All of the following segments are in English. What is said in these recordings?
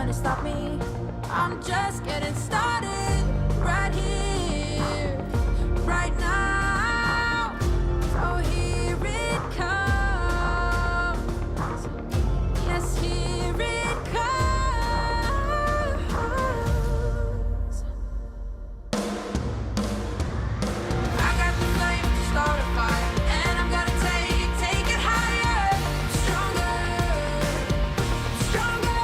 trying to stop me. I'm just getting started right here, right now. So here it comes. Yes, here it comes. I got the flame to start a fire, and I'm gonna take it higher. Stronger, stronger.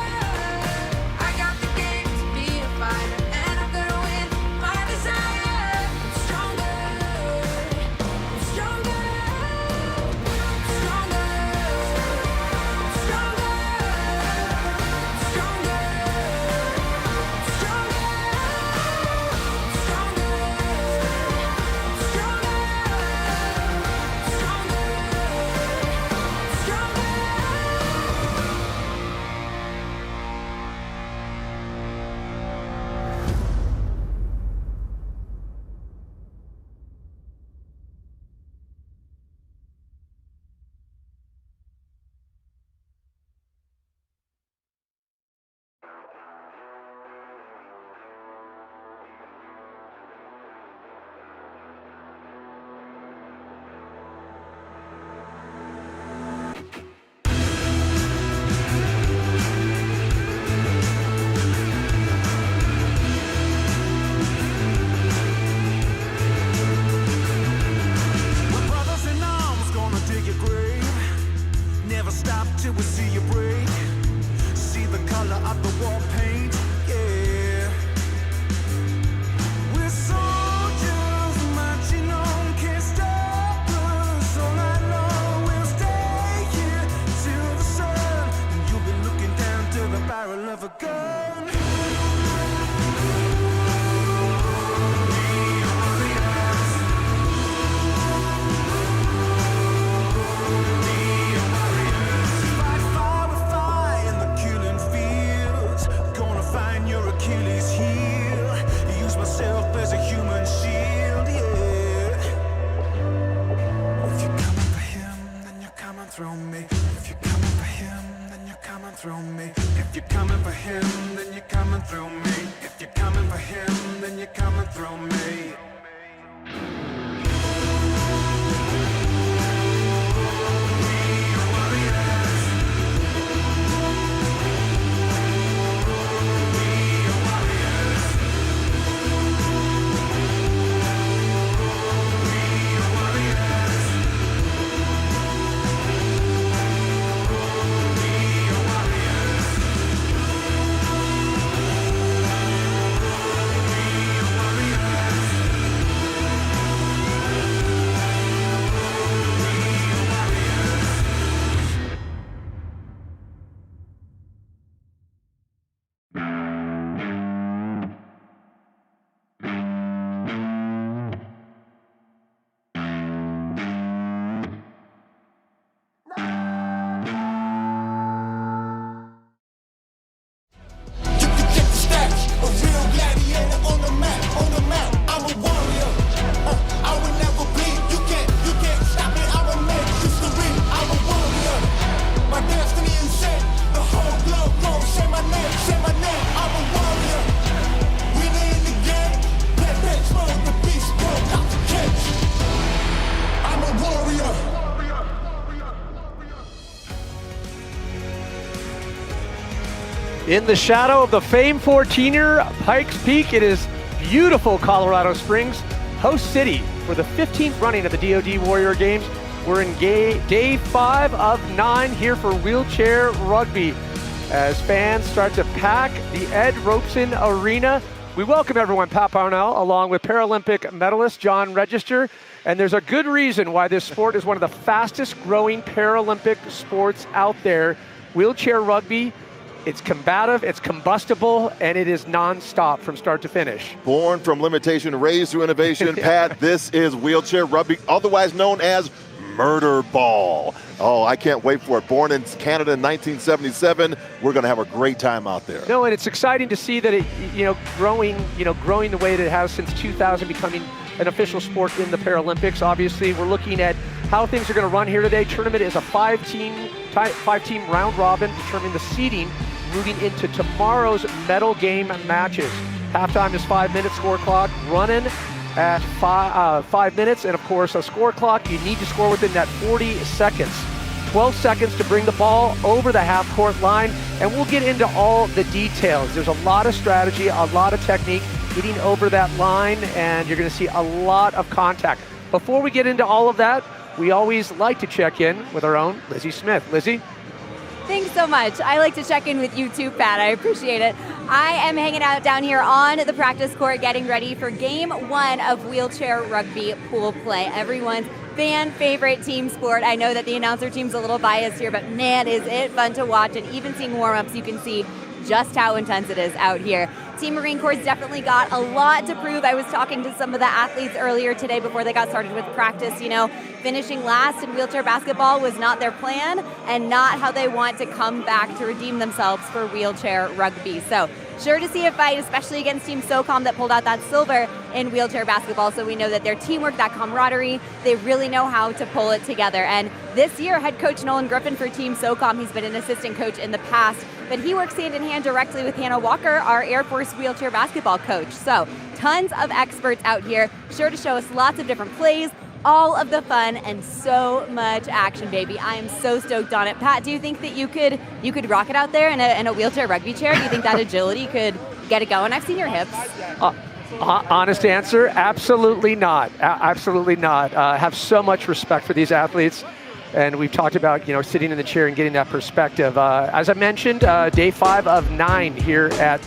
I got the game to be a fighter, and I'm gonna win my desire. Stronger, stronger, stronger, stronger, stronger, We're brothers in arms, gonna dig your grave. Never stop till we see you break. See the color of the war paint, yeah. We're soldiers marching on, can't stop us all night long. We'll stay here till the sun, and you'll be looking down to the barrel of a gun. Fight fire with fire in the killing fields. Gonna find your Achilles heel. Use myself as a human shield, yeah. If you're coming for him, then you're coming through me. If you're coming for him, then you're coming through me. If you're coming for him, then you're coming through me. If you're coming for him, then you're coming through me. You can get the stats, a real gladiator on the map, I'm a warrior. I will never bleed, you can't stop me, I'm a man, history, I'm a warrior. My destiny is set, the whole globe gon' say my name, I'm a warrior. Winner in the game, that bitch mode, the beast broke out the cage. I'm a warrior. In the shadow of the famed 14er, Pikes Peak, it is beautiful Colorado Springs, host city for the 15th running of the DoD Warrior Games. We're in day 5 of 9 here for wheelchair rugby as fans start to pack the Ed Robeson Arena. We welcome everyone, Pat Parnell, along with Paralympic medalist John Register. And there's a good reason why this sport is one of the fastest growing Paralympic sports out there. Wheelchair rugby, it's combative, it's combustible, and it is non-stop from start to finish. Born from limitation, raised through innovation. Pat, this is wheelchair rugby, otherwise known as murder ball. Oh, I can't wait for it. Born in Canada in 1977, we're going to have a great time out there. No, and it's exciting to see that it, growing the way that it has since 2000, becoming an official sport in the Paralympics. Obviously, we're looking at how things are going to run here today. Tournament is a five-team round robin, determining the seeding moving into tomorrow's medal game matches. Halftime is 5 minutes, score clock running at 5 minutes, and of course a score clock, you need to score within that 40 seconds. 12 seconds to bring the ball over the half-court line, and we'll get into all the details. There's a lot of strategy, a lot of technique getting over that line, and you're going to see a lot of contact. Before we get into all of that, we always like to check in with our own Lizzie Smith. Lizzie? Thanks so much. I like to check in with you too, Pat. I appreciate it. I am hanging out down here on the practice court getting ready for game 1 of wheelchair rugby pool play. Everyone's fan favorite team sport. I know that the announcer team's a little biased here, but man, is it fun to watch. And even seeing warm-ups, you can see just how intense it is out here. Team Marine Corps definitely got a lot to prove. I was talking to some of the athletes earlier today before they got started with practice. You know, finishing last in wheelchair basketball was not their plan and not how they want to come back to redeem themselves for wheelchair rugby. So sure to see a fight, especially against Team SOCOM that pulled out that silver in wheelchair basketball. So we know that their teamwork, that camaraderie, they really know how to pull it together. And this year, head coach Nolan Griffin for Team SOCOM, he's been an assistant coach in the past, but he works hand in hand directly with Hannah Walker, our Air Force wheelchair basketball coach. So tons of experts out here, sure to show us lots of different plays, all of the fun, and so much action, baby. I am so stoked on it. Pat, do you think that you could rock it out there in a wheelchair rugby chair? Do you think that agility could get it going? I've seen your hips. Honest answer, absolutely not. Absolutely not. Have so much respect for these athletes. And we've talked about, you know, sitting in the chair and getting that perspective. As I mentioned, day 5 of 9 here at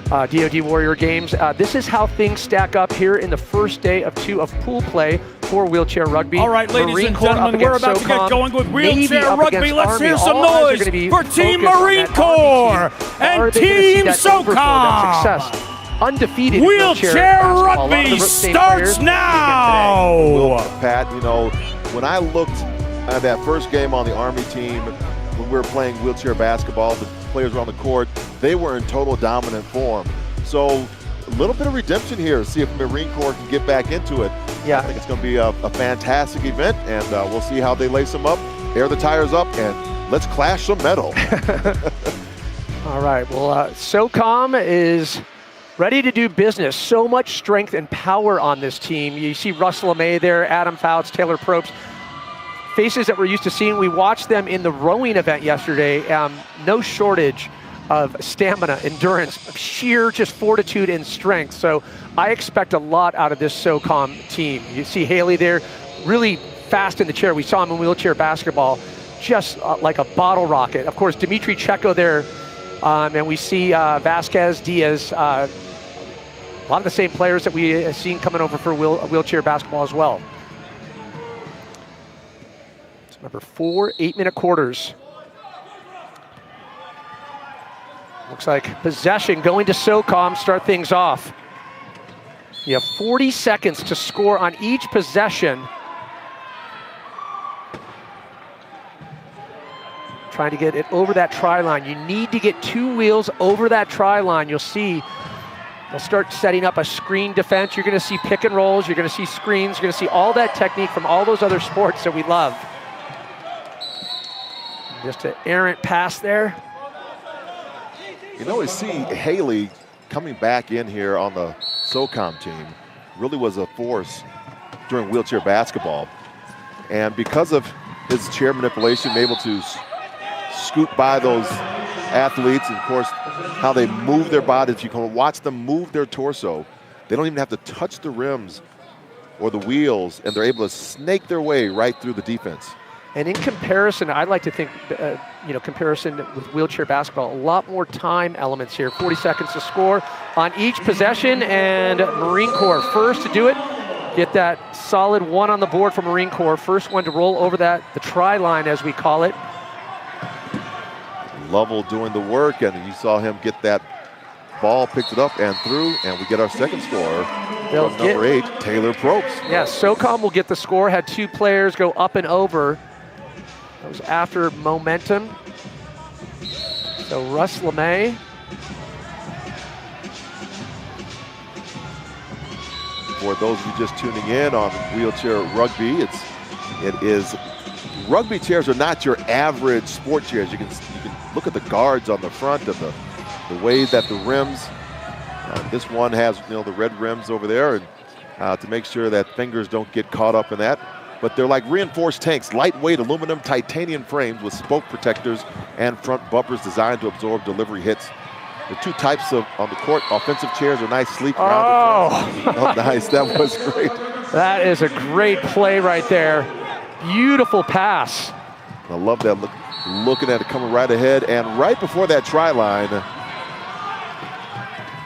DoD Warrior Games. This is how things stack up here in the first day of 2 of pool play for wheelchair rugby. All right, ladies Marine and Corps gentlemen, we're about to get going with wheelchair rugby. Let's Army. hear some All eyes are noise gonna be for Team focused on Marine that Army Corps team. and Are they gonna see Team that overflow, that SOCOM. success? Undefeated Wheelchair basketball. A lot of rugby the same starts players now. Well, Pat, you know, when I looked at that first game on the Army team, when we were playing wheelchair basketball, the players were on the court, they were in total dominant form. So a little bit of redemption here, see if Marine Corps can get back into it. Yeah. I think it's going to be a fantastic event, and we'll see how they lace them up, air the tires up, and let's clash some metal. All right, well, SOCOM is ready to do business. So much strength and power on this team. You see Russell LeMay there, Adam Fouts, Taylor Probst, faces that we're used to seeing. We watched them in the rowing event yesterday. No shortage of stamina, endurance, sheer just fortitude and strength. So I expect a lot out of this SOCOM team. You see Haley there, really fast in the chair. We saw him in wheelchair basketball, just like a bottle rocket. Of course, Dimitri Checo there, and we see Vasquez, Diaz, a lot of the same players that we have seen coming over for wheelchair basketball as well. It's number 4 8-minute quarters. Looks like possession going to SOCOM, start things off. You have 40 seconds to score on each possession. Trying to get it over that try line. You need to get 2 wheels over that try line. You'll see they'll start setting up a screen defense. You're going to see pick and rolls. You're going to see screens. You're going to see all that technique from all those other sports that we love. Just an errant pass there. You know, we see Haley coming back in here on the SOCOM team. Really was a force during wheelchair basketball. And because of his chair manipulation, able to scoot by those athletes, and of course, how they move their bodies. You can watch them move their torso. They don't even have to touch the rims or the wheels, and they're able to snake their way right through the defense. And in comparison, I'd like to think, comparison with wheelchair basketball, a lot more time elements here. 40 seconds to score on each possession, and Marine Corps first to do it. Get that solid 1 on the board for Marine Corps. First one to roll over the try line, as we call it. Lovell doing the work, and you saw him get that ball, picked it up and through, and we get our second scorer from number 8, Taylor Probst. Yeah, SOCOM will get the score. Had 2 players go up and over. That was after momentum. So Russ LeMay. For those of you just tuning in on wheelchair rugby, it is rugby chairs are not your average sport chairs. You can look at the guards on the front and the way that the rims, this one has the red rims over there, and to make sure that fingers don't get caught up in that. But they're like reinforced tanks, lightweight aluminum titanium frames with spoke protectors and front bumpers designed to absorb delivery hits. The two types on the court, offensive chairs are nice, sleek, rounded. Oh, nice, that was great. That is a great play right there. Beautiful pass. I love that looking at it coming right ahead, and right before that try line,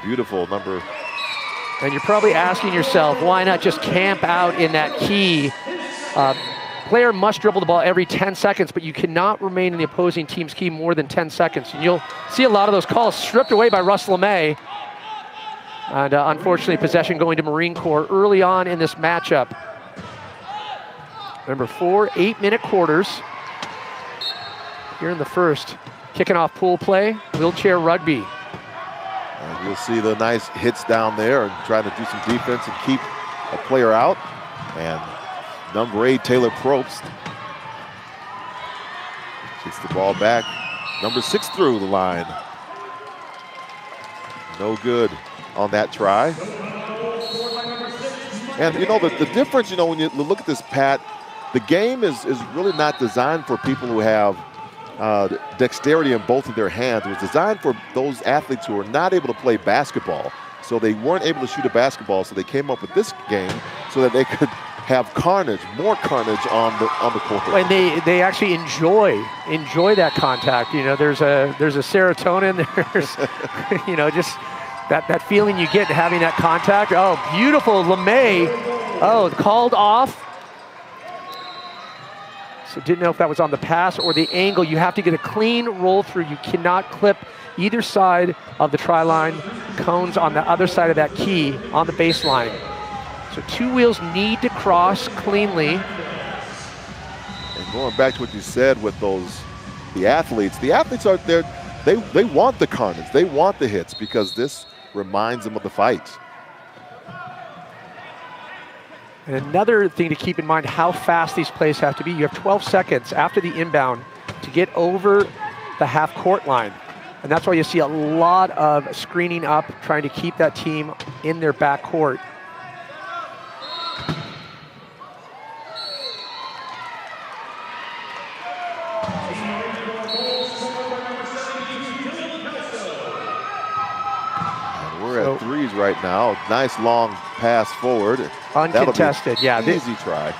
beautiful number. And you're probably asking yourself, why not just camp out in that key? Player must dribble the ball every 10 seconds, but you cannot remain in the opposing team's key more than 10 seconds. And you'll see a lot of those calls stripped away by Russ LeMay. And unfortunately, possession going to Marine Corps early on in this matchup. Remember, 4 8-minute quarters here in the first. Kicking off pool play, wheelchair rugby. And you'll see the nice hits down there and trying to do some defense and keep a player out. And number 8, Taylor Probst, gets the ball back. Number 6 through the line. No good on that try. And the difference, when you look at this, Pat, the game is really not designed for people who have dexterity in both of their hands. It was designed for those athletes who are not able to play basketball. So they weren't able to shoot a basketball, so they came up with this game so that they could have carnage, more carnage on the court. And they actually enjoy that contact. There's a serotonin. There's just that feeling you get having that contact. Oh, beautiful LeMay. Oh, called off. So didn't know if that was on the pass or the angle. You have to get a clean roll through. You cannot clip either side of the try line. Cones on the other side of that key on the baseline. So 2 wheels need to cross cleanly. And going back to what you said with the athletes are there, they want the carnage, they want the hits because this reminds them of the fight. And another thing to keep in mind, how fast these plays have to be. You have 12 seconds after the inbound to get over the half-court line. And that's why you see a lot of screening up, trying to keep that team in their backcourt. At threes right now. Nice long pass forward. Uncontested, yeah. Easy try.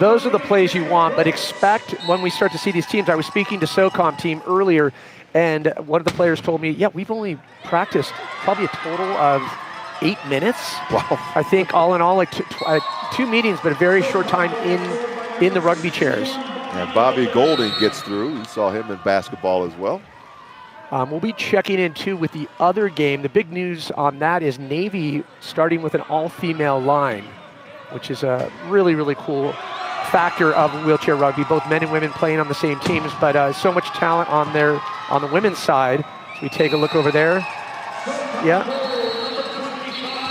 Those are the plays you want, but expect when we start to see these teams. I was speaking to SOCOM team earlier, and one of the players told me, yeah, we've only practiced probably a total of 8 minutes. Wow. I think all in all, like 2 meetings, but a very short time in the rugby chairs. And Bobby Golding gets through. You saw him in basketball as well. We'll be checking in, too, with the other game. The big news on that is Navy starting with an all-female line, which is a really, really cool factor of wheelchair rugby, both men and women playing on the same teams, but so much talent on the women's side. So we take a look over there. Yeah.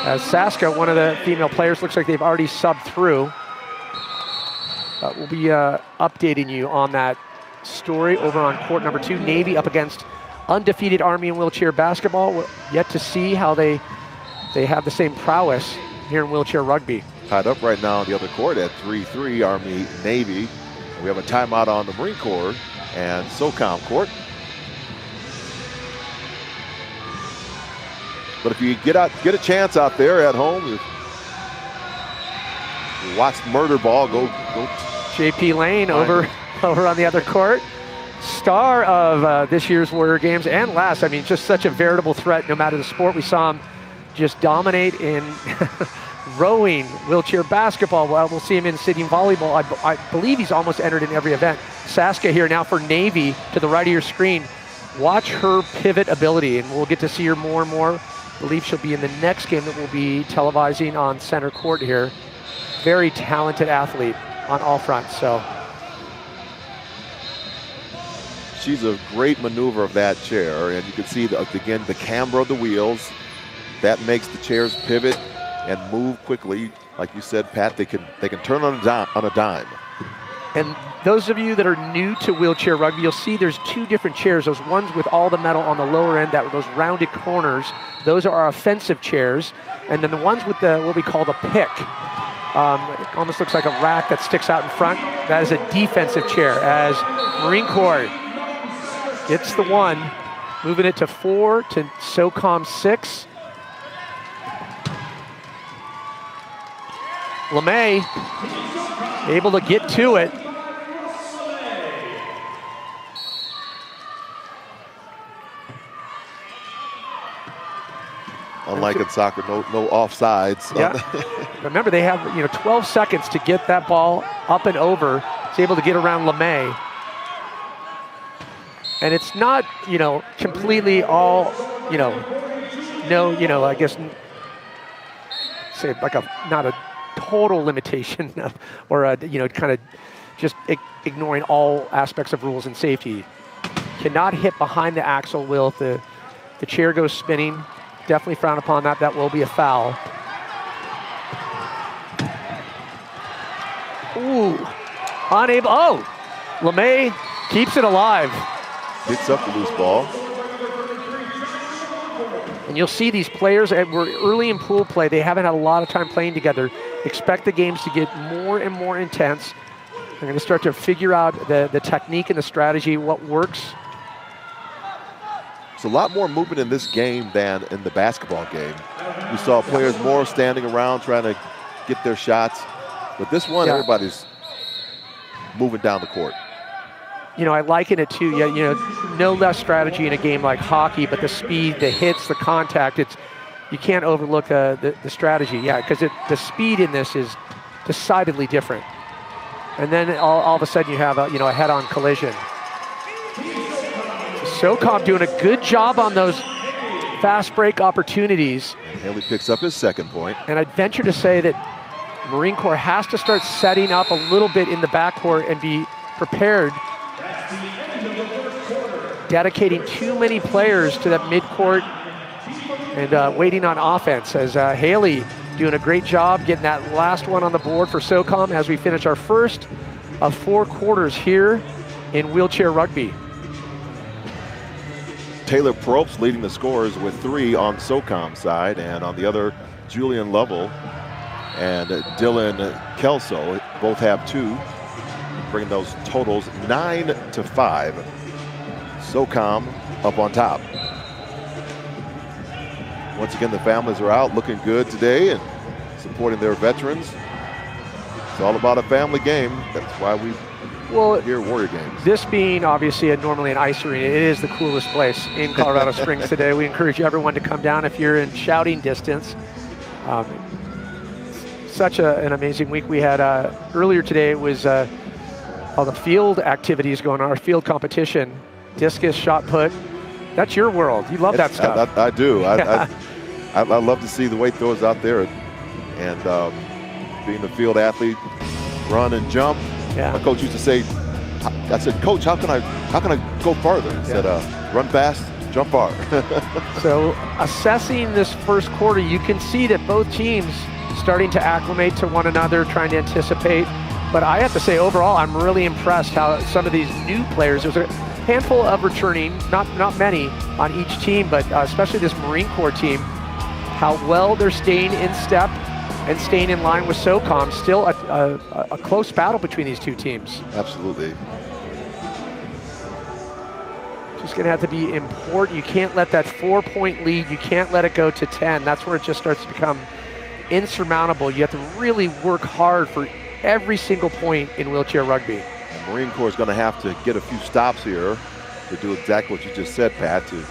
As Saska, one of the female players, looks like they've already subbed through. But we'll be updating you on that story over on court number 2. Navy up against undefeated Army in wheelchair basketball. We're yet to see how they have the same prowess here in wheelchair rugby. Tied up right now on the other court at 3-3, Army, Navy. We have a timeout on the Marine Corps and SOCOM court. But if you get a chance out there at home, you watch murder ball, go. JP Lane over on the other court. Star of this year's Warrior Games and last. I mean, just such a veritable threat no matter the sport. We saw him just dominate in rowing, wheelchair basketball. Well, we'll see him in sitting volleyball. I believe he's almost entered in every event. Saska here now for Navy to the right of your screen. Watch her pivot ability, and we'll get to see her more and more. I believe she'll be in the next game that we'll be televising on center court here. Very talented athlete on all fronts. So she's a great maneuver of that chair, and you can see again the camber of the wheels. That makes the chairs pivot and move quickly. Like you said, Pat, they can turn on a dime. And those of you that are new to wheelchair rugby, you'll see there's two different chairs. Those ones with all the metal on the lower end, those rounded corners, those are our offensive chairs. And then the ones with what we call the pick, it almost looks like a rack that sticks out in front. That is a defensive chair as Marine Corps gets the one, moving it to 4 to SOCOM 6. LeMay able to get to it. Unlike in soccer, no offsides. Yeah. Remember, they have 12 seconds to get that ball up and over. He's able to get around LeMay. And it's not, completely all, I guess, say like not a total limitation of, or kind of just ignoring all aspects of rules and safety. Cannot hit behind the axle wheel if the chair goes spinning. Definitely frown upon that. That will be a foul. Ooh, unable. Oh, LeMay keeps it alive. Picks up the loose ball. And you'll see these players, we're early in pool play. They haven't had a lot of time playing together. Expect the games to get more and more intense. They're going to start to figure out the technique and the strategy, what works. It's a lot more movement in this game than in the basketball game. We saw players more standing around trying to get their shots. But this one, everybody's moving down the court. I liken it to, no less strategy in a game like hockey, but the speed, the hits, the contact, you can't overlook the strategy. Yeah, because the speed in this is decidedly different. And then all of a sudden you have a head-on collision. SOCOM doing a good job on those fast break opportunities. And Haley picks up his second point. And I'd venture to say that Marine Corps has to start setting up a little bit in the backcourt and be prepared. Dedicating too many players to that midcourt and waiting on offense as Haley doing a great job getting that last one on the board for SOCOM as we finish our first of 4 quarters here in wheelchair rugby. Taylor Probst leading the scorers with 3 on SOCOM side, and on the other, Julian Lovell and Dylan Kelso both have 2, bringing those totals 9-5. SOCOM up on top. Once again, the families are out looking good today and supporting their veterans. It's all about a family game. That's why we hear Warrior games. This being obviously normally an ice arena, it is the coolest place in Colorado Springs today. We encourage everyone to come down if you're in shouting distance. Such an amazing week we had earlier today. It was all the field activities going on, our field competition, discus, shot put. That's your world. You love that stuff. I do. I love to see the weight throwers out there and being a field athlete, run and jump. Yeah. My coach used to say, I said, Coach, how can I go farther? He said, run fast, jump far. So assessing this first quarter, you can see that both teams starting to acclimate to one another, trying to anticipate. But I have to say, overall, I'm really impressed how some of these new players, there's a handful of returning, not many on each team, but especially this Marine Corps team, how well they're staying in step and staying in line with SOCOM. Still a close battle between these two teams. Absolutely. Just going to have to be important. You can't let that 4-point lead, you can't let it go to 10. That's where it just starts to become insurmountable. You have to really work hard for every single point in wheelchair rugby. And Marine Corps is going to have to get a few stops here to do exactly what you just said, Pat, to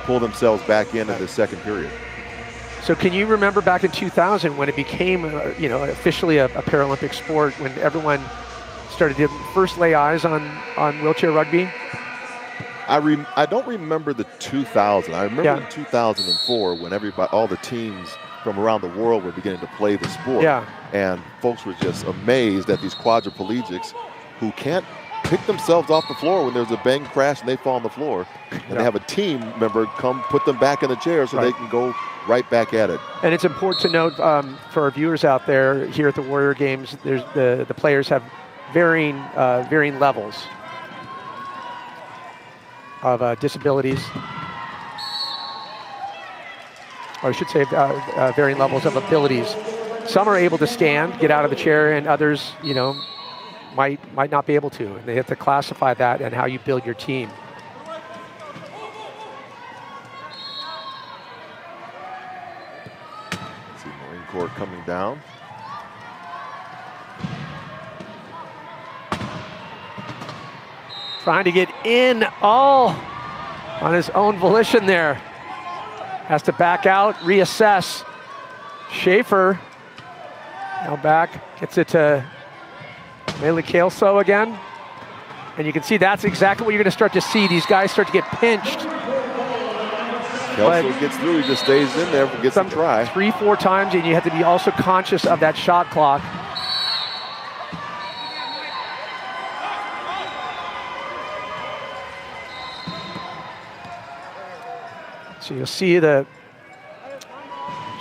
pull themselves back in the second period. So can you remember back in 2000 when it became, officially a Paralympic sport, when everyone started to first lay eyes on wheelchair rugby? I don't remember the 2000. I remember in 2004 when all the teams from around the world were beginning to play the sport. Yeah. And folks were just amazed at these quadriplegics who can't pick themselves off the floor when there's a bang crash and they fall on the floor. And they have a team member come put them back in the chair so they can go right back at it. And it's important to note for our viewers out there here at the Warrior Games, there's the players have varying levels of disabilities. Or I should say varying levels of abilities. Some are able to stand, get out of the chair, and others, you know, might not be able to. And they have to classify that and how you build your team. See Marine Corps coming down. Trying to get in all on his own volition there. Has to back out, reassess. Schaefer now back, gets it to Mele Kelso again. And you can see that's exactly what you're going to start to see. These guys start to get pinched. Kelso gets through, he just stays in there, gets a try. 3-4 times, and you have to be also conscious of that shot clock. So you'll see the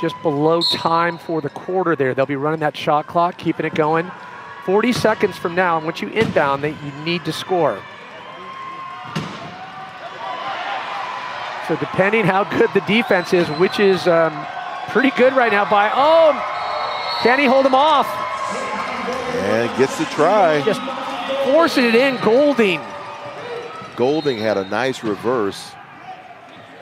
just below time for the quarter there. They'll be running that shot clock, keeping it going. 40 seconds from now, and once you inbound, you need to score. So depending how good the defense is, which is pretty good right now by, can he hold him off? And gets the try. Just forcing it in, Golding. Golding had a nice reverse.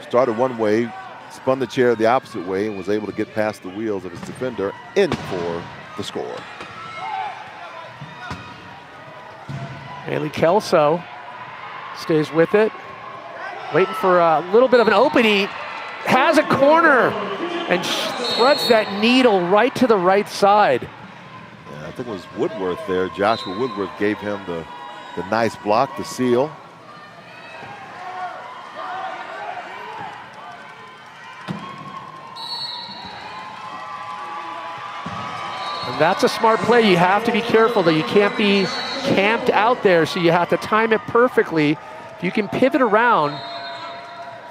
Started one way, spun the chair the opposite way, and was able to get past the wheels of his defender in for the score. Mele Kelso stays with it, waiting for a little bit of an opening. Has a corner and threads that needle right to the right side. Yeah, I think it was Woodworth there. Joshua Woodworth gave him the nice block, the seal. And that's a smart play. You have to be careful that you can't be camped out there, so you have to time it perfectly. If you can pivot around,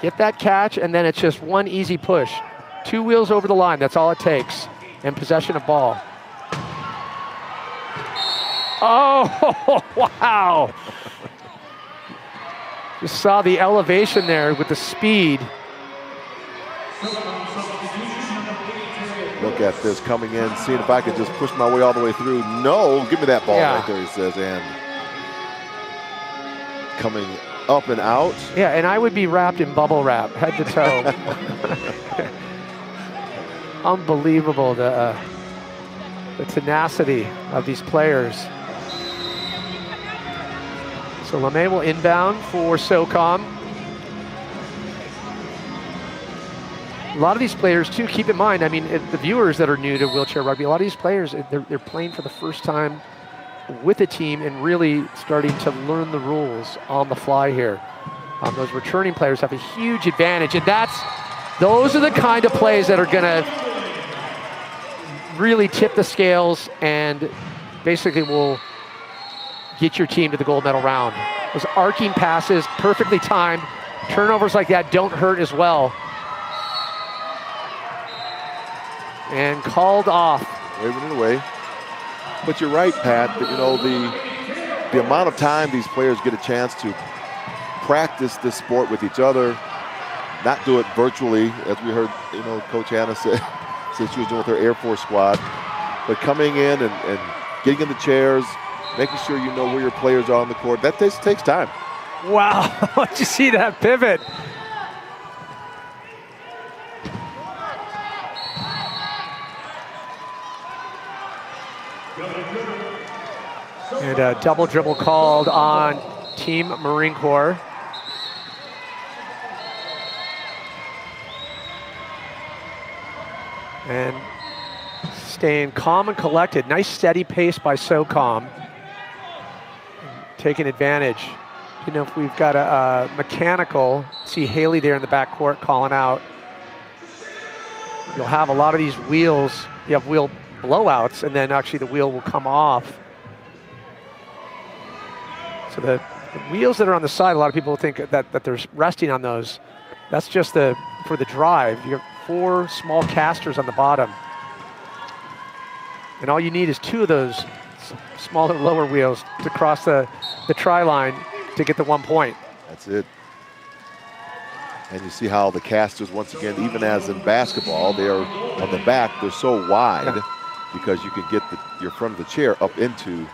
get that catch, and then it's just one easy push. 2 wheels over the line, that's all it takes, and possession of ball. Oh, wow. Just saw the elevation there with the speed. Look at this coming in, seeing if I could just push my way all the way through. No, give me that ball right there, he says, and coming up and out. Yeah, and I would be wrapped in bubble wrap, head to toe. Unbelievable, the tenacity of these players. So LeMay will inbound for SOCOM. A lot of these players, too, keep in mind, I mean, the viewers that are new to wheelchair rugby, a lot of these players, they're playing for the first time with a team and really starting to learn the rules on the fly here. Those returning players have a huge advantage, and those are the kind of plays that are going to really tip the scales and basically will get your team to the gold medal round. Those arcing passes, perfectly timed, turnovers like that don't hurt as well. And called off. Waving it away. But you're right, Pat, that, you know, the amount of time these players get a chance to practice this sport with each other, not do it virtually, as we heard, you know, Coach Hannah said, since she was doing with her Air Force squad, but coming in and getting in the chairs, making sure you know where your players are on the court, that takes time. Wow, did you see that pivot? And a double dribble called on Team Marine Corps. And staying calm and collected. Nice steady pace by SOCOM. Taking advantage. You know, if we've got a mechanical, see Haley there in the backcourt calling out. You'll have a lot of these wheels. You have wheel blowouts, and then actually the wheel will come off. So the wheels that are on the side, a lot of people think that they're resting on those. That's just for the drive. You have 4 small casters on the bottom. And all you need is 2 of those smaller lower wheels to cross the try line to get the 1 point. That's it. And you see how the casters, once again, even as in basketball, they are on the back, they're so wide because you can get your front of the chair up into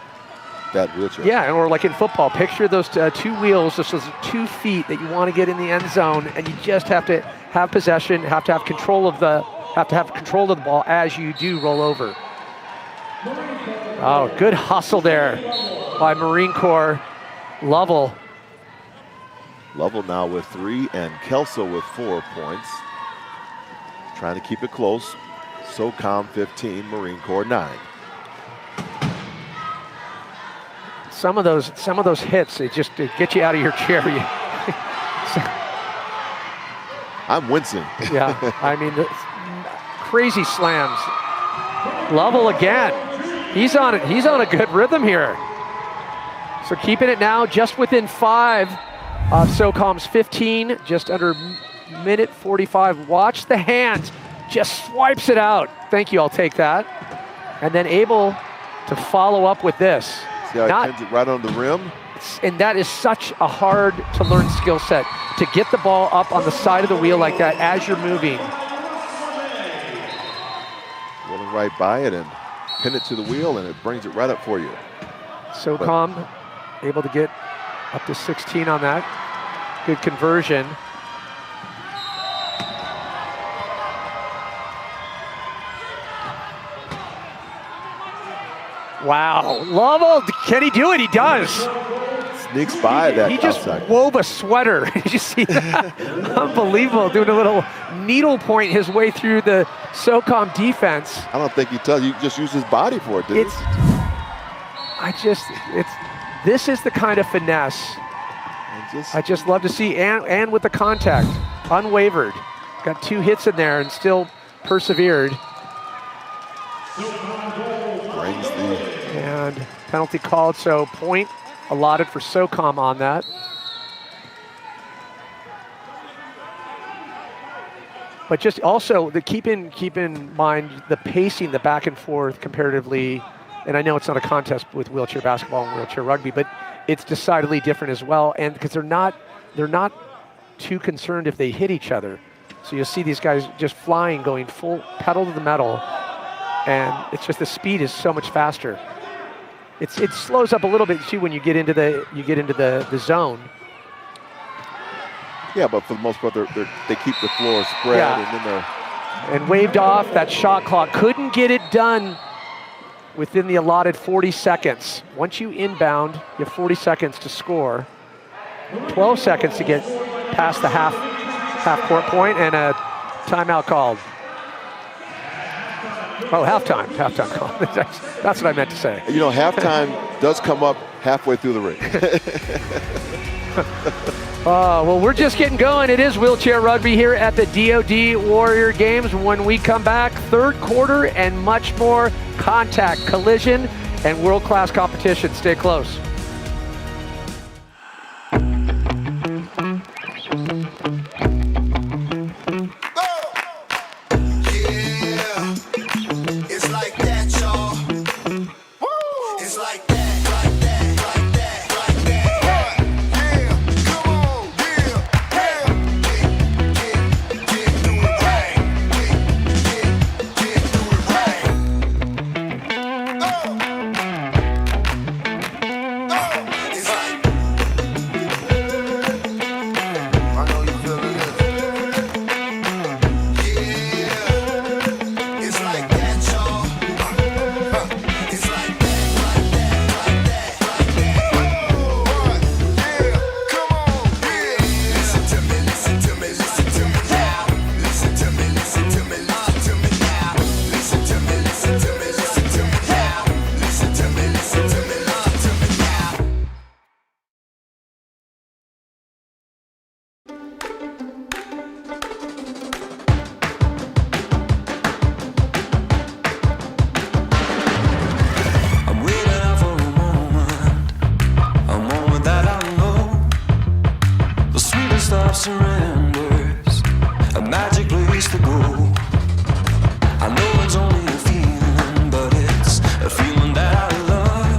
that wheelchair. Yeah, or like in football, picture those 2 wheels, just those 2 feet that you want to get in the end zone, and you just have to have possession, have to have control of the ball as you do roll over. Oh, good hustle there by Marine Corps. Lovell now with 3 and Kelso with 4 points. Trying to keep it close. SOCOM 15, Marine Corps 9. Some of those hits, they get you out of your chair. I'm wincing. Yeah, I mean, crazy slams. Lovell again. He's on it. He's on a good rhythm here. So keeping it now just within 5 of SOCOM's 15, just under minute 45. Watch the hands, just swipes it out. Thank you, I'll take that. And then able to follow up with this. See how he pins it right on the rim? And that is such a hard to learn skill set, to get the ball up on the side of the wheel like that as you're moving. Rolling right by it and pin it to the wheel, and it brings it right up for you. SOCOM able to get up to 16 on that. Good conversion. Wow, Lovell, can he do it? He does. Sneaks by that. He just wove a sweater. Did you see that? Unbelievable, doing a little needle point his way through the SOCOM defense. I don't think he tells you, just use his body for it, did he? This is the kind of finesse I just love to see, and with the contact, unwavered. Got 2 hits in there and still persevered. And penalty called, so point allotted for SOCOM on that. But just also keep in mind the pacing, the back and forth comparatively. And I know it's not a contest with wheelchair basketball and wheelchair rugby, but it's decidedly different as well. And because they're not too concerned if they hit each other. So you'll see these guys just flying, going full pedal to the metal, and it's just the speed is so much faster. It slows up a little bit too when you get into the zone. Yeah, but for the most part, they keep the floor spread, and then and waved off. That shot clock couldn't get it done within the allotted 40 seconds. Once you inbound, you have 40 seconds to score. 12 seconds to get past the half court point, and a timeout called. Oh, halftime call. That's what I meant to say. You know, halftime does come up halfway through the ring. Well, we're just getting going. It is wheelchair rugby here at the DoD Warrior Games. When we come back, 3rd quarter and much more contact, collision, and world-class competition. Stay close. Surrenders, a magic place to go. I know it's only a feeling, but it's a feeling that I love.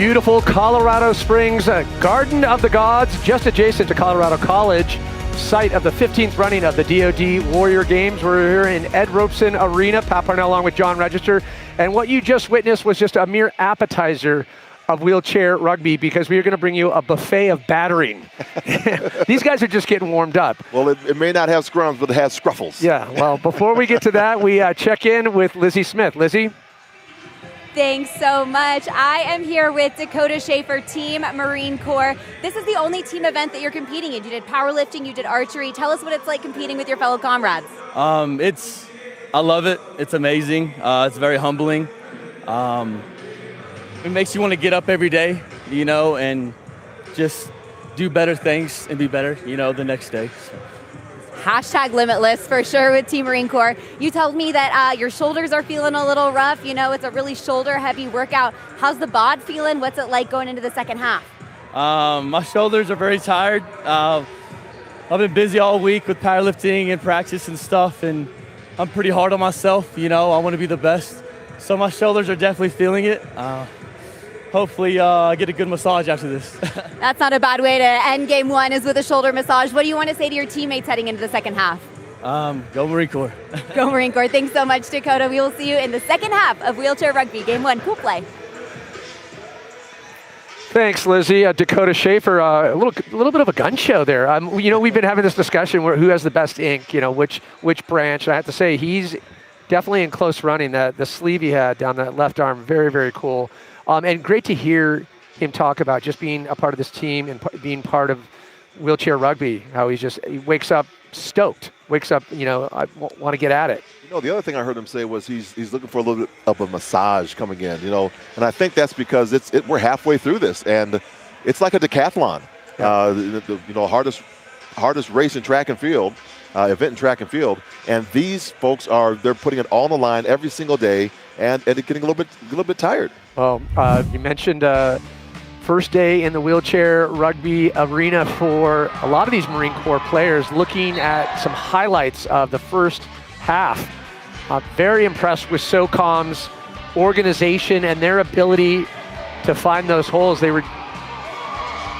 Beautiful Colorado Springs, Garden of the Gods, just adjacent to Colorado College, site of the 15th running of the DoD Warrior Games. We're here in Ed Robeson Arena, Pat Parnell along with John Register. And what you just witnessed was just a mere appetizer of wheelchair rugby, because we are going to bring you a buffet of battering. These guys are just getting warmed up. Well, it may not have scrums, but it has scruffles. Yeah, well, before we get to that, we check in with Lizzie Smith. Lizzie? Thanks so much. I am here with Dakota Schaefer, Team Marine Corps. This is the only team event that you're competing in. You did powerlifting, you did archery. Tell us what it's like competing with your fellow comrades. I love it. It's amazing. It's very humbling. It makes you want to get up every day, and just do better things and be better, the next day. Hashtag limitless for sure with Team Marine Corps. You told me that your shoulders are feeling a little rough. It's a really shoulder heavy workout. How's the bod feeling? What's it like going into the second half? My shoulders are very tired. I've been busy all week with powerlifting and practice and stuff, and I'm pretty hard on myself. I want to be the best. So my shoulders are definitely feeling it. Hopefully I get a good massage after this. That's not a bad way to end game one, is with a shoulder massage. What do you want to say to your teammates heading into the second half? Go Marine Corps. Go Marine Corps. Thanks so much, Dakota. We will see you in the second half of Wheelchair Rugby, game one. Cool play. Thanks, Lizzie. Dakota Schaefer, a little bit of a gun show there. We've been having this discussion where who has the best ink, which branch. And I have to say, he's definitely in close running. The sleeve he had down that left arm, very, very cool. And great to hear him talk about just being a part of this team and being part of wheelchair rugby, how he wakes up stoked, I want to get at it. The other thing I heard him say was he's looking for a little bit of a massage coming in, and I think that's because we're halfway through this, and it's like a decathlon. Yeah. Hardest race in track and field, event in track and field, and these folks they're putting it all on the line every single day, and it's getting a little bit tired. Well, you mentioned first day in the wheelchair rugby arena for a lot of these Marine Corps players. Looking at some highlights of the first half, very impressed with SOCOM's organization and their ability to find those holes. They were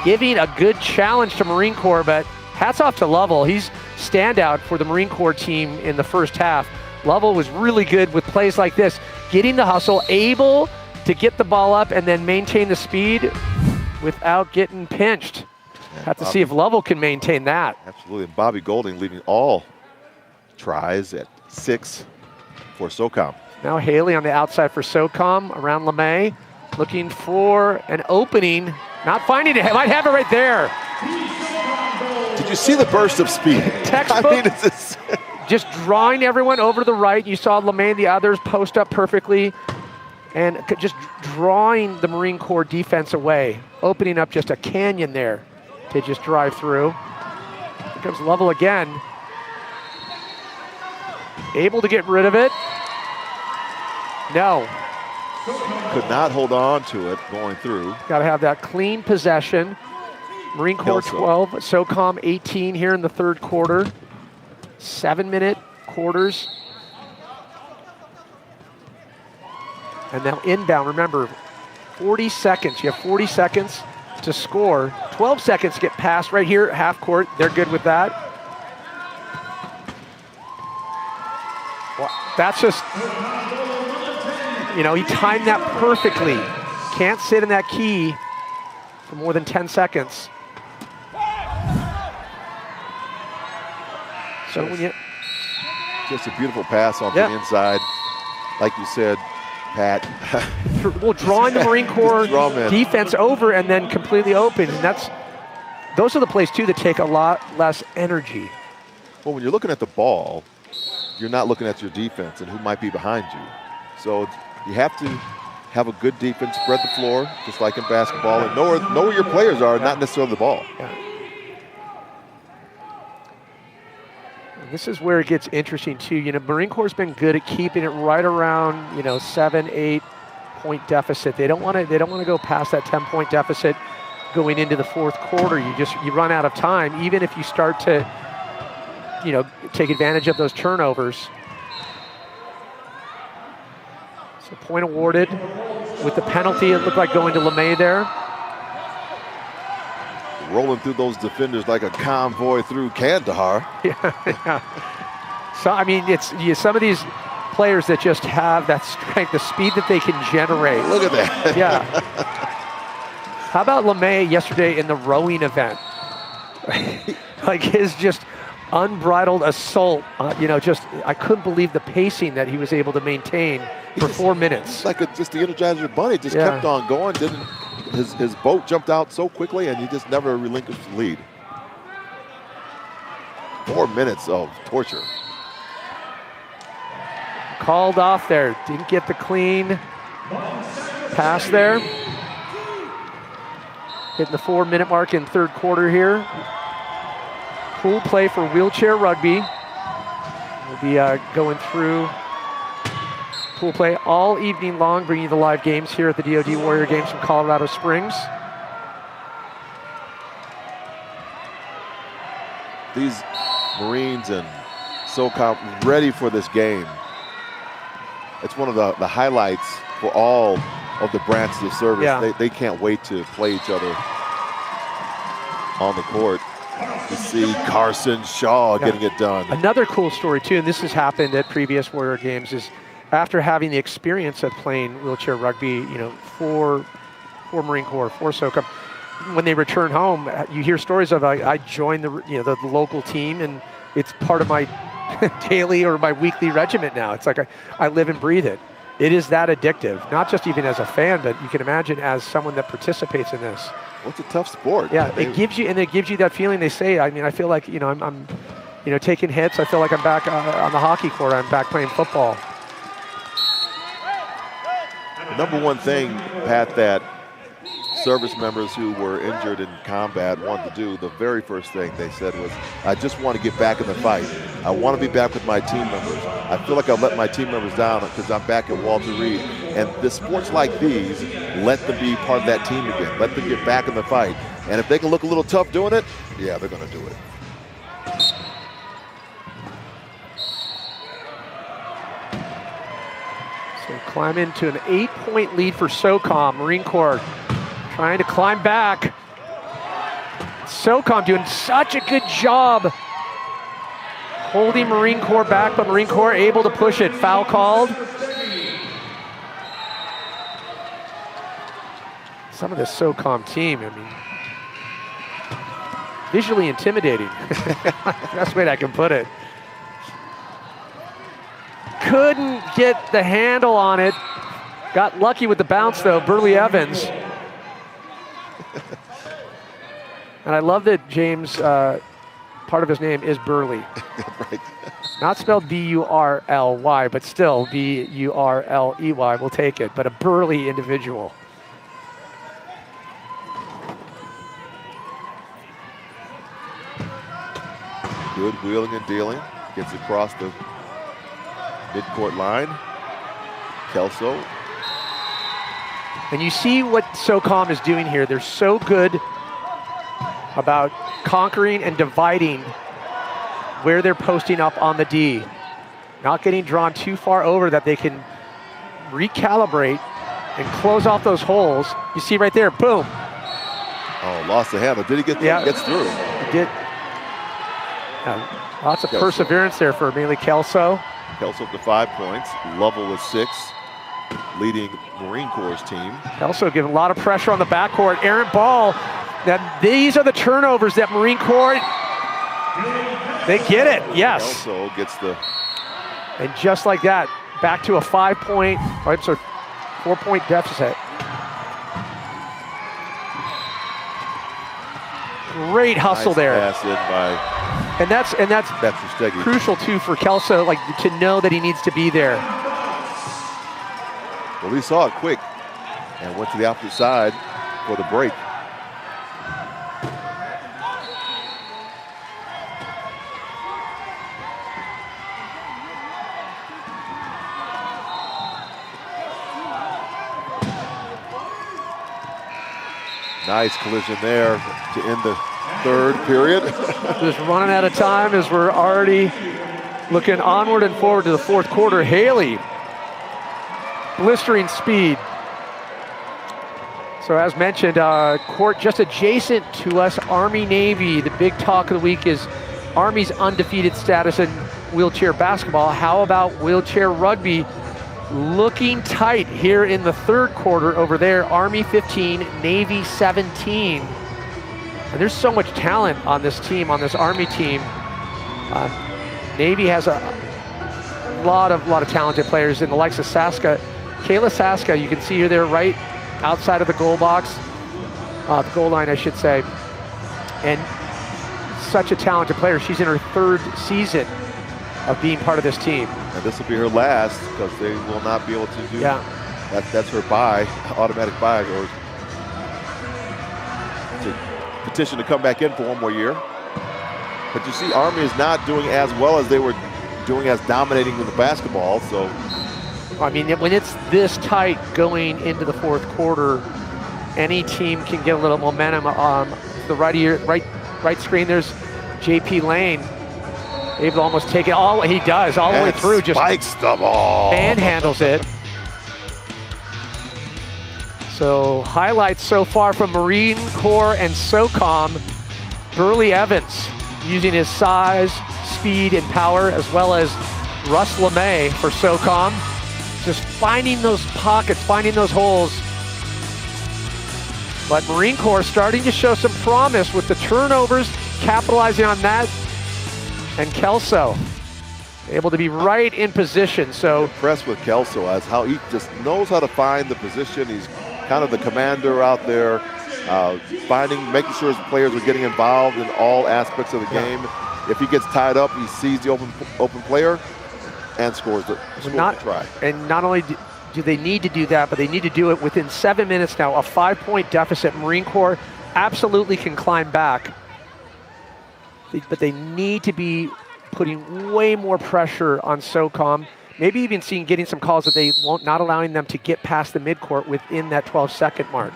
giving a good challenge to Marine Corps, but hats off to Lovell. He's standout for the Marine Corps team in the first half. Lovell was really good with plays like this, getting the hustle, able to get the ball up and then maintain the speed without getting pinched. Have to see if Lovell can maintain that. Absolutely. And Bobby Golding leading all tries at 6 for SOCOM. Now Haley on the outside for SOCOM around LeMay, looking for an opening, not finding it. Might have it right there. Did you see the burst of speed? Textbook. Just drawing everyone over to the right. You saw LeMay and the others post up perfectly, and just drawing the Marine Corps defense away, opening up just a canyon there to just drive through. Here comes Lovell again. Able to get rid of it. No. Could not hold on to it going through. Got to have that clean possession. Marine Corps 12, SOCOM 18 here in the third quarter. 7-minute quarters. And now inbound, remember, 40 seconds. You have 40 seconds to score. 12 seconds to get past right here, half court. They're good with that. Well, that's just, he timed that perfectly. Can't sit in that key for more than 10 seconds. So just a beautiful pass on the inside. Like you said, Pat. Well, drawing the Marine Corps defense over and then completely open. And those are the plays, too, that take a lot less energy. Well, when you're looking at the ball, you're not looking at your defense and who might be behind you. So you have to have a good defense, spread the floor, just like in basketball, and know where your players are, not necessarily the ball. Yeah. This is where it gets interesting too. Marine Corps has been good at keeping it right around 7-8 point deficit. They don't want to go past that 10-point deficit going into the fourth quarter. You run out of time, even if you start to take advantage of those turnovers. So point awarded with the penalty, it looked like going to LeMay there. Rolling through those defenders like a convoy through Kandahar. Yeah. So, I mean, it's some of these players that just have that strength, the speed that they can generate. Look at that. Yeah. How about LeMay yesterday in the rowing event? Like his just unbridled assault, I couldn't believe the pacing that he was able to maintain for 4 minutes. Like just the Energizer Bunny, just kept on going. His boat jumped out so quickly, and he just never relinquished the lead. 4 minutes of torture. Called off there, didn't get the clean pass there. Hitting the 4 minute mark in third quarter here. Pool play for Wheelchair Rugby. We'll be going through pool play all evening long, bringing you the live games here at the DoD Warrior Games from Colorado Springs. These Marines and SOCOM ready for this game. It's one of the highlights for all of the branches of service. Yeah. They can't wait to play each other on the court. You see Carson Shaw getting it done. Another cool story too, and this has happened at previous Warrior Games, is after having the experience of playing wheelchair rugby, for Marine Corps, for SOCOM, when they return home, you hear stories of I joined the local team, and it's part of my daily or my weekly regiment now. It's like I live and breathe it. It is that addictive, not just even as a fan, but you can imagine as someone that participates in this. Well, it's a tough sport. Yeah, it gives you that feeling. They say, I mean, I feel like I'm taking hits. I feel like I'm back on the hockey court. I'm back playing football. The number one thing, Pat, that service members who were injured in combat wanted to do, the very first thing they said was, I just want to get back in the fight. I want to be back with my team members. I feel like I've let my team members down because I'm back at Walter Reed. And the sports like these, let them be part of that team again. Let them get back in the fight. And if they can look a little tough doing it, yeah, they're going to do it. So climb into an 8-point lead for SOCOM. Marine Corps trying to climb back. SOCOM doing such a good job holding Marine Corps back, but Marine Corps able to push it. Foul called. Some of this SOCOM team, I mean, visually intimidating. Best way I can put it. Couldn't get the handle on it. Got lucky with the bounce though, Burley Evans. And I love that James, part of his name is Burley. Right. Not spelled B-U-R-L-Y, but still B-U-R-L-E-Y. We'll take it, but a burly individual. Good wheeling and dealing. Gets across the midcourt line. Kelso. And you see what SOCOM is doing here. They're so good about conquering and dividing where they're posting up on the D. Not getting drawn too far over that they can recalibrate and close off those holes. You see right there, boom. Oh, lost the handle. Did he get through? Yeah. Gets through. He did. Lots of perseverance there for mainly Kelso. Kelso up to 5 points. Lovell with 6, leading Marine Corps team. Kelso giving a lot of pressure on the backcourt. Errant ball. These are the turnovers that Marine Corps, they get it, yes. Kelso gets the... And just like that, back to a 4-point deficit. Great hustle nice there. Pass in by and that's Betrostegui. crucial too for Kelso, like to know that he needs to be there. Well, we saw it quick and went to the opposite side for the break. Nice collision there to end the third period. Just running out of time as we're already looking onward and forward to the fourth quarter. Haley, blistering speed. So as mentioned, court just adjacent to us, Army-Navy. The big talk of the week is Army's undefeated status in wheelchair basketball. How about wheelchair rugby? Looking tight here in the third quarter over there. Army 15, Navy 17. And there's so much talent on this team, on this Army team. Navy has a lot of talented players in the likes of Saska. Kayla Saska, you can see her there right outside of the goal box, the goal line, I should say. And such a talented player. She's in her third season of being part of this team. And this will be her last because they will not be able to do that's her bye, automatic bye, or to petition to come back in for one more year. But you see, Army is not doing as well as they were doing as dominating with the basketball. So, I mean, when it's this tight going into the fourth quarter, any team can get a little momentum. The right screen, there's JP Lane, able to almost take it all. He does all the way through. Just spikes the ball. Manhandles it. So highlights so far from Marine Corps and SOCOM. Burley Evans using his size, speed, and power, as well as Russ LeMay for SOCOM. Just finding those pockets, finding those holes. But Marine Corps starting to show some promise with the turnovers, capitalizing on that. And Kelso able to be right in position. So impressed with Kelso as how he just knows how to find the position. He's kind of the commander out there, making sure his players are getting involved in all aspects of the game. If he gets tied up, he sees the open player and scores the try. And not only do they need to do that, but they need to do it within 7 minutes now. A 5-point deficit. Marine Corps absolutely can climb back, but they need to be putting way more pressure on SOCOM. Maybe even getting some calls that they won't, not allowing them to get past the midcourt within that 12-second mark.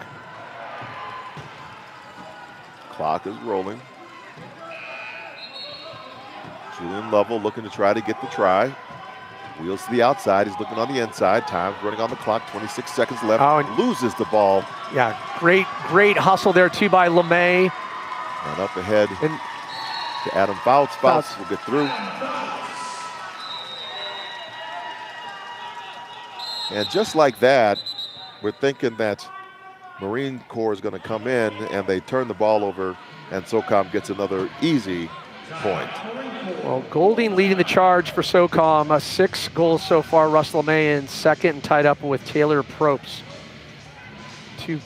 Clock is rolling. Julian Lovell looking to try to get the try. Wheels to the outside. He's looking on the inside. Time's running on the clock. 26 seconds left. And loses the ball. Yeah, great hustle there too by LeMay. And up ahead to Adam Fouts. Fouts will get through. And just like that, we're thinking that Marine Corps is going to come in and they turn the ball over and SOCOM gets another easy point. Well, Golding leading the charge for SOCOM. 6 goals so far. Russell May in second and tied up with Taylor Probst. 3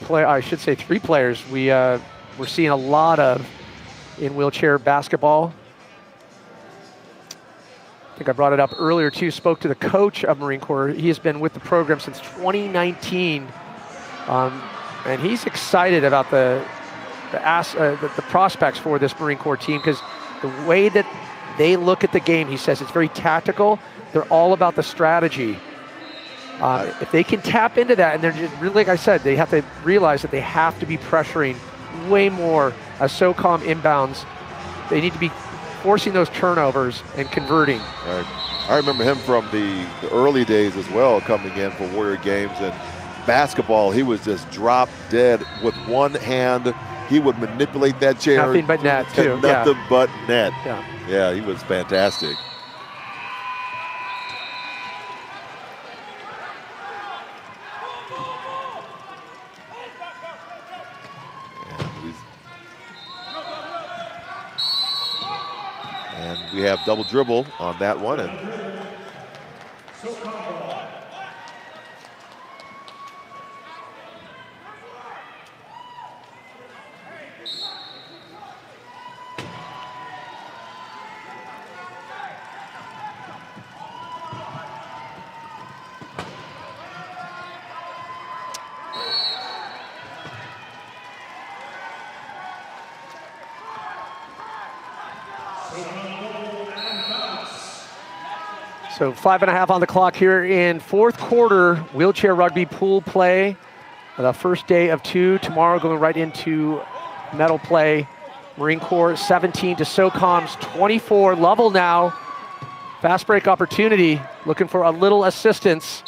players we're seeing a lot of in wheelchair basketball. I think I brought it up earlier too, spoke to the coach of Marine Corps. He has been with the program since 2019. And he's excited about the prospects for this Marine Corps team, because the way that they look at the game, he says it's very tactical. They're all about the strategy. If they can tap into that, and they're just really, like I said, they have to realize that they have to be pressuring way more as SOCOM inbounds. They need to be forcing those turnovers and converting. I remember him from the early days as well, coming in for Warrior games. And basketball, he was just drop dead with one hand. He would manipulate that chair. Nothing but net, too. Nothing but net. Yeah, he was fantastic. And we have double dribble on that one. So 5.5 on the clock here in fourth quarter. Wheelchair rugby pool play. The first day of 2. Tomorrow going right into medal play. Marine Corps 17 to SOCOM's 24. Lovell now. Fast break opportunity. Looking for a little assistance.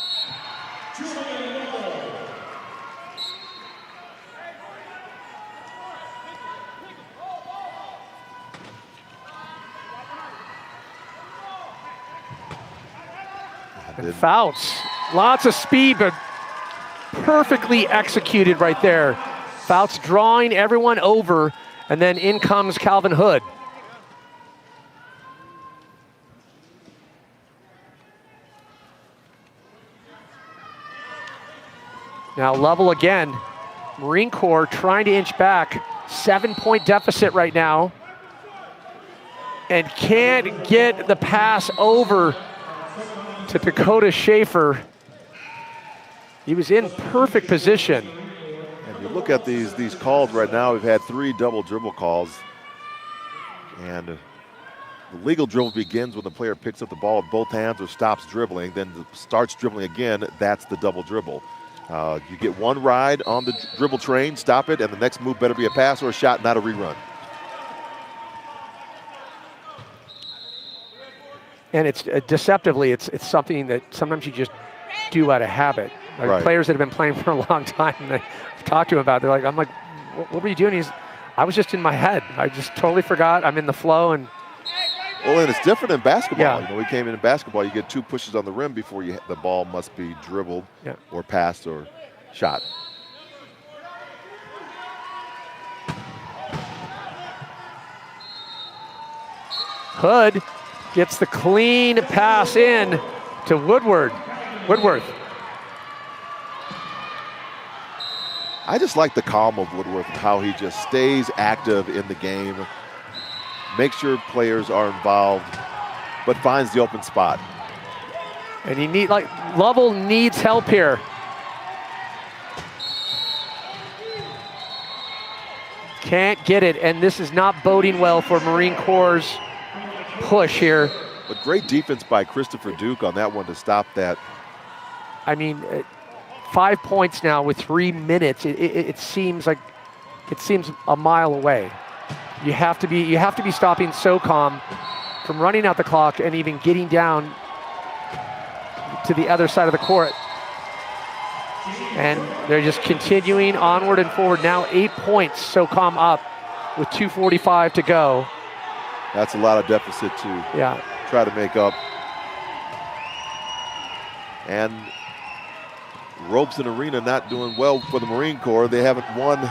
And Fouts, lots of speed, but perfectly executed right there. Fouts drawing everyone over, and then in comes Calvin Hood. Now level again. Marine Corps trying to inch back. 7-point deficit right now. And can't get the pass over to Dakota Schaefer. He was in perfect position. And you look at these calls right now, we've had 3 double dribble calls. And the legal dribble begins when the player picks up the ball with both hands or stops dribbling, then starts dribbling again. That's the double dribble. You get one ride on the dribble train, stop it, and the next move better be a pass or a shot, not a rerun. And it's deceptively, it's something that sometimes you just do out of habit. Like Right. Players that have been playing for a long time, and I've talked to him about it, they're like, I'm like, what were you doing? I was just in my head. I just totally forgot. I'm in the flow. And Well, and it's different in basketball. Yeah. You know, we came in basketball, you get 2 pushes on the rim before the ball must be dribbled or passed or shot. Hood gets the clean pass in to Woodward. Woodworth. I just like the calm of Woodworth and how he just stays active in the game, makes sure players are involved, but finds the open spot. And Lovell needs help here. Can't get it, and this is not boding well for Marine Corps' push here. But great defense by Christopher Duke on that one to stop that. I mean, 5 points now with 3 minutes. It seems a mile away. You have to be stopping SOCOM from running out the clock and even getting down to the other side of the court. And they're just continuing onward and forward. Now 8 points, SOCOM up with 2:45 to go. That's a lot of deficit to try to make up. And Robeson Arena not doing well for the Marine Corps. They haven't won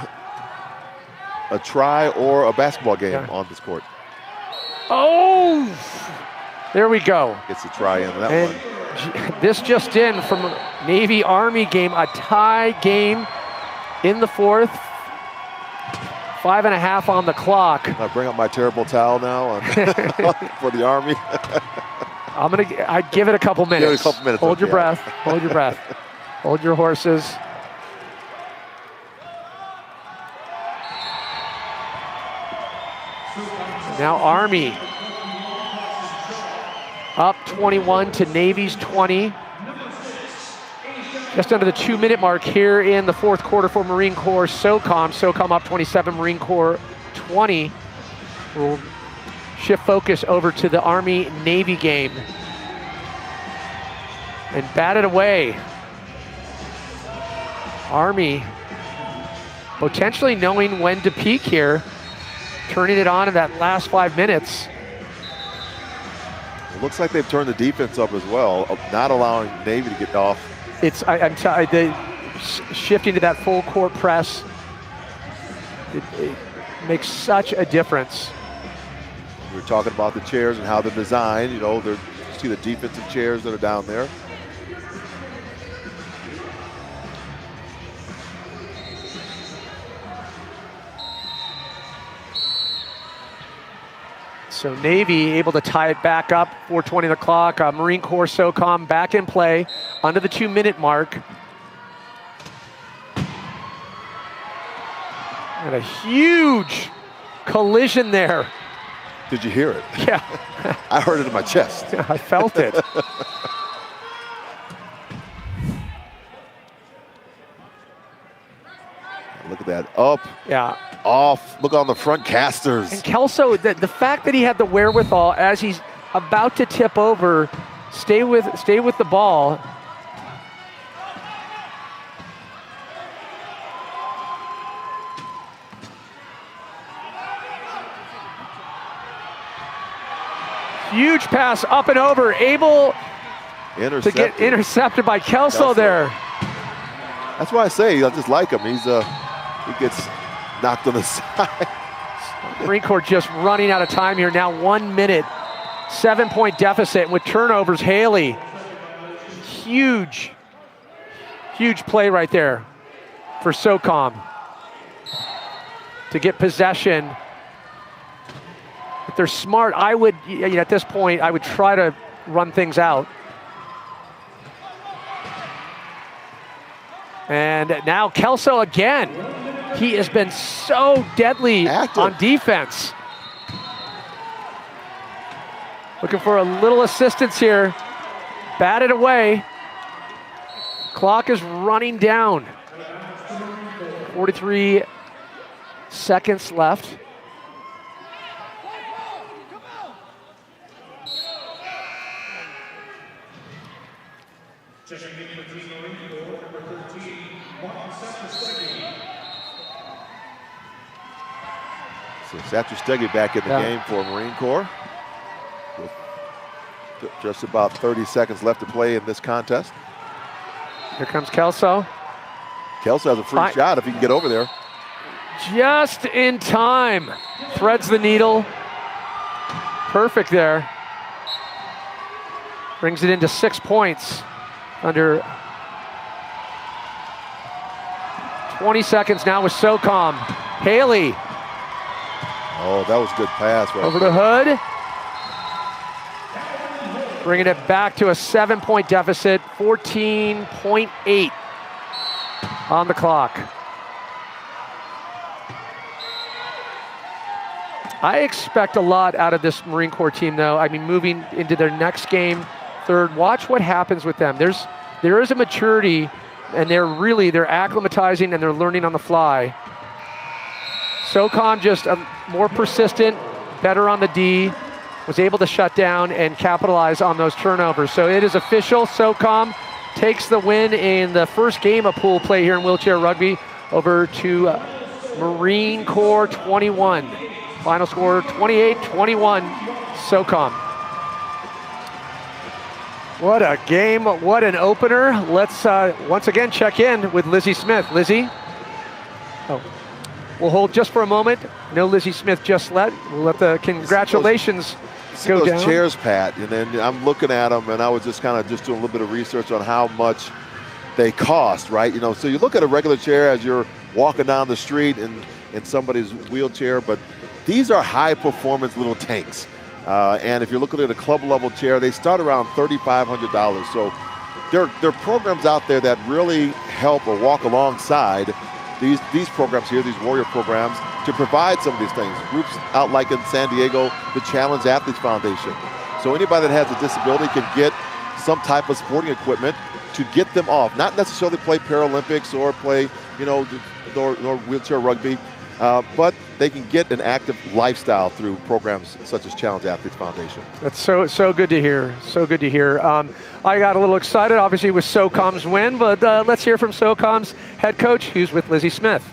a try or a basketball game on this court. Oh, there we go. Gets a try in that And one. this just in from Navy Army game, a tie game in the 4th. 5.5 on the clock. I bring up my terrible towel now for the Army. I'd give it a couple minutes. Give it a couple minutes. Hold your breath. Hold your breath. Hold your horses. Now Army up 21 to Navy's 20. Just under the 2-minute mark here in the 4th quarter for Marine Corps SOCOM. SOCOM up 27, Marine Corps 20. We'll shift focus over to the Army-Navy game. And bat it away. Army potentially knowing when to peak here, turning it on in that last 5 minutes. It looks like they've turned the defense up as well, not allowing Navy to get off. I'm shifting to that full court press. It makes such a difference. We were talking about the chairs and how they're designed. You know, you see the defensive chairs that are down there. So Navy able to tie it back up, 4:20 on the clock. Marine Corps SOCOM back in play under the 2-minute mark. And a huge collision there. Did you hear it? Yeah. I heard it in my chest. I felt it. Look at that. Up. Yeah. Off. Look on the front casters. And Kelso, the fact that he had the wherewithal as he's about to tip over, stay with the ball. Huge pass up and over, able to get intercepted by Kelso there. That's why I say I just like him. He gets knocked on the side. Marine Corps just running out of time here now. 1 minute, 7-point deficit with turnovers. Haley, huge play right there for SOCOM to get possession. If they're smart, I would, at this point, I would try to run things out. And now Kelso again. He has been so deadly on defense. Looking for a little assistance here. Batted away. Clock is running down. 43 seconds left. So Satrastegi back in the game for Marine Corps. With just about 30 seconds left to play in this contest. Here comes Kelso. Kelso has a free shot if he can get over there. Just in time. Threads the needle. Perfect there. Brings it into 6 points. Under 20 seconds now with SOCOM. Haley. Oh, that was a good pass. Right over the hood. Bringing it back to a 7-point deficit. 14.8 on the clock. I expect a lot out of this Marine Corps team, though. I mean, moving into their next game, third, watch what happens with them. There is a maturity, and they're acclimatizing and they're learning on the fly. SOCOM just more persistent, better on the D, was able to shut down and capitalize on those turnovers. So it is official. SOCOM takes the win in the first game of pool play here in wheelchair rugby over to Marine Corps 21. Final score 28-21, SOCOM. What a game, what an opener. Let's once again check in with Lizzie Smith. Lizzie? Oh, we'll hold just for a moment. No Lizzie Smith just let. We'll let the congratulations go down. Those chairs, Pat, and then I'm looking at them and I was just kind of doing a little bit of research on how much they cost, right? So you look at a regular chair as you're walking down the street in somebody's wheelchair, but these are high performance little tanks. And if you're looking at a club level chair, they start around $3,500. So there are programs out there that really help or walk alongside these programs here, these warrior programs, to provide some of these things. Groups out like in San Diego, the Challenge Athletes Foundation. So anybody that has a disability can get some type of sporting equipment to get them off. Not necessarily play Paralympics or play, or wheelchair rugby, but they can get an active lifestyle through programs such as Challenge Athletes Foundation. That's so good to hear. So good to hear. I got a little excited, obviously, with SOCOM's win, but let's hear from SOCOM's head coach, who's with Lizzie Smith.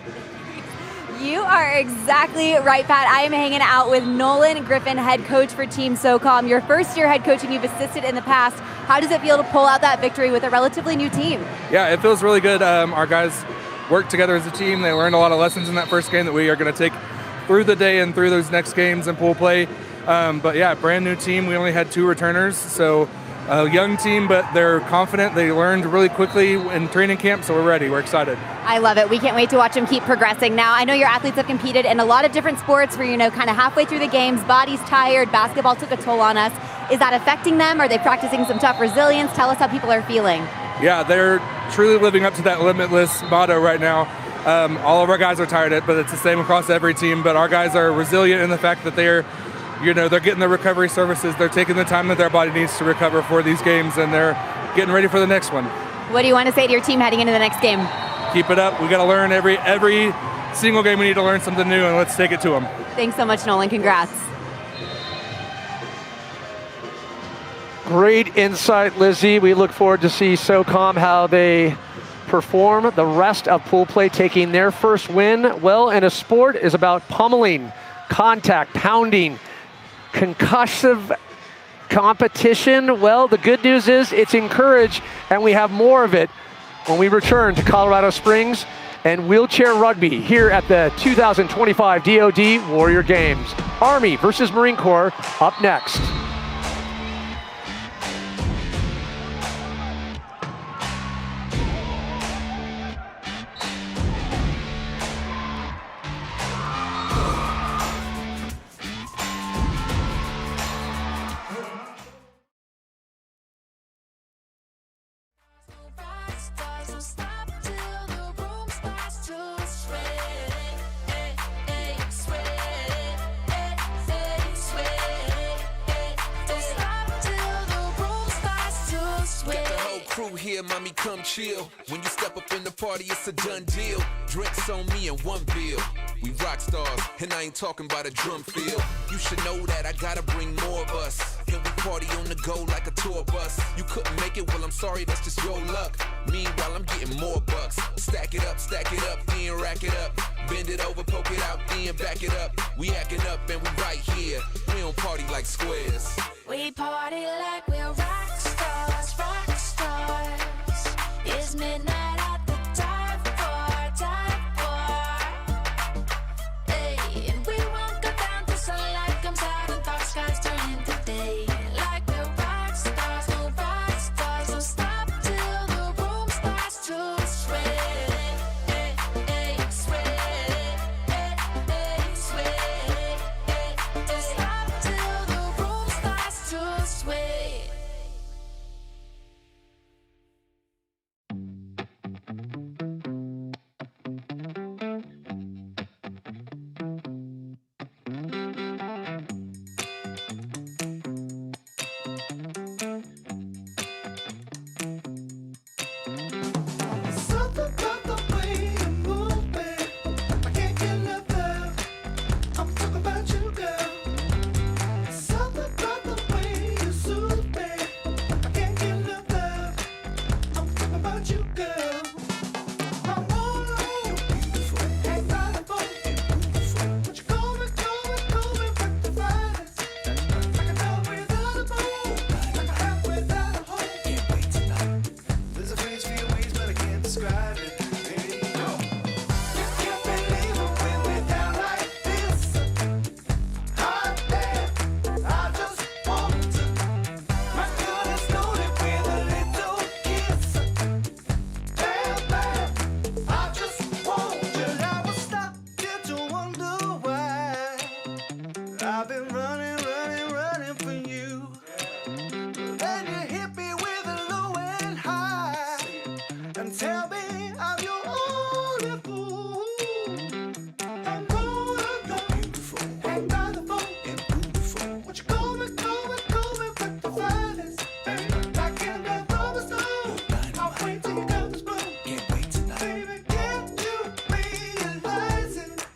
You are exactly right, Pat. I am hanging out with Nolan Griffin, head coach for Team SOCOM. Your first year head coaching, you've assisted in the past. How does it feel to pull out that victory with a relatively new team? Yeah, it feels really good. Our guys worked together as a team. They learned a lot of lessons in that first game that we are going to take through the day and through those next games in pool play. But yeah, brand new team. We only had 2 returners, so a young team, but they're confident. They learned really quickly in training camp, so we're ready. We're excited. I love it. We can't wait to watch them keep progressing. Now, I know your athletes have competed in a lot of different sports where, kind of halfway through the games, body's tired, basketball took a toll on us. Is that affecting them? Are they practicing some tough resilience? Tell us how people are feeling. Yeah, they're truly living up to that limitless motto right now. All of our guys are tired, but it's the same across every team. But our guys are resilient in the fact that they're getting the recovery services. They're taking the time that their body needs to recover for these games, and they're getting ready for the next one. What do you want to say to your team heading into the next game? Keep it up. We got to learn every single game. We need to learn something new, and let's take it to them. Thanks so much, Nolan. Congrats. Great insight, Lizzie. We look forward to see SOCOM how they perform the rest of pool play, taking their first win. Well, in a sport is about pummeling, contact, pounding, concussive competition? Well, the good news is it's encouraged, and we have more of it when we return to Colorado Springs and wheelchair rugby here at the 2025 DoD Warrior Games. Army versus Marine Corps up next. Here, mommy, come chill. When you step up in the party, it's a done deal. Drinks on me and one bill. We rock stars, and I ain't talking about a drum field. You should know that I gotta bring more of us. And we party on the go like a tour bus. You couldn't make it, well, I'm sorry, that's just your luck. Meanwhile, I'm getting more bucks. Stack it up, then rack it up. Bend it over, poke it out, then back it up. We acting up, and we right here. We don't party like squares. We party like we're rock stars, rock stars. It's midnight at the dive bar. Hey, and we won't go down till sunlight comes out and dark skies turn into day. Like we're rock stars, no rock stars. Don't stop till the room starts to sway. Sway. Don't stop till the room starts to sway. Something about the way you move, babe. I can't get enough of. I'm talking about you, girl. Something about the way you soothe, babe. I can't get enough of. I'm talking about you, girl. I'm all on you, ain't got a phone. But you call me back to finest. Like a dog without a bone, like a hat without a hole. Can't wait tonight. There's a phrase for your ways, but I can't describe it. Baby, no. You can't believe it when we're down like this. Hot damn, I just want to. My girl is loaded with a little kiss. Damn bad, I just want you. Never stop, get to wonder why. I've been running for you. Then you hit me with a low and high, and tell me I'm your only fool. I'm gonna go, ain't got the phone. What you call me back to finest. Like in the rubber stone, I'll wait till you come to blow. Baby, can't you realize it?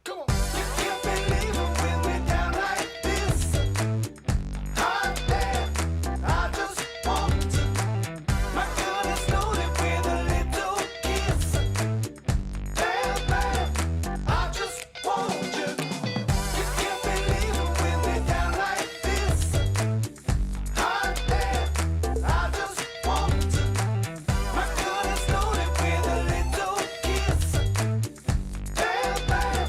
Come on. You can't believe it when we're down like this. Hot damn, I just want to. My girl is loaded with a little kiss. Damn bad, I just want you. You can't believe it when we're down like this. Hot damn, I just want to. My girl is loaded with a little kiss. Damn bad,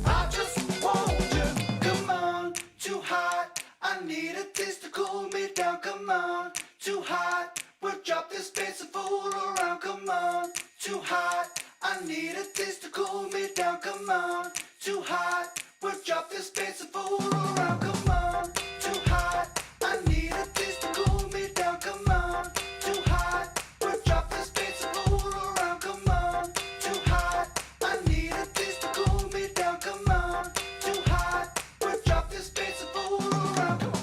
I just want you. Come on, too hot. I need a taste to cool me down. Come on, too hot. We'll drop this space and fool around. Come on, too hot. I need a taste to cool me down. Come on, too hot. We'll drop this space and fool around. Come on, too hot. I need a taste to cool me down. Come on, too hot. We'll drop this space and fool around. Come on, too hot. I need a taste to cool me down. Come on, too hot. We'll drop this space and fool around. Come on.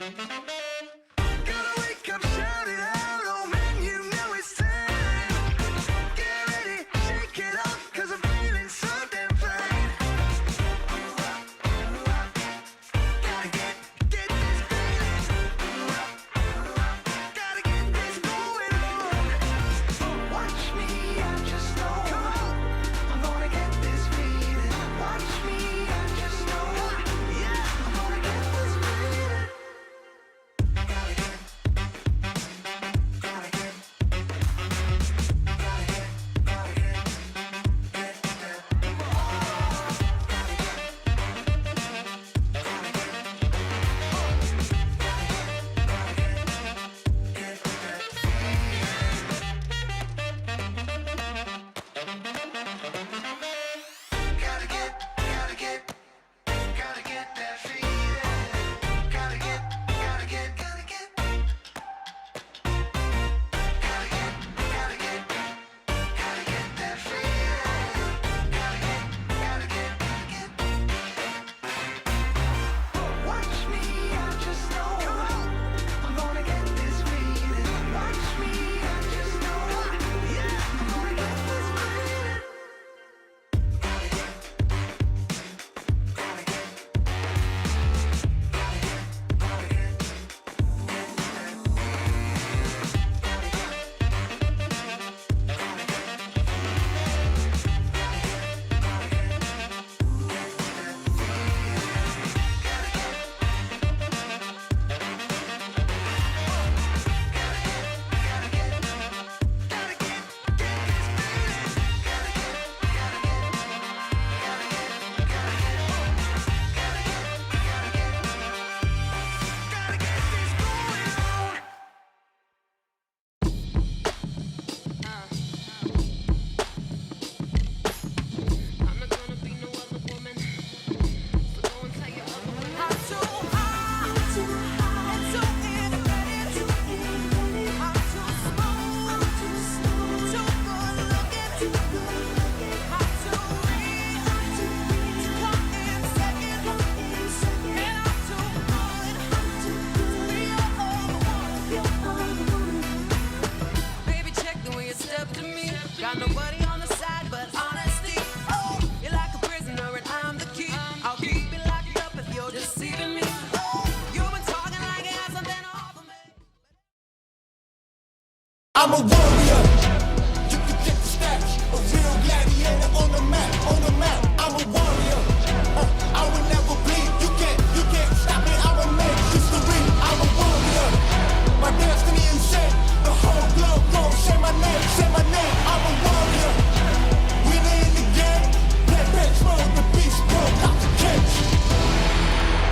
Gotta wake up, shout it out, oh man, you know it's time. Get ready, shake it up, 'cause I'm feeling so damn fine. Gotta get this feeling. Gotta get this going on. Watch me, I just know I'm gonna get this feeling. Watch me, I just know, yeah, I'm gonna get this feeling. Gotta get that feeling. Gotta get that feeling. Watch me, I just know I'm gonna get this feeling. Watch me, I just know, yeah, I'm gonna get this feeling. Baby, check the way you step to me. Got nobody on the side but honesty. Oh, you're like a prisoner and I'm the key. I'll keep you locked up if you're deceiving me. Oh, you've been talking like you have something to offer me. I'm a warrior. You can get the stats. A real gladiator on the map, on the map. I'm a warrior. I will never bleed. You can't stop me. I will make history. I'm a warrior. My destiny is set. The whole globe gon' say my name, say my name. I'm a warrior. Winner in the game. That bench roll, the beast broke out the cage.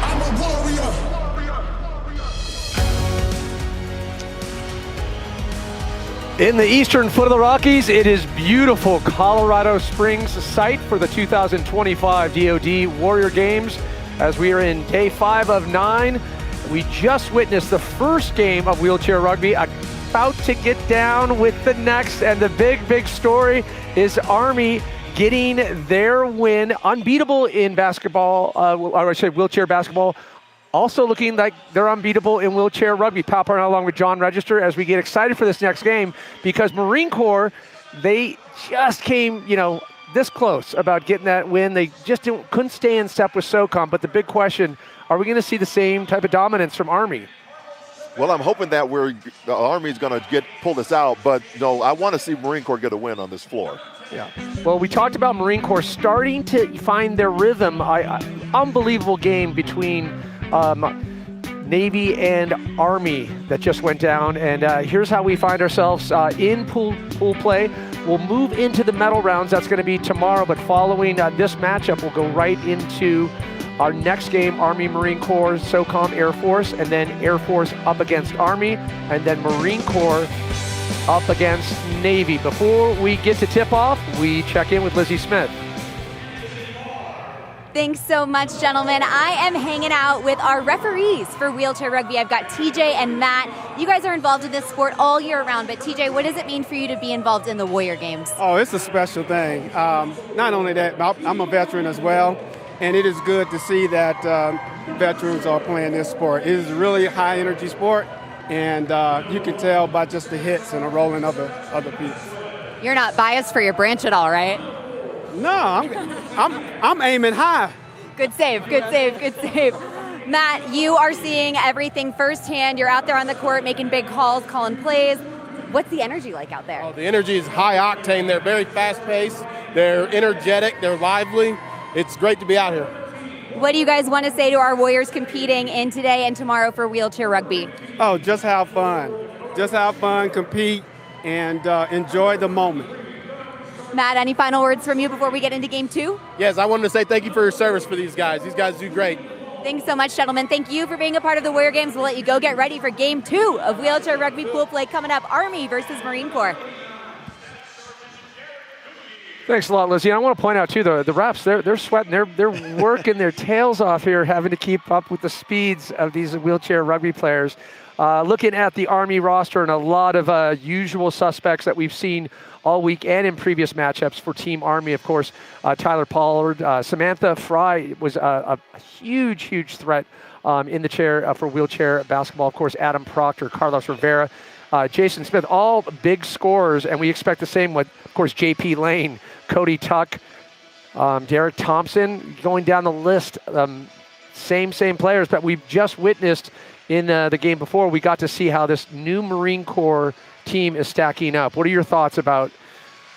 I'm a warrior. In the eastern foot of the Rockies, it is beautiful Colorado Springs site for the 2025 DoD Warrior Games. As we are in day 5 of 9, we just witnessed the first game of wheelchair rugby, about to get down with the next, and the big story is Army getting their win, unbeatable in basketball, or I should say wheelchair basketball. Also looking like they're unbeatable in wheelchair rugby. Pal Parnell along with John Register as we get excited for this next game, because Marine Corps, they just came, this close about getting that win. They just couldn't stay in step with SOCOM. But the big question, are we going to see the same type of dominance from Army? Well, I'm hoping that the Army's going to pull this out, but no, I want to see Marine Corps get a win on this floor. Yeah. Well, we talked about Marine Corps starting to find their rhythm. Unbelievable game between Navy and Army that just went down. And here's how we find ourselves in pool play. We'll move into the medal rounds. That's going to be tomorrow. But following this matchup, we'll go right into our next game, Army, Marine Corps, SOCOM, Air Force, and then Air Force up against Army, and then Marine Corps up against Navy. Before we get to tip-off, we check in with Lizzie Smith. Thanks so much, gentlemen. I am hanging out with our referees for wheelchair rugby. I've got TJ and Matt. You guys are involved in this sport all year round, but TJ, what does it mean for you to be involved in the Warrior Games? Oh, it's a special thing. Not only that, I'm a veteran as well, and it is good to see that veterans are playing this sport. It is a really high energy sport, and you can tell by just the hits and the rolling of the feet. You're not biased for your branch at all, right? No, I'm aiming high. Good save, good save, good save. Matt, you are seeing everything firsthand. You're out there on the court making big calls, calling plays. What's the energy like out there? Oh, the energy is high octane. They're very fast paced. They're energetic. They're lively. It's great to be out here. What do you guys want to say to our Warriors competing in today and tomorrow for wheelchair rugby? Oh, just have fun. Just have fun, compete, and enjoy the moment. Matt, any final words from you before we get into game 2? Yes, I wanted to say thank you for your service for these guys. These guys do great. Thanks so much, gentlemen. Thank you for being a part of the Warrior Games. We'll let you go get ready for game 2 of wheelchair rugby pool play coming up. Army versus Marine Corps. Thanks a lot, Lizzie. I want to point out too, the refs, they're sweating, they're working their tails off here, having to keep up with the speeds of these wheelchair rugby players. Looking at the Army roster and a lot of usual suspects that we've seen all week and in previous matchups for Team Army, of course, Tyler Pollard, Samantha Fry was a huge threat in the chair for wheelchair basketball. Of course, Adam Proctor, Carlos Rivera, Jason Smith, all big scorers, and we expect the same with, of course, JP Lane, Cody Tuck, Derek Thompson, going down the list. Same players, but we've just witnessed in the game before, we got to see how this new Marine Corps team is stacking up. What are your thoughts about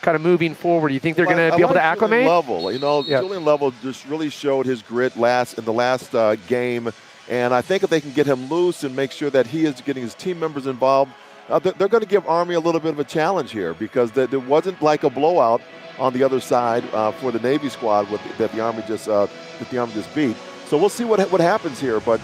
kind of moving forward? Do you think they're going to be able to acclimate? Julian Lovell just really showed his grit in the last game, and I think if they can get him loose and make sure that he is getting his team members involved, they're going to give Army a little bit of a challenge here, because there wasn't like a blowout on the other side for the Navy squad that the Army just beat. So we'll see what happens here. But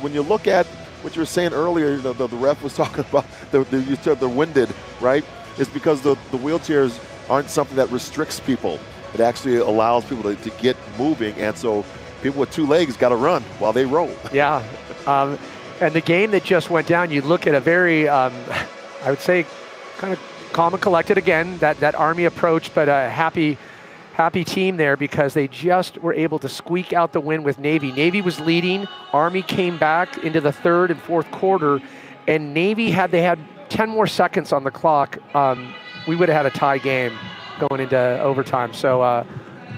when you look at what you were saying earlier, the ref was talking about you said they're winded, right? It's because the wheelchairs aren't something that restricts people. It actually allows people to get moving, and so people with 2 legs got to run while they roll. Yeah. And the game that just went down, you look at a very, I would say, kind of calm and collected again, that Army approach, but a happy team there, because they just were able to squeak out the win with Navy. Navy was leading. Army came back into the 3rd and 4th quarter, and Navy, had they had 10 more seconds on the clock, we would have had a tie game going into overtime. So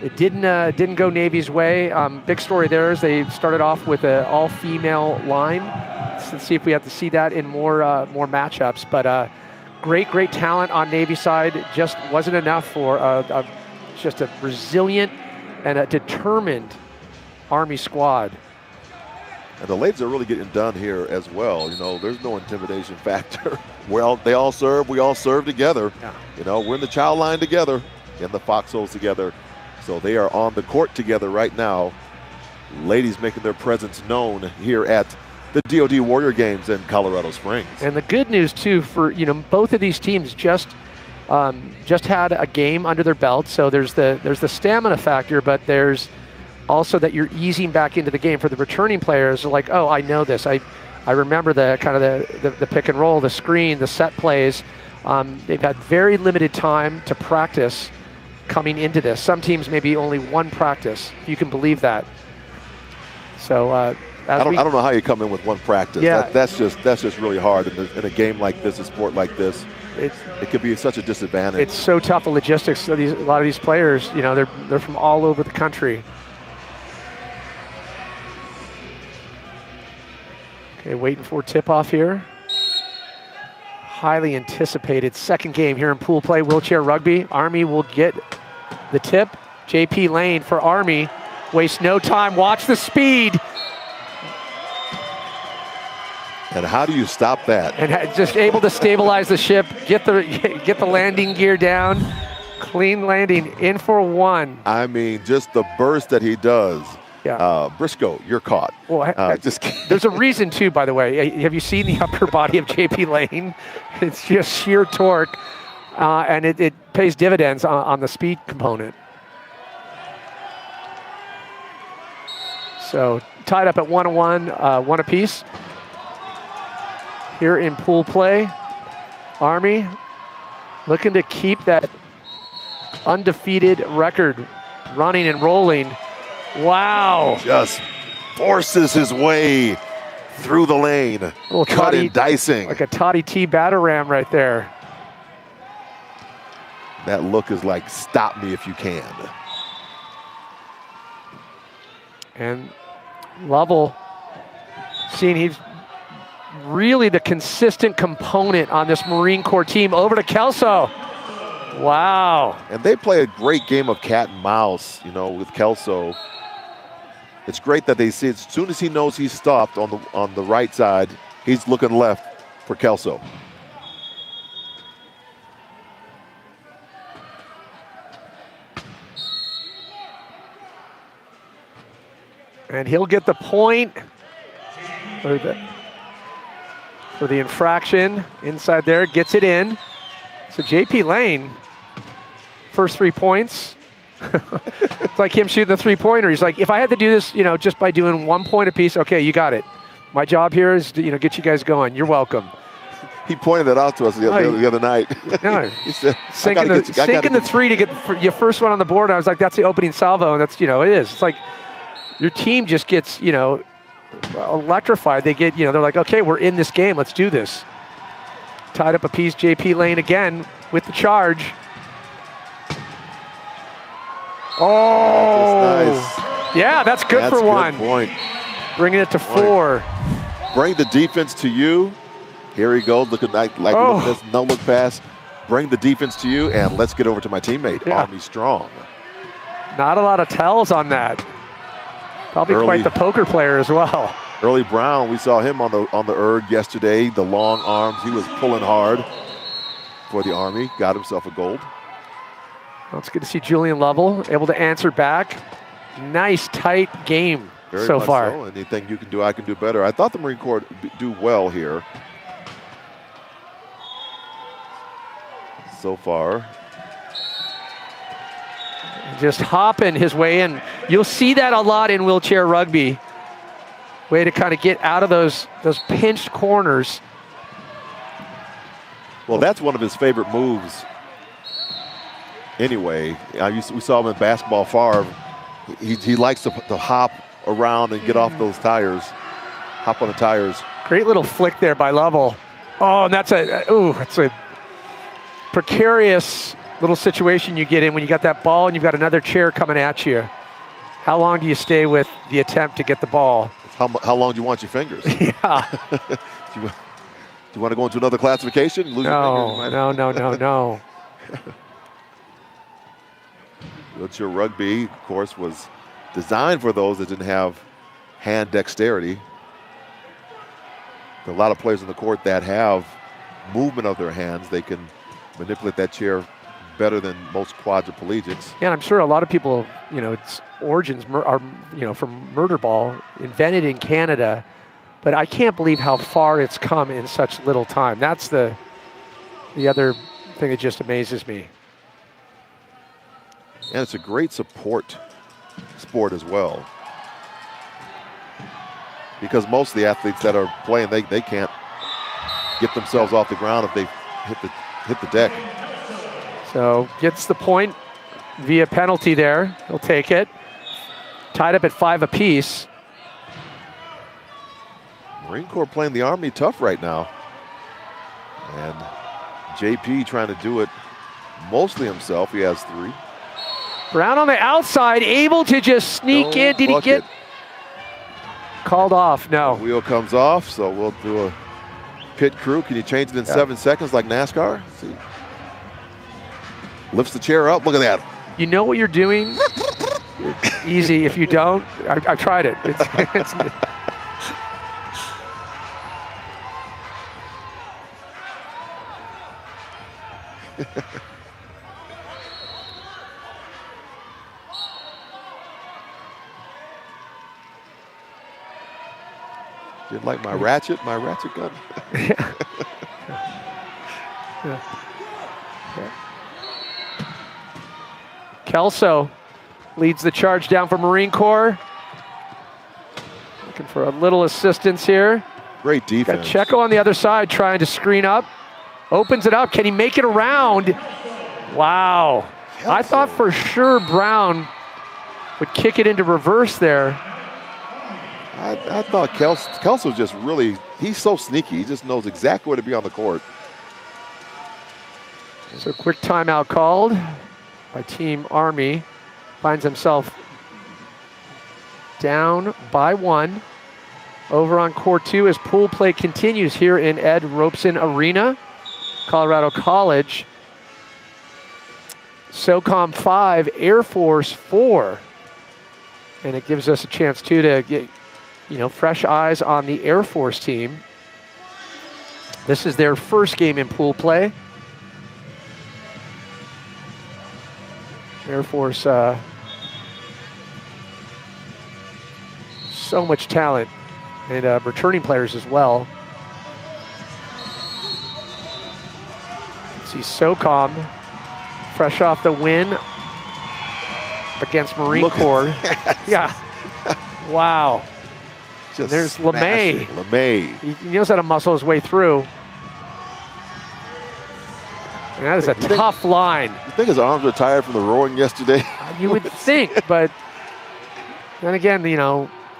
it didn't go Navy's way. Big story there is they started off with an all-female line. Let's see if we have to see that in more matchups. But great talent on Navy side. Just wasn't enough for just a resilient and a determined Army squad. And the ladies are really getting done here as well. There's no intimidation factor. Well, they all serve. We all serve together. Yeah. We're in the child line together, in the foxholes together. So they are on the court together right now. Ladies making their presence known here at the DoD Warrior Games in Colorado Springs. And the good news too for both of these teams just had a game under their belt. So there's the stamina factor, but there's also that you're easing back into the game. For the returning players, like, oh, I know this. I remember the kind of the pick and roll, the screen, the set plays. They've had very limited time to practice coming into this. Some teams maybe only 1 practice. You can believe that. So I don't know how you come in with 1 practice. Yeah. That's just really hard in a game like this, a sport like this. It could be such a disadvantage. It's so tough, the logistics of a lot of these players. They're from all over the country. Okay, waiting for tip-off here. Highly anticipated second game here in pool play, wheelchair rugby. Army will get the tip. JP Lane for Army. Waste no time. Watch the speed. And how do you stop that? And just able to stabilize the ship, get the landing gear down. Clean landing, in for 1. I mean, just the burst that he does. Yeah. Briscoe, you're caught. Well, there's a reason too, by the way. Have you seen the upper body of JP Lane? It's just sheer torque, and it pays dividends on the speed component. So tied up at 1-1, 1 apiece. Here in pool play, Army looking to keep that undefeated record running and rolling. Wow. Just forces his way through the lane. Little Cut toddy, and dicing. like a Toddy T batter ram right there. That look is like, stop me if you can. And Lovell, seeing he's really the consistent component on this Marine Corps team. Over to Kelso. Wow. And they play a great game of cat and mouse, you know, with Kelso. It's great that they see as soon as he knows he's stopped on the right side, he's looking left for Kelso. And he'll get the point for the infraction inside there, gets it in. So JP Lane, first 3 points. It's like him shooting the three-pointer. He's like, if I had to do this, you know, just by doing 1 point apiece, okay, you got it. My job here is to, you know, get you guys going. You're welcome. He pointed that out to us the other night. No, he said, sinking the three to get your first one on the board. I was like, that's the opening salvo, and that's, you know, it is. It's like your team just gets, you know, electrified. They get, you know, they're like, okay, we're in this game. Let's do this. Tied up a piece. JP Lane again with the charge. Oh, nice. Yeah, that's good for one. Good point. Bringing it to 4. Bring the defense to you. Here he goes, looking like this no-look pass. Bring the defense to you, and let's get over to my teammate, Army Strong. Not a lot of tells on that. Probably quite the poker player as well. Early Brown, we saw him on the erg yesterday. The long arms, he was pulling hard for the Army. Got himself a gold. Well, it's good to see Julian Lovell able to answer back. Nice, tight game so far. So. Anything you can do, I can do better. I thought the Marine Corps do well here so far. Just hopping his way in. You'll see that a lot in wheelchair rugby. Way to kind of get out of those pinched corners. Well, that's one of his favorite moves. Anyway, we saw him in basketball. Favre, he likes to hop around and get off those tires, hop on the tires. Great little flick there by Lovell. Oh, and that's a precarious little situation you get in when you got that ball and you've got another chair coming at you. How long do you stay with the attempt to get the ball? How long do you want your fingers? Yeah. Do you want to go into another classification? Lose your fingers? No. Wheelchair rugby, of course, was designed for those that didn't have hand dexterity. There are a lot of players in the court that have movement of their hands. They can manipulate that chair better than most quadriplegics. Yeah, and I'm sure a lot of people, you know, its origins are, you know, from murder ball, invented in Canada. But I can't believe how far it's come in such little time. That's the other thing that just amazes me. And it's a great support sport as well. Because most of the athletes that are playing, they can't get themselves off the ground if they hit the deck. So gets the point via penalty there. He'll take it. Tied up at 5 apiece. Marine Corps playing the Army tough right now. And JP trying to do it mostly himself. He has 3. Brown on the outside, able to just sneak in. Did he get called off? No. The wheel comes off, so we'll do a pit crew. Can you change it in 7 seconds like NASCAR? Let's see. Lifts the chair up. Look at that. You know what you're doing? It's easy. If you don't, I've tried it. It's Didn't like my ratchet gun. Yeah. Kelso leads the charge down for Marine Corps. Looking for a little assistance here. Great defense. Got Checo on the other side trying to screen up. Opens it up. Can he make it around? Wow. Kelso. I thought for sure Brown would kick it into reverse there. I thought Kelso just really, he's so sneaky. He just knows exactly where to be on the court. So quick timeout called by Team Army. Finds himself down by 1. Over on court 2 as pool play continues here in Ed Robeson Arena, Colorado College. SOCOM 5, Air Force 4. And it gives us a chance too to get, fresh eyes on the Air Force team. This is their first game in pool play. Air Force, so much talent, and returning players as well. See SOCOM fresh off the win against Marine Corps. Yeah. Wow. Just there's LeMay. LeMay. He knows how to muscle his way through. And that is a tough line. You think his arms were tired from the rowing yesterday? You would think, but then again,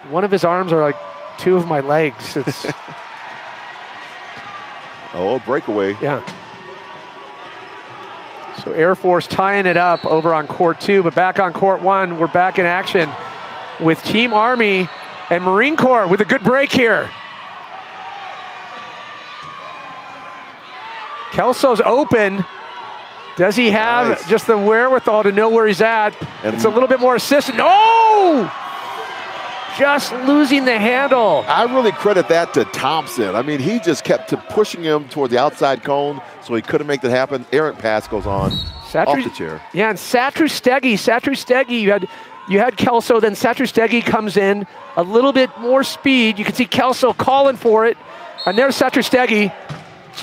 one of his arms are like 2 of my legs. It's oh, breakaway. Yeah. So Air Force tying it up over on court 2, but back on court 1, we're back in action with Team Army and Marine Corps with a good break here. Kelso's open. Does he have just the wherewithal to know where he's at? And it's a little bit more assistant. Oh! Just losing the handle. I really credit that to Thompson. I mean, he just kept pushing him toward the outside cone, so he couldn't make that happen. Errant pass goes on off the chair. Yeah, and Satrustegi, you had Kelso, then Satrustegi comes in, a little bit more speed. You can see Kelso calling for it, and there's Satrustegi,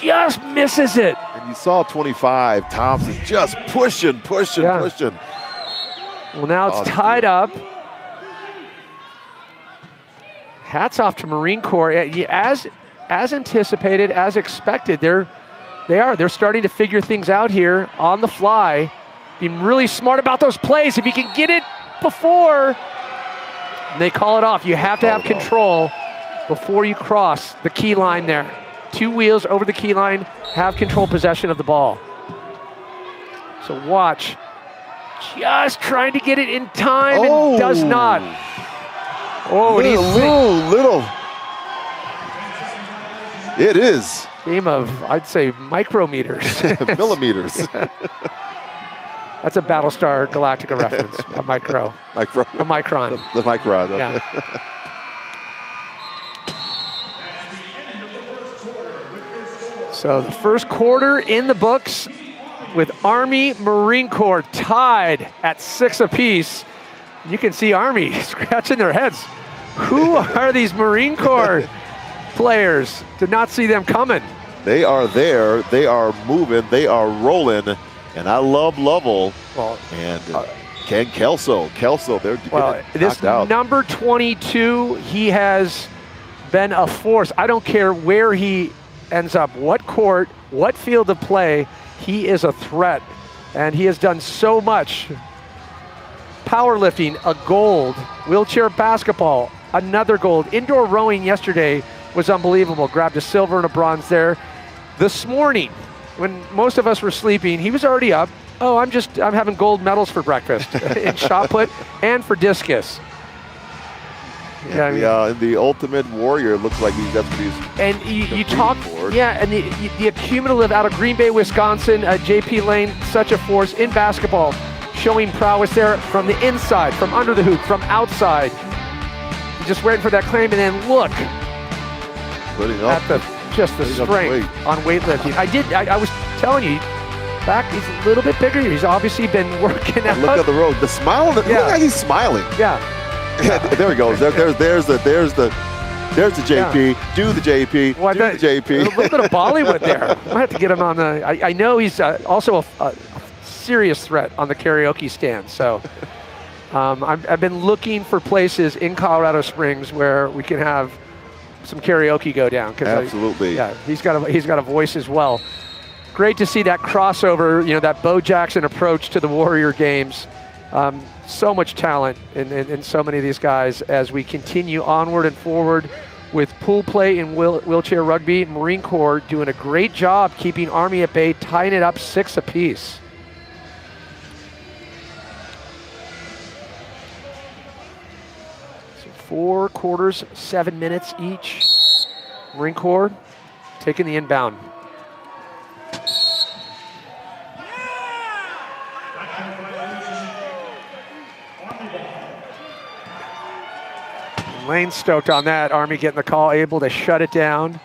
just misses it. And you saw 25, Thompson just pushing. Well, now it's tied up. Hats off to Marine Corps. As anticipated, as expected, they're starting to figure things out here on the fly. Being really smart about those plays. If you can get it before, they call it off. You have to have control before you cross the key line there. 2 wheels over the key line, have control possession of the ball. So watch. Just trying to get it in time and does not. Oh, little. It is. Game of, I'd say, micrometers. Millimeters. That's a Battlestar Galactica reference. A micro. A micron. The micron. Okay. Yeah. So the first quarter in the books with Army, Marine Corps tied at 6 apiece. You can see Army scratching their heads. Who are these Marine Corps players? Did not see them coming. They are there. They are moving. They are rolling. And I love Lovell. Well, and Ken Kelso, they're this out. Number 22, he has been a force. I don't care where he ends up, what court, what field of play, he is a threat. And he has done so much. Powerlifting, a gold. Wheelchair basketball, another gold. Indoor rowing yesterday was unbelievable. Grabbed a silver and a bronze there. This morning, when most of us were sleeping, he was already up. Oh, I'm having gold medals for breakfast in shot put and for discus. Yeah, the Ultimate Warrior looks like that's what he's. And you talk, and the accumulative out of Green Bay, Wisconsin, JP Lane, such a force in basketball, showing prowess there from the inside, from under the hoop, from outside. Just waiting for that claim, and then look at the strength on weightlifting. I was telling you, back he's a little bit bigger. He's obviously been working out. Look at the road, the smile. Look like he's smiling. Yeah. There he goes. There's the JP. Yeah. Do the JP. Well, do the JP. A little bit of Bollywood there. I might have to get him on the. I know he's also a serious threat on the karaoke stand. So I've been looking for places in Colorado Springs where we can have some karaoke go down. Absolutely. He's got a voice as well. Great to see that crossover. That Bo Jackson approach to the Warrior games. So much talent in so many of these guys as we continue onward and forward with pool play in wheelchair rugby. Marine Corps doing a great job keeping Army at bay, tying it up 6 apiece. So 4 quarters, 7 minutes each. Marine Corps taking the inbound. Lane stoked on that. Army getting the call, able to shut it down.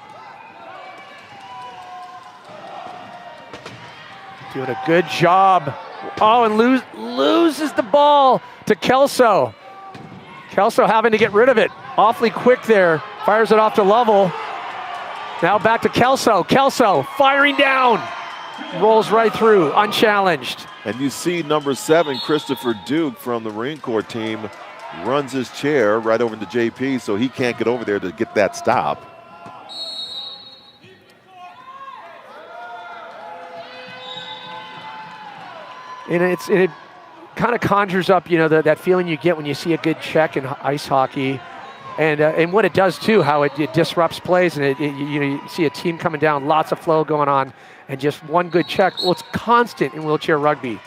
Doing a good job. Oh, and loses the ball to Kelso. Kelso having to get rid of it. Awfully quick there. Fires it off to Lovell. Now back to Kelso. Kelso firing down. Rolls right through, unchallenged. And you see number 7, Christopher Duke from the Marine Corps team, runs his chair right over to JP, so he can't get over there to get that stop. And it kind of conjures up, you know, that feeling you get when you see a good check in ice hockey, and what it does too, how it disrupts plays, and you see a team coming down, lots of flow going on, and just one good check. Well, it's constant in wheelchair rugby.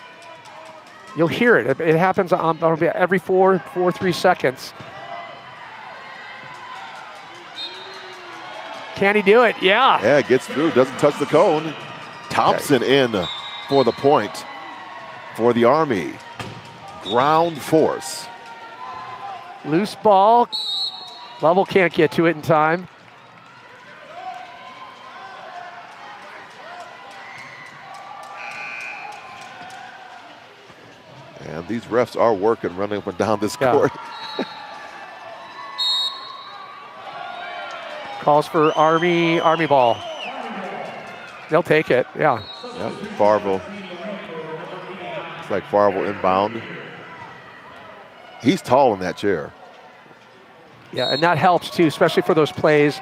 You'll hear it. It happens every 3 seconds. Can he do it? Yeah. Yeah, gets through, doesn't touch the cone. Thompson in for the point for the Army. Ground force. Loose ball. Lovell can't get to it in time. And these refs are working, running up and down this court. Calls for Army ball. They'll take it, yeah. Yep, Farville. It's like Farville inbound. He's tall in that chair. Yeah, and that helps too, especially for those plays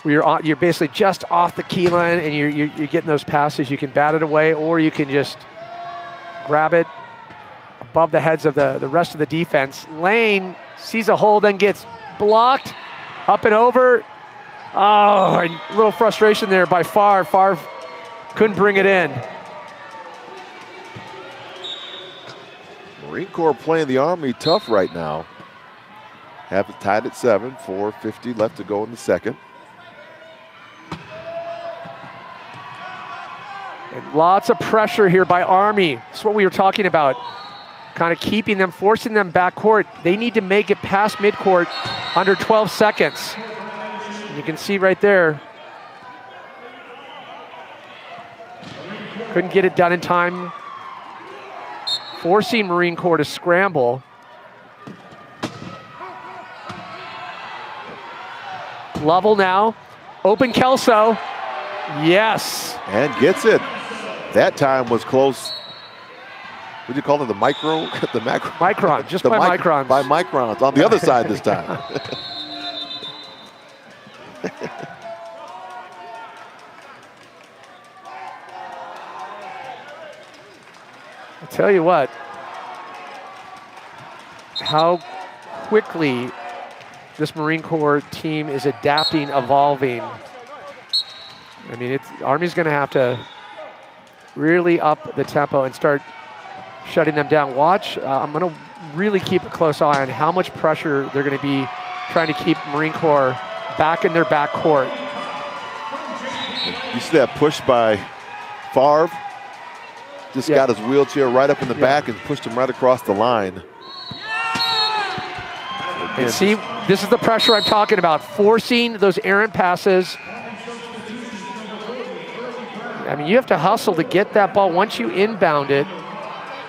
where you're basically just off the key line and you're getting those passes. You can bat it away, or you can just grab it above the heads of the rest of the defense. Lane sees a hole, then gets blocked, up and over. Oh, and a little frustration there by Favre. Favre couldn't bring it in. Marine Corps playing the Army tough right now. Have it tied at 7, 4:50 left to go in the second. And lots of pressure here by Army. That's what we were talking about. Kind of keeping them, forcing them backcourt. They need to make it past midcourt under 12 seconds. And you can see right there. Couldn't get it done in time. Forcing Marine Corps to scramble. Lovell now. Open Kelso. Yes. And gets it. That time was close. What do you call it? The micro? The macro? Micron, just by microns. By microns, on the other side this time. I'll tell you what, how quickly this Marine Corps team is adapting, evolving. I mean, Army's going to have to really up the tempo and start shutting them down. Watch, I'm going to really keep a close eye on how much pressure they're going to be trying to keep Marine Corps back in their backcourt. You see that push by Favre? Just got his wheelchair right up in the back and pushed him right across the line. And see, this is the pressure I'm talking about, forcing those errant passes. I mean, you have to hustle to get that ball. Once you inbound it,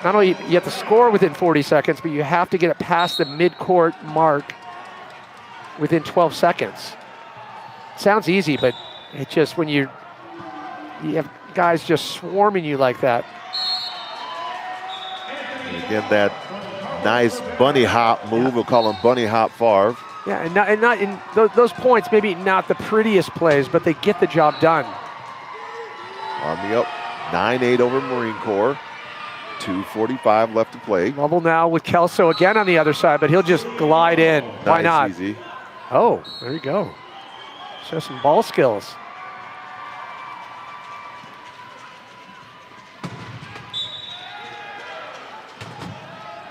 not only you have to score within 40 seconds, but you have to get it past the midcourt mark within 12 seconds. Sounds easy, but it just, when you have guys just swarming you like that. And again, that nice bunny hop move. We'll call him bunny hop Favre. Yeah, and not in those points, maybe not the prettiest plays, but they get the job done. Army up 9-8 over Marine Corps. 2:45 left to play. Lovell now with Kelso again on the other side, but he'll just glide in. Why not? Easy. Oh, there you go. Show some ball skills.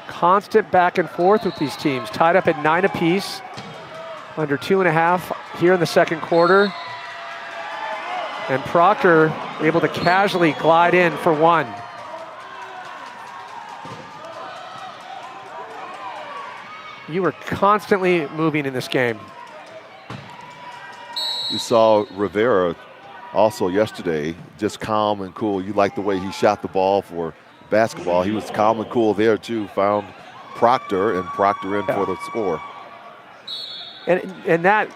Constant back and forth with these teams, tied up at 9 apiece, under 2.5 here in the second quarter. And Proctor able to casually glide in for 1. You were constantly moving in this game. You saw Rivera also yesterday, just calm and cool. You like the way he shot the ball for basketball. He was calm and cool there too. Found Proctor, and Proctor in for the score. And that,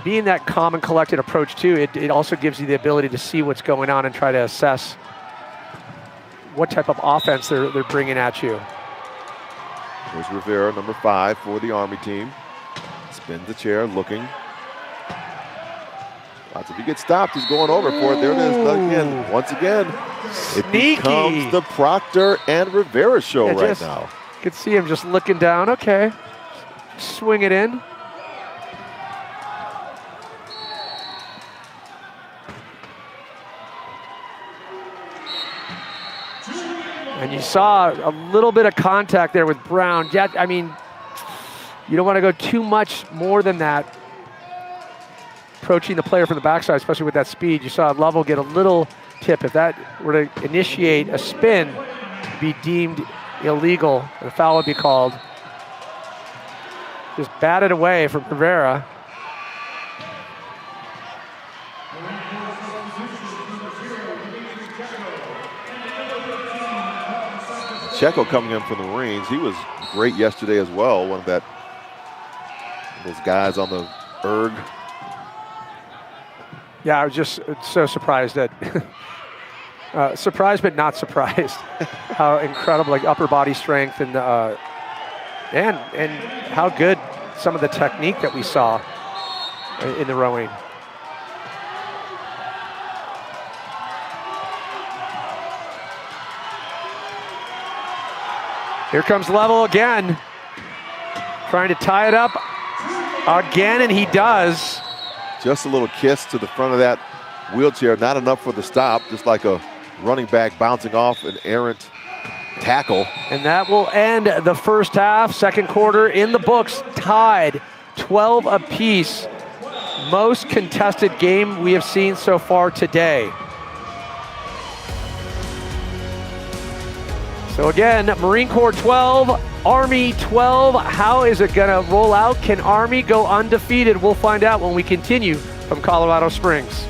being that calm and collected approach too, it also gives you the ability to see what's going on and try to assess what type of offense they're bringing at you. There's Rivera, number 5 for the Army team. Spins the chair, looking. Watch, if he gets stopped, he's going over for it. There it is again. Once again, it becomes the Proctor and Rivera show right now. You can see him just looking down. Okay, swing it in. And you saw a little bit of contact there with Brown. Yeah, I mean, you don't want to go too much more than that. Approaching the player from the backside, especially with that speed. You saw Lovell get a little tip. If that were to initiate a spin, be deemed illegal, and a foul would be called. Just batted away from Rivera. Checo coming in from the Marines. He was great yesterday as well. One of those guys on the erg. Yeah, I was just so surprised that, surprised but not surprised, how incredible, like, upper body strength and how good some of the technique that we saw in the rowing. Here comes Lovell again, trying to tie it up again, and he does. Just a little kiss to the front of that wheelchair, not enough for the stop, just like a running back bouncing off an errant tackle. And that will end the first half. Second quarter in the books, tied 12 apiece. Most contested game we have seen so far today. So again, Marine Corps 12, Army 12. How is it gonna roll out? Can Army go undefeated? We'll find out when we continue from Colorado Springs.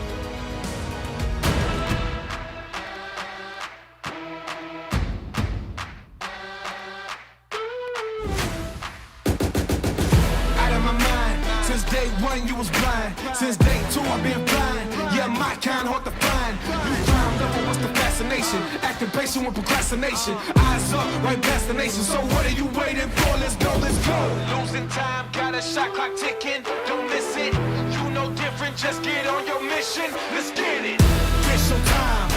Out of my mind, since day one you was blind. Since day two I've been blind. Yeah, my kind hard to find. You found out what's the fascination? Acting patient with procrastination. Eyes up, right past the nation. So what are you waiting for? Let's go, let's go. Losing time, got a shot clock ticking. Don't miss it. You know different, just get on your mission. Let's get it. This your time.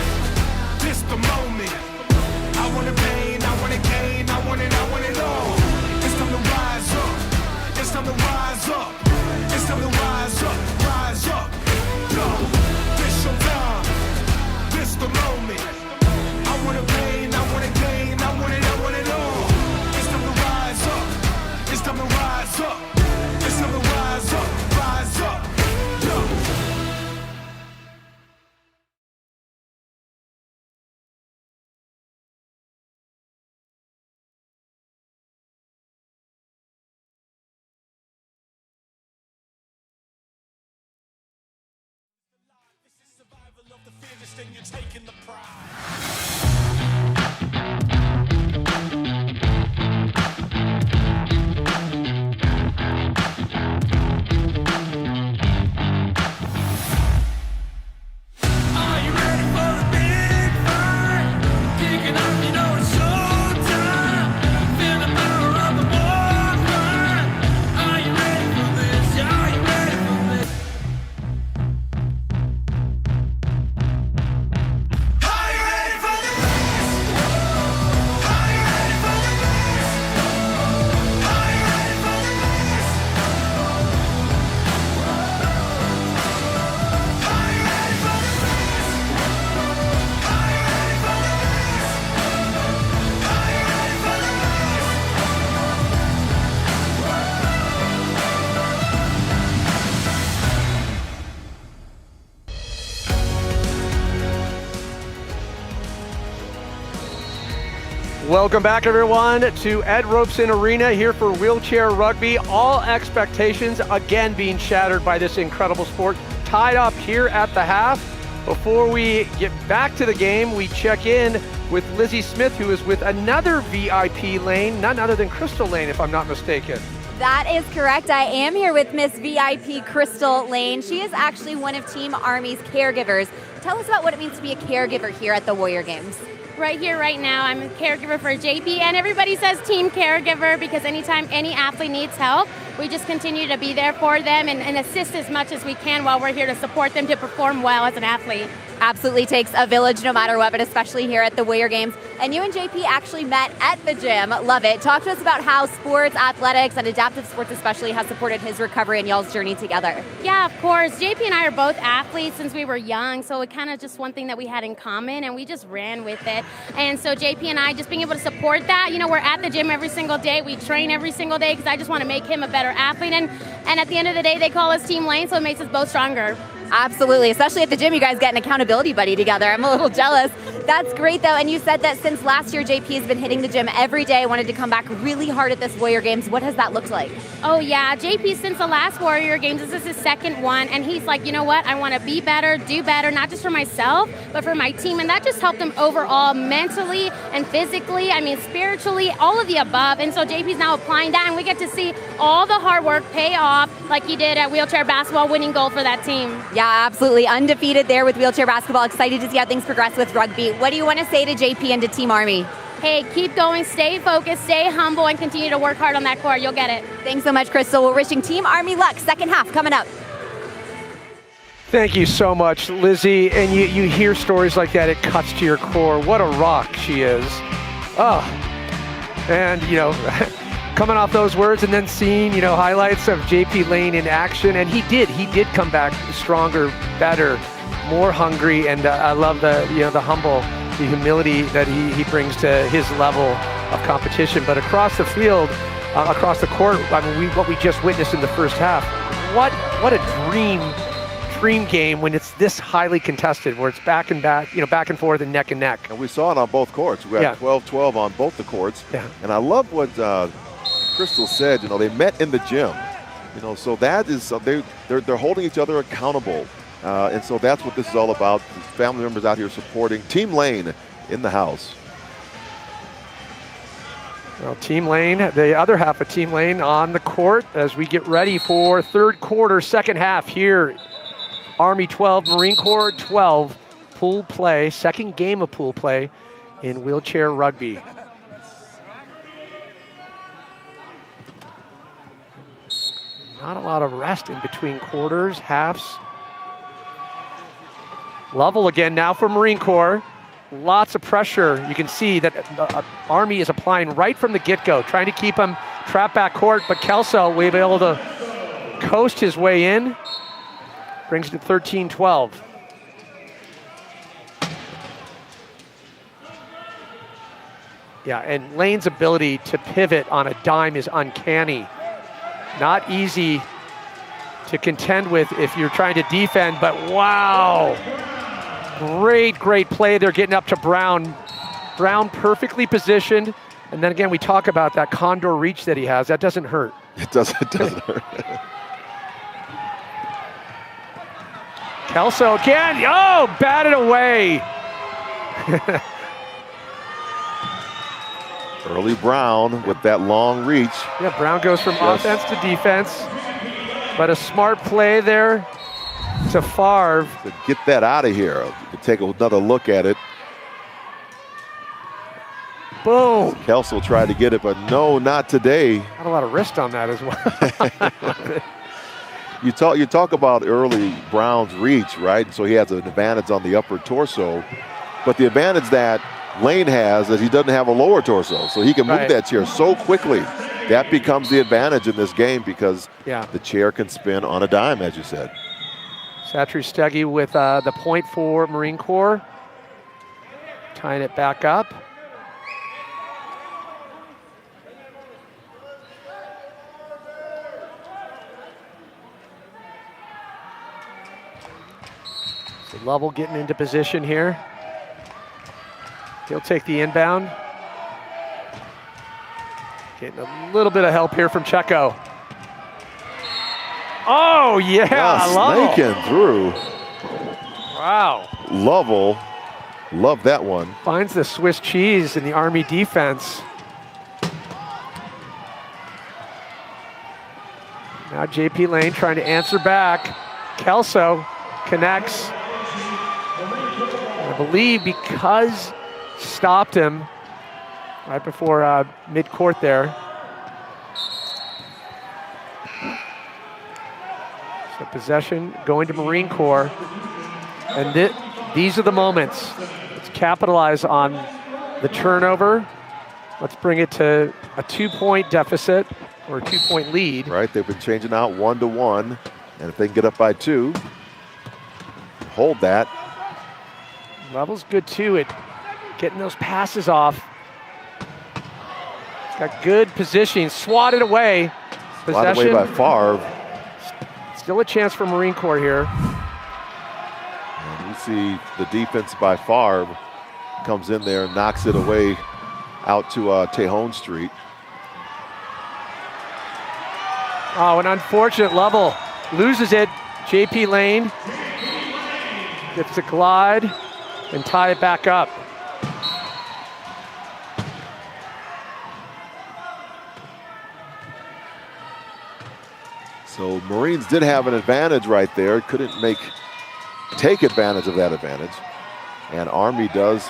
This the moment. I want it pain, I want it gain, I want it all. It's time to rise up. It's time to rise up. It's time to rise up, rise up. Yo, this your time. This the moment. I want it pain, I want it gain, I want it all. It's time to rise up. It's time to rise up. It's time to rise up, rise up. Yo. Then you're taking the Are you ready for the big fight? Kicking off, you know it's showtime. Feel the power of the war cry. Are you ready for this? Are you ready for this? Are you ready for this? Welcome back, everyone, to Ed Robeson Arena here for Wheelchair Rugby. All expectations again being shattered by this incredible sport. Tied up here at the half. Before we get back to the game, we check in with Lizzie Smith, who is with another VIP Lane, none other than Crystal Lane, if I'm not mistaken. That is correct. I am here with Miss VIP Crystal Lane. She is actually one of Team Army's caregivers. Tell us about what it means to be a caregiver here at the Warrior Games. Right here, right now, I'm a caregiver for JP, and everybody says team caregiver because anytime any athlete needs help, we just continue to be there for them and assist as much as we can while we're here to support them to perform well as an athlete. Absolutely takes a village no matter what, but especially here at the Warrior Games. And you and JP actually met at the gym. Love it. Talk to us about how sports, athletics, and adaptive sports especially has supported his recovery and y'all's journey together. Yeah, of course. JP and I are both athletes since we were young, so it kind of just one thing that we had in common, and we just ran with it. And so JP and I just being able to support that, you know, we're at the gym every single day. We train every single day because I just want to make him a better athlete. And at the end of the day, they call us Team Lane, so it makes us both stronger. Absolutely, especially at the gym, you guys get an accountability buddy together. I'm a little jealous. That's great, though. And you said that since last year, JP has been hitting the gym every day, wanted to come back really hard at this Warrior Games. What has that looked like? Oh, yeah. JP, since the last Warrior Games, this is his second one. And he's like, you know what? I want to be better, do better, not just for myself, but for my team. And that just helped him overall mentally and physically, I mean, spiritually, all of the above. And so JP's now applying that, and we get to see all the hard work pay off like he did at wheelchair basketball, winning gold for that team. Yeah, absolutely. Undefeated there with wheelchair basketball. Excited to see how things progress with rugby. What do you want to say to JP and to Team Army? Hey, keep going, stay focused, stay humble, and continue to work hard on that court. You'll get it. Thanks so much, Crystal. We're wishing Team Army luck. Second half coming up. Thank you so much, Lizzie. And you hear stories like that, it cuts to your core. What a rock she is. Oh, and, you know, coming off those words and then seeing, you know, highlights of JP Lane in action. And he did come back stronger, better, more hungry. And I love the humble, the humility that he brings to his level of competition. But across the field, across the court, I mean, what we just witnessed in the first half, what a dream game when it's this highly contested, where it's back and forth and neck. And we saw it on both courts. We had 12-12 on both the courts. Yeah. And I love what Crystal said. You know, they met in the gym. You know, so that is they're holding each other accountable. And so that's what this is all about. Family members out here supporting Team Lane in the house. Well, Team Lane, the other half of Team Lane on the court as we get ready for third quarter, second half here. Army 12, Marine Corps 12, pool play, second game of pool play in wheelchair rugby. Not a lot of rest in between quarters, halves. Level again now for Marine Corps. Lots of pressure. You can see that Army is applying right from the get-go, trying to keep him trapped back court, but Kelso will be able to coast his way in. Brings it to 13-12. Yeah, and Lane's ability to pivot on a dime is uncanny. Not easy to contend with if you're trying to defend, but wow. Great play. They're getting up to Brown. Brown perfectly positioned. And then again, we talk about that condor reach that he has. That doesn't hurt. It doesn't hurt. Kelso again. Oh, batted away. Early Brown with that long reach. Yeah, Brown goes from offense to defense. But a smart play there to Favre. To get that out of here. You can take another look at it. Boom. Kelso tried to get it, but no, not today. Had a lot of wrist on that as well. You talk about early Brown's reach, right? So he has an advantage on the upper torso. But the advantage that Lane has is he doesn't have a lower torso. So he can move that chair so quickly. That becomes the advantage in this game because the chair can spin on a dime, as you said. Satri Steggy with the point for Marine Corps. Tying it back up. So Lovell getting into position here. He'll take the inbound. Getting a little bit of help here from Checo. Oh, yeah, Lovell. Snaking through. Wow. Lovell, love that one. Finds the Swiss cheese in the Army defense. Now JP Lane trying to answer back. Kelso connects. I believe because stopped him right before mid-court there. So possession going to Marine Corps. And these are the moments. Let's capitalize on the turnover. Let's bring it to a 2-point deficit or a 2-point lead. Right, they've been changing out 1-1. And if they can get up by 2, hold that. Lovell's good too at getting those passes off. He's got good positioning, swatted away. Swatted away by Favre. Still a chance for Marine Corps here. And you see the defense by Favre comes in there and knocks it away out to Tejon Street. Oh, an unfortunate Lovell loses it. JP Lane gets a glide and tie it back up. So Marines did have an advantage right there. Couldn't take advantage of that advantage. And Army gets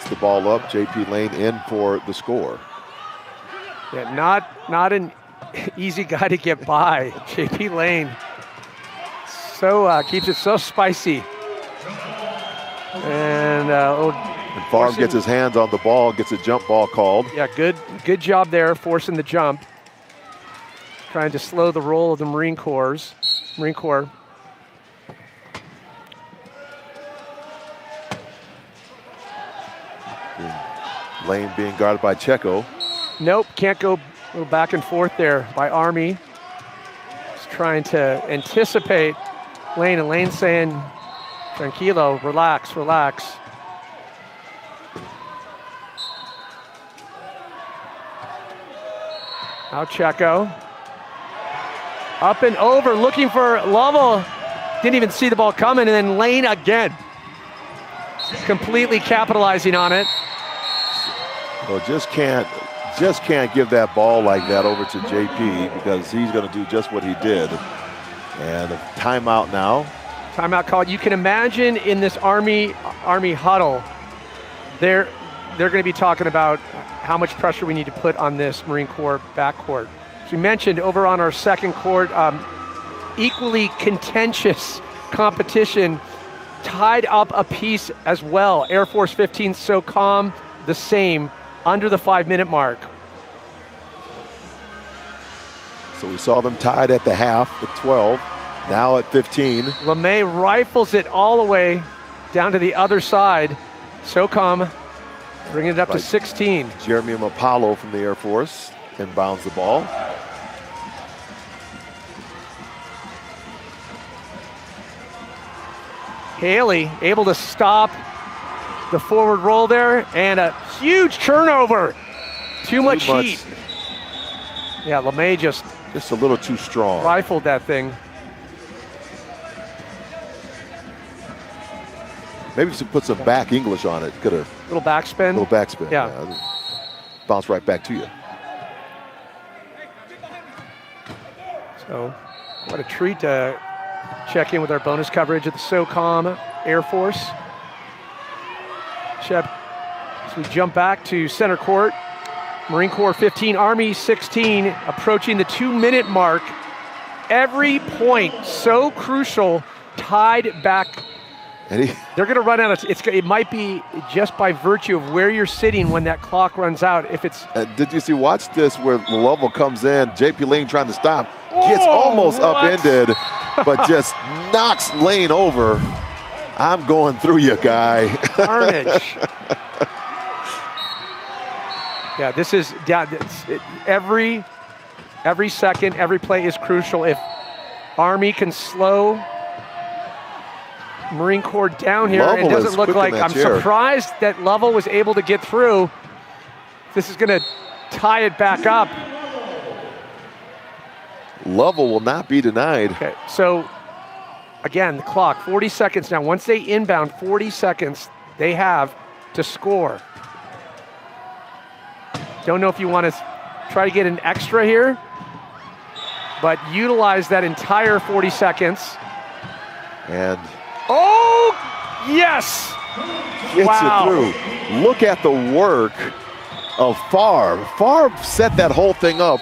the ball up. JP Lane in for the score. Yeah, not an easy guy to get by. JP Lane keeps it so spicy. And Favre gets his hands on the ball, gets a jump ball called. Yeah, good job there, forcing the jump. Trying to slow the roll of the Marine Corps. Lane being guarded by Checo. Nope, can't go back and forth there by Army. Just trying to anticipate Lane, and Lane saying, tranquilo, relax, relax. Now Checo. Up and over, looking for Lovell. Didn't even see the ball coming, and then Lane again. Completely capitalizing on it. Well, just can't give that ball like that over to JP because he's going to do just what he did. And a timeout now. Timeout called. You can imagine in this Army huddle, they're going to be talking about how much pressure we need to put on this Marine Corps backcourt. As we mentioned, over on our second court, equally contentious competition, tied up a piece as well. Air Force 15, SOCOM, the same, under the 5-minute mark. So we saw them tied at the half at 12, now at 15. LeMay rifles it all the way down to the other side. SOCOM bringing it up to 16. Jeremy Mapalo from the Air Force inbounds the ball. Haley able to stop the forward roll there, and a huge turnover. Too much heat. Yeah, LeMay just a little too strong. Rifled that thing. Maybe just put some back English on it. Could have. Little backspin. Little backspin. Yeah. Bounce right back to you. So, what a treat to check in with our bonus coverage of the SOCOM Air Force. Shep, as we jump back to center court, Marine Corps 15, Army 16, approaching the 2-minute mark. Every point so crucial, tied back. They're going to run out of, it might be just by virtue of where you're sitting when that clock runs out. If it's. Did you see, watch this where Lovell comes in, JP Lane trying to stop, gets almost upended, but just knocks Lane over. I'm going through you, guy. Carnage. Yeah, this is, every second, every play is crucial. If Army can slow Marine Corps down here, Lovell it doesn't look like, I'm chair. surprised that Lovell was able to get through. This is going to tie it back up. level will not be denied. Okay, so again, the clock, 40 seconds now. Once they inbound, 40 seconds they have to score. Don't know if you want to try to get an extra here, but utilize that entire 40 seconds. And oh, yes! Gets wow. it through. Look at the work of Favre. Favre set that whole thing up.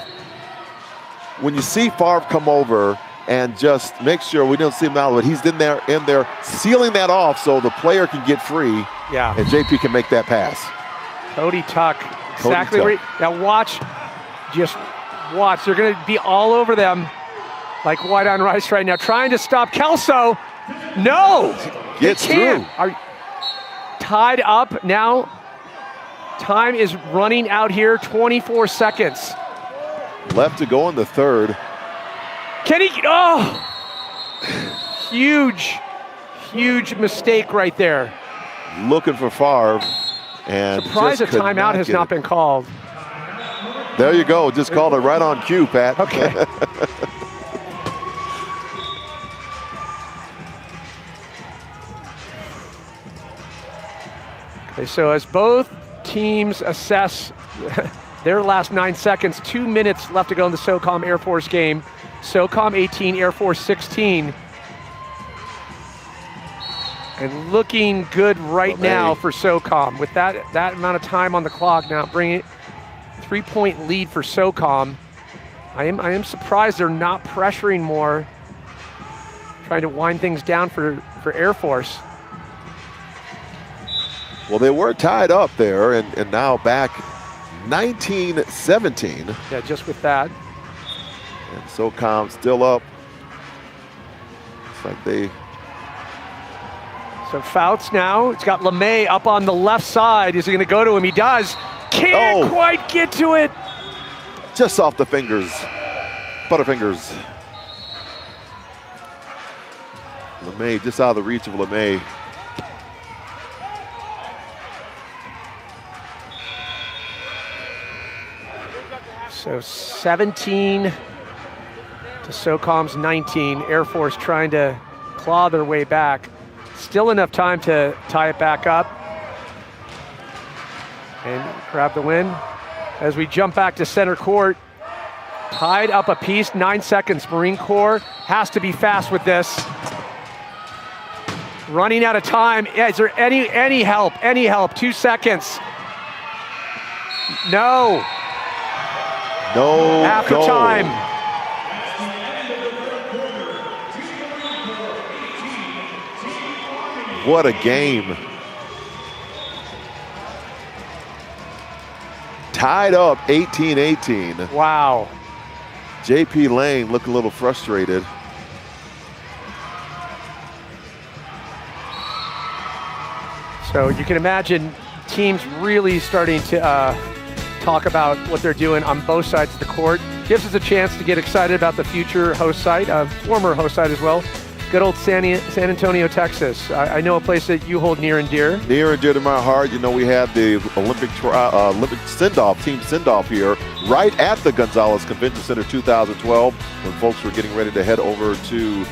When you see Favre come over and just make sure we don't see him out, but he's in there sealing that off so the player can get free. Yeah. And JP can make that pass. Cody Tuck, exactly right. Now watch, just watch. They're going to be all over them like white on rice right now, trying to stop Kelso. No, gets through. Are tied up now. Time is running out here. 24 seconds. Left to go in the third. Can he? Oh, huge mistake right there. Looking for Favre. And surprised a timeout has not been called. There you go. Just called it right on cue, Pat. Okay. Okay, so as both teams assess their last 9 seconds, 2 minutes left to go in the SOCOM Air Force game. SOCOM 18, Air Force 16. And looking good right now for SOCOM. With that amount of time on the clock now, bringing it 3-point lead for SOCOM. I am surprised they're not pressuring more, trying to wind things down for Air Force. Well, they were tied up there, and now back 19-17. Yeah, just with that. And SOCOM still up. Looks like they... So Fouts now, it's got LeMay up on the left side. Is he gonna go to him? He does. Can't quite get to it. Just off the fingers. Butterfingers. LeMay, just out of the reach of LeMay. So 17 to SOCOM's 19. Air Force trying to claw their way back. Still enough time to tie it back up and grab the win. As we jump back to center court, tied up a piece, 9 seconds. Marine Corps has to be fast with this. Running out of time. Yeah, is there any help? Any help? 2 seconds. No. No. After time. What a game. Tied up 18-18. Wow. JP Lane looked a little frustrated. So you can imagine teams really starting to talk about what they're doing on both sides of the court. Gives us a chance to get excited about the future host site, former host site as well. Good old San Antonio, Texas. I know a place that you hold near and dear. Near and dear to my heart. You know, we had the Olympic send-off, team send-off here right at the Gonzalez Convention Center 2012 when folks were getting ready to head over to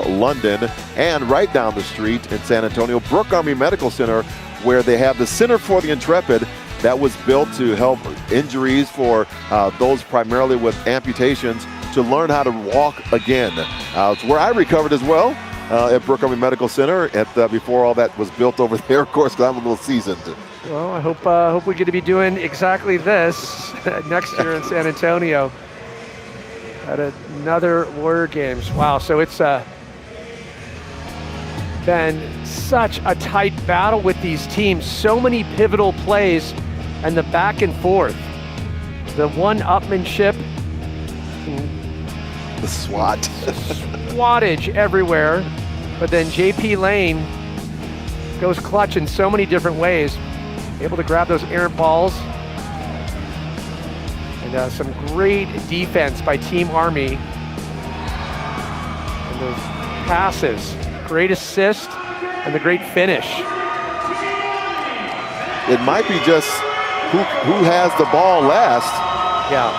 London. And right down the street in San Antonio, Brooke Army Medical Center, where they have the Center for the Intrepid that was built to help injuries for those primarily with amputations to learn how to walk again. It's where I recovered as well at Brooke Army Medical Center before all that was built over there, of course, because I'm a little seasoned. Well, I hope we get to be doing exactly this next year in San Antonio at another Warrior Games. Wow, so it's been such a tight battle with these teams. So many pivotal plays and the back and forth. The one-upmanship. The SWAT. Swattage everywhere. But then JP Lane goes clutch in so many different ways. Able to grab those errant balls. And some great defense by Team Army. And those passes. Great assist and the great finish. It might be just who has the ball last. Yeah.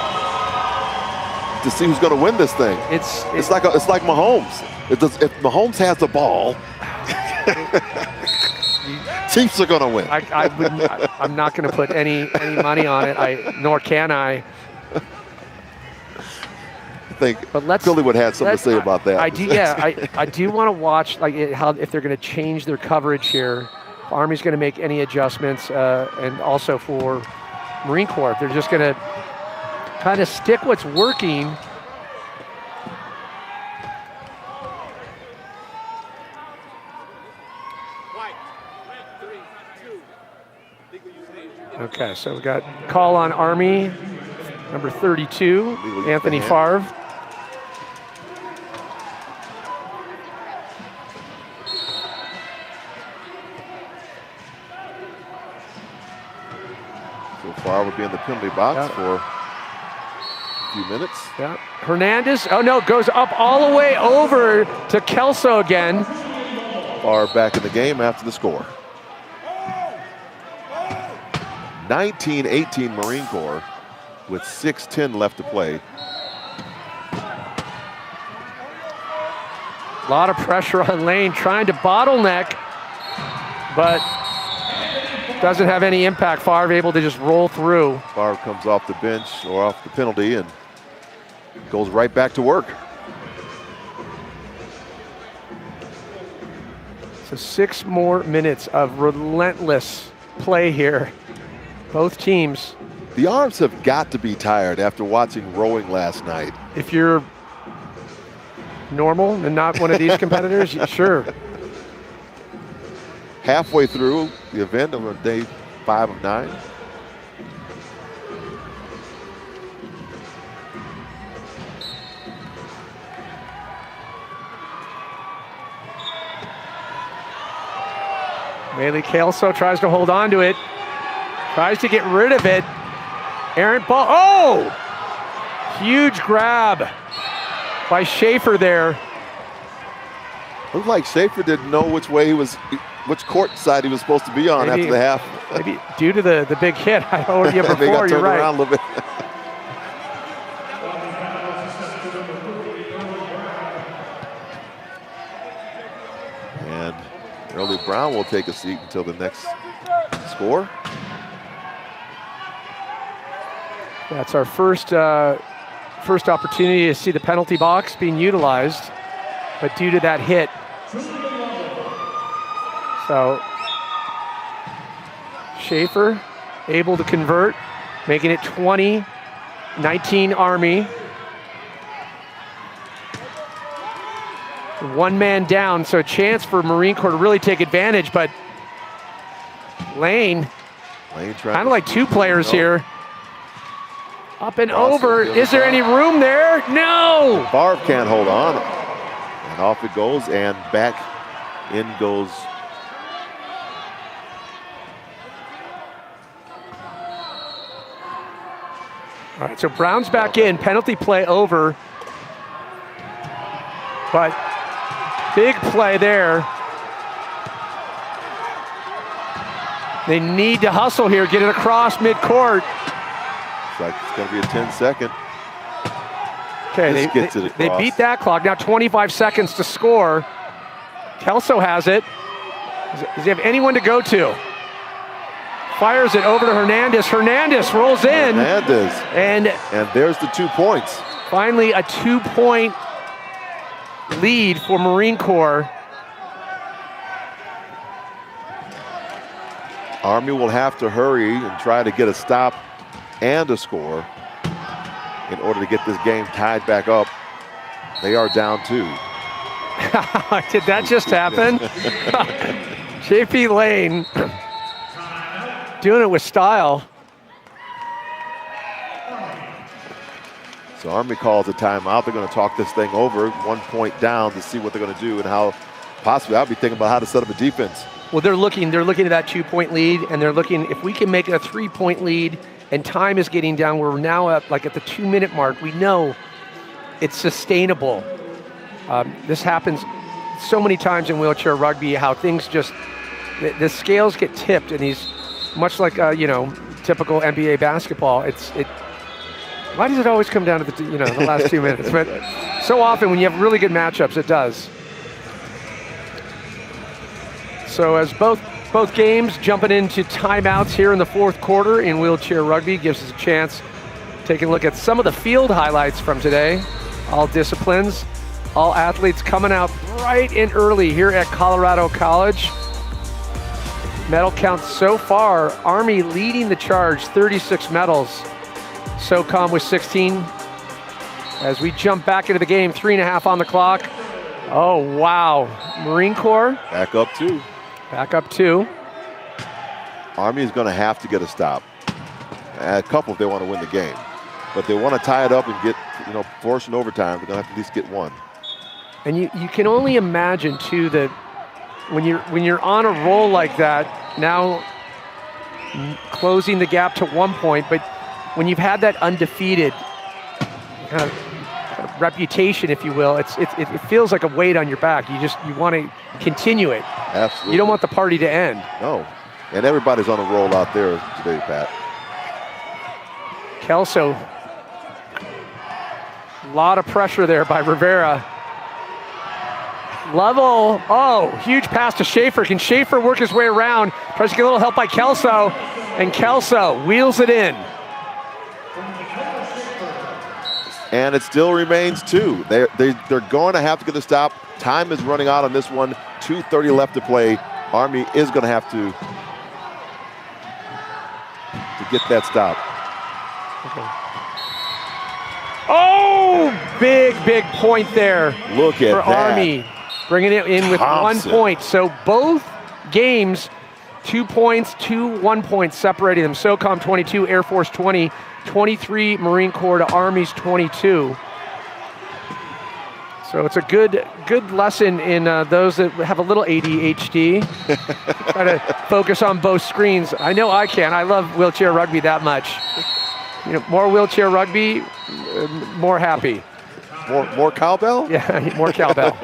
to see who's going to win this thing. It's like Mahomes. If Mahomes has the ball, Chiefs are going to win. I'm not going to put any money on it. Nor can I. I think Philly would have something to say about that. I do. Yeah, I do want to watch how if they're going to change their coverage here. Army's going to make any adjustments, and also for Marine Corps, they're just going to kind of stick what's working. Okay, so we got call on Army, number 32, Anthony Favre. So Favre would be in the penalty box for a few minutes. Yeah, Hernandez, oh no, goes up all the way over to Kelso again. Favre back in the game after the score. 19-18 Marine Corps with 6:10 left to play. A lot of pressure on Lane, trying to bottleneck, but doesn't have any impact. Favre able to just roll through. Favre comes off the bench or off the penalty and goes right back to work. So 6 more minutes of relentless play here. Both teams. The arms have got to be tired after watching rowing last night. If you're normal and not one of these competitors, sure. Halfway through the event on day 5 of 9. Bailey Kelso tries to hold on to it. Tries to get rid of it. Aaron Ball. Oh! Huge grab by Schaefer there. Looked like Schaefer didn't know which court side he was supposed to be on after the half. Maybe due to the big hit. I told you before, you're right. Around a little bit. And Early Brown will take a seat until the next score. That's our first opportunity to see the penalty box being utilized, but due to that hit, so Schaefer able to convert, making it 20-19 Army. 1 man down, so a chance for Marine Corps to really take advantage, but Lane kind of like 2 players here. Up and over. Is there any room there? No! Favre can't hold on. And off it goes, and back in goes. All right, so Brown's back in. Penalty play over. But big play there. They need to hustle here, get it across midcourt. Like it's going to be a 10-second. Okay, they beat that clock. Now 25 seconds to score. Kelso has it. Does he have anyone to go to? Fires it over to Hernandez. Hernandez rolls in. Hernandez. And there's the 2 points. Finally, a 2-point lead for Marine Corps. Army will have to hurry and try to get a stop and a score in order to get this game tied back up. They are down 2. Did that just happen? JP Lane doing it with style. So Army calls a timeout. They're going to talk this thing over, 1 point down, to see what they're going to do and how possibly I'll be thinking about how to set up a defense. Well, they're looking at that 2-point lead, and they're looking if we can make it a 3-point lead. And time is getting down. We're now at the 2-minute mark. We know it's sustainable. This happens so many times in wheelchair rugby, how things just, the scales get tipped, and these, much like typical NBA basketball, Why does it always come down to the last 2 minutes? But so often when you have really good matchups, it does. So as both games jumping into timeouts here in the fourth quarter in wheelchair rugby, gives us a chance taking a look at some of the field highlights from today. All disciplines, all athletes coming out bright and early here at Colorado College. Medal count so far, Army leading the charge, 36 medals. SOCOM with 16. As we jump back into the game, 3.5 on the clock. Oh, wow. Marine Corps. Back up 2. Back up 2. Army is going to have to get a stop. A couple if they want to win the game. But they want to tie it up and get, force an overtime. They're going to have to at least get one. And you can only imagine, too, that when you're on a roll like that, now closing the gap to 1 point, but when you've had that undefeated kind of reputation, if you will, it feels like a weight on your back. You want to continue it. Absolutely. You don't want the party to end. No. And everybody's on a roll out there today, Pat. Kelso. A lot of pressure there by Rivera. Level. Oh, huge pass to Schaefer. Can Schaefer work his way around? Tries to get a little help by Kelso. And Kelso wheels it in. And it still remains 2. They're going to have to get a stop. Time is running out on this one. 2:30 left to play. Army is going to have to get that stop. Okay. Oh, big point there. Look at for that. Army, bringing it in with Thompson. 1 point. So both games, 2 points, 1 point separating them. SOCOM 22, Air Force 20, 23 Marine Corps to Army's 22. So it's a good lesson in those that have a little ADHD. Try to focus on both screens. I know I can. I love wheelchair rugby that much. More wheelchair rugby, more happy. More cowbell? Yeah, more cowbell.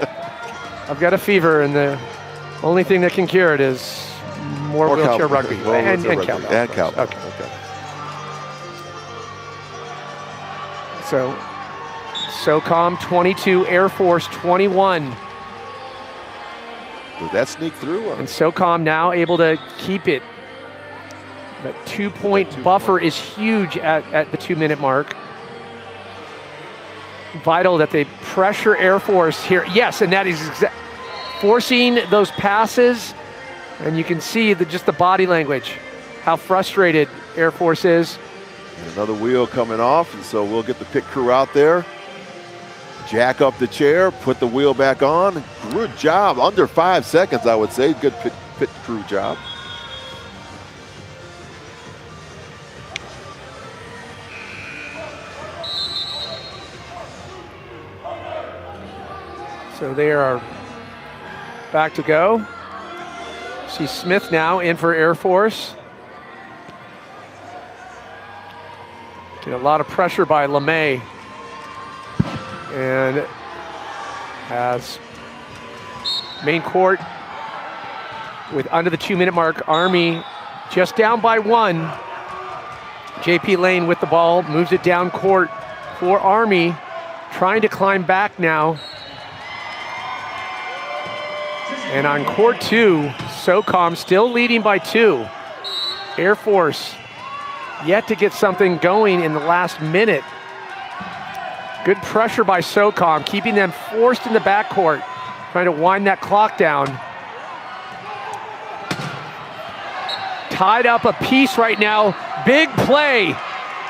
I've got a fever, and the only thing that can cure it is more wheelchair rugby. And cowbell. And cowbell. Okay. So, SOCOM 22, Air Force 21. Did that sneak through? And SOCOM now able to keep it. That 2 point buffer is huge at the 2 minute mark. Vital that they pressure Air Force here. Yes, and that is forcing those passes. And you can see just the body language, how frustrated Air Force is. Another wheel coming off, and so we'll get the pit crew out there. Jack up the chair, put the wheel back on. Good job, under 5 seconds, I would say. Good pit crew job. So they are back to go. See Smith now in for Air Force. Get a lot of pressure by LeMay. And as main court with under the 2 minute mark, Army just down by 1. JP Lane with the ball, moves it down court for Army, trying to climb back now. And on court 2, SOCOM still leading by 2. Air Force yet to get something going in the last minute. Good pressure by SOCOM, keeping them forced in the backcourt, trying to wind that clock down. Tied up a piece right now. Big play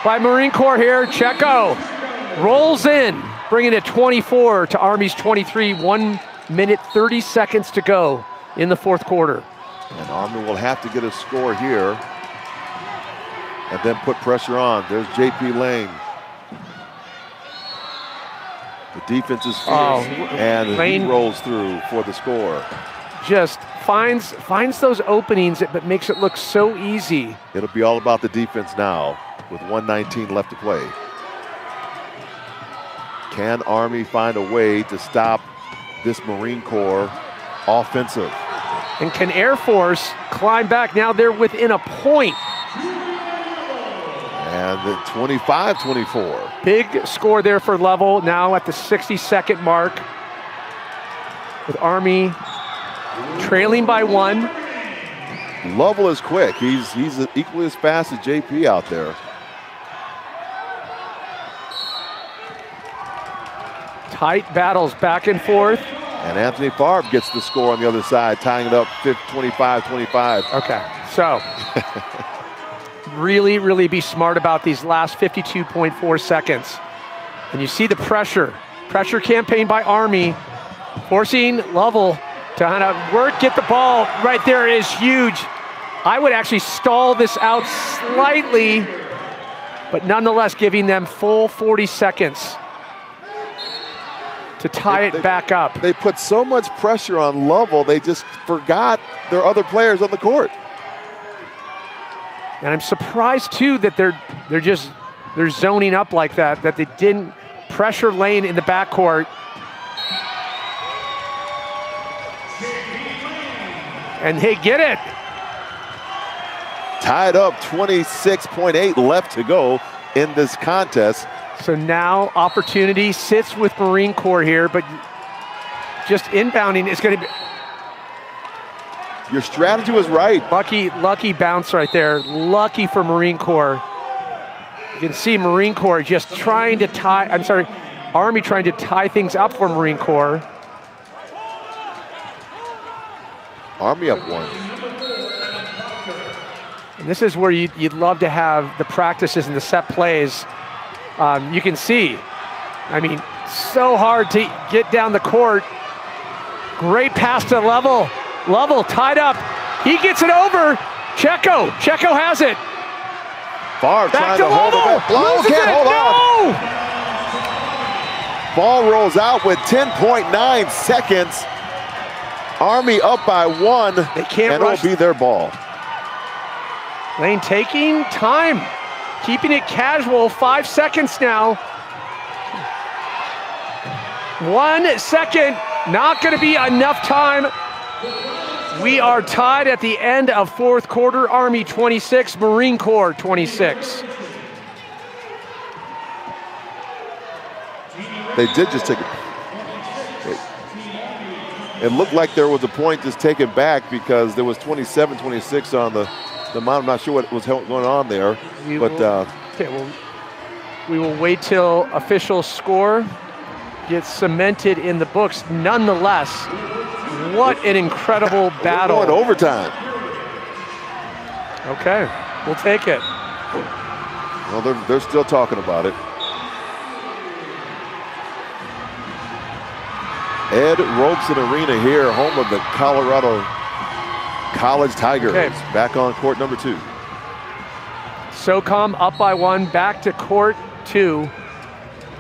by Marine Corps here. Checo rolls in, bringing it 24 to Army's 23. 1 minute, 30 seconds to go in the fourth quarter. And Army will have to get a score here and then put pressure on. There's JP Lane. The defense is fierce, and Lane he rolls through for the score. Just finds those openings, but makes it look so easy. It'll be all about the defense now with 1:19 left to play. Can Army find a way to stop this Marine Corps offensive? And can Air Force climb back? Now they're within a point. And the 25-24. Big score there for Level, now at the 60-second mark, with Army trailing by 1. Lovell is quick. He's equally as fast as JP out there. Tight battles back and forth. And Anthony Favre gets the score on the other side, tying it up 25-25. Okay, so really be smart about these last 52.4 seconds. And you see the pressure campaign by Army, forcing Lovell to kind of work, get the ball right there is huge. I would actually stall this out slightly, but nonetheless giving them full 40 seconds to tie it back up. They put so much pressure on Lovell, they just forgot there are other players on the court. And I'm surprised too that they're zoning up like that they didn't pressure Lane in the backcourt. And they get it. Tied up, 26.8 left to go in this contest. So now opportunity sits with Marine Corps here, but just inbounding is going to be. Your strategy was right. Lucky bounce right there. Lucky for Marine Corps. You can see Marine Corps just trying to Army trying to tie things up for Marine Corps. Army up 1. And this is where you'd love to have the practices and the set plays. You can see, I mean, so hard to get down the court. Great pass to Lovell. Lovell tied up. He gets it over. Checo has it. Favre trying to hold it. Ball can't hold on. Ball rolls out with 10.9 seconds. Army up by 1. They can't and rush. It'll be their ball. Lane taking time, keeping it casual. 5 seconds now. 1 second, not going to be enough time. We are tied at the end of 4th quarter. Army 26, Marine Corps 26. They did just take it. It looked like there was a point just taken back because there was 27-26 on the amount. I'm not sure what was going on there. We will wait till official score gets cemented in the books. Nonetheless, what an incredible battle. We're going overtime. Okay, we'll take it. Well, they're still talking about it. Ed Robeson Arena here, home of the Colorado College Tigers. Okay. Back on court number 2. SOCOM up by 1, back to court 2.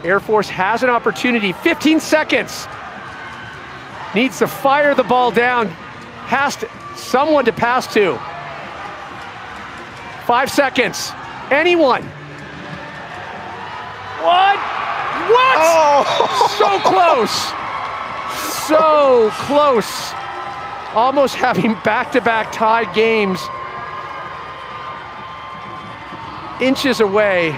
Air Force has an opportunity, 15 seconds. Needs to fire the ball down, has someone to pass to. 5 seconds, anyone. What? Oh! So close. So close. Almost having back-to-back tied games. Inches away.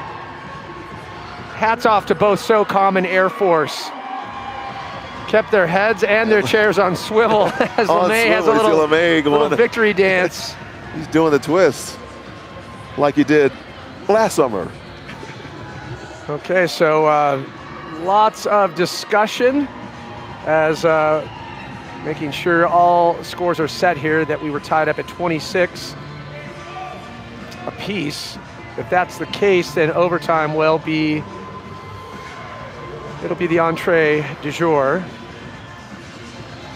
Hats off to both SOCOM and Air Force. Kept their heads and their chairs on swivel as LeMay has a little victory dance. He's doing the twist like he did last summer. Okay, so lots of discussion as making sure all scores are set here, that we were tied up at 26 apiece. If that's the case, then overtime it'll be the entree du jour.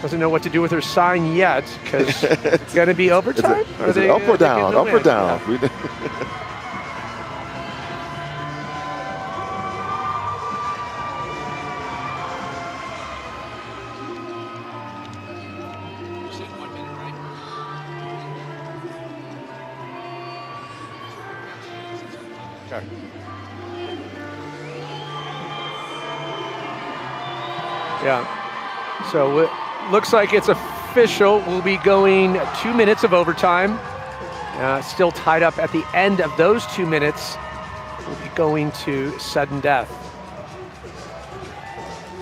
Doesn't know what to do with her sign yet, because it's going to be overtime. Is it up or down? Up or down? Yeah. Yeah, so it looks like it's official. We'll be going 2 minutes of overtime. Still tied up at the end of those 2 minutes. will be going to sudden death.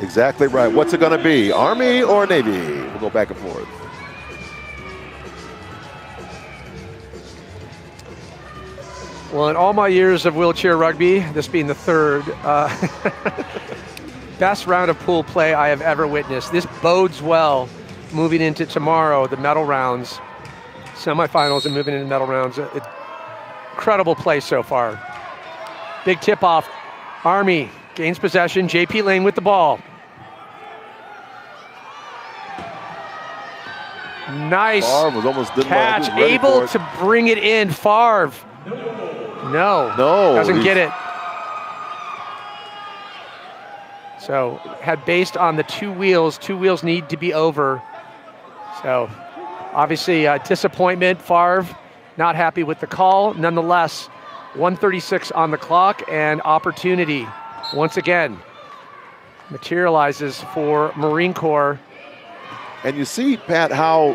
Exactly right. What's it going to be? Army or Navy? We'll go back and forth. Well, in all my years of wheelchair rugby, this being the third, best round of pool play I have ever witnessed. This bodes well moving into tomorrow, the medal rounds, semifinals and moving into medal rounds. Incredible play so far. Big tip off. Army gains possession. JP Lane with the ball. Nice. Favre was almost didn't catch, able to bring it in. Favre. No. Doesn't get it. So had based on the two wheels need to be over. So obviously disappointment. Favre not happy with the call. Nonetheless, 1:36 on the clock and opportunity once again materializes for Marine Corps. And you see, Pat, how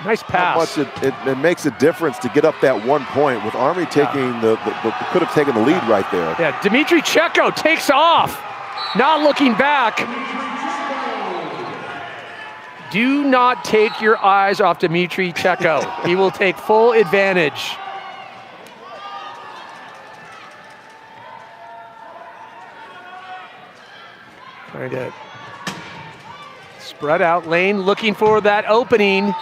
nice pass. How much it makes a difference to get up that 1 point with Army taking could have taken the lead right there. Yeah, Dmitry Cheko takes off, not looking back. Do not take your eyes off Dmitry Cheko. He will take full advantage. Trying to spread out. Lane looking for that opening.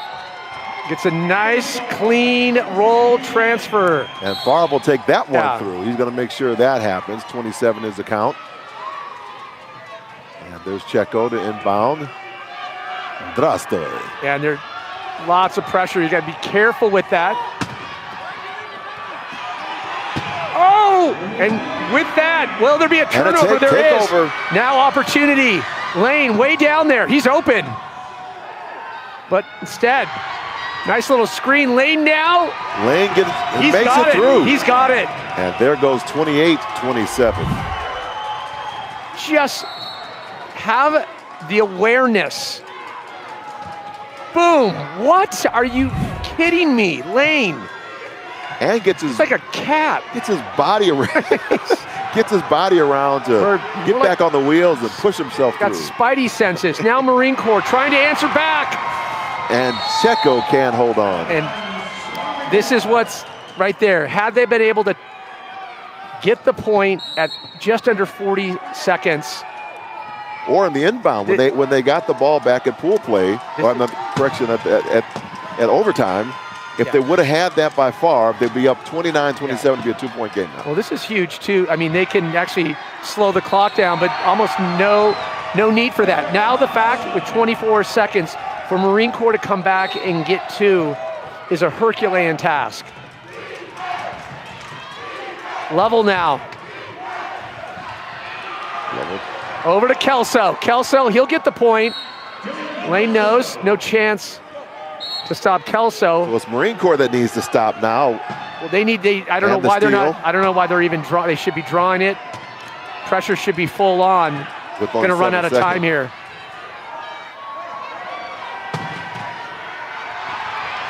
Gets a nice, clean roll transfer. And Favre will take that one through. He's going to make sure that happens. 27 is the count. And there's Cheko to inbound. Zdrastoy. And there's lots of pressure. You got to be careful with that. Oh! And with that, will there be a turnover? There is. Now opportunity. Lane way down there. He's open. But instead, nice little screen. Lane now. Lane makes it through. He's got it. And there goes 28-27. Just have the awareness. Boom. What? Are you kidding me? Lane. And gets his, it's like a cat. Gets his body around. Gets his body around to get back on the wheels and push himself through. Got spidey senses. Now Marine Corps trying to answer back. And Cheko can't hold on. And this is what's right there. Had they been able to get the point at just under 40 seconds. Or in the inbound, when they got the ball back at pool play, at overtime, if they would have had that by Favre, they'd be up 29-27 to be a 2-point game now. Well, this is huge too. I mean, they can actually slow the clock down, but almost no need for that. Now the fact with 24 seconds for Marine Corps to come back and get two is a Herculean task. Level now. Level. Over to Kelso. Kelso, he'll get the point. Lane knows, no chance to stop Kelso. Well, it's Marine Corps that needs to stop now. Well, I don't know why they're not. I don't know why they're even drawing. They should be drawing it. Pressure should be full on. Going to run out of time here.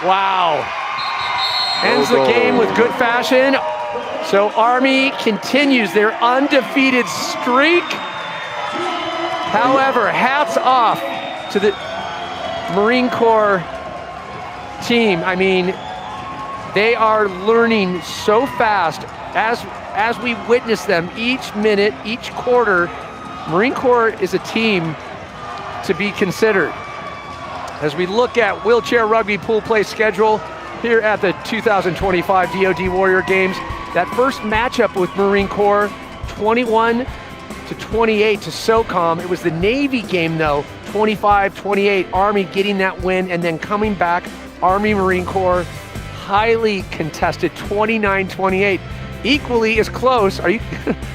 Wow. Ends the game with good fashion. So Army continues their undefeated streak. However, hats off to the Marine Corps team. I mean, they are learning so fast as we witness them each minute, each quarter. Marine Corps is a team to be considered. As we look at wheelchair rugby pool play schedule here at the 2025 DoD Warrior Games, that first matchup with Marine Corps, 21-28 to SOCOM. It was the Navy game though, 25-28, Army getting that win and then coming back, Army Marine Corps, highly contested, 29-28. Equally as close, are you,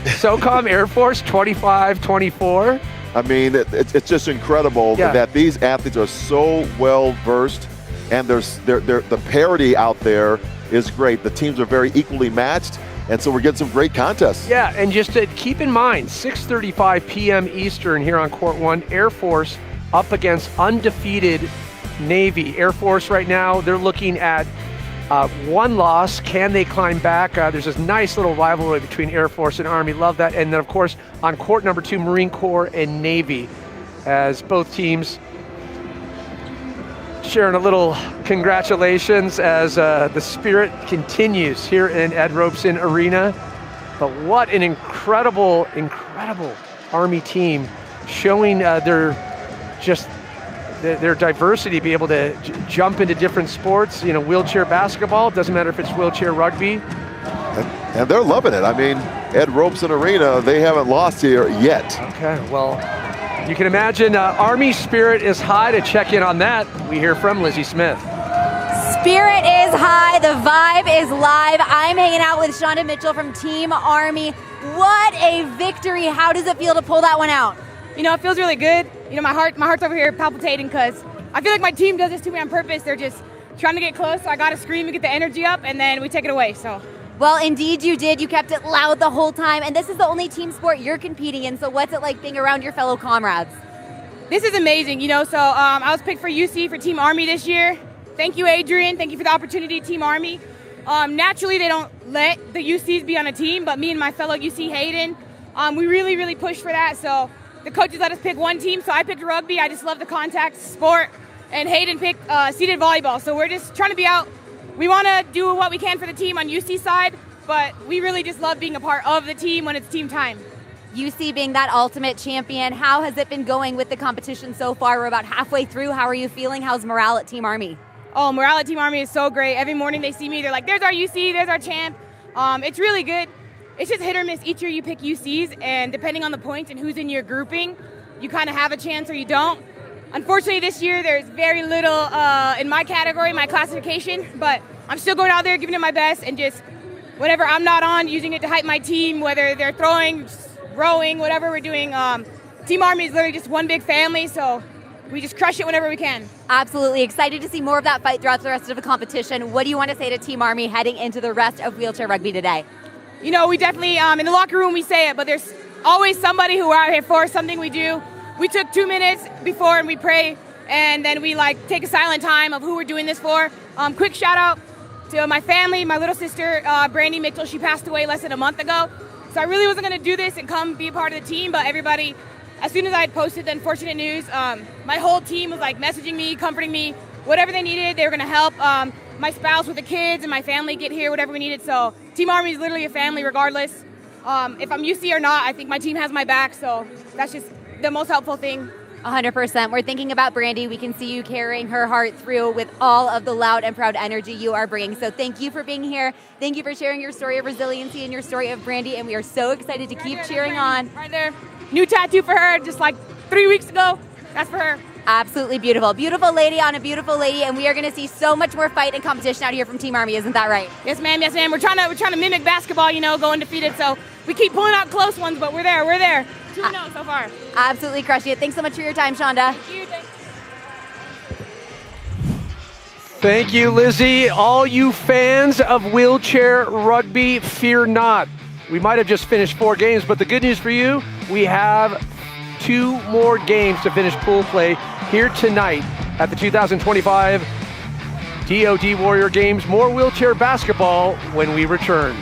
SOCOM Air Force, 25-24. I mean, it's just incredible that these athletes are so well versed, and the parity out there is great. The teams are very equally matched, and so we're getting some great contests. Yeah, and just to keep in mind, 6:35 p.m. Eastern here on Court 1, Air Force up against undefeated Navy. Air Force right now, they're looking at One loss, can they climb back? There's this nice little rivalry between Air Force and Army, love that. And then of course, on court number 2, Marine Corps and Navy, as both teams sharing a little congratulations as the spirit continues here in Ed Robeson Arena. But what an incredible, incredible Army team, showing their diversity, be able to jump into different sports, wheelchair basketball, doesn't matter if it's wheelchair rugby. And they're loving it. I mean, Ed Robeson Arena, they haven't lost here yet. Okay, well, you can imagine Army spirit is high. To check in on that, we hear from Lizzie Smith. Spirit is high, the vibe is live. I'm hanging out with Shonda Mitchell from Team Army. What a victory. How does it feel to pull that one out? It feels really good. My heart's over here palpitating because I feel like my team does this to me on purpose. They're just trying to get close, so I got to scream and get the energy up, and then we take it away. So. Well, indeed you did. You kept it loud the whole time, and this is the only team sport you're competing in, so what's it like being around your fellow comrades? This is amazing, so I was picked for UC for Team Army this year. Thank you, Adrian. Thank you for the opportunity, Team Army. Naturally, they don't let the UCs be on a team, but me and my fellow UC Hayden, we really, really pushed for that, so the coaches let us pick one team, so I picked rugby. I just love the contact sport, and Hayden picked seated volleyball, so we're just trying to be out. We want to do what we can for the team on UC side, but we really just love being a part of the team when it's team time. UC being that ultimate champion, how has it been going with the competition so far? We're about halfway through. How are you feeling? How's morale at Team Army? Oh, morale at Team Army is so great. Every morning they see me, they're like, there's our UC, there's our champ. It's really good. It's just hit or miss. Each year you pick UCs, and depending on the points and who's in your grouping, you kind of have a chance or you don't. Unfortunately, this year there's very little in my category, my classification, but I'm still going out there giving it my best and just whenever I'm not on, using it to hype my team, whether they're throwing, rowing, whatever we're doing. Team Army is literally just one big family, so we just crush it whenever we can. Absolutely. Excited to see more of that fight throughout the rest of the competition. What do you want to say to Team Army heading into the rest of wheelchair rugby today? We definitely, in the locker room we say it, but there's always somebody who we're out here for, something we do. We took 2 minutes before and we pray, and then we take a silent time of who we're doing this for. Quick shout out to my family, my little sister, Brandy Mitchell. She passed away less than a month ago. So I really wasn't going to do this and come be a part of the team, but everybody, as soon as I had posted the unfortunate news, my whole team was messaging me, comforting me, whatever they needed, they were going to help. My spouse with the kids and my family get here, whatever we needed. So Team Army is literally a family regardless. If I'm UC or not, I think my team has my back, so that's just the most helpful thing. 100%. We're thinking about Brandy. We can see you carrying her heart through with all of the loud and proud energy you are bringing. So thank you for being here. Thank you for sharing your story of resiliency and your story of Brandy, and we are so excited to keep cheering on. Right there. New tattoo for her just 3 weeks ago. That's for her. Absolutely beautiful. Beautiful lady on a beautiful lady, and we are going to see so much more fight and competition out here from Team Army. Isn't that right? Yes, ma'am. Yes, ma'am. We're trying to mimic basketball, go undefeated. So we keep pulling out close ones, but we're there. We're there. 2-0 so far. Absolutely crushing it. Thanks so much for your time, Shonda. Thank you. Thank you, Lizzie. All you fans of wheelchair rugby, fear not. We might have just finished 4 games, but the good news for you, we have 2 more games to finish pool play here tonight at the 2025 DoD Warrior Games. More wheelchair basketball when we return.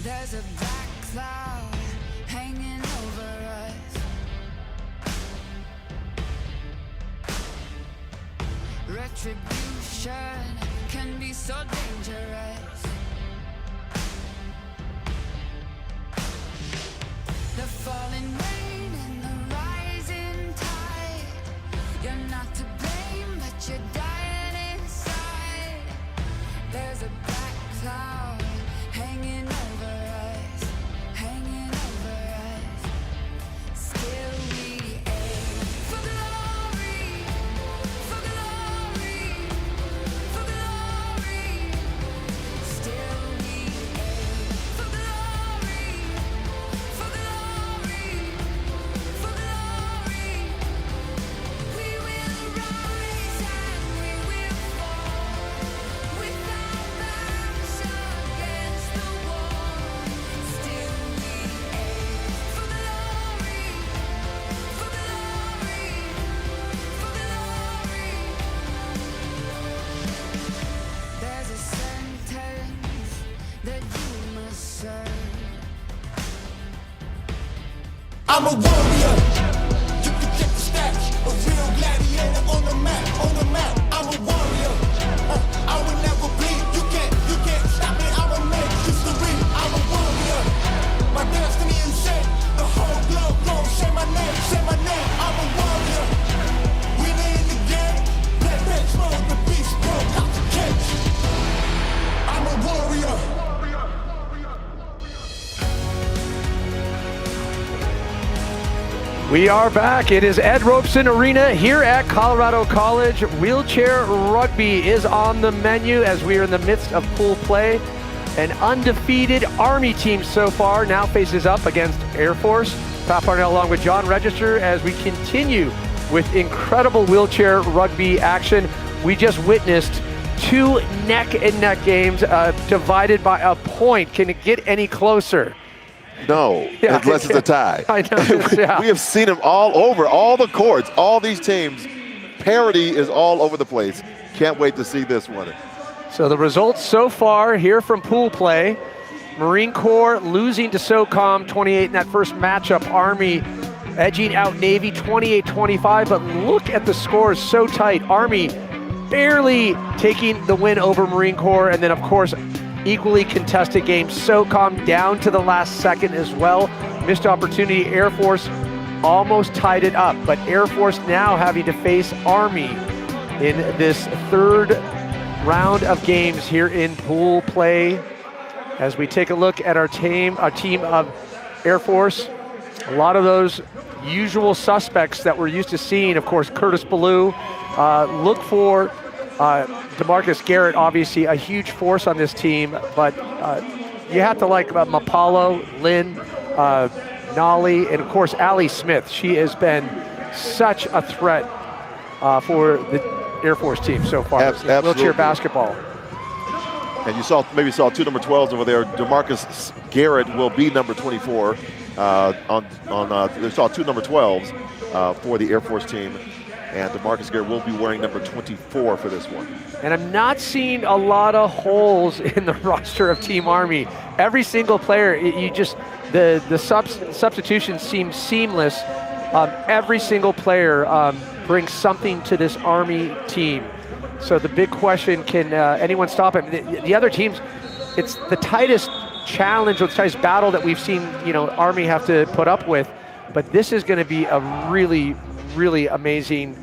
There's a black cloud hanging over us. Retribution can be so dangerous. The falling rain and the rising tide. You're not to blame, but you're dying inside. There's a black cloud hanging over us, hanging over us. Still we aim for glory, for glory, for glory. Still we aim for glory, for glory, for glory. We will rise and we will fall with our backs against the wall. Still we aim for glory, for glory, for glory. There's a sentence that you must serve. I'm a warrior. You can check the stats. A real gladiator on the map, on the map. I'm a warrior. I will never bleed. You can't stop me. I will make history. I'm a warrior. My destiny is set. The whole globe gon' say my name, say my name. I'm a warrior. Winning in the game. Let bitch roll the beast broke out the cage. I'm a warrior. We are back. It is Ed Robeson Arena here at Colorado College. Wheelchair rugby is on the menu as we are in the midst of pool play. An undefeated Army team so far now faces up against Air Force. Pat Parnell along with John Register as we continue with incredible wheelchair rugby action. We just witnessed two neck-and-neck games divided by a point. Can it get any closer? No, Yeah, unless it's a tie. I know. Yeah. We have seen them all over, all the courts, all these teams. Parity is all over the place. Can't wait to see this one. So the results so far here from pool play. Marine Corps losing to SOCOM 28 in that first matchup. Army edging out Navy 28-25, but look at the scores, so tight. Army barely taking the win over Marine Corps, and then of course, equally contested game. SOCOM down to the last second as well. Missed opportunity. Air Force almost tied it up, but Air Force now having to face Army in this third round of games here in pool play. As we take a look at our team of Air Force, a lot of those usual suspects that we're used to seeing. Of course, Curtis Ballou. Look for DeMarcus Garrett, obviously a huge force on this team, but you have to like Mapalo, Lynn, Nolly, and of course Ali Smith. She has been such a threat for the Air Force team so far. Absolutely. Wheelchair basketball. And you maybe saw two number 12s over there. DeMarcus Garrett will be number 24. They saw two number 12s for the Air Force team. And DeMarcus Garrett will be wearing number 24 for this one. And I'm not seeing a lot of holes in the roster of Team Army. Every single player, the substitutions seem seamless. Every single player brings something to this Army team. So the big question, can anyone stop it? The other teams, it's the tightest challenge or the tightest battle that we've seen, Army have to put up with. But this is going to be a really, really amazing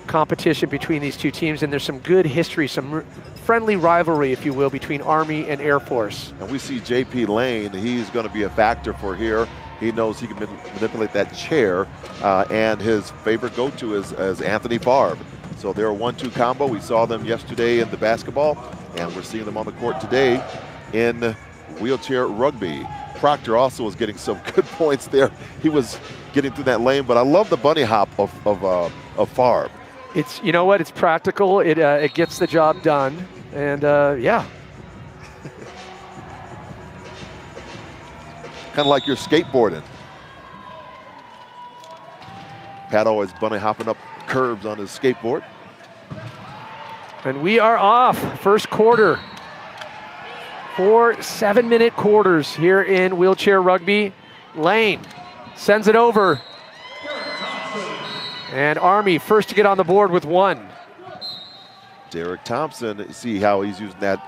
competition between these two teams, and there's some good history, some friendly rivalry, if you will, between Army and Air Force. And we see JP Lane, he's going to be a factor for here. He knows he can manipulate that chair, and his favorite go-to is Anthony Favre. So they're a 1-2 combo. We saw them yesterday in the basketball, and we're seeing them on the court today in wheelchair rugby. Proctor also was getting some good points there. He was getting through that lane, but I love the bunny hop of Favre. It's, you know what, it's practical. It gets the job done, and yeah. Kind of like you're skateboarding. Pat always bunny hopping up curbs on his skateboard. And we are off. First quarter. 4 7-minute quarters here in wheelchair rugby. Lane sends it over. And Army first to get on the board with 1. Derek Thompson, see how he's using that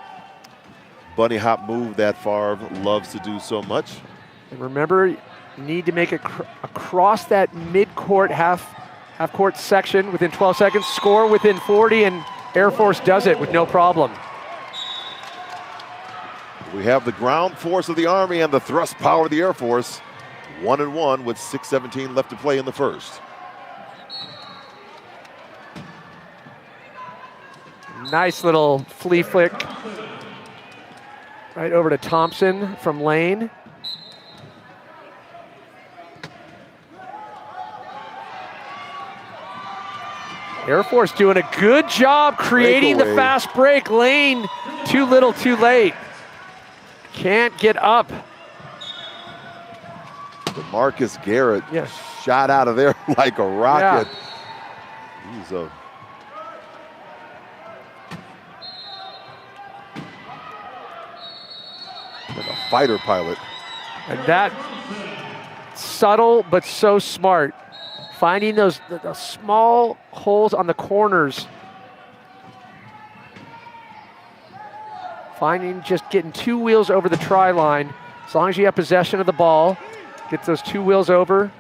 bunny hop move that Favre loves to do so much. And remember, you need to make it across that mid-court, half-court section within 12 seconds, score within 40, and Air Force does it with no problem. We have the ground force of the Army and the thrust power of the Air Force. 1-1 with 6:17 left to play in the first. Nice little flea flick right over to Thompson from Lane. Air Force doing a good job creating the fast break. Lane, too little, too late. Can't get up. Marcus Garrett shot out of there like a rocket. Yeah. He's a fighter pilot. And that subtle but so smart. Finding those the small holes on the corners. Finding just getting 2 wheels over the try line. As long as you have possession of the ball, get those 2 wheels over.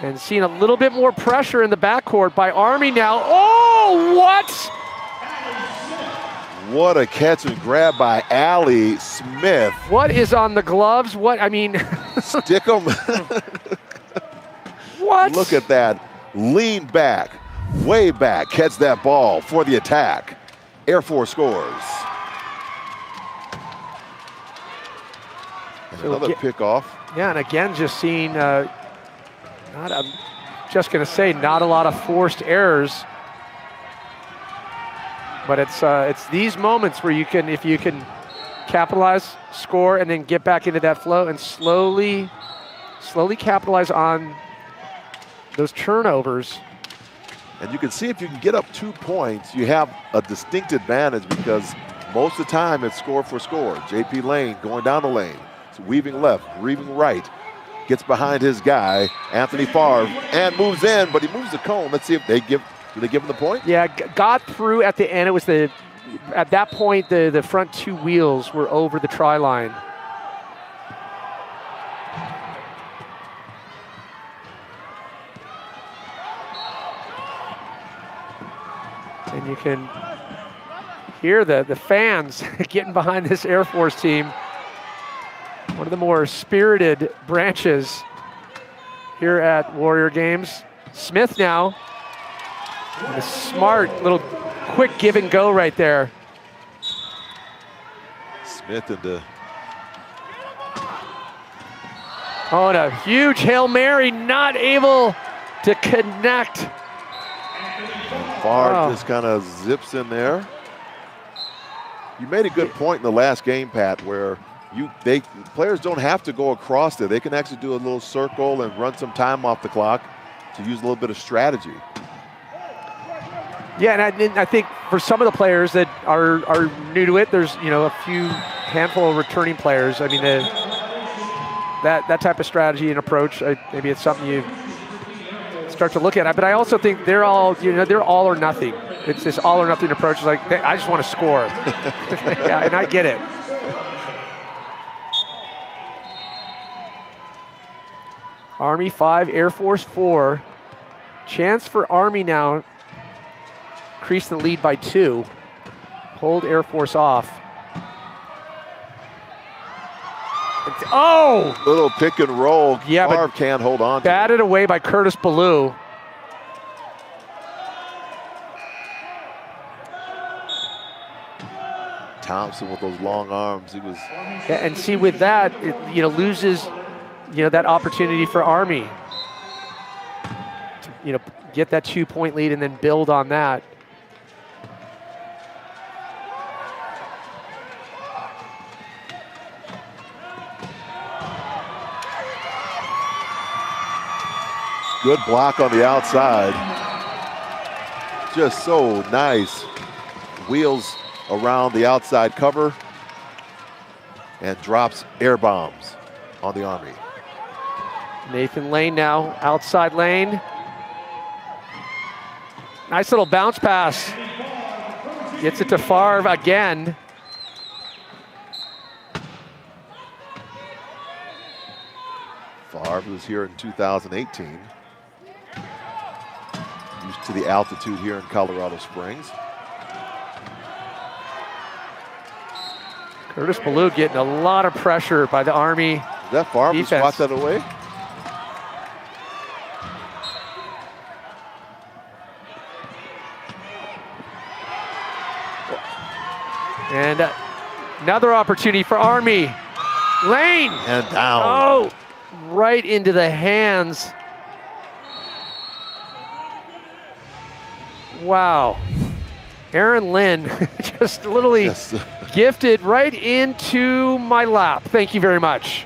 And seeing a little bit more pressure in the backcourt by Army now. Oh, what? What a catch and grab by Allie Smith. What is on the gloves? What, I mean. Stick them. What? Look at that. Lean back, way back, catch that ball for the attack. Air Force scores. And another pick off. Yeah, and again, just seeing, not a lot of forced errors. But it's these moments where you can, if you can capitalize, score, and then get back into that flow and slowly capitalize on those turnovers. And you can see if you can get up 2 points, you have a distinct advantage because most of the time it's score for score. JP Lane going down the lane, so weaving left, weaving right, gets behind his guy, Anthony Favre, and moves in, but he moves the cone. Let's see if they give. Did they give him the point? Yeah, got through at the end. It was at that point, the front 2 wheels were over the try line. And you can hear the fans getting behind this Air Force team. One of the more spirited branches here at Warrior Games. Smith now. A smart little quick give and go right there. Smith into. Oh, and a huge Hail Mary, not able to connect. Favre just kind of zips in there. You made a good point in the last game, Pat, where players don't have to go across there. They can actually do a little circle and run some time off the clock to use a little bit of strategy. Yeah, and I think for some of the players that are new to it, there's a handful of returning players. I mean, that type of strategy and approach, maybe it's something you start to look at. But I also think they're all or nothing. It's this all or nothing approach. It's like I just want to score. Yeah, and I get it. Army 5, Air Force 4. Chance for Army now. Increase the lead by 2. Hold Air Force off. Oh! Little pick and roll. Yeah, Favre can't hold on. Batted away by Curtis Ballou. Thompson with those long arms. He was. Yeah, and see with that, it loses, that opportunity for Army. To, get that 2-point lead and then build on that. Good block on the outside. Just so nice. Wheels around the outside cover. and drops air bombs on the Army. Nathan Lane now, outside lane. Nice little bounce pass. Gets it to Favre again. Favre was here in 2018. Used to the altitude here in Colorado Springs. Curtis Ballou getting a lot of pressure by the Army. Is that Favre who swats that away? And another opportunity for Army. Lane. And down. Oh, right into the hands. Wow. Aaron Lynn just literally gifted right into my lap. Thank you very much.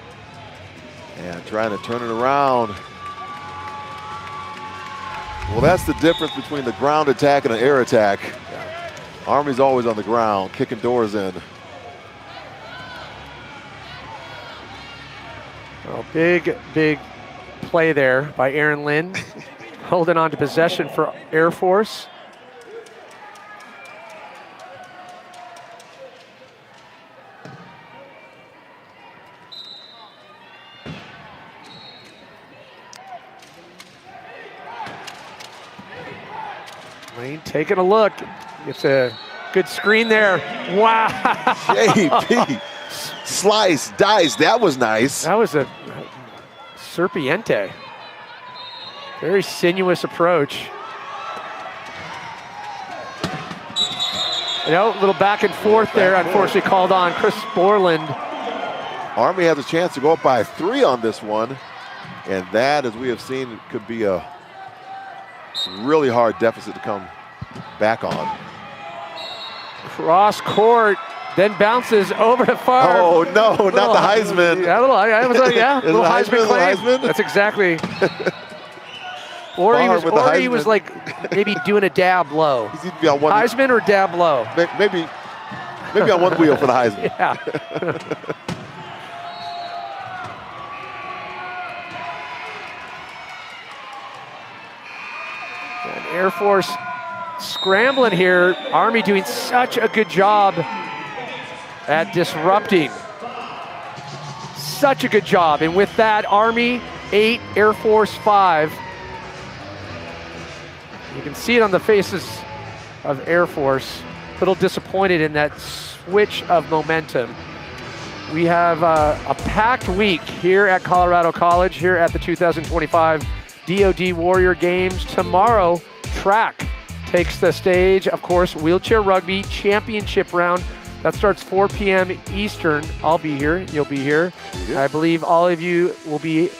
And trying to turn it around. Well, that's the difference between the ground attack and an air attack. Army's always on the ground, kicking doors in. Well, big play there by Aaron Lynn, holding on to possession for Air Force. Lane taking a look. It's a good screen there. Wow. JP. Slice, dice, that was nice. That was a serpiente. Very sinuous approach. You know, a little back and forth there, unfortunately called on Chris Borland. Army has a chance to go up by 3 on this one. And that, as we have seen, could be a really hard deficit to come back on. Cross court, then bounces over to Favre. Oh no, not the Heisman. Yeah, little Heisman claim. Heisman? That's exactly. Or he was like maybe doing a dab low. Heisman or dab low? Maybe on one wheel for the Heisman. Yeah. And Air Force scrambling here. Army doing such a good job at disrupting. Such a good job. And with that, Army 8, Air Force 5. You can see it on the faces of Air Force. A little disappointed in that switch of momentum. We have a packed week here at Colorado College, here at the 2025 DoD Warrior Games. Tomorrow, track takes the stage. Of course, wheelchair rugby championship round. That starts 4 p.m. Eastern. I'll be here. You'll be here. I believe all of you will be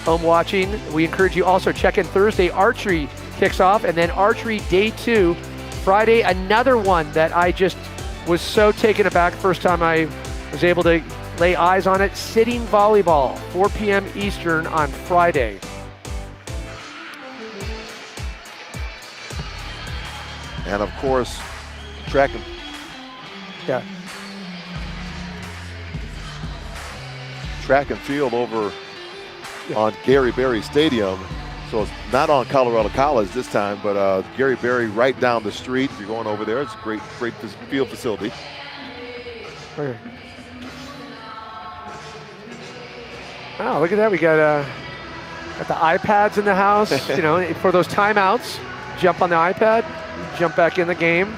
home watching. We encourage you also check in Thursday. Archery kicks off, and then archery day 2. Friday, another one that I just was so taken aback first time I was able to lay eyes on it. Sitting volleyball, 4 p.m. Eastern on Friday. And of course, track and field over on Gary Berry Stadium. So it's not on Colorado College this time, but Gary Berry right down the street. If you're going over there, it's a great field facility. Okay. Oh, look at that. We got the iPads in the house, you know, for those timeouts. Jump on the iPad, jump back in the game.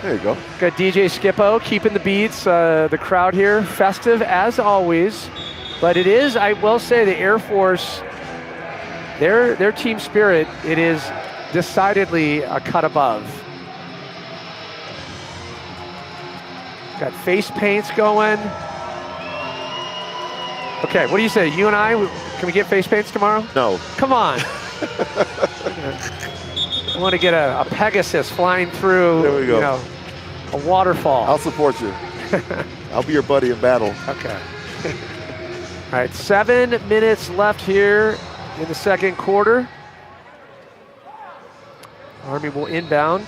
There you go. Got DJ Skippo keeping the beats. The crowd here, festive as always. But it is, I will say, the Air Force, their team spirit, it is decidedly a cut above. Got face paints going. Okay, what do you say? You and I, can we get face paints tomorrow? No. Come on. I want to get a Pegasus flying through, there we go. You know, a waterfall. I'll support you. I'll be your buddy in battle. Okay. All right, 7 minutes left here in the second quarter. Army will inbound.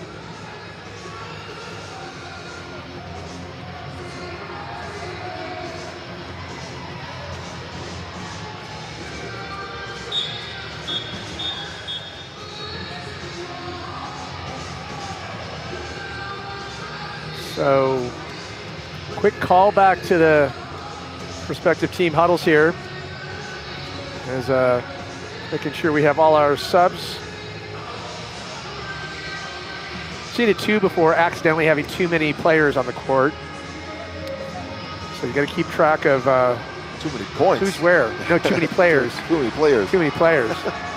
So, quick call back to the respective team huddles here. As making sure we have all our subs seated 2 before accidentally having too many players on the court. So you got to keep track of too many points. Who's where? No, too many players. Too many players. Too many players.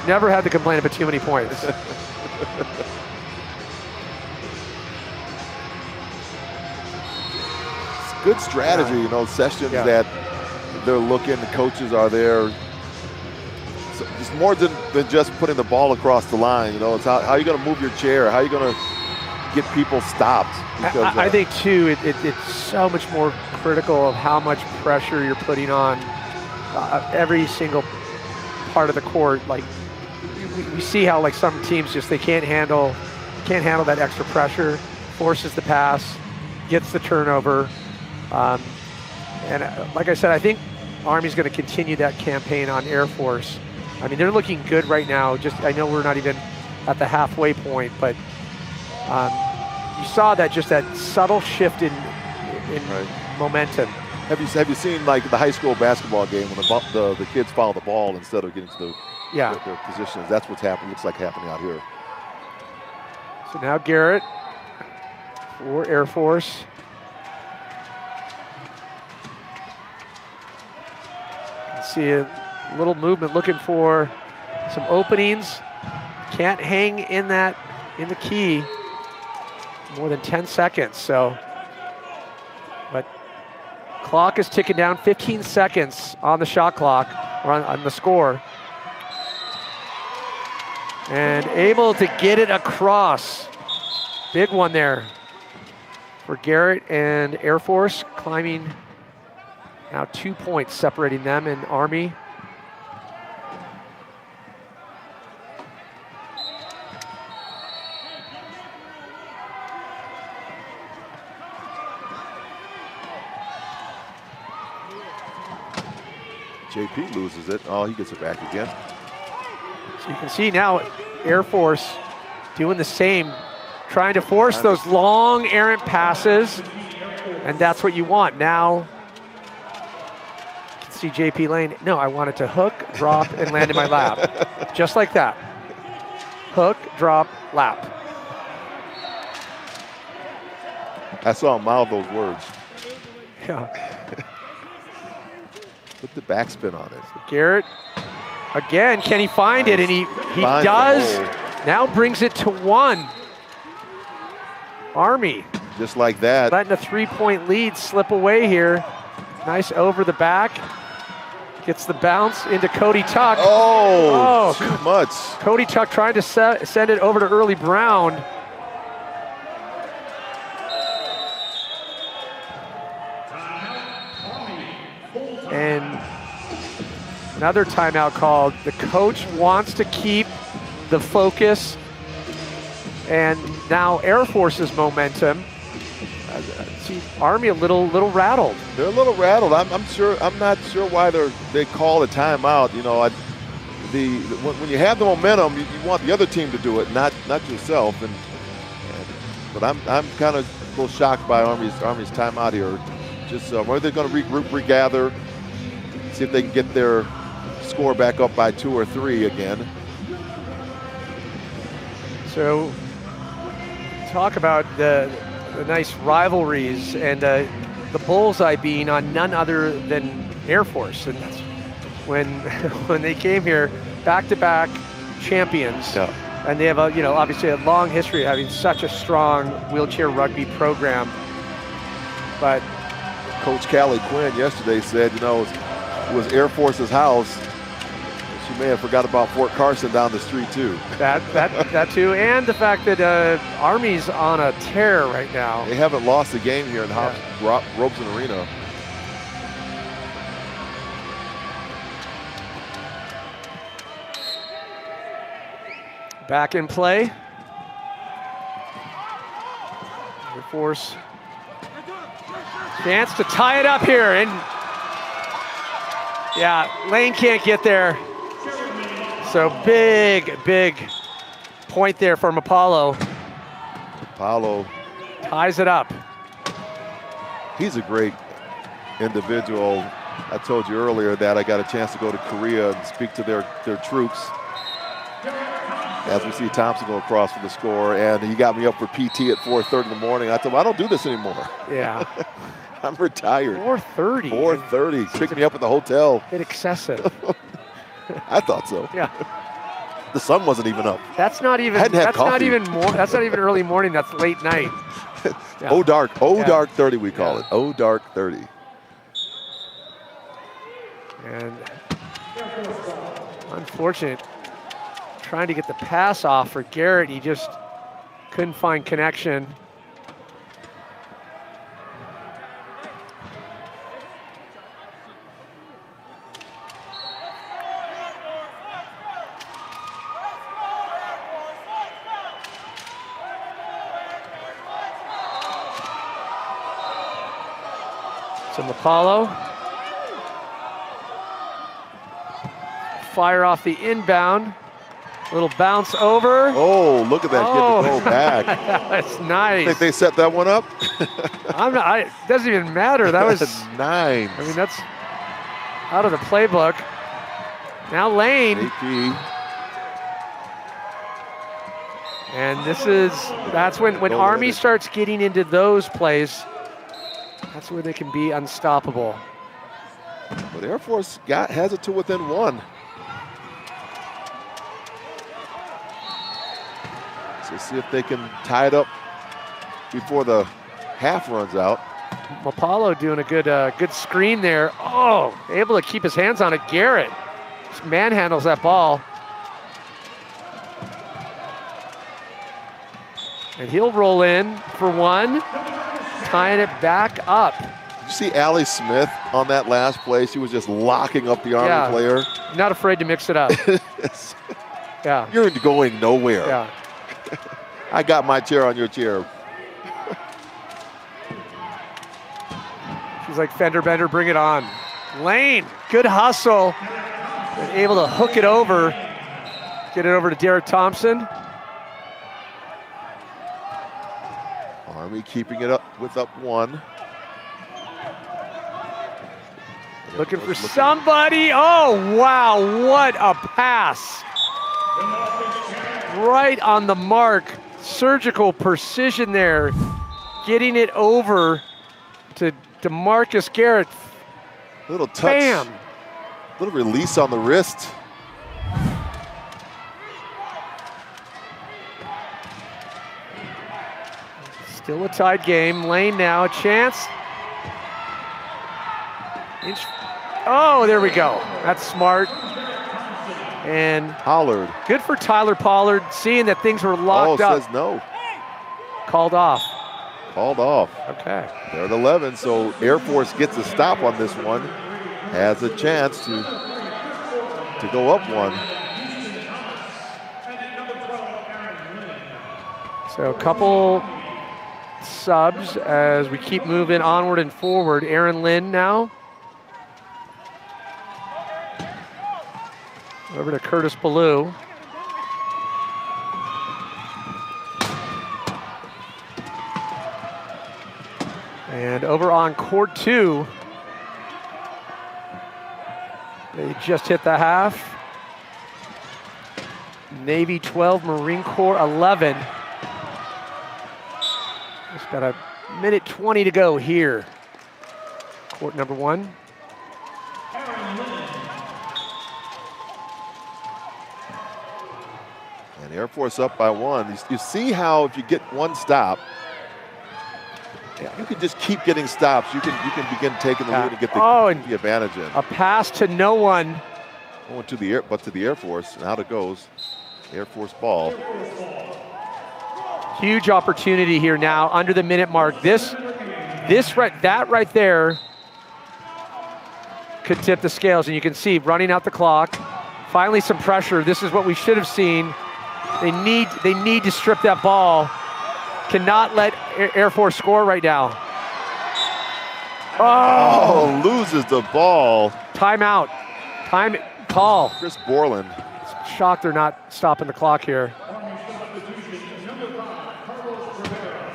Never had to complain about too many points. It's good strategy, you know, sessions that they're looking, the coaches are there. So it's more than just putting the ball across the line, you know. It's how are you going to move your chair? How are you going to get people stopped? Because, I think, too, it's so much more critical of how much pressure you're putting on every single part of the court. Like, we see how, like, some teams just, they can't handle that extra pressure, forces the pass, gets the turnover. And like I said, I think Army's going to continue that campaign on Air Force. I mean, they're looking good right now. Just, I know we're not even at the halfway point, but you saw that, just that subtle shift in momentum. Have you seen, like, the high school basketball game when the kids follow the ball instead of getting to their positions? That's what's happening. Looks like happening out here. So now Garrett for Air Force. See a little movement, looking for some openings. Can't hang in the key more than 10 seconds. So, but clock is ticking down. 15 seconds on the shot clock, or on the score, and able to get it across. Big one there for Garrett and Air Force, climbing. Now 2 points separating them and Army. JP loses it. Oh, he gets it back again. So you can see now Air Force doing the same, trying to force those long errant passes, and that's what you want. Now, see JP Lane. No, I wanted to hook, drop, and land in my lap. Just like that. Hook, drop, lap. I saw him mouth those words. Yeah. Put the backspin on it. So Garrett, again, can he find it? And he does. Now brings it to 1. Army. Just like that. Letting a 3-point lead slip away here. Nice over the back. Gets the bounce into Cody Tuck. Oh, too much. Cody Tuck trying to send it over to Early Brown. And another timeout called. The coach wants to keep the focus, and now Air Force's momentum. See Army a little rattled. They're a little rattled. I'm not sure why they call a timeout. You know, when you have the momentum, you want the other team to do it, not yourself. But I'm kind of a little shocked by Army's timeout here. Just whether they're going to regroup, regather, see if they can get their score back up by 2 or 3 again. So talk about the nice rivalries and the bullseye being on none other than Air Force. And that's when they came here, back-to-back champions. Yeah. And they have obviously a long history of having such a strong wheelchair rugby program. But Coach Callie Quinn yesterday said, it was Air Force's house. She may have forgot about Fort Carson down the street too. That too, and the fact that Army's on a tear right now. They haven't lost a game here in Robeson Arena. Back in play. Air Force. Chance to tie it up here, and Lane can't get there. So big point there from Apollo. Apollo ties it up. He's a great individual. I told you earlier that I got a chance to go to Korea and speak to their troops. As we see Thompson go across for the score, and he got me up for PT at 4:30 in the morning. I told him, I don't do this anymore. Yeah. I'm retired. 4:30. 4:30. Picked me up at the hotel. A bit excessive. I thought so. Yeah. The sun wasn't even up. That's not even. That's not even early morning. That's late night. Yeah. Oh dark. Oh dark 30 we call it. Oh dark 30. And unfortunate. Trying to get the pass off for Garrett. He just couldn't find connection. So Apollo. Fire off the inbound. Little bounce over. Oh, look at that kid to go back. That's nice. Think they set that one up? It doesn't even matter. That was nice. I mean, that's out of the playbook. Now Lane. AP. And that's when Army starts getting into those plays, that's where they can be unstoppable. But Air Force has it to within one. So see if they can tie it up before the half runs out. Apollo doing a good screen there. Oh, able to keep his hands on it. Garrett just manhandles that ball. And he'll roll in for one, tying it back up. Did you see Allie Smith on that last play? She was just locking up the Army player. Not afraid to mix it up. Yeah. You're going nowhere. Yeah. I got my chair on your chair. She's like, fender bender, bring it on. Lane, good hustle. And able to hook it over. Get it over to Derek Thompson. Army keeping it up with up one. Looking for somebody. Oh, wow, what a pass. Right on the mark. Surgical precision there. Getting it over to DeMarcus Garrett. Little touch. Bam. Little release on the wrist. Still a tied game. Lane now, a chance. Oh, there we go. That's smart. And Pollard. Good for Tyler Pollard, seeing that things were locked up. Says no. Called off. Called off. Okay. They're at 11, so Air Force gets a stop on this one. Has a chance to go up one. So a couple subs as we keep moving onward and forward. Aaron Lynn now. Over to Curtis Ballou. And over on court 2. They just hit the half. Navy 12, Marine Corps 11. Just got a minute 20 to go here. Court number 1. And Air Force up by 1. You see how if you get one stop, you can just keep getting stops. You can begin taking the lead and get the advantage in. A pass to no one. Going to the Air Force, and out it goes. Air Force ball. Huge opportunity here now under the minute mark. That right there could tip the scales, and you can see running out the clock. Finally some pressure. This is what we should have seen. They need to strip that ball. Cannot let Air Force score right now. Oh, loses the ball. Timeout. Time call. Chris Borland. Shocked they're not stopping the clock here.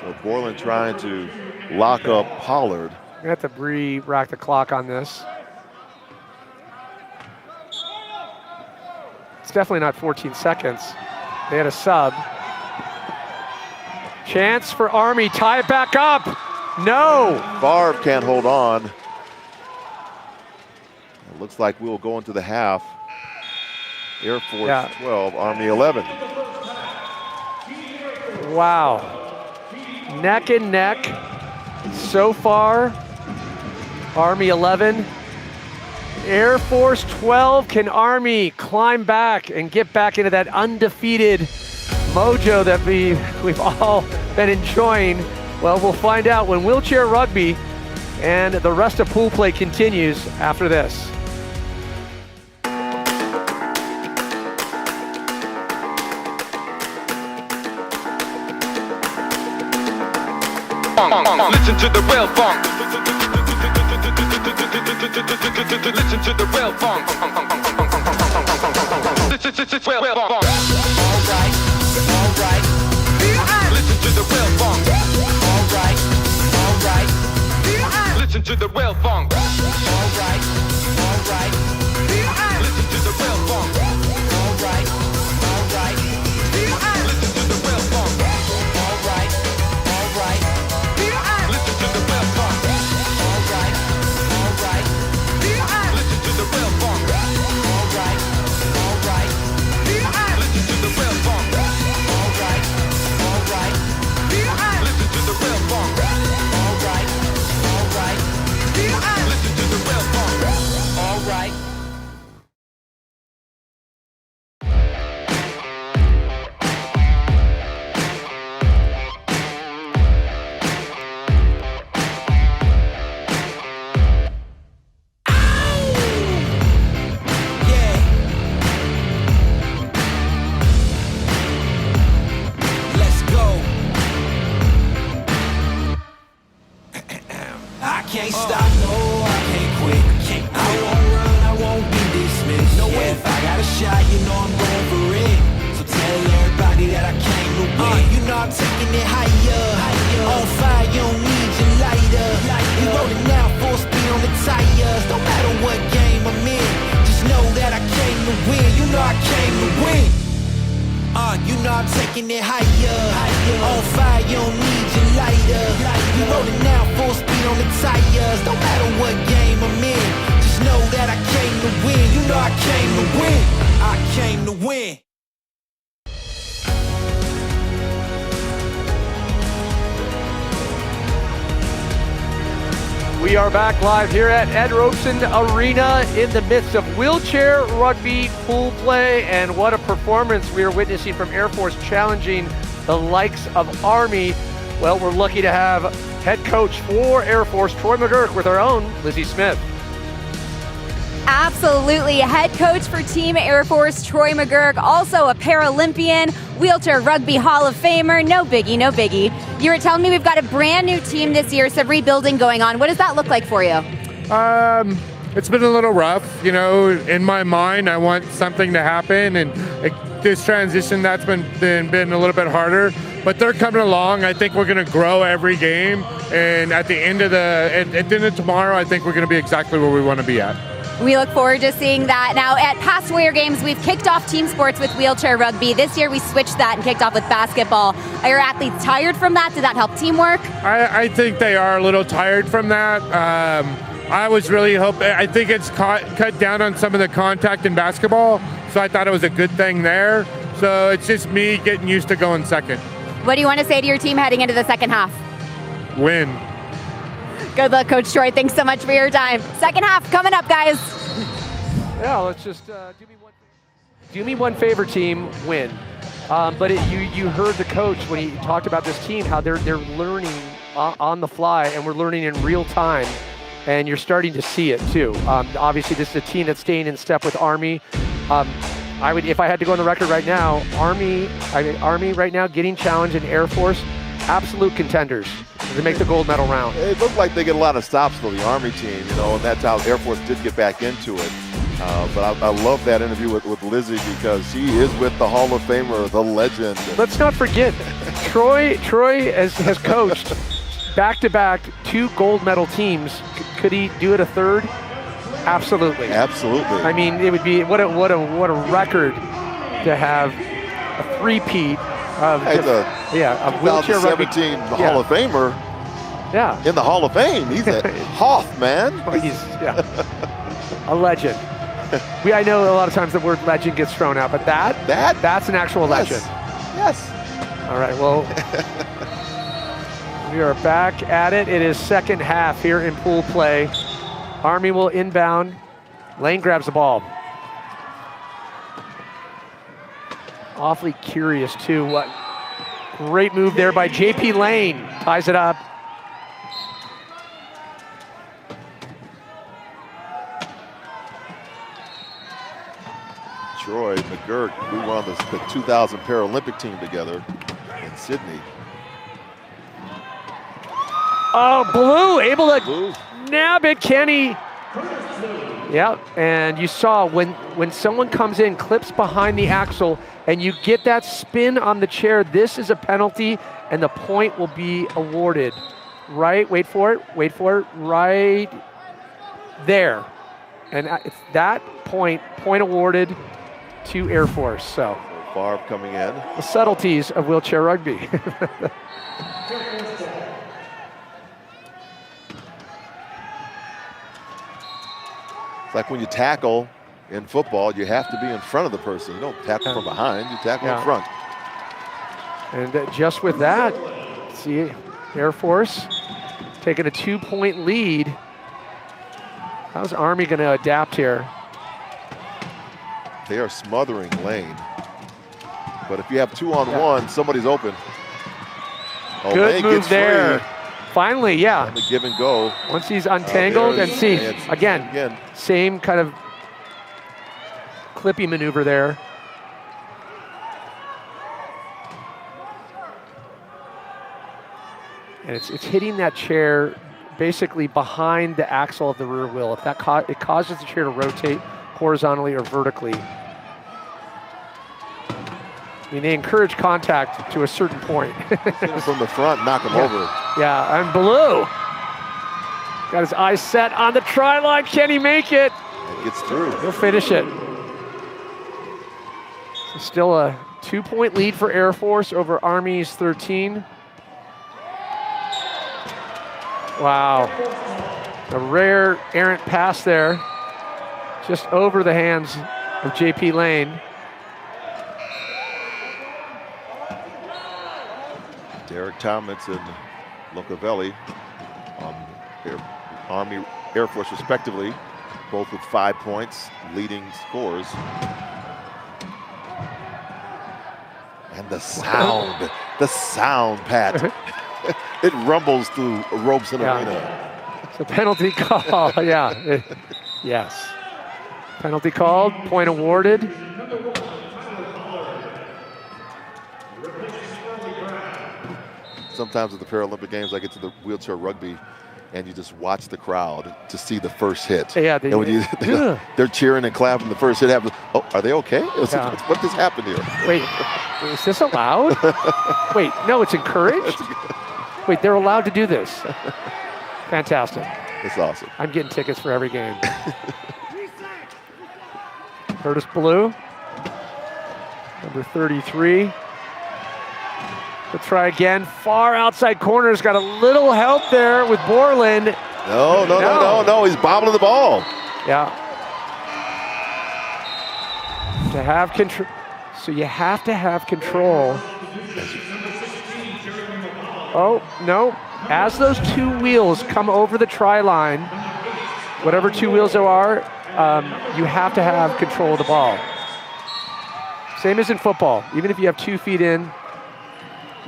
So Borland trying to lock up Pollard. We have to re-rack the clock on this. It's definitely not 14 seconds. They had a sub. Chance for Army, tie it back up. No. Favre can't hold on. It looks like we'll go into the half. Air Force 12, Army 11. Wow. Neck and neck. So far, Army 11. Air Force 12. Can Army climb back and get back into that undefeated mojo that we've all been enjoying? Well, we'll find out when Wheelchair Rugby and the rest of pool play continues after this. Listen to the real funk. Listen to the real funk. Listen to the real funk. Alright, alright. Listen to the real funk. Alright, alright. Listen to the real funk. Alright, alright. Listen to the real funk. Alright, alright. Listen to the real funk. Alright, alright. Listen to the real funk. Alright, alright. Listen to the real funk. Alright, alright. Listen to the real funk. Alright, alright. Listen to the real funk. Alright, alright. Listen to the real funk. Alright. I can't stop, no, I can't quit. I won't run, I won't be dismissed. No way, if I got a shot, you know I'm going for it. So tell everybody that I came to win. You know I'm taking it higher. On fire, you don't need your lighter. We rolling now, full speed on the tires. Don't matter what game I'm in, just know that I came to win. You know I came to win. You know I'm taking it higher. On fire, you don't need your lighter. We rolling now, full speed on the tires. Don't matter what game I'm in, just know that I came to win. You know I came to win. I came to win. We are back live here at Ed Robeson Arena in the midst of Wheelchair Rugby pool play, and what a performance we are witnessing from Air Force challenging the likes of Army. Well, we're lucky to have head coach for Air Force, Troy McGurk, with our own Lizzie Smith. Absolutely. Head coach for Team Air Force, Troy McGurk, also a Paralympian, Wheelchair Rugby Hall of Famer. No biggie, no biggie. You were telling me we've got a brand new team this year, some rebuilding going on. What does that look like for you? It's been a little rough. You know, in my mind, I want something to happen, and this transition, that's been a little bit harder. But they're coming along. I think we're going to grow every game, and at the end of tomorrow, I think we're going to be exactly where we want to be at. We look forward to seeing that. Now, at past Warrior Games, we've kicked off team sports with Wheelchair Rugby. This year, we switched that and kicked off with basketball. Are your athletes tired from that? Did that help teamwork? I think they are a little tired from that. I was really hoping, I think it's cut down on some of the contact in basketball, so I thought it was a good thing there. So it's just me getting used to going second. What do you want to say to your team heading into the second half? Win. Good luck, Coach Troy. Thanks so much for your time. Second half coming up, guys. Yeah, let's just do me one favor, team. Win. But you heard the coach when he talked about this team, how they're learning on the fly, and we're learning in real time, and you're starting to see it too. Obviously, this is a team that's staying in step with Army. I would, if I had to go on the record right now, Army right now getting challenged in Air Force, absolute contenders to make the gold medal round. It looked like they get a lot of stops for the Army team, you know, and that's how Air Force did get back into it. But I love that interview with Lizzie, because she is with the Hall of Famer, the legend. Let's not forget, Troy has coached back-to-back 2 gold medal teams. Could he do it a third? Absolutely. Absolutely. I mean, it would be what a record to have a three-peat of of wheelchair rugby. 2017 Hall of Famer. Yeah. In the Hall of Fame. He's a Hoff, man. He's a legend. I know a lot of times the word legend gets thrown out, but that's an actual legend. Yes. All right, well, we are back at it. It is second half here in pool play. Army will inbound. Lane grabs the ball. Awfully curious, too. What great move there by JP Lane. Ties it up. Troy McGirt, we were on the 2000 Paralympic team together in Sydney. Oh, Blue able to nab it, Kenny. Yeah, and you saw when someone comes in, clips behind the axle, and you get that spin on the chair, this is a penalty, and the point will be awarded. Right, wait for it, right there. And it's that point awarded to Air Force, so. Favre coming in. The subtleties of wheelchair rugby. It's like when you tackle in football, you have to be in front of the person. You don't tackle from behind, you tackle in front. And just with that, see, Air Force taking a 2-point lead. How's Army going to adapt here? They are smothering Lane. But if you have 2-on-1, somebody's open. Oh, Good Lane move gets there. Free. Finally, yeah. The give and go. Once he's untangled, and see, again, same kind of clippy maneuver there. And it's hitting that chair basically behind the axle of the rear wheel. If that it causes the chair to rotate horizontally or vertically. I mean, they encourage contact to a certain point. From the front, knock him over. Yeah, and Blue got his eyes set on the try line. Can he make it? It gets through. He'll finish it. So still a 2-point lead for Air Force over Army's 13. Wow. A rare errant pass there. Just over the hands of JP Lane. Derek Tomlinson, Locovelli, Army, Air Force respectively, both with 5 points, leading scores. And the sound, Pat. It rumbles through Robeson Arena. It's a penalty call, yes. Penalty called, point awarded. Sometimes at the Paralympic Games, I get to the wheelchair rugby, and you just watch the crowd to see the first hit. Yeah, they're cheering and clapping. The first hit happens. Oh, are they okay? What just happened here? Wait, is this allowed? Wait, no, it's encouraged? Wait, they're allowed to do this. Fantastic. It's awesome. I'm getting tickets for every game. Curtis Blue, number 33. We'll try again. Far outside corner's got a little help there with Borland. No. He's bobbling the ball. Yeah. To have control. So you have to have control. Oh, no. As those 2 wheels come over the try line, whatever 2 wheels there are, you have to have control of the ball. Same as in football. Even if you have 2 feet in,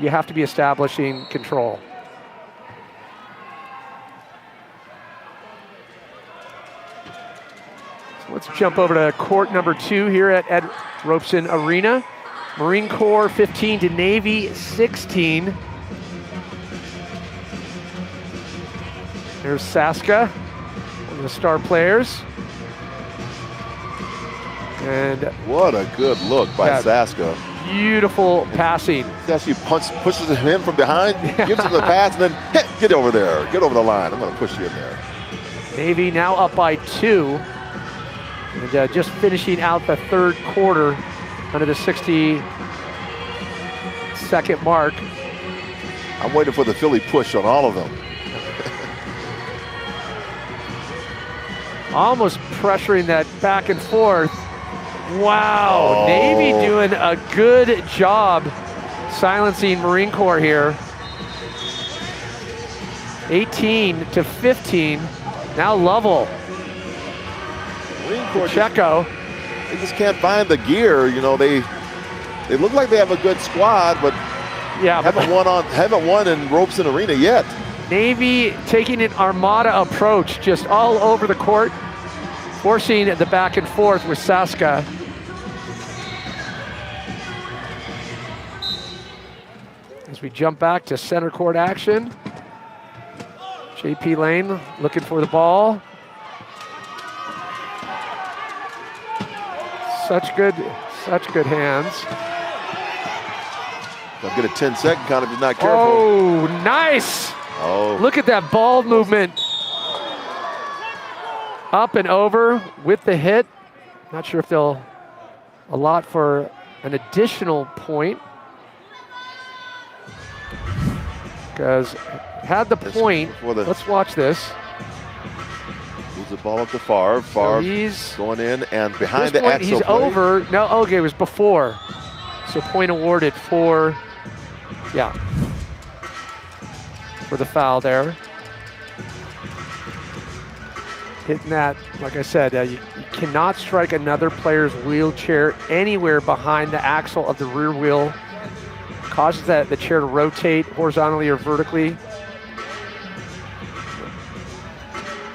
you have to be establishing control. So let's jump over to court number 2 here at Ed Robeson Arena. Marine Corps 15 to Navy 16. There's Saska, one of the star players. And what a good look by Saska. beautiful passing. He actually pushes him in from behind, gives him the pass, and then hit, get over there. Get over the line. I'm going to push you in there. Navy now up by 2. And just finishing out the third quarter under the 60-second mark. I'm waiting for the Philly push on all of them. Almost pressuring that back and forth. Wow, Navy doing a good job silencing Marine Corps here. 18-15, now Lovell. Marine Corps Checo. They just can't find the gear. You know, they look like they have a good squad, but yeah, haven't won in Robeson Arena yet. Navy taking an Armada approach just all over the court, forcing the back and forth with Saska. As we jump back to center court action. JP Lane looking for the ball. Such good hands. They'll get a 10-second count if he's not careful. Oh, nice. Oh. Look at that ball movement. Up and over with the hit. Not sure if they'll allot for an additional point. Because had the point, let's watch this. Moves the ball up to Favre. Favre he's going in and behind the point, axle he's plate. over. No, okay, it was before. So point awarded for, yeah, for the foul there. Hitting that, like I said, you cannot strike another player's wheelchair anywhere behind the axle of the rear wheel. Causes the chair to rotate horizontally or vertically.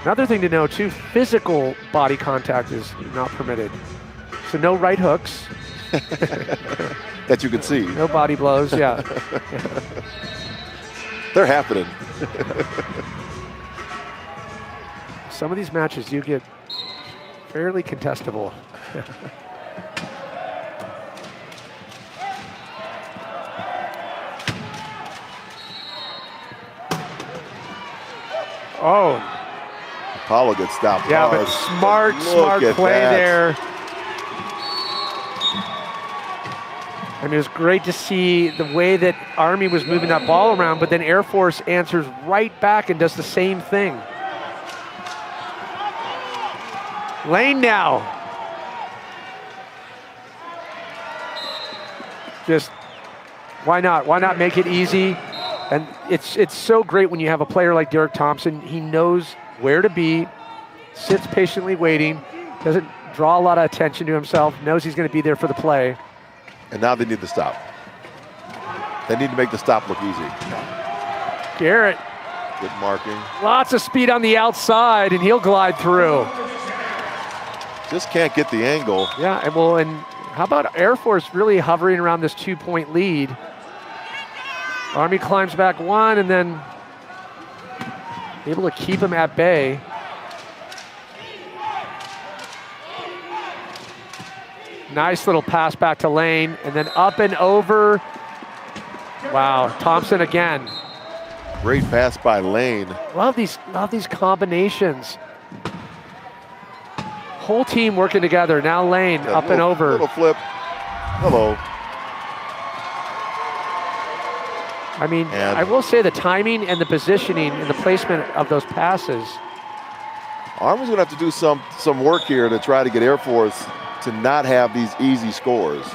Another thing to know too, physical body contact is not permitted. So no right hooks. That you can see. No body blows, yeah. They're happening. Some of these matches do get fairly contestable. Oh. Apollo gets stopped. Yeah, but smart play there. I mean, it was great to see the way that Army was moving that ball around, but then Air Force answers right back and does the same thing. Lane now. Just, why not? Why not make it easy? And it's so great when you have a player like Derek Thompson. He knows where to be, sits patiently waiting, doesn't draw a lot of attention to himself, knows he's going to be there for the play. And now they need to stop. They need to make the stop look easy. Garrett. Good marking. Lots of speed on the outside, and he'll glide through. Just can't get the angle. Yeah, and how about Air Force really hovering around this 2-point lead? Army climbs back one and then able to keep him at bay. Nice little pass back to Lane and then up and over. Wow, Thompson again. Great pass by Lane. Love these combinations. Whole team working together. Now Lane up and over. Little flip. Hello. I mean, I will say the timing and the positioning and the placement of those passes. Army's gonna have to do some work here to try to get Air Force to not have these easy scores.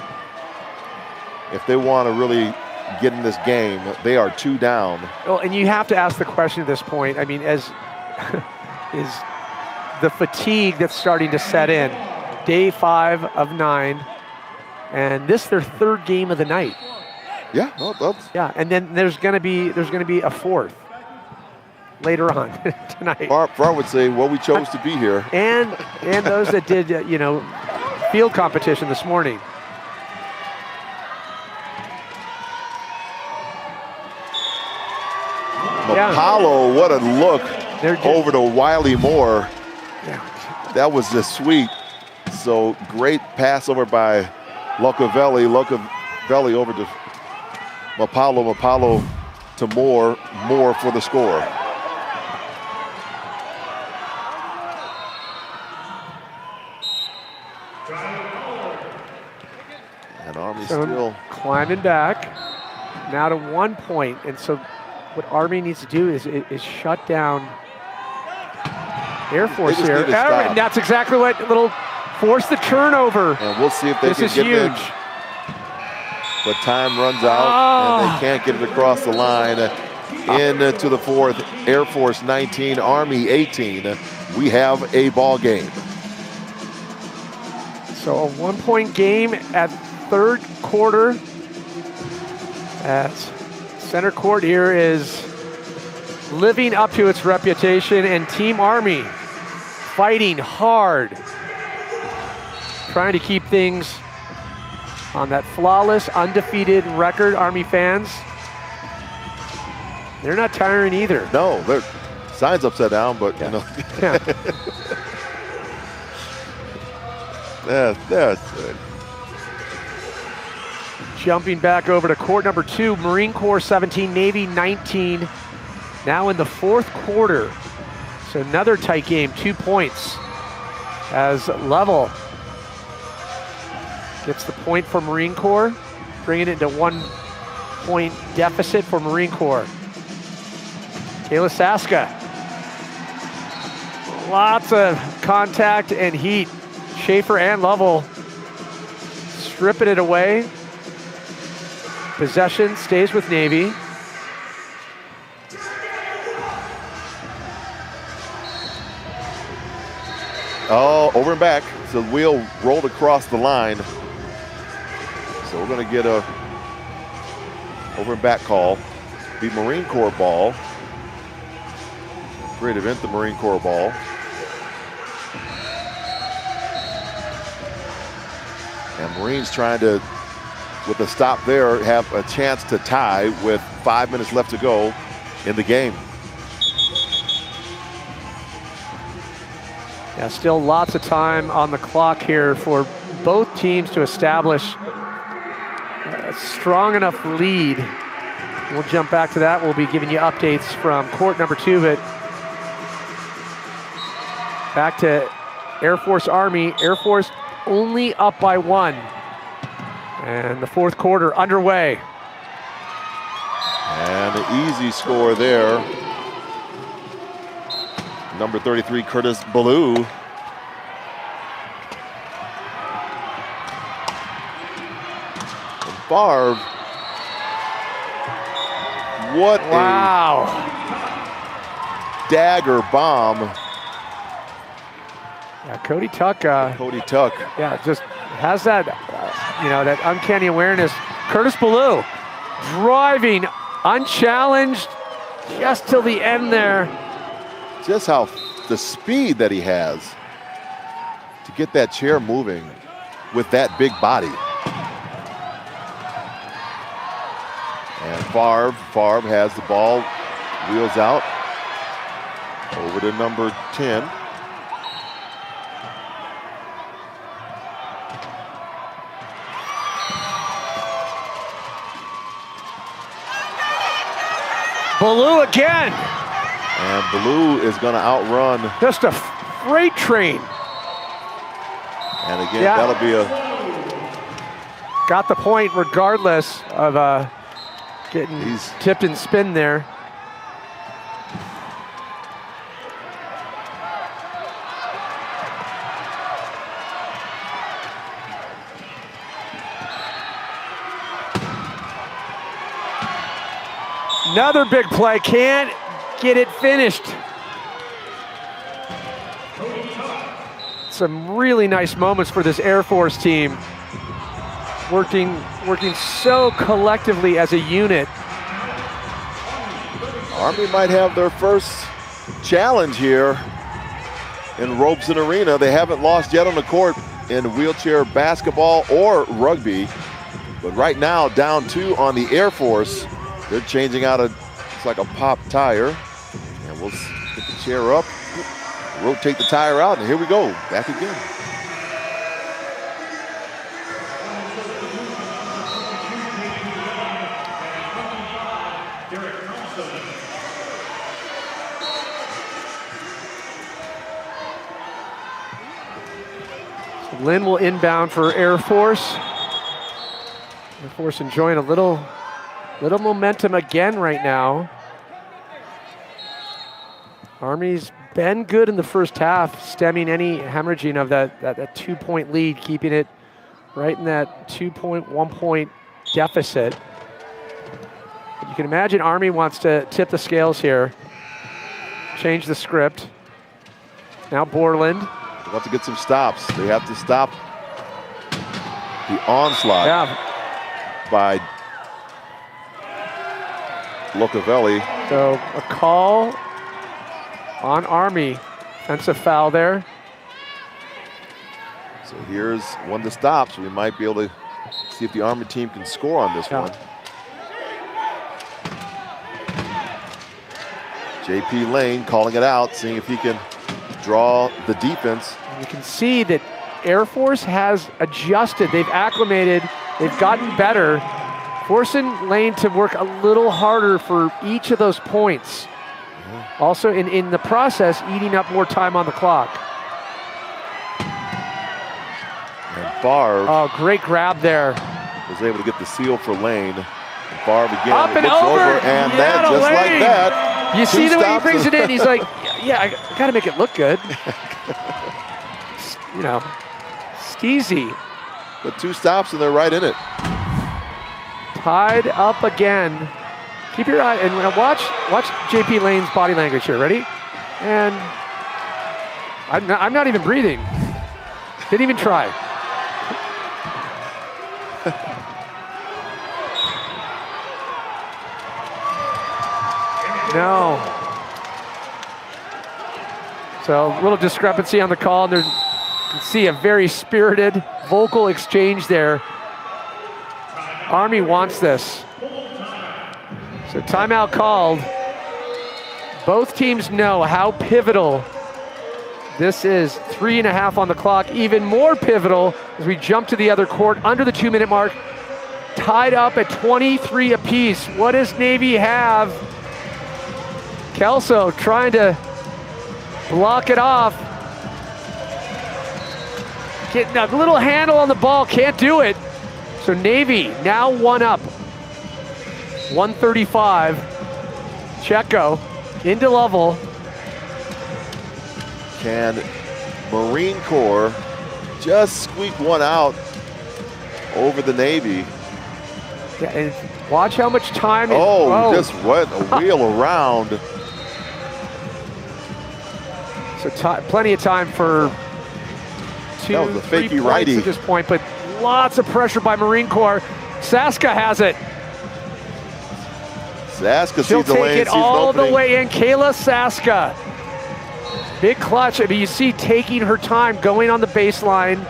If they want to really get in this game, they are 2 down. Well, and you have to ask the question at this point. I mean, is the fatigue that's starting to set in. Day 5 of 9, and this their 3rd game of the night. Yeah, yeah, and then there's gonna be a 4th later on tonight. Far would say, well, we chose to be here. And those that did field competition this morning. Apollo, what a look over to Wiley Moore. Yeah. That was just sweet. So great pass over by Locovelli. Belly over to Mapalo. Mapalo to Moore. Moore for the score. And Army still climbing back. Now to 1 point. And so what Army needs to do is shut down Air Force here. And that's exactly what little force the turnover. And we'll see if they can get huge. it. But time runs out and they can't get it across the line. Into the fourth, Air Force 19, Army 18. We have a ball game. So a 1 point game at third quarter. As center court here is living up to its reputation, and Team Army fighting hard, trying to keep things on that flawless, undefeated record. Army fans, they're not tiring either. No, their sign's upside down, but you know. That's good. Jumping back over to court number 2, Marine Corps 17, Navy 19. Now in the fourth quarter. So another tight game, 2 points. As Level gets the point for Marine Corps, bringing it to 1 point deficit for Marine Corps. Kayla Saska. Lots of contact and heat. Schaefer and Level stripping it away. Possession stays with Navy. Oh, over and back. So the wheel rolled across the line. So we're going to get a over and back call. Be Marine Corps ball. Great event, the Marine Corps ball. And Marines trying to, with the stop there, have a chance to tie with 5 minutes left to go in the game. Yeah, still lots of time on the clock here for both teams to establish a strong enough lead. We'll jump back to that. We'll be giving you updates from court number 2, but back to Air Force Army. Air Force only up by 1. And the fourth quarter underway. And an easy score there. Number 33, Curtis Ballou. And Favre. What a dagger bomb. Yeah, Cody Tuck. Cody Tuck. Yeah, just has that, that uncanny awareness. Curtis Ballou driving unchallenged just till the end there. Just how the speed that he has to get that chair moving with that big body. And Favre has the ball, wheels out, over to number 10. Ballou again. And Ballou is going to outrun. Just a freight train. And again, that'll be a... Got the point regardless of getting tipped and spin there. Another big play, can't get it finished. Some really nice moments for this Air Force team. Working so collectively as a unit. Army might have their first challenge here in Robeson Arena. They haven't lost yet on the court in wheelchair basketball or rugby. But right now, down 2 on the Air Force. They're changing out it's like a pop tire. And we'll get the chair up, rotate the tire out, and here we go, back again. Lynn will inbound for Air Force. Air Force enjoying a little momentum again right now. Army's been good in the first half, stemming any hemorrhaging of that 2-point lead, keeping it right in that 1 point deficit. You can imagine Army wants to tip the scales here, change the script. Now Borland. They want to get some stops. They have to stop the onslaught by Locavelli. So a call on Army. Offensive foul there. So here's one to stop, so we might be able to see if the Army team can score on this one. JP Lane calling it out, seeing if he can draw the defense. You can see that Air Force has adjusted. They've acclimated. They've gotten better, forcing Lane to work a little harder for each of those points. Also, in the process, eating up more time on the clock. And Barb. Oh, great grab there. Was able to get the seal for Lane. Barb again Up and looks over. and then just like that. You see the way he brings it in. He's like, yeah, I got to make it look good. You know, steezy. But 2 stops and they're right in it. Tied up again. Keep your eye and watch JP Lane's body language here. Ready? And I'm not even breathing. Didn't even try. No. So a little discrepancy on the call. There, you can see a very spirited, vocal exchange there. Army wants this. So timeout called. Both teams know how pivotal this is. 3.5 on the clock. Even more pivotal as we jump to the other court under the 2-minute mark. Tied up at 23 apiece. What does Navy have? Kelso trying to block it off. Getting a little handle on the ball, can't do it. So Navy now 1 up. 135. Checo into level. Can Marine Corps just squeak one out over the Navy? Yeah, and watch how much time. Just what a wheel around. So plenty of time for 2, 3 points righty at this point, but lots of pressure by Marine Corps. Saska has it. Saska She'll sees the take lane, it sees an all the opening. way in. Kayla Saska. Big clutch. I mean, you see taking her time, going on the baseline.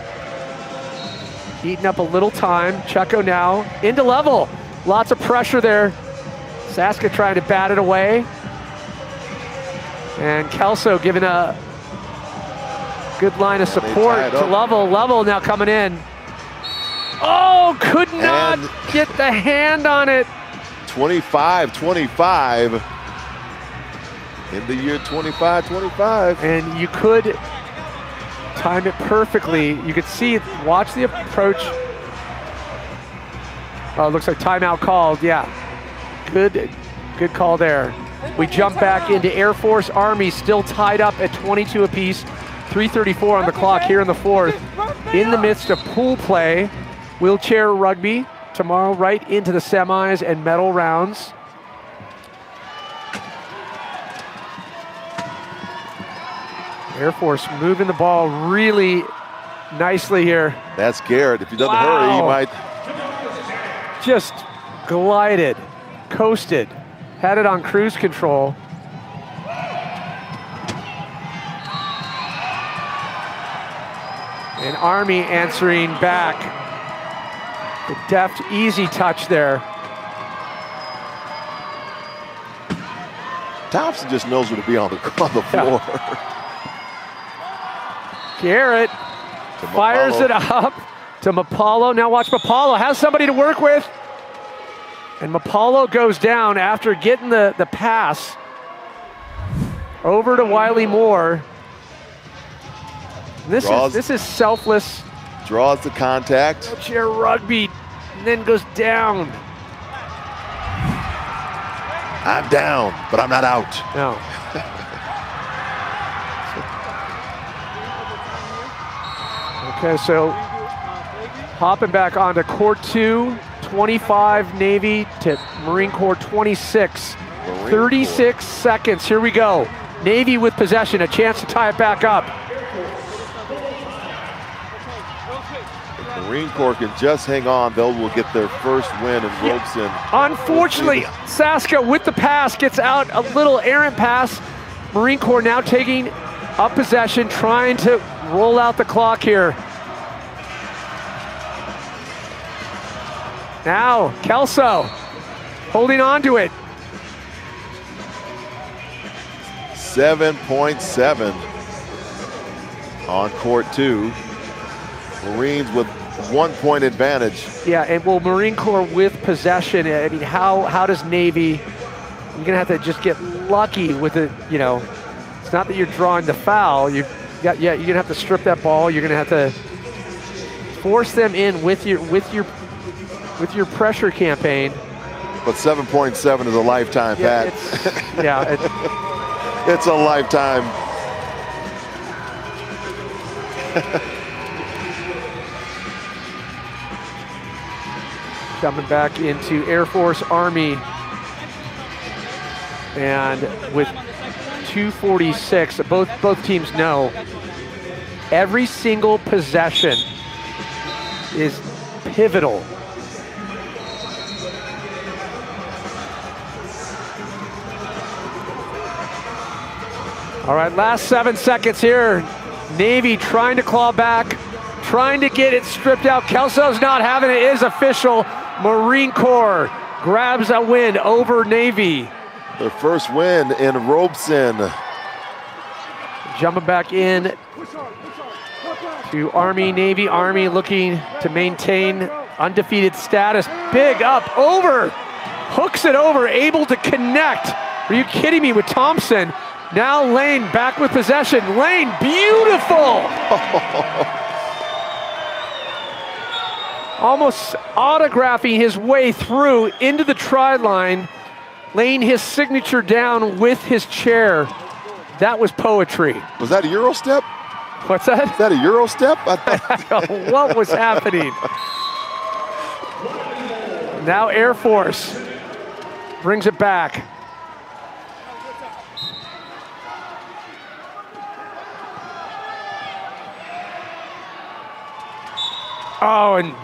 Eating up a little time. Checo now into level. Lots of pressure there. Saska trying to bat it away. And Kelso giving a good line of support to Level. Level now coming in. Oh, could not get the hand on it. 25-25 in the year 25-25. And you could time it perfectly. You could see, watch the approach. Oh, it looks like timeout called. Yeah, good call there. We jump back into Air Force Army, still tied up at 22 apiece. 3:34 on the clock here in the 4th. In the midst of pool play, wheelchair rugby tomorrow, right into the semis and medal rounds. Air Force moving the ball really nicely here. That's Garrett. If he doesn't hurry, he might. Just glided, coasted, had it on cruise control. And Army answering back. The deft, easy touch there. Thompson just knows where to be on the floor. Garrett fires it up to Mapalo. Now watch Mapalo, has somebody to work with. And Mapalo goes down after getting the pass over to Wiley Moore. This is selfless Draws the contact. Wheelchair Rugby, and then goes down. I'm down, but I'm not out. No. Okay, so hopping back onto court 2, 25 Navy to Marine Corps 26. 36 seconds, here we go. Navy with possession, a chance to tie it back up. If Marine Corps can just hang on, they will get their first win in Robeson. Unfortunately, Saska with the pass gets out a little errant pass. Marine Corps now taking up possession, trying to roll out the clock here. Now, Kelso holding on to it. 7.7 on court 2. Marines with 1 point advantage. Yeah, and well, Marine Corps with possession. I mean, how does Navy? You're gonna have to just get lucky with it. You know, it's not that you're drawing the foul. You're gonna have to strip that ball. You're gonna have to force them in with your pressure campaign. But 7.7 is a lifetime, Pat. It's a lifetime. Coming back into Air Force Army. And with 2:46, both teams know every single possession is pivotal. All right, last 7 seconds here. Navy trying to claw back, trying to get it stripped out. Kelso's not having it. It is official. Marine Corps grabs a win over Navy. Their first win in Robeson. Jumping back in to Army, Navy. Army looking to maintain undefeated status. Big up, over, hooks it over, able to connect. Are you kidding me with Thompson? Now Lane back with possession. Lane, beautiful! Almost autographing his way through into the try line, laying his signature down with his chair. That was poetry. Was that a Euro step? What's that? Is that a Euro step? What was happening? Now Air Force brings it back. Oh, and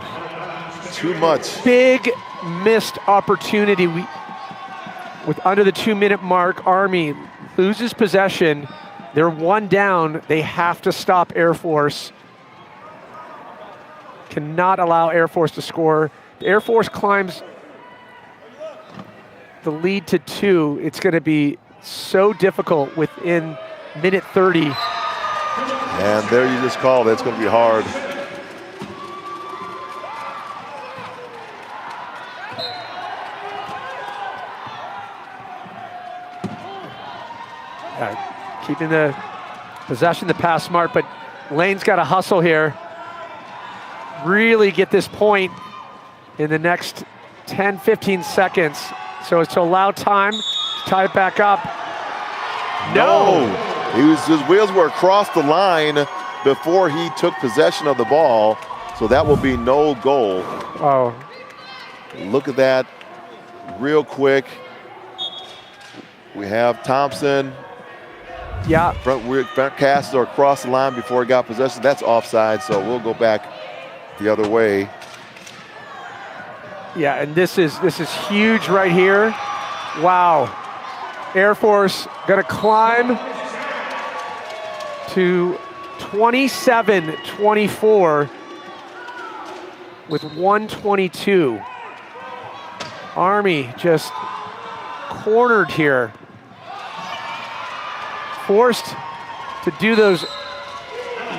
too much. Big missed opportunity. With under the 2-minute mark, Army loses possession. They're one down. They have to stop Air Force. Cannot allow Air Force to score. Air Force climbs the lead to 2. It's going to be so difficult within minute 30. And there you just called it. It's going to be hard. Keeping the possession, the pass smart, but Lane's got to hustle here. Really get this point in the next 10, 15 seconds. So as to allow time to tie it back up. No! His wheels were across the line before he took possession of the ball. So that will be no goal. Oh. Look at that real quick. We have Thompson. Yeah. Front casts are across the line before he got possession. That's offside, so we'll go back the other way. Yeah, and this is huge right here. Wow. Air Force gonna climb to 27-24 with 1:22. Army just cornered here. Forced to do those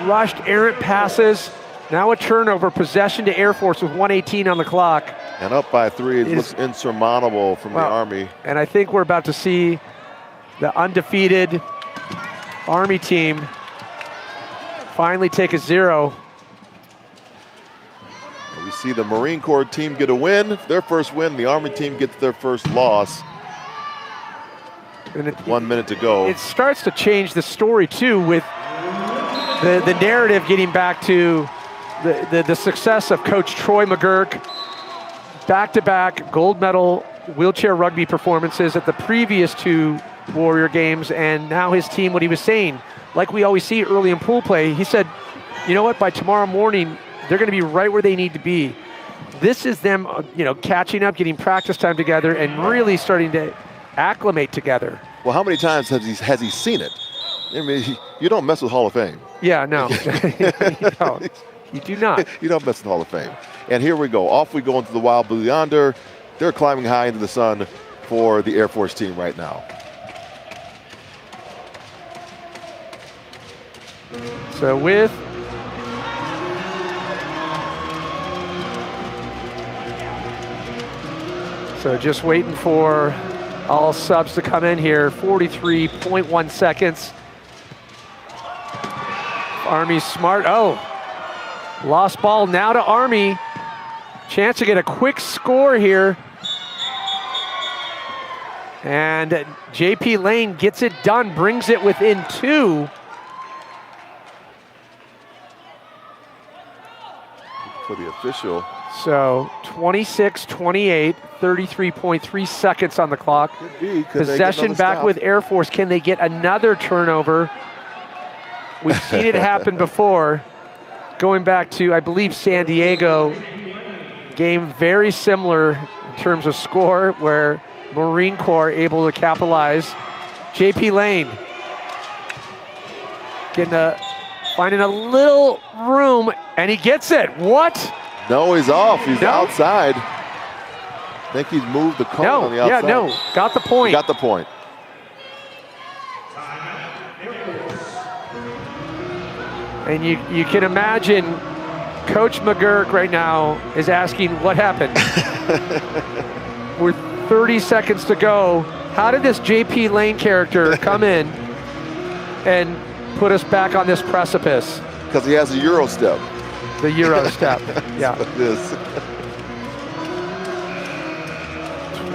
rushed errant passes. Now a turnover, possession to Air Force with 1:18 on the clock. And up by 3, it looks insurmountable from the Army. And I think we're about to see the undefeated Army team finally take a 0. You see the Marine Corps team get a win, their first win. The Army team gets their first loss. And 1 minute to go. It starts to change the story too, with the narrative getting back to the success of Coach Troy McGurk, back-to-back gold medal wheelchair rugby performances at the previous 2 Warrior games, and now his team, what he was saying, like we always see early in pool play, he said, you know what, by tomorrow morning, they're gonna be right where they need to be. This is them, catching up, getting practice time together, and really starting to acclimate together. Well, how many times has he seen it? I mean, you don't mess with Hall of Fame. Yeah, no. You do not. You don't mess with Hall of Fame. And here we go. Off we go into the wild blue yonder. They're climbing high into the sun for the Air Force team right now. So just waiting for all subs to come in here. 43.1 seconds. Army's smart. Oh, lost ball now to Army. Chance to get a quick score here. And JP Lane gets it done, brings it within 2. For the official. So 26-28, 33.3 seconds on the clock. Possession back with Air Force. Can they get another turnover? We've seen it happen before. Going back to, I believe, San Diego, game very similar in terms of score, where Marine Corps able to capitalize. JP Lane finding a little room, and he gets it. What? No, he's off. He's outside. I think he's moved the cone on the outside. Yeah, no, got the point. He got the point. And you can imagine Coach McGurk right now is asking what happened. With 30 seconds to go, how did this JP Lane character come in and put us back on this precipice? Because he has a Euro step. The Euro step, yeah. That's what it is.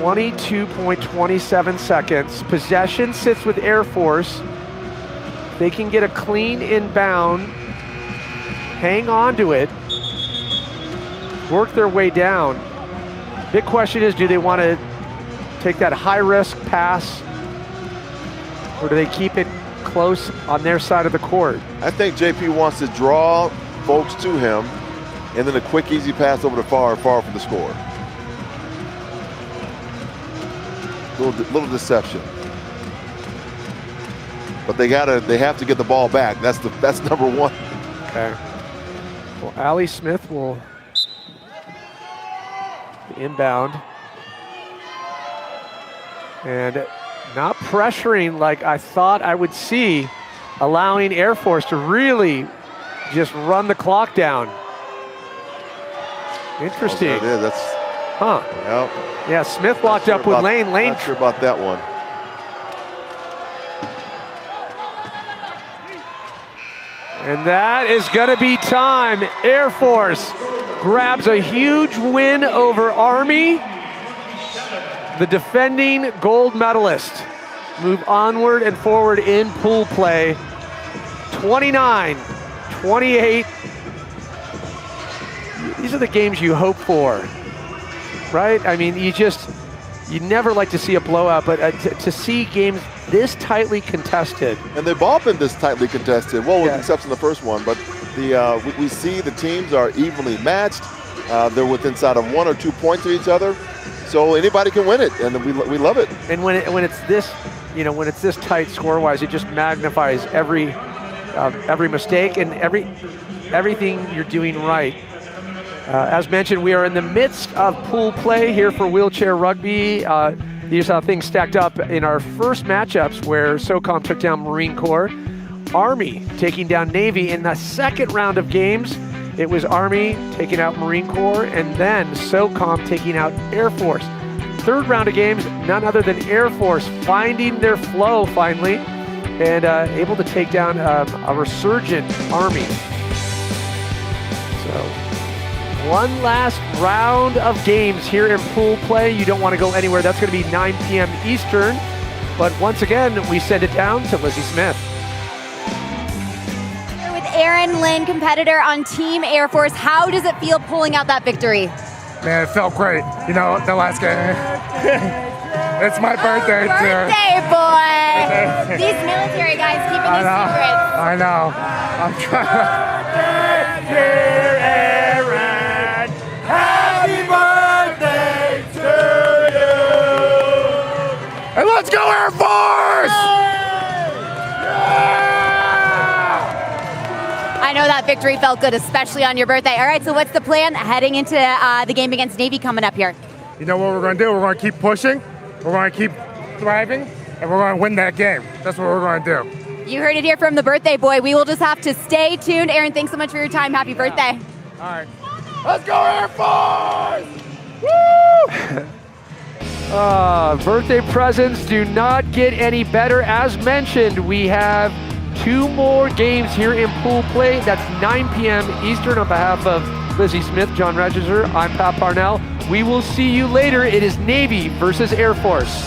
22.27 seconds. Possession sits with Air Force. They can get a clean inbound, hang on to it, work their way down. Big question is, do they want to take that high-risk pass, or do they keep it close on their side of the court? I think JP wants to draw folks to him, and then a quick, easy pass over to far for the score. Little deception. But they have to get the ball back. That's number one. Okay. Well, Ali Smith will inbound. And not pressuring like I thought I would see, allowing Air Force to really just run the clock down. Interesting. Oh, there it is. Yep. Yeah, Smith locked up with Lane. Not sure about that one. And that is going to be time. Air Force grabs a huge win over Army. The defending gold medalist move onward and forward in pool play. 29-28. These are the games you hope for, right? I mean, you never like to see a blowout, but to see games this tightly contested. And they've all been this tightly contested. Well, with the exception of the first one, but we see the teams are evenly matched. They're within inside of 1 or 2 points of each other. So anybody can win it, and we love it. And when it's this, when it's this tight score-wise, it just magnifies every mistake and everything you're doing right. As mentioned, we are in the midst of pool play here for wheelchair rugby. These are how things stacked up in our first matchups, where SOCOM took down Marine Corps. Army taking down Navy. In the second round of games, it was Army taking out Marine Corps, and then SOCOM taking out Air Force. Third round of games, none other than Air Force finding their flow finally, and able to take down a resurgent Army. So one last round of games here in pool play. You don't want to go anywhere. That's going to be 9 p.m. Eastern. But once again, we send it down to Lizzie Smith. Here with Aaron Lynn, competitor on Team Air Force. How does it feel pulling out that victory? Man, it felt great. You know, the last game. It's my birthday, too. Birthday boy! These military guys keeping these secrets. I know. I'm trying. Dear Aaron, happy birthday to you. And let's go Air Force! I know that victory felt good, especially on your birthday. All right, so what's the plan heading into the game against Navy coming up here? You know what we're going to do? We're going to keep pushing. We're going to keep thriving, and we're going to win that game. That's what we're going to do. You heard it here from the birthday boy. We will just have to stay tuned. Aaron, thanks so much for your time. Happy birthday. All right. Let's go Air Force! Woo! Birthday presents do not get any better. As mentioned, we have 2 more games here in pool play. That's 9 p.m. Eastern. On behalf of Lizzie Smith, John Register, I'm Pat Parnell. We will see you later. It is Navy versus Air Force.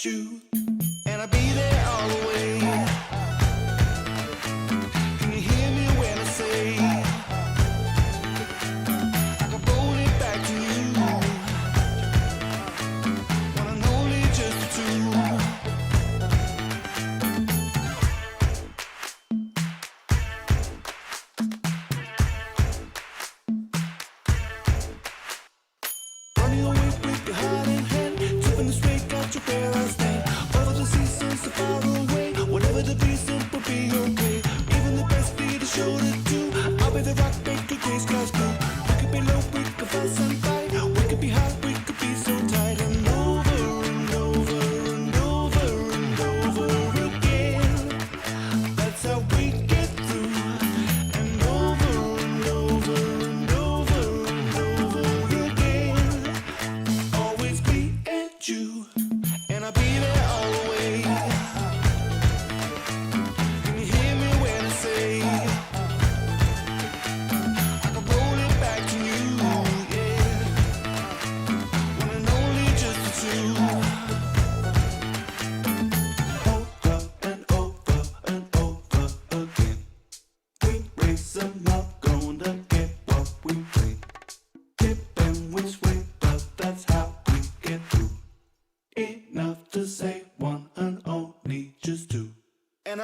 you, and I'll be there.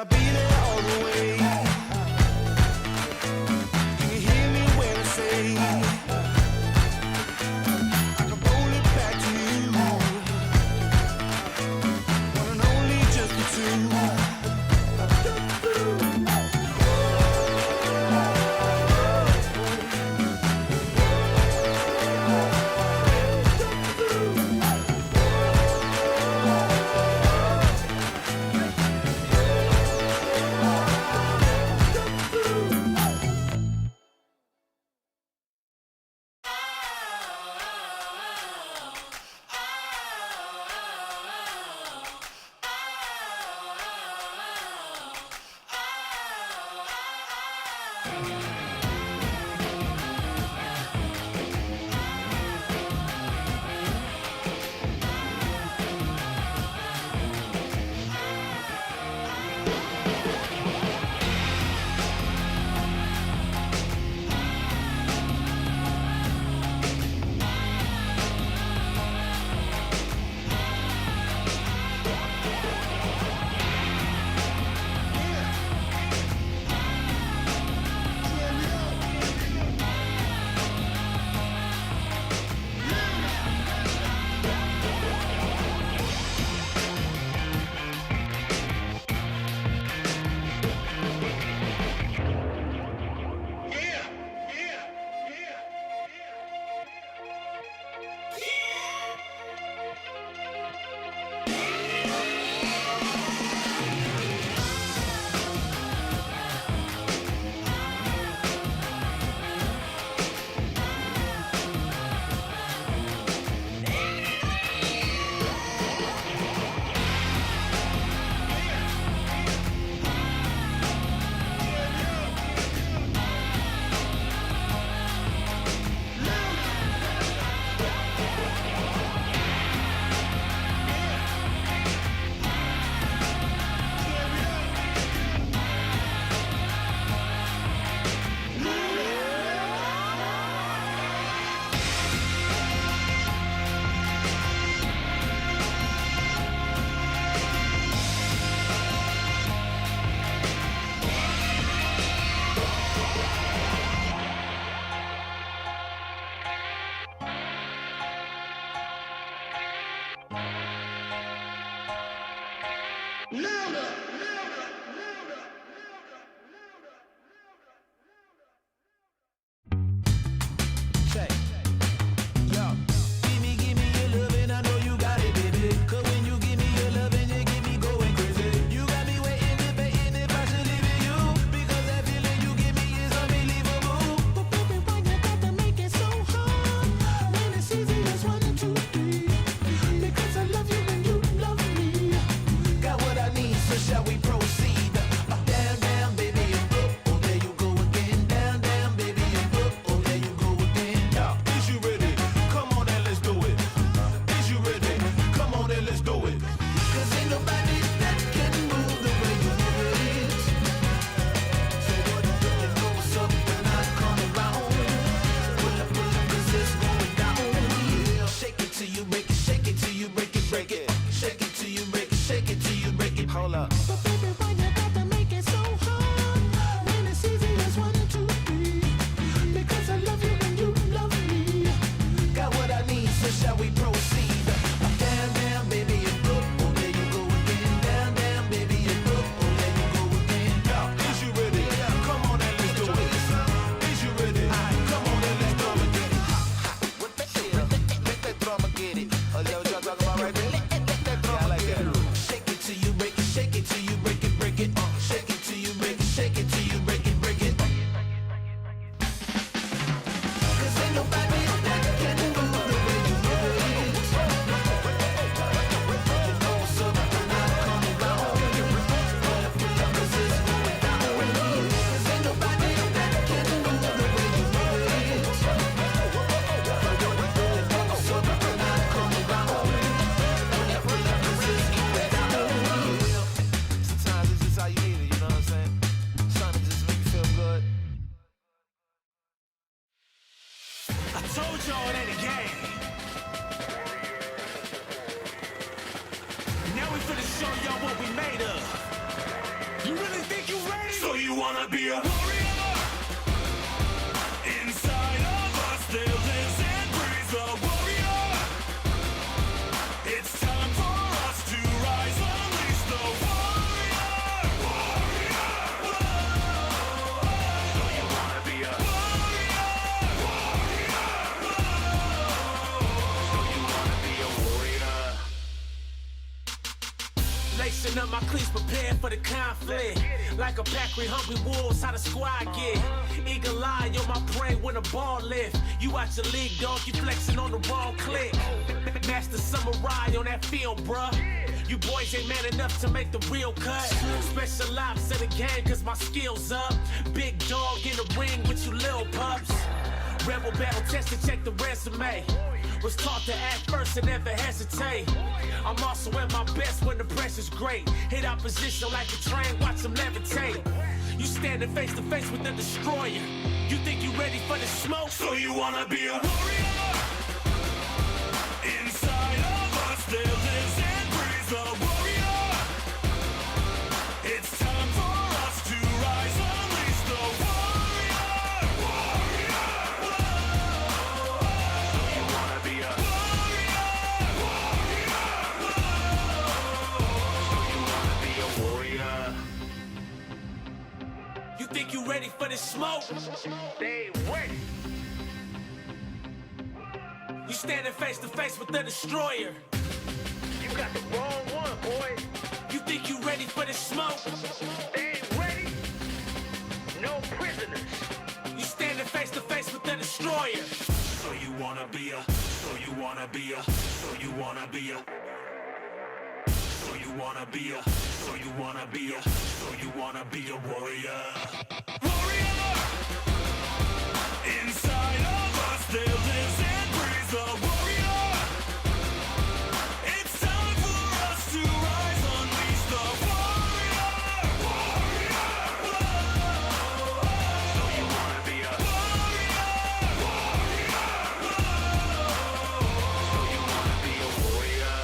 I'll be there all the way. Can you hear me when I say I can roll it back to you? One and only, just the two. Now we finna show y'all what we made of. wanna be a warrior? Inside of us there lives and breathes a warrior. It's time for us to rise, unleash the warrior. Warrior. Whoa. So you wanna be a warrior? Warrior. Whoa. So you wanna be a warrior? Lacing up my cleats, prepared for the conflict. Like a pack with hungry wolves, how the squad get. Eagle eye on my brain when the ball lift. You out your league, dog, you flexing on the wrong click. Master samurai on that field, bruh. You boys ain't man enough to make the real cut. Special ops in the game, cause my skills up. Big dog in the ring with you little pups. Rebel battle tested, check the resume. Was taught to act first and never hesitate. I'm also at my best when the pressure's great. Hit opposition like a train, watch them levitate. You standing face to face with the destroyer. You think you ready for the smoke? So you wanna be a warrior? Inside of us there lives and breathes a warrior. It's time for us to rise, unleash the warrior. Warrior. Whoa. So you wanna be a warrior? Warrior. Whoa. So you wanna be a warrior? You think you ready for the smoke? They ready. You standing face to face with the destroyer. You got the wrong one, boy. You think you ready for the smoke? They ain't ready. No prisoners. You standing face to face with the destroyer. So you wanna be a, so you wanna be a, so you wanna be a, so you wanna be a, so you wanna be a, so you wanna be a warrior. Warrior! Inside of us there lives and breathes a warrior. It's time for us to rise, unleash the warrior. Warrior! Whoa. So you wanna be a warrior? Warrior! Whoa. So you wanna be a warrior?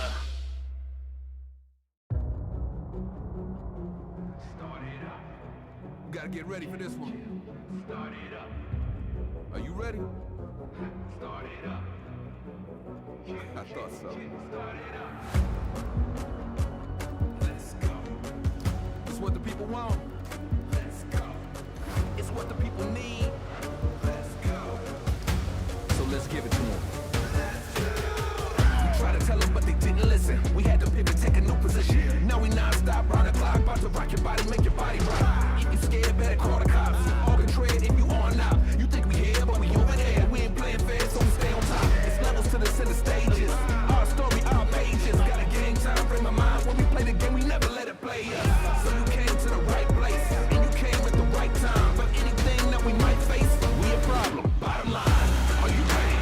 Start it up. We gotta get ready for this one. Start it up. Are you ready? Start it up. I thought so. Start it up. Let's go. It's what the people want. Let's go. It's what the people need. Let's go. So let's give it to them. We tried to tell them, but they didn't listen. We had to pivot, take a new position. Now we non-stop, round the clock, about to rock your body, make your body rock. If you scared, better call the cops. All the tread if you on now. You think we here, but we over there. We ain't playing fair, so we stay on top. It's levels to the center stages. Our story, our pages. Got a game time, frame of mind. When we play the game, we never let it play us. So you came to the right place, and you came at the right time. But anything that we might face, we a problem. Bottom line, are you ready?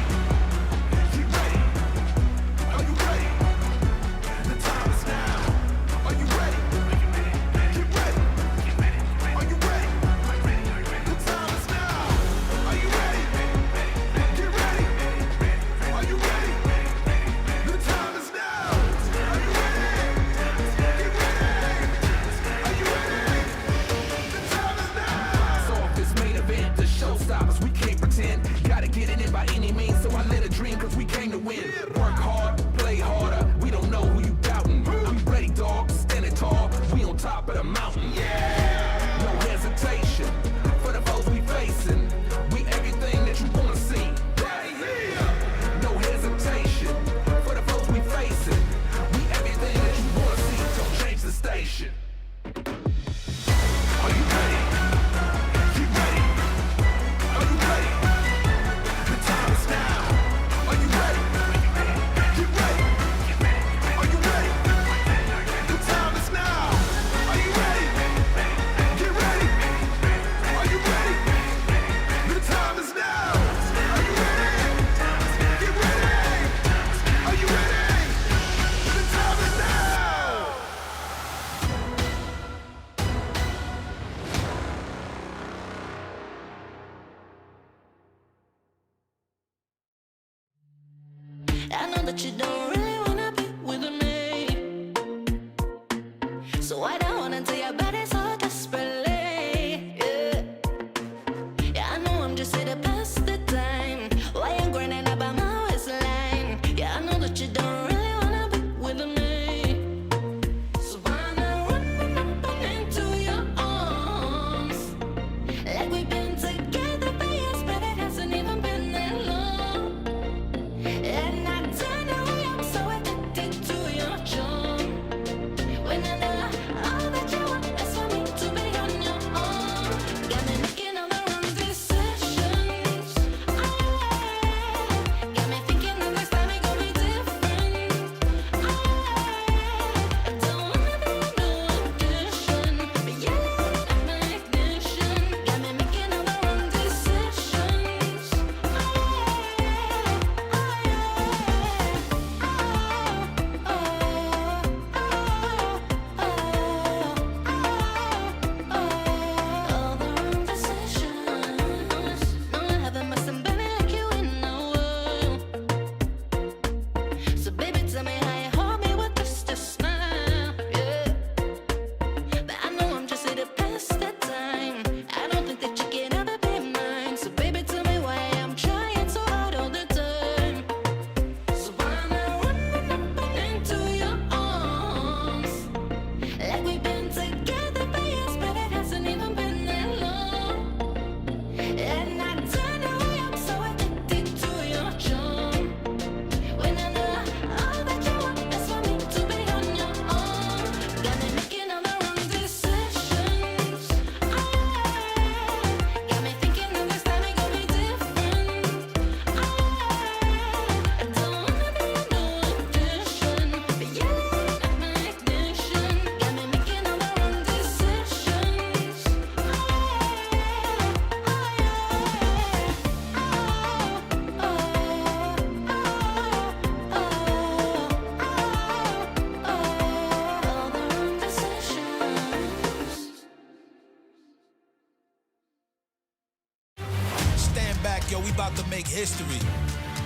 we about to make history.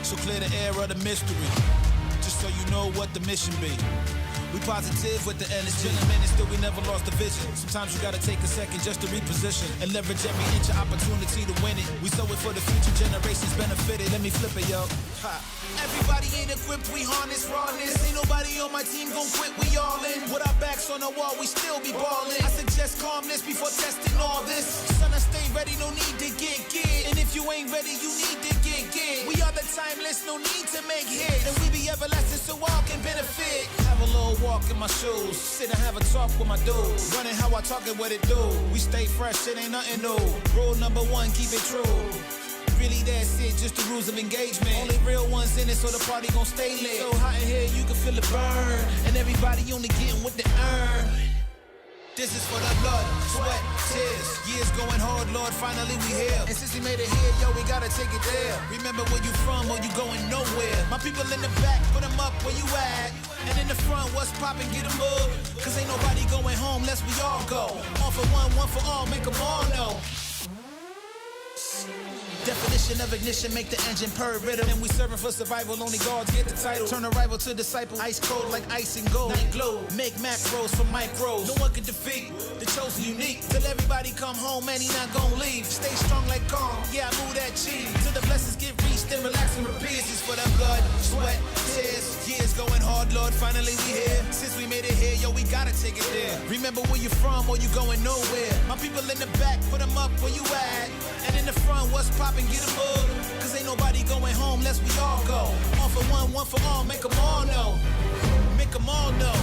So clear the air of the mystery, just so you know what the mission be. We positive with the energy, and still we never lost the vision. Sometimes you gotta take a second just to reposition and leverage every inch of opportunity to win it. We sow it for the future generations benefited. Let me flip it, yo. Ha. Everybody ain't equipped, we harness rawness. Ain't nobody on my team gon' quit, we all in. With our backs on the wall, we still be ballin'. I suggest calmness before testing all this. Son, I stay ready, no need to get. And if you ain't ready, you need to get. We are the timeless, no need to make hits. And we be everlasting so all can benefit. Have a little walk in my shoes, sit and have a talk with my dudes. Running how I talk it, what it do. We stay fresh, it ain't nothing new. Rule number one, keep it true. Really that's it, just the rules of engagement. Only real ones in it, so the party gon' stay lit. So hot in here, you can feel it burn. And everybody only getting what they earn. This is for the blood, sweat, tears. Years going hard, Lord, finally we here. And since we made it here, yo, we gotta take it there. Remember where you from or you going nowhere. My people in the back, put them up where you at. And in the front, what's poppin', get them up. Cause ain't nobody going home unless we all go. All for one for all, make them all know. Definition of ignition, make the engine purr rhythm. And we serving for survival, only gods get the title. Turn a rival to disciple, ice cold like ice and gold. Night glow, make macros for micros. No one can defeat the chosen unique. Till everybody come home, man, he not gon' leave. Stay strong like calm, yeah, I move that cheese. Till the blessings get reached, then relax and repeat. This is for the blood, sweat, tears. Years going hard, Lord, finally we here. Since we made it here, yo, we gotta take it there. Remember where you from or you going nowhere. My people in the back, put them up where you at. And in the front, what's poppin', get them up. Cause ain't nobody going home unless we all go. One for one for all, make them all know. Make them all know.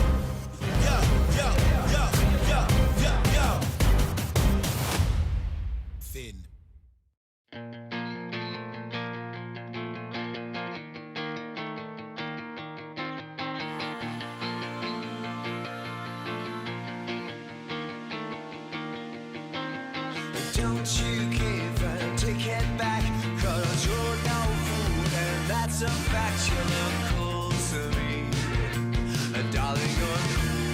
Yo, yo, yo, yo, yo, yo. Finn. Don't you give and take it back, cause you're no fool, and that's a fact. You look cool to me, darling, you're cool.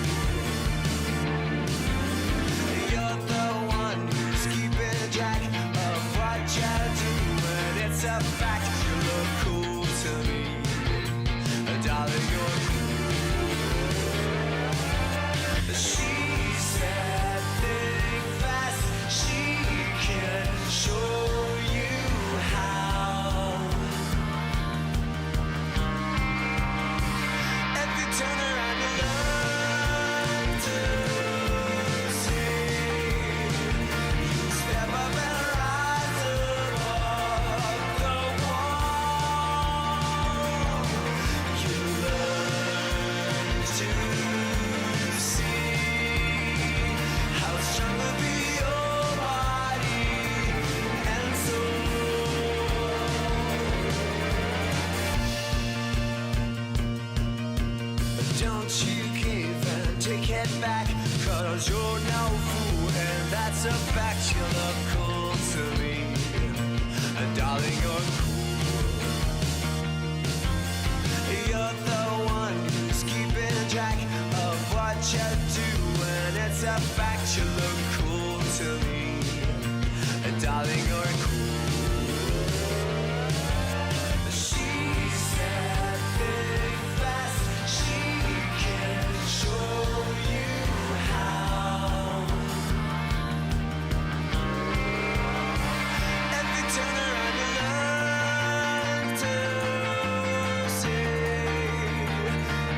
You're the one who's keeping track of what you do, and it's a fact. You look cool to me, darling, you're cool. She said, think fast. She can show you how. If you turn around and learn to see, you step up and rise above the wall. You learn to see how strong will be your body and soul. Don't you give and take it back, cause you're no fool, and that's a fact. You look cool to me, and darling, you're cool. You're the one who's keeping track of what you do, and it's a fact. You look cool to me, and darling, you're cool. She said, think fast. She can show you how. If you turn around and learn to see,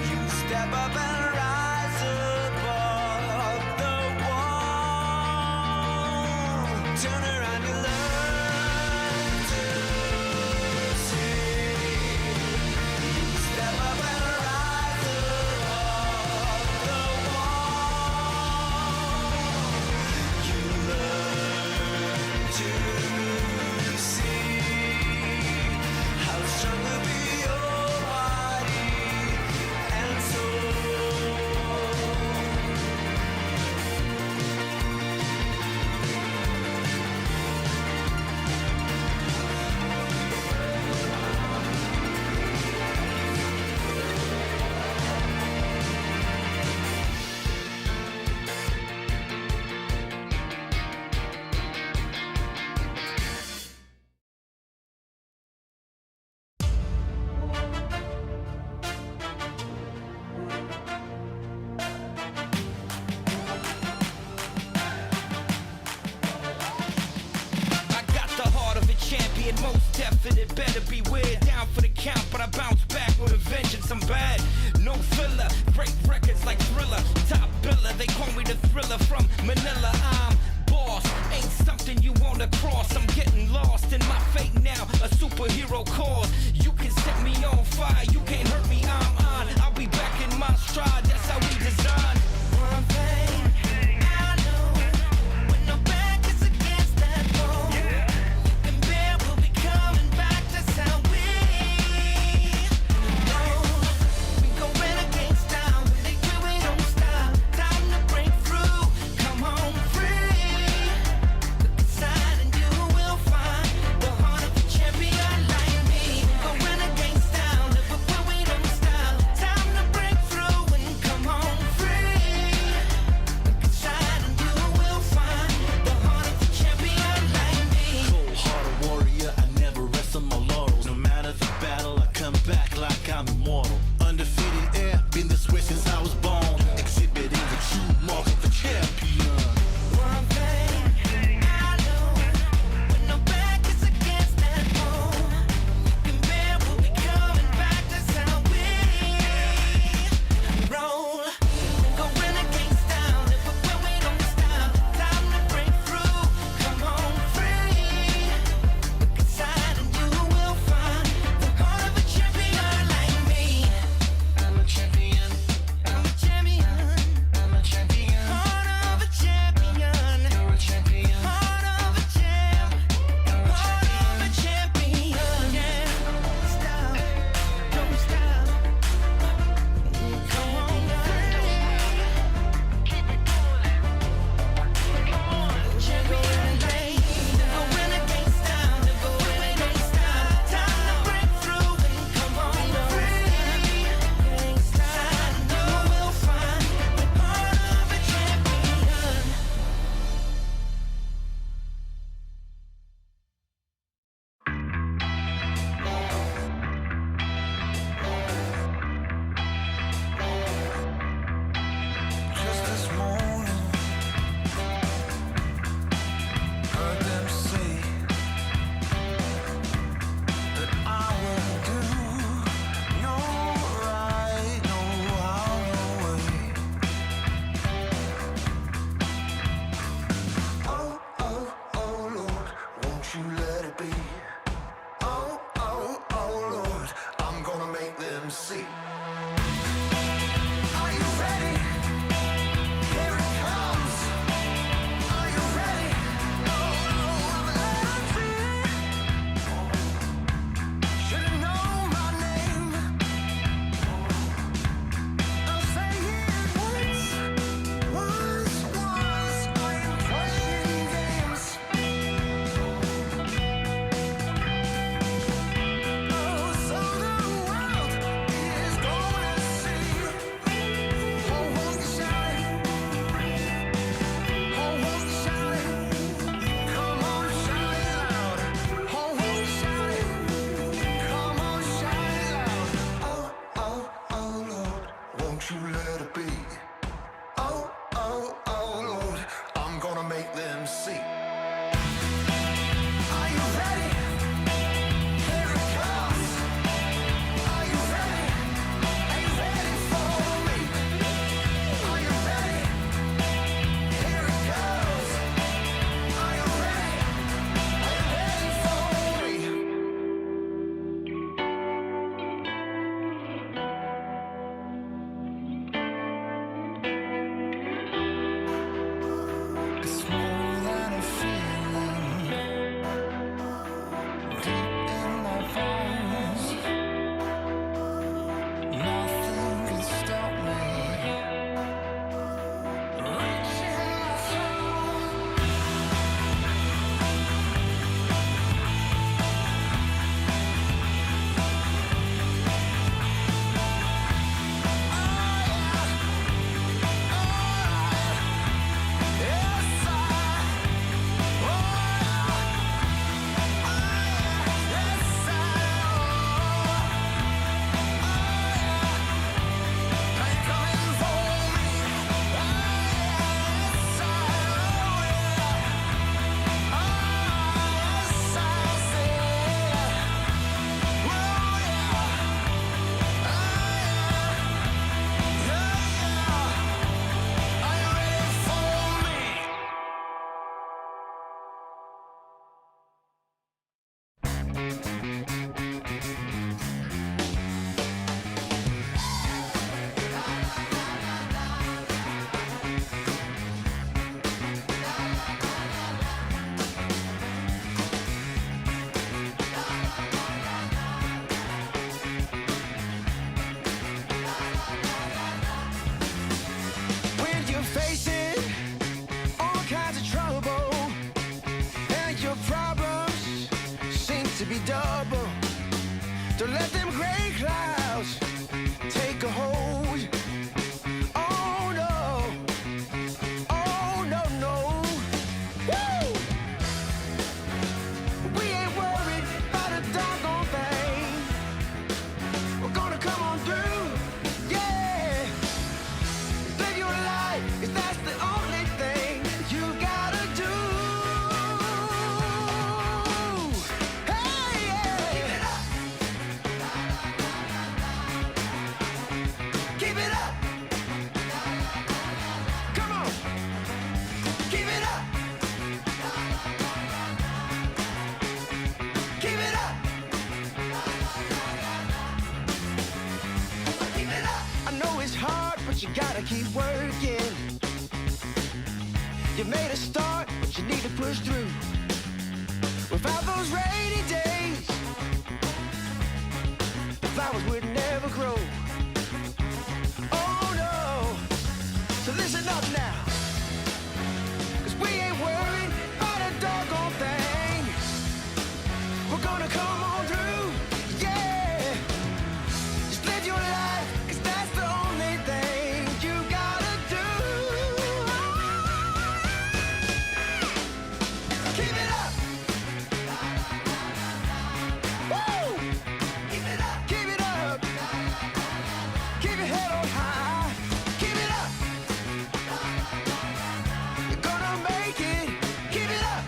you step up and rise above the wall. Turn around and learn weird, down for the count, but I bounce back with a vengeance. I'm bad, no filler, great records like Thriller, top biller. They call me the Thriller from Manila. I'm boss, ain't something you wanna cross. I'm getting lost in my fate now, a superhero cause. You can set me on fire, you can't hurt me, I'm on. I'll be back in my stride, that's how we design. One thing I know, when no back is against that wall, and bear will be coming back, that's how we roll. We go renegade style, when they do we don't stop. Time to break through, come on free. Look inside and you will find the heart of a champion like me. Go renegade style, live up where we don't stop. Time to break through and come on free. Look inside and you will find the heart of a champion like me. Cold-hearted warrior, I never rest on my laurels. No matter the battle, I come back like I'm immortal. Undefeated air, been this way since I was born. Exhibiting the true mark of a champion. One thing I know, when no back is against that wall, and bear will be coming back, that's how we roll. Go renegade style, live up where we don't stop. Time to break through, come on free. Look inside and you will find the heart of a champion like me. I'm a champion, I'm a champion, I'm a champion. Heart of a champion, you're a champion. Heart of a champ, heart of a champion. Yeah, stop, don't stop. Come on, keep it going. Champion, go renegade style, go renegade style. Time to break through and come on free. Gangsta, you will find the heart of a champion. Just this morning, heard them say that I won't do no right, no how, no way. Oh, oh, oh, Lord, won't you let it be? Oh, oh, oh, Lord, I'm gonna make them see. Are you ready? Here it comes. Are you ready? Oh, I'm free. Should've known my name. I'll say it once. I am playing games. Oh, so the world is gonna see. Oh, won't you shine? Oh, won't you shine? Come on, shine loud. Oh, won't you shine? Come on, shine loud. Oh, oh, oh, Lord, won't you let it be? Oh, oh, oh, Lord, I'm gonna make them see. Are you ready? Here it comes. Are you ready? Are you ready for me? Are you ready? Here it goes. Are you ready? Are you ready for me? know it's hard, but you gotta keep working. You made a start, but you need to push through. Without those rainy days, the flowers would never grow. Oh no, so listen up now, 'cause we ain't worried about a doggone thing. We're gonna come on through, yeah. Just live your life, 'cause that's the only thing you gotta do. Keep it up. Woo! Keep it up. Keep it up. Keep your head on high. Keep it up. You're gonna make it. Keep it up.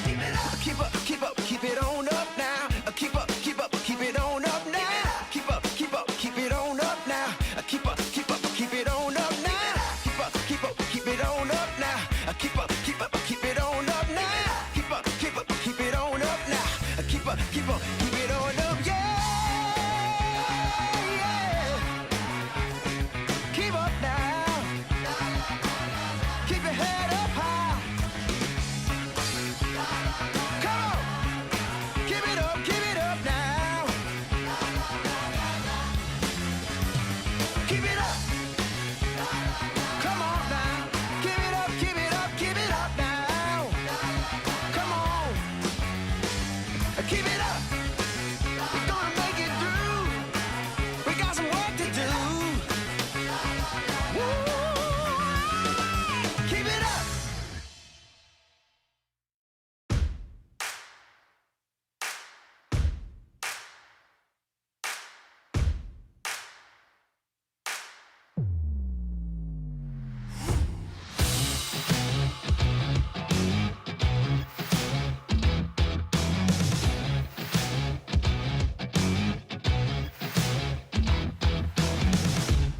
Keep it up. Keep up, keep up, keep it on up now. Keep up, keep up, keep it on up now. Keep up, keep up, keep it on up now. Keep up, keep up, keep it on up now. Keep up, keep up, keep it on up now. Keep up, keep up, keep it on up now. Keep up, keep up, keep it on up now. Keep up, keep up, keep it on up, yeah, yeah. Keep up now. Keep your head up high. Come on, keep it up now. Keep it up. Come on now. Keep it up, keep it up, keep it up now. Come on. Keep it up. We're gonna make it through. We got some work to do. Woo. Keep it up.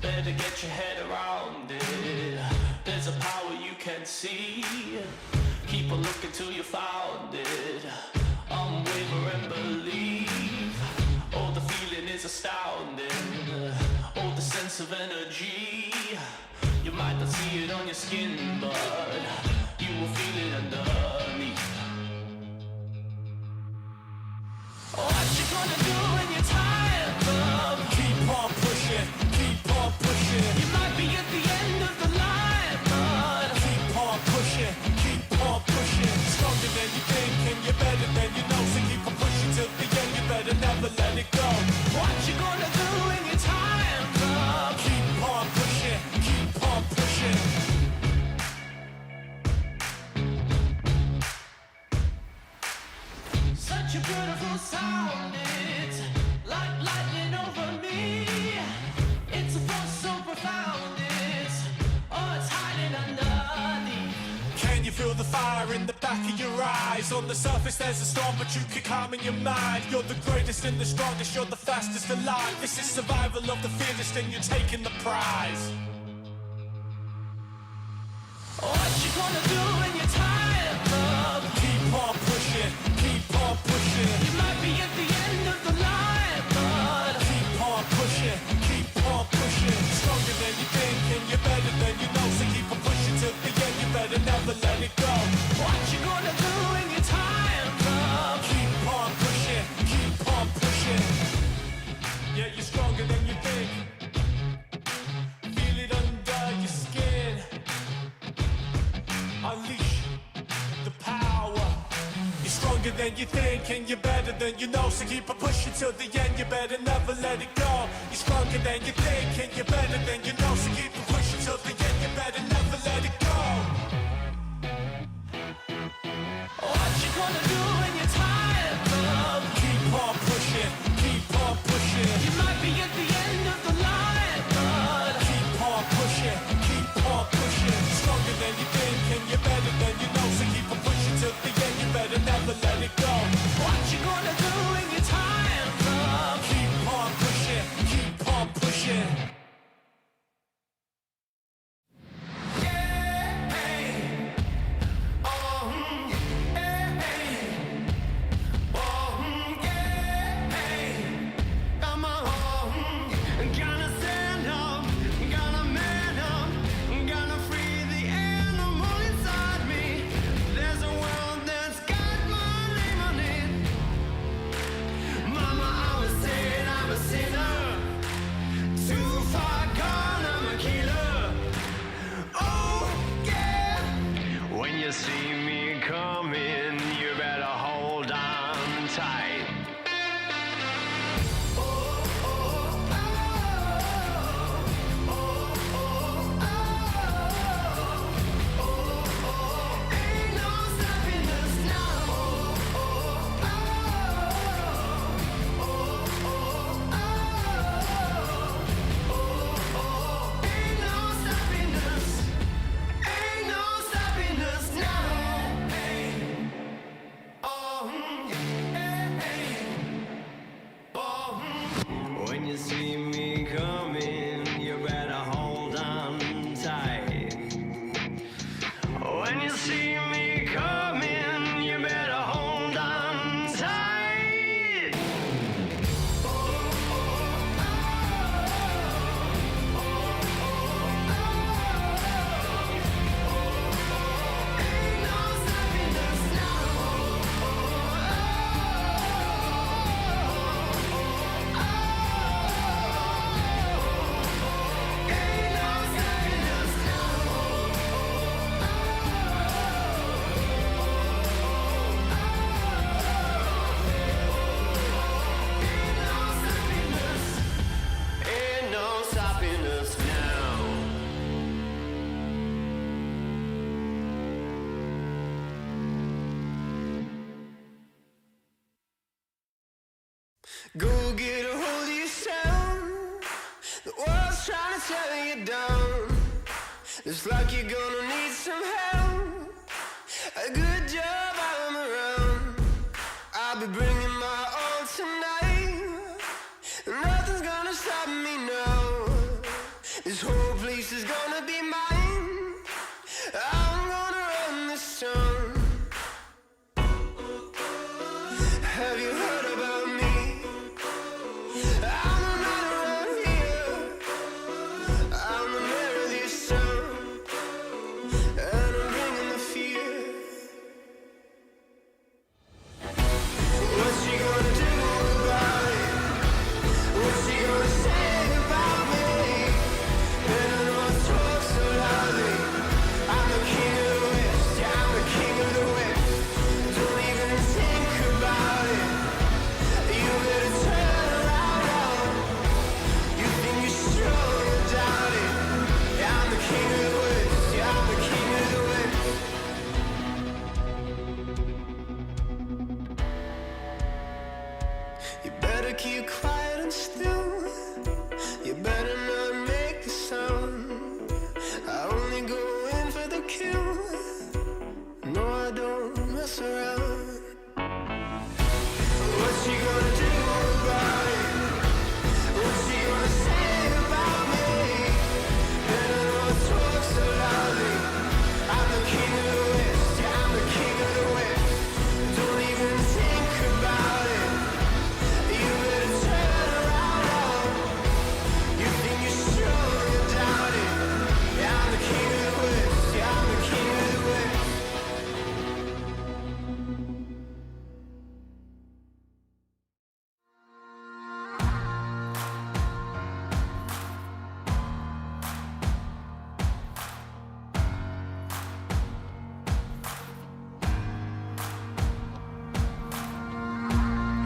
Better get your head around it. There's a power you can't see. Keep on looking till you found it. Unwavering belief. Oh, the feeling is astounding. Oh, the sense of energy. You might not see it on your skin, but you will feel it underneath. What you gonna do when you're tired of? Keep on pushing, keep on pushing. You might be at the end of the line, but keep on pushing, keep on pushing. Stronger than you think and you're better than you know. So keep on pushing till the end, you better never let it go. What you gonna do when your time's up? Keep on pushing, keep on pushing. Such a beautiful sound, it's like lightning over me. It's a force so profound, it's hiding underneath. Can you feel the fire in the back of your eyes? On the surface there's a storm, but you can calm in your mind. You're the greatest and the strongest, you're the fastest alive. This is survival of the fittest and you're taking the prize. What you gonna do when you're tired of? Keep on pushing, keep on pushing. You might be at the end of the line, but keep on pushing, keep on pushing. Stronger than you think and you're better than you know. So keep on pushing till the end, you better never let it go. What you gonna do when your time's up? Keep on pushing, keep on pushing. Yeah, you're stronger than you think. Feel it under your skin. Unleash the power. You're stronger than you think and you're better than you know. So keep on pushing till the end, you better never let it go. You're stronger than you think and you're better than you know. So keep on pushing till the end, you better never let it go. What you gonna do when you're tired of? Keep on pushing, keep on pushing. You might be at the end of the line, but keep on pushing, keep on pushing. Stronger than you think and you're better than you know. So keep on pushing till the end, you better never let it go. What you gonna do when your time's up? Keep on pushing, keep on pushing. Yeah, hey, hey. It's like you're gonna need some help. A good job I'm around. I'll be bringing my all tonight. Nothing's gonna stop me now. This whole place is gonna be mine. I'm gonna run this town. Have you heard about me? I'm the man around here. I'm the mayor of this town. And I'm bringing the fear. What's she gonna do about it? What's she gonna say about me? And I know I talk so loudly. I'm the king of the West, yeah, I'm the king of the West. Don't even think about it. You better turn around now. You think you're strong, you doubt it. Yeah, I'm the king of the West, yeah, I'm the king of the West. You better keep quiet and still. You better not make a sound. I only go in for the kill. No, I don't mess around. What's she gonna do about it? What's she gonna say about me? And I know I talk so loudly. I'm the king of the West, yeah, I'm the king of the West. Don't even think about it. You better turn around now. You think you're strong, you doubt it. Yeah, I'm the king of the West, yeah, I'm the king of the West.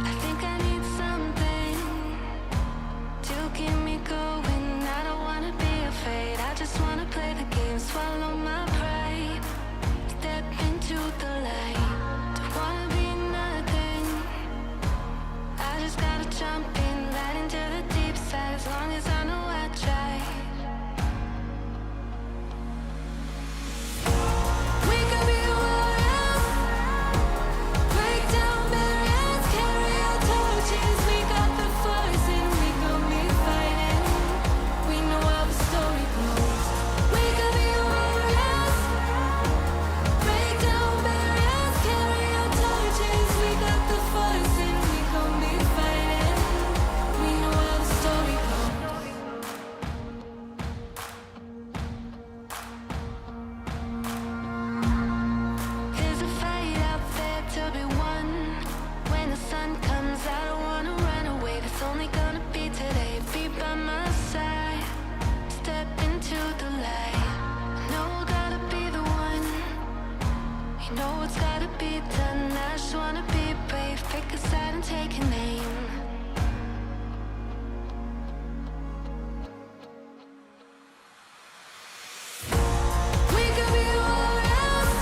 I think I need something to keep me going. I don't wanna be afraid. I just wanna play the game, swallow my pride, step into the light. Don't wanna be nothing. I just gotta jump in right into the deep side. As long as I know I tried. We could be warriors, break down barriers, carry our torches. We got the force and we gon' be fighting. We know how the story goes. We could be warriors, break down barriers, carry our torches. We got the force and we gon' be fighting. We know how the story goes. There's a fight out there to be won. When the sun comes, I don't wanna run away. It's only gonna be today. Be by my side, step into the light. I know I gotta be the one. You know it's gotta be done. I just wanna be brave, pick a side and take a name. We could be warriors,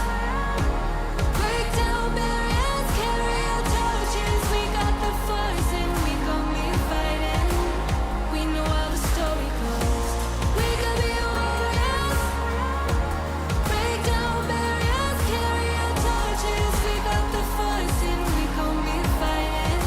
break down barriers, carry our torches. We got the force and we gon' be fighting. We know how the story goes. We could be warriors, break down barriers, carry our torches. We got the force and we gon' be fighting.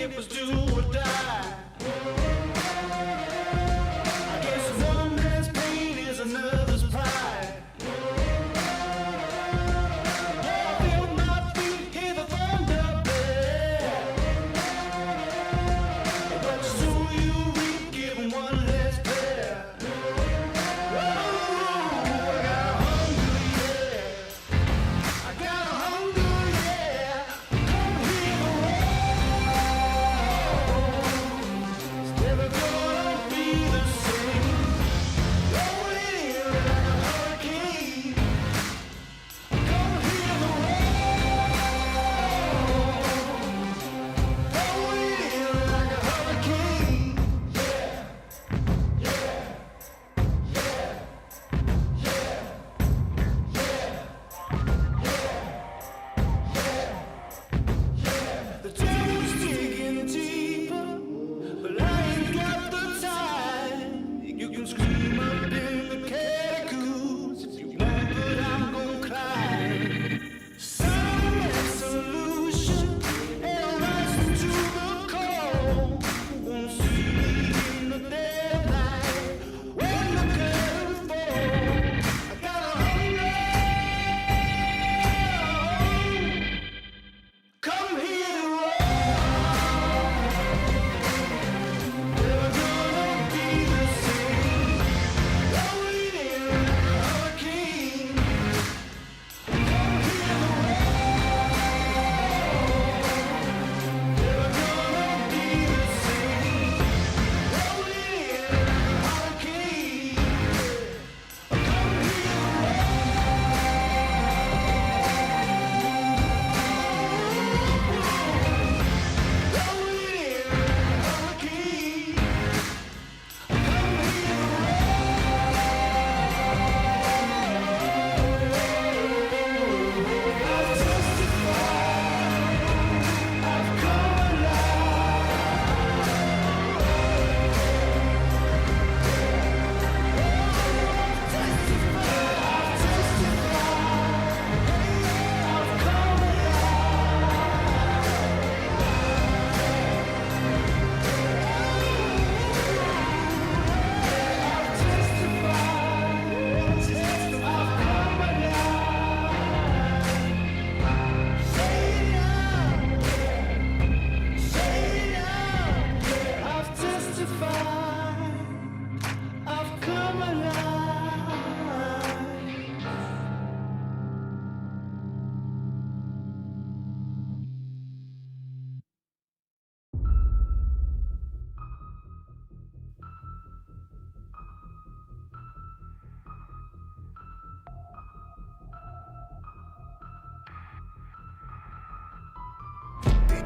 it was do or die. I guess one man's pain is another's pride. I feel my feet, hear the thunder bear. But soon you reap, give one less pair. Oh, I got hunger, yeah. I got hunger, yeah. Come hear the roar. It's never gonna be the same. Rolling in like a hurricane. Come hear the roar. Rolling in like a hurricane. Yeah, yeah, yeah, yeah. The devil's digging deeper, but I ain't got the time. You can scream up in the catacombs if you want, but I'm gonna climb. Some solution and rise to the call. Won't see me in the daylight when the curtain falls. I got a hunger. Come here to roll. Never gonna be the same. Rolling in like a hurricane. Come here to roll. Never gonna be the same. Rolling in like a hurricane. Come here to I've testified, I've come alive.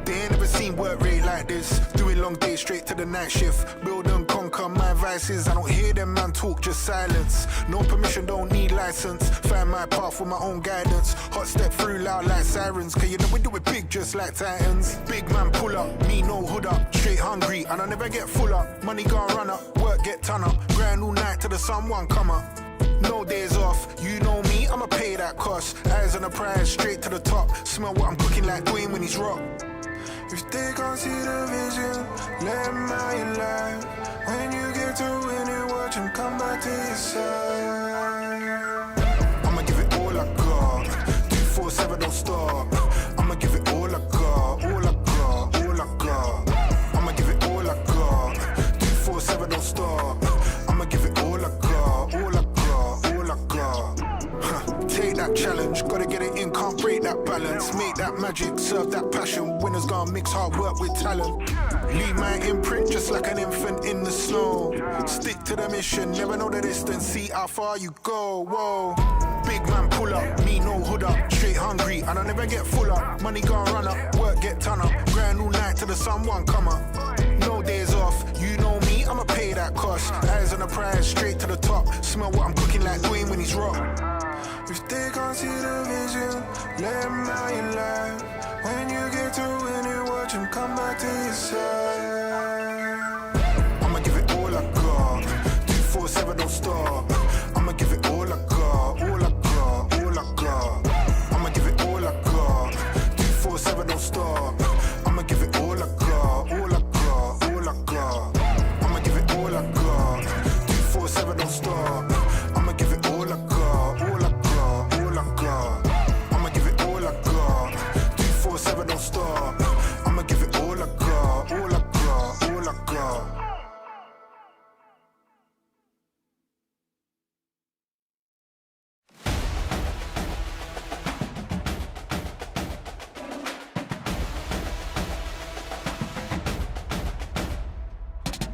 They ain't never seen work rate like this. Doing long days straight to the night shift. Build and conquer, my advice is I don't hear them man talk, just silence. No permission, don't need license. Find my path with my own guidance. Hot step through loud like sirens. Cause you know we do it big just like Titans. Big man pull up, me no hood up. Straight hungry and I never get full up. Money gone run up, work get ton up. Grind all night till the sun one come up. No days off, you know me, I'ma pay that cost. Eyes on the prize, straight to the top. Smell what I'm cooking like Dwayne when he's rock. If they can't see the vision, let them out your life. When you get to win it, watch them come back to your side. I'ma give it all I got. 247 don't stop. I'ma give it all I got, all I got, all I got. I'ma give it all I got. 247 don't stop. I'ma give it all I got, all I got, all I got. Take that challenge, gotta get it in, can't break that balance. Make that magic, serve that passion. Winners gonna mix hard work with talent. Leave my imprint just like an infant in the snow. Stick to the mission, never know the distance, see how far you go. Whoa. Big man pull up, me no hood up. Straight hungry and I never get full up. Money gonna run up, work get ton up. Grind all night till the sun one come up. No days off, you know me, I'ma pay that cost. Eyes on the prize, straight to the top. Smell what I'm cooking like Dwayne when he's rock. If they can't see the vision, let them out your life. When you get to win it, watch them come back to your side. I'ma give it all I got. 247 don't stop. I'ma give it all I got, all I got, all I got. I'ma give it all I got. 247 don't stop. I'ma give it all I got,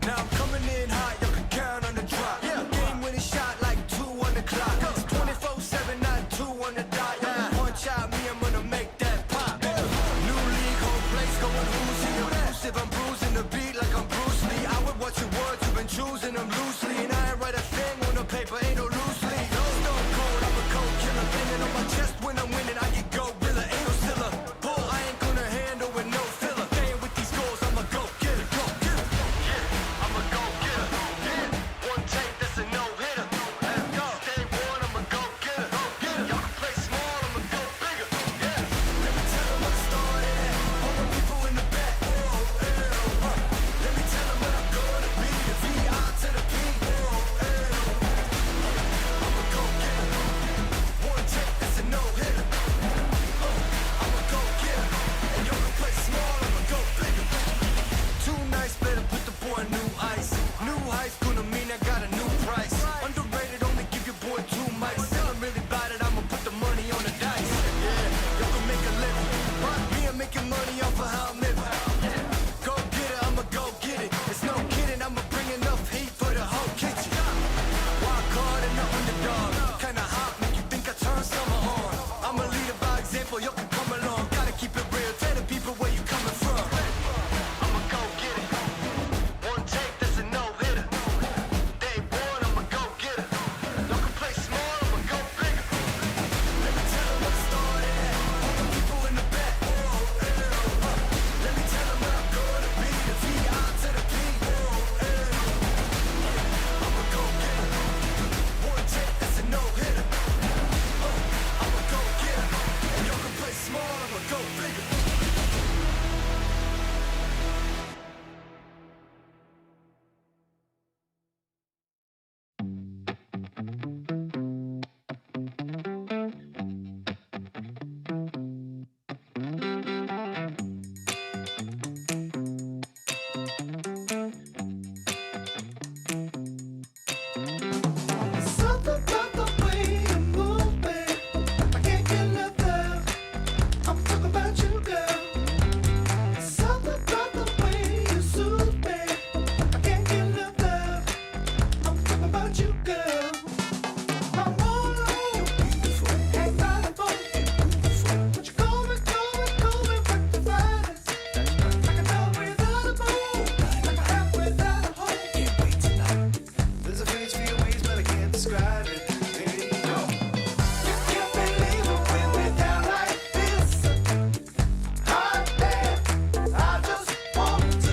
Now I'm coming in hot, you can count on the drop. Game winning shot like 2 on the clock. It's 24/7, not 2 on the dot. You can punch out me, I'm gonna make that pop. New league, home place, going who's here? Elusive, I'm bruising the beat like I'm Bruce Lee. I would watch your words, you've been choosing them loosely. And I ain't write a thing on the paper, ain't no loose leaf. Stone cold, I'm a cold killer. Banging on my chest when I'm winning, I get gorilla, ain't no stiller. Bull, I ain't gonna handle with no filler. Playing with these goals, I'm a go get it, go get it. Yeah, I'm a go get it. Yeah, one take, that's a no hitter. Let's go. Day one, I'm a go get it. Y'all can play small, I'm a go bigger. Yeah, let me tell them what started at. All the people in the back. Let me tell them what I'm gonna be. The VI to the P. I'm a go get it. One take, that's a no hitter. I'm a go get it. And y'all can play small, I'm a go bigger. Too nice, better put the boy new ice. New high school to mean I got a new price. Underrated, only give your boy 2 mics. Still I'm really about it, I'ma put the money on the dice. Yeah, y'all can make a living. But me, I'm making money off of how I'm living. Go get it, I'ma go get it. It's no kidding, I'ma bring enough heat for the whole kitchen. Wild card and the underdog. Kinda hot, make you think I turn summer on. I'm a leader by example, you can come along. Gotta keep it real, tell the people where you coming from. I'ma go get it. One take, that's a no hitter. Day one, I'ma go get it. Y'all can play small, I'ma go bigger. Let me tell them what started at. All the people in the back. Let me tell them what I'm gonna be. The VI to the P. I'ma go get it. One take, that's a no hitter. I'ma go get it. And y'all can play small, I'ma go bigger. Something about the way you move, babe. I can't get enough of. I'm talking about you, girl. Something about the way you soothe, babe. I can't get enough of. I'm talking about you, girl. I'm all on you, ain't got a phone. But you call me back to finest. Like a dog without a bone, like a hat without a hole. Can't wait tonight. There's a phrase for your ways, but I can't describe it. Here you go. You can't believe it when we're down like this. Hot damn, I just want to.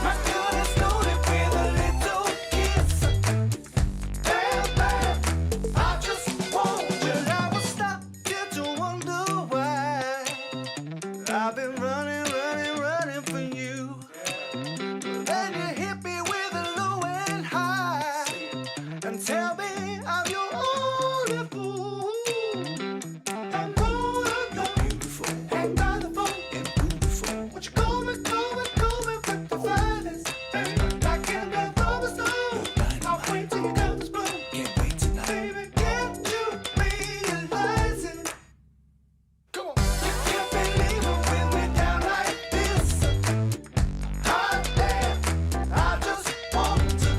My girl is loaded with a little kiss. Damn bad, I just want you. I was starting to wonder why I've been running for you. Then you hit me with a low and high and tell me I'm your only fool. I'm gonna go hang by the phone. What you call me back to finest. Like in the rubber stone. I'll wait till you come to blow. Baby, can't you realize it? Come on. You can't believe it when we're down like this. Hot damn, I just want to.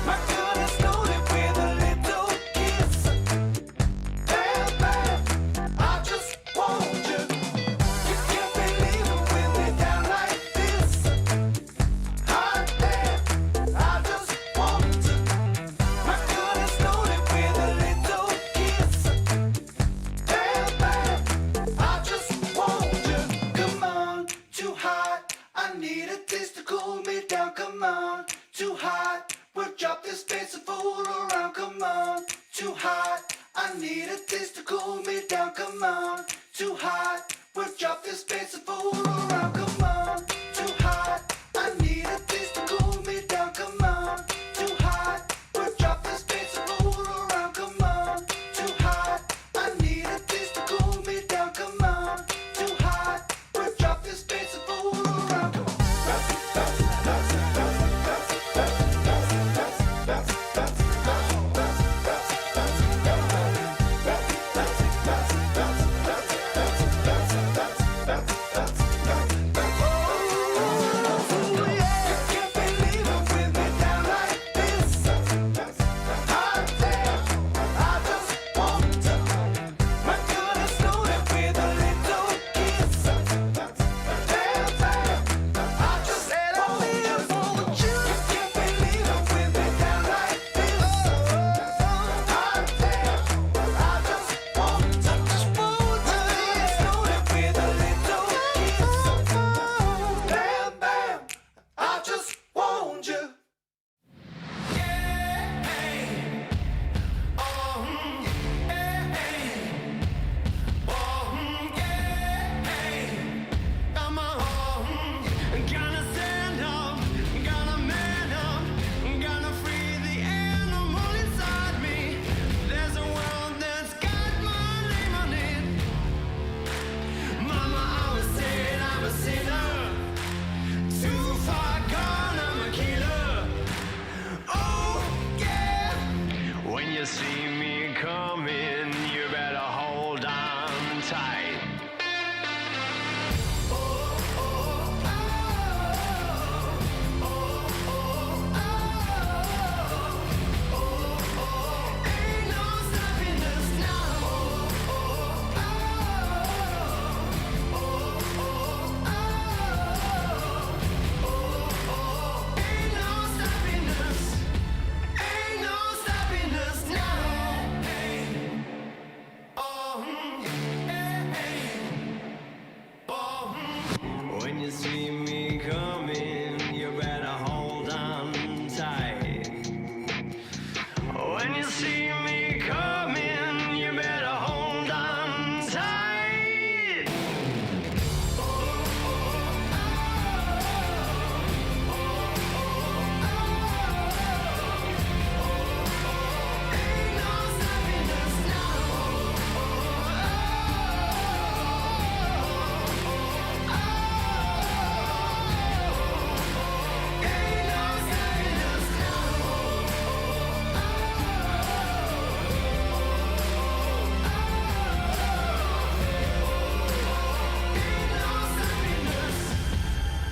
My girl is loaded with a little kiss. Damn bad, I just want you. You can't believe it when we're down like this. Hot damn, I just want to. My girl is loaded with a little kiss. Damn bad, I just want you. Come on, too hot. I need a taste to cool me down. Come on, too hot. We'll drop this space and fool around. Come on, too hot. I need a taste to cool me down. Come on, too hot. We'll drop this space and fool around. Come on, too hot. I need a taste to cool me down. Come on, too hot. We'll drop this space and fool around. Come on, too hot. I need a taste to cool me down. Come on, too hot. We'll drop this space and fool around. Come on. That's see me coming, you better hold on tight. When you see me coming, you better hold on tight. Ain't no stopping us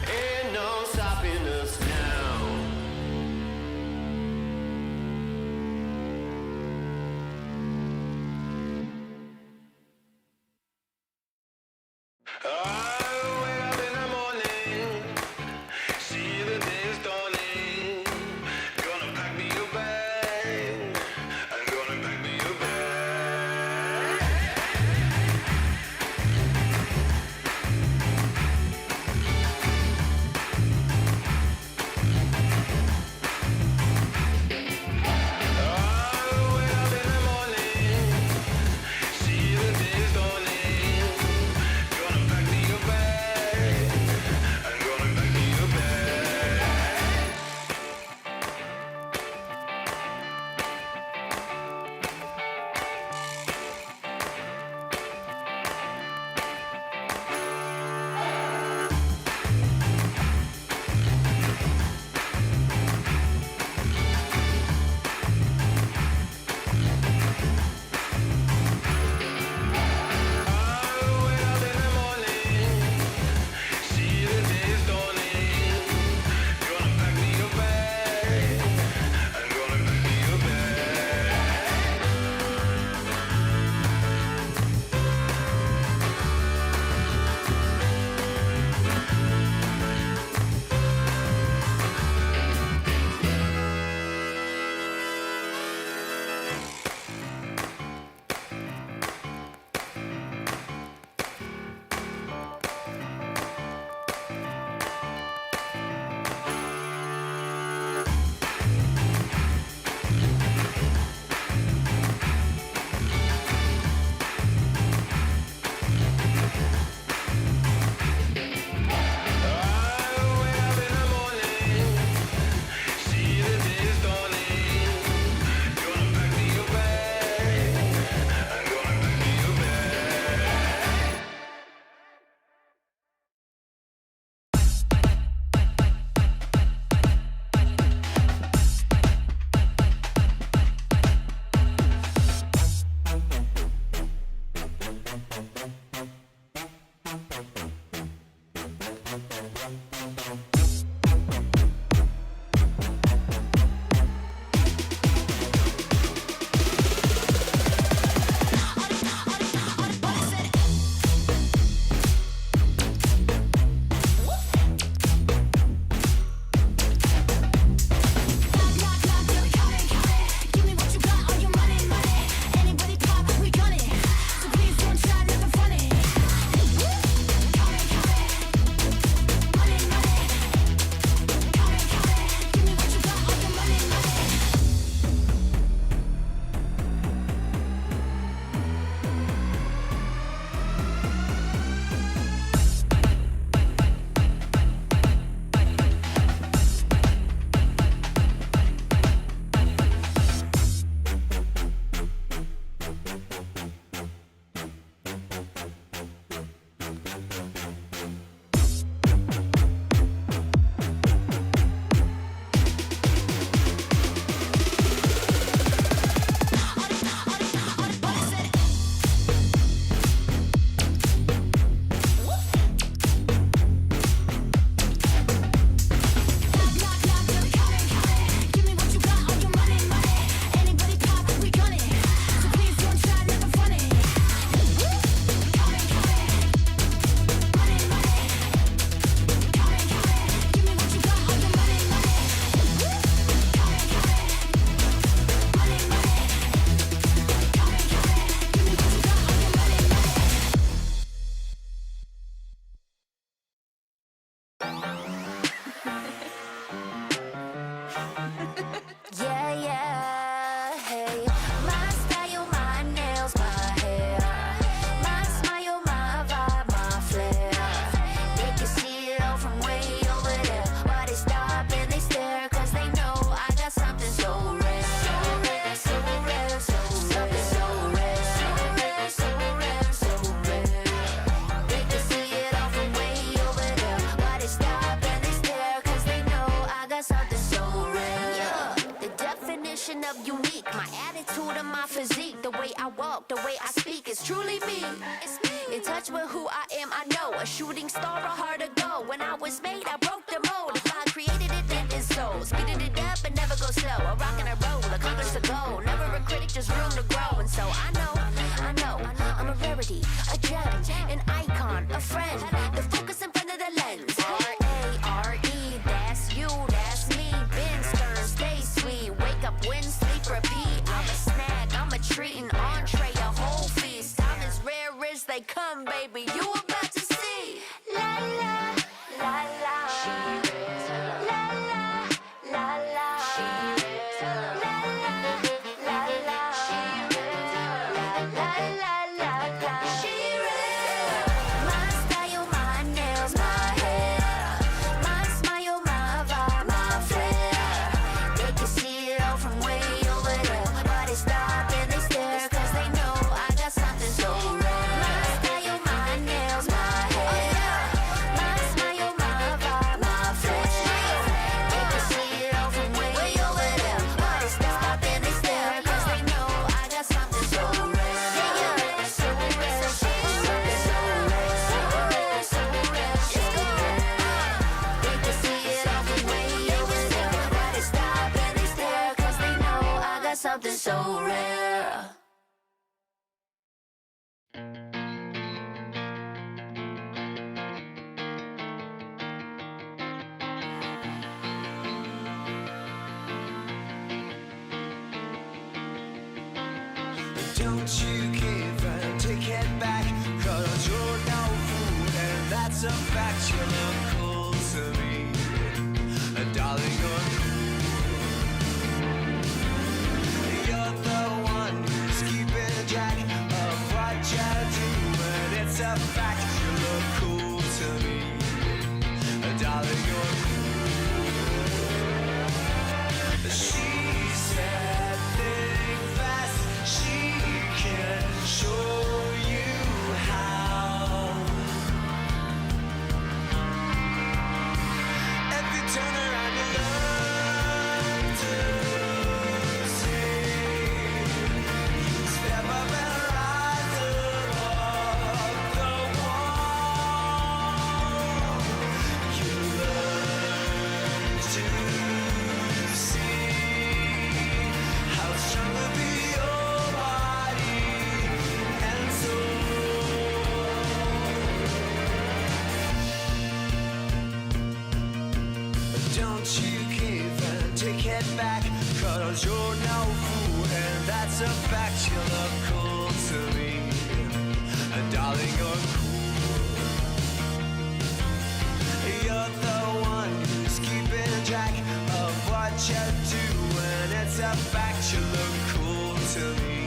Ain't no stopping us now. I wake up in the morning, see the day's dawning. Gonna pack me a bag, I'm gonna pack me a bag. I wake up in the morning, see the day's dawning. Gonna pack me a bag. physique, the way I walk, the way I speak is truly me. It's me. In touch with who I am, I know. A shooting star, a heart to go. When I was made, I broke the mold. If I created it, then it's so. Speeding it up and never go slow. A rock and a roll, accomplish the goal. Never a critic, just room to grow. And so I know, I'm a rarity, a gem, an icon, a friend. The focus in front of the lens. R-A-R-E, that's you, that's me. Been stern, stay sweet. Wake up, win, sleep, repeat. I'm a snack, I'm a treat, an entree, a whole feast. I'm as rare as they come, baby. You about to see. La la, la la. La la, la la. Something so rare. Don't you give and take it back, 'cause you're no fool, and that's a fact. You look cool to me, darling, you're cool. You're the one who's keeping track of what you do, and it's a fact. You look cool to me, darling, you're cool. She said, think fast, she can show you how. If you turn around, you learn to see. Step up and rise above the wall. You learn to see how strong will be your body and soul. Don't you give and take it back, 'cause you're no fool, and that's a fact. You look cool to me, and darling, you're cool. You're the one who's keeping track of what you do, and it's a fact. You look cool to me,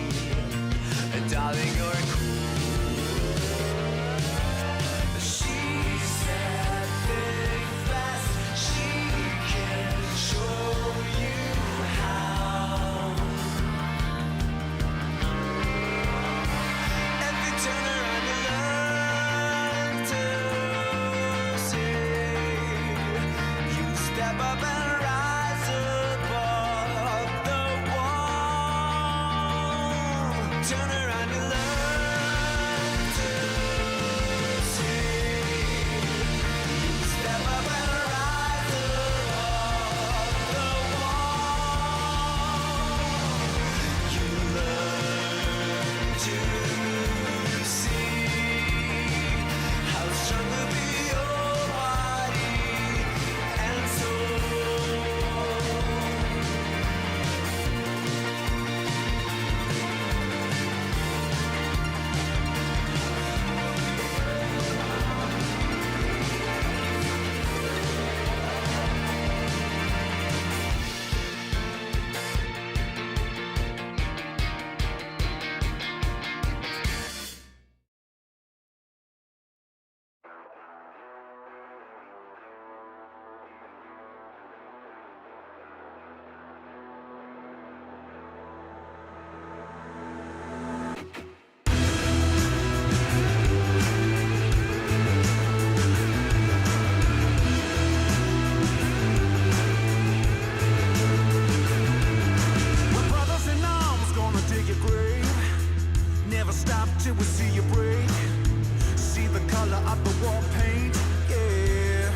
and darling, you're cool. She said, think fast, she can show you how. If you turn around, you learn war paint, yeah.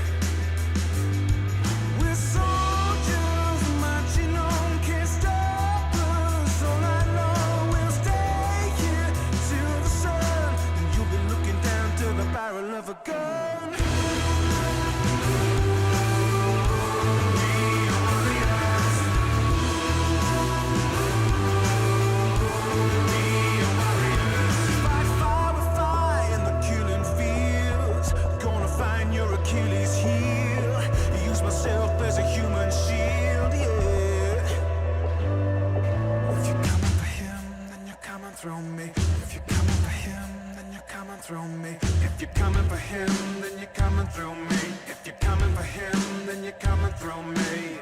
We're soldiers marching on, can't stop us all night long. We'll stay here till the sun, and you'll be looking down to the barrel of a gun. Fight fire with fire in the killing fields. Gonna find your Achilles heel. Use myself as a human shield, yeah. If you're coming for him, then you're coming through me. If you're coming for him, then you're coming through me. If you're coming for him, then you're coming through me. If you're coming for him, then you're coming through me.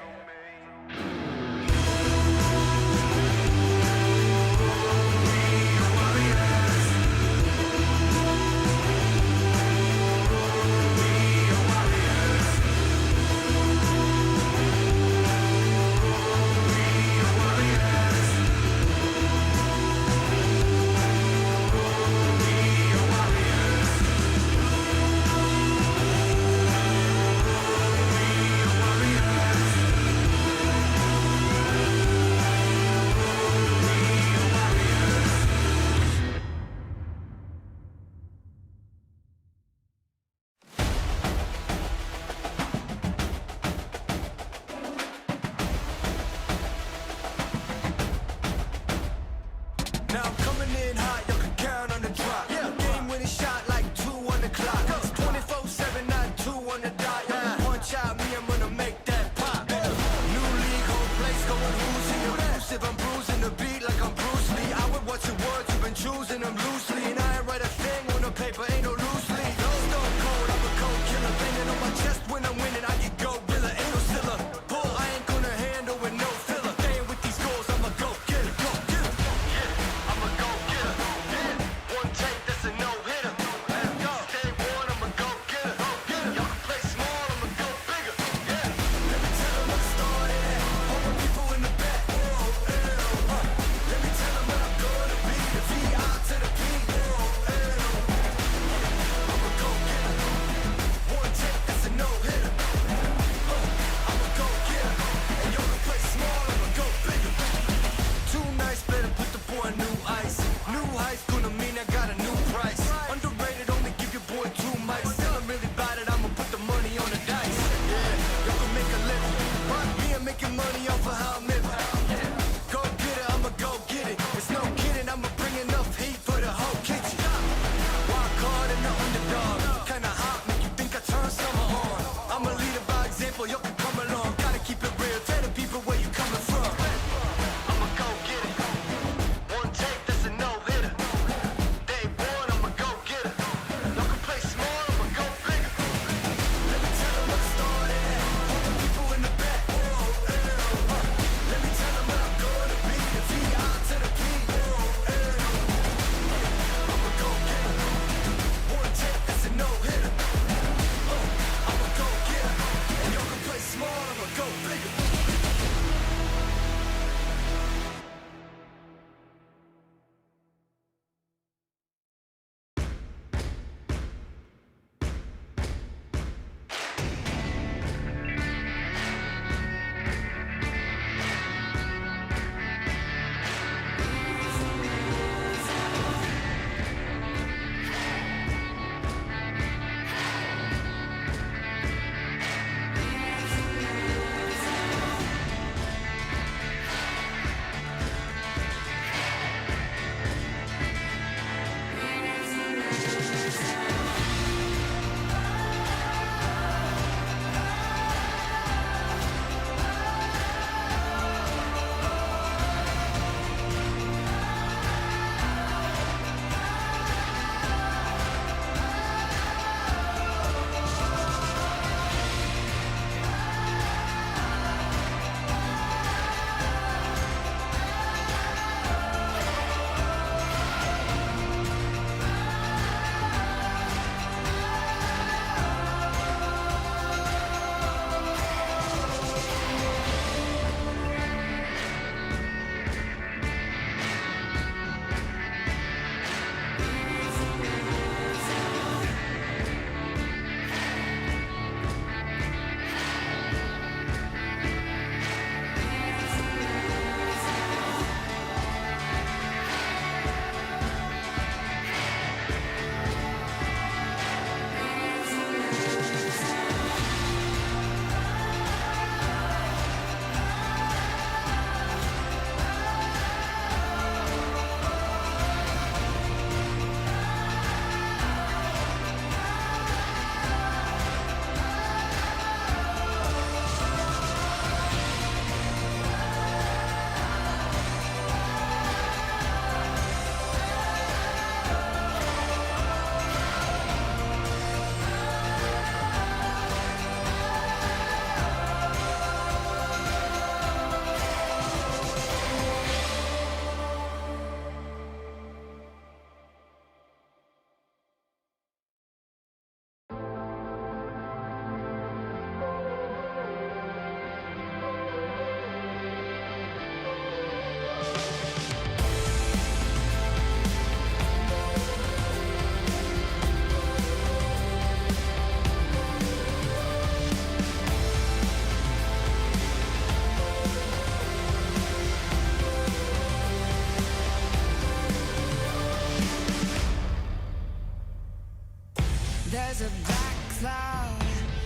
cloud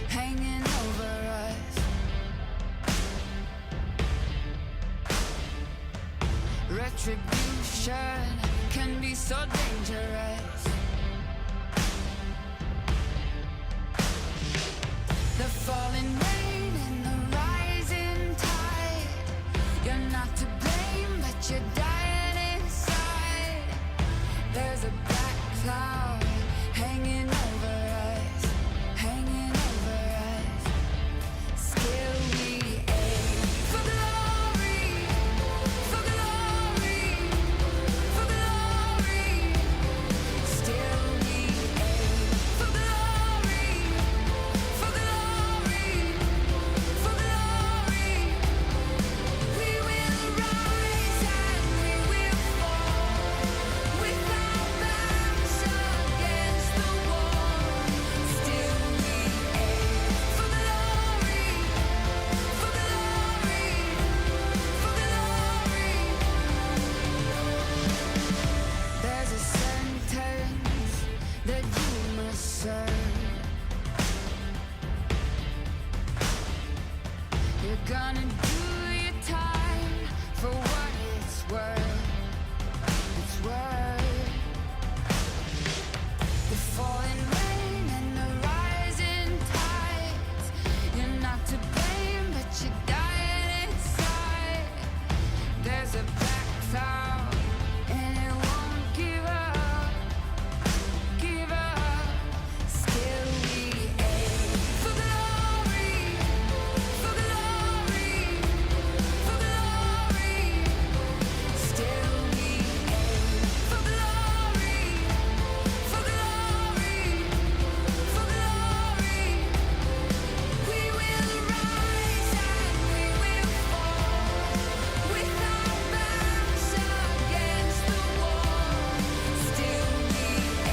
hanging over us. Retribution can be so dangerous. The falling rain and the rising tide. You're not to blame, but you're dying inside. There's a black cloud hanging over us, hanging over us. Still we aim for glory, for glory, for glory. Still we aim for glory, for glory, for glory. We will rise and we will fall with our backs against the wall. Still we aim for glory, for glory, for glory. There's a sentence that you must serve. You're gonna do your time for what it's worth. It's worth. The falling rain and the rising tides. You're not to blame, but you're dying inside. There's a black cloud and it won't give up, give up. Still we aim for glory, for glory, for glory. Still we aim for glory, for glory, for glory. We will rise and we will fall with our backs against the wall. Still we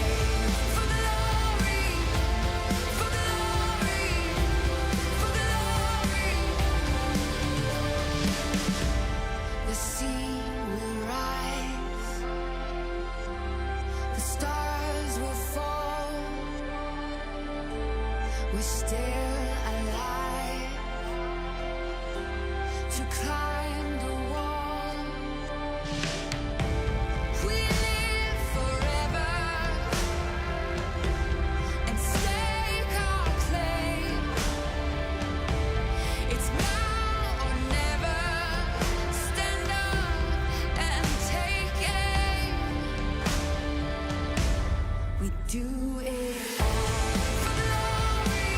aim for glory, for glory, for glory. The sea will rise, the stars will fall. We're still alive to climb the wall. We live forever and stake our claim. It's now or never. Stand up and take aim. We do it all for glory,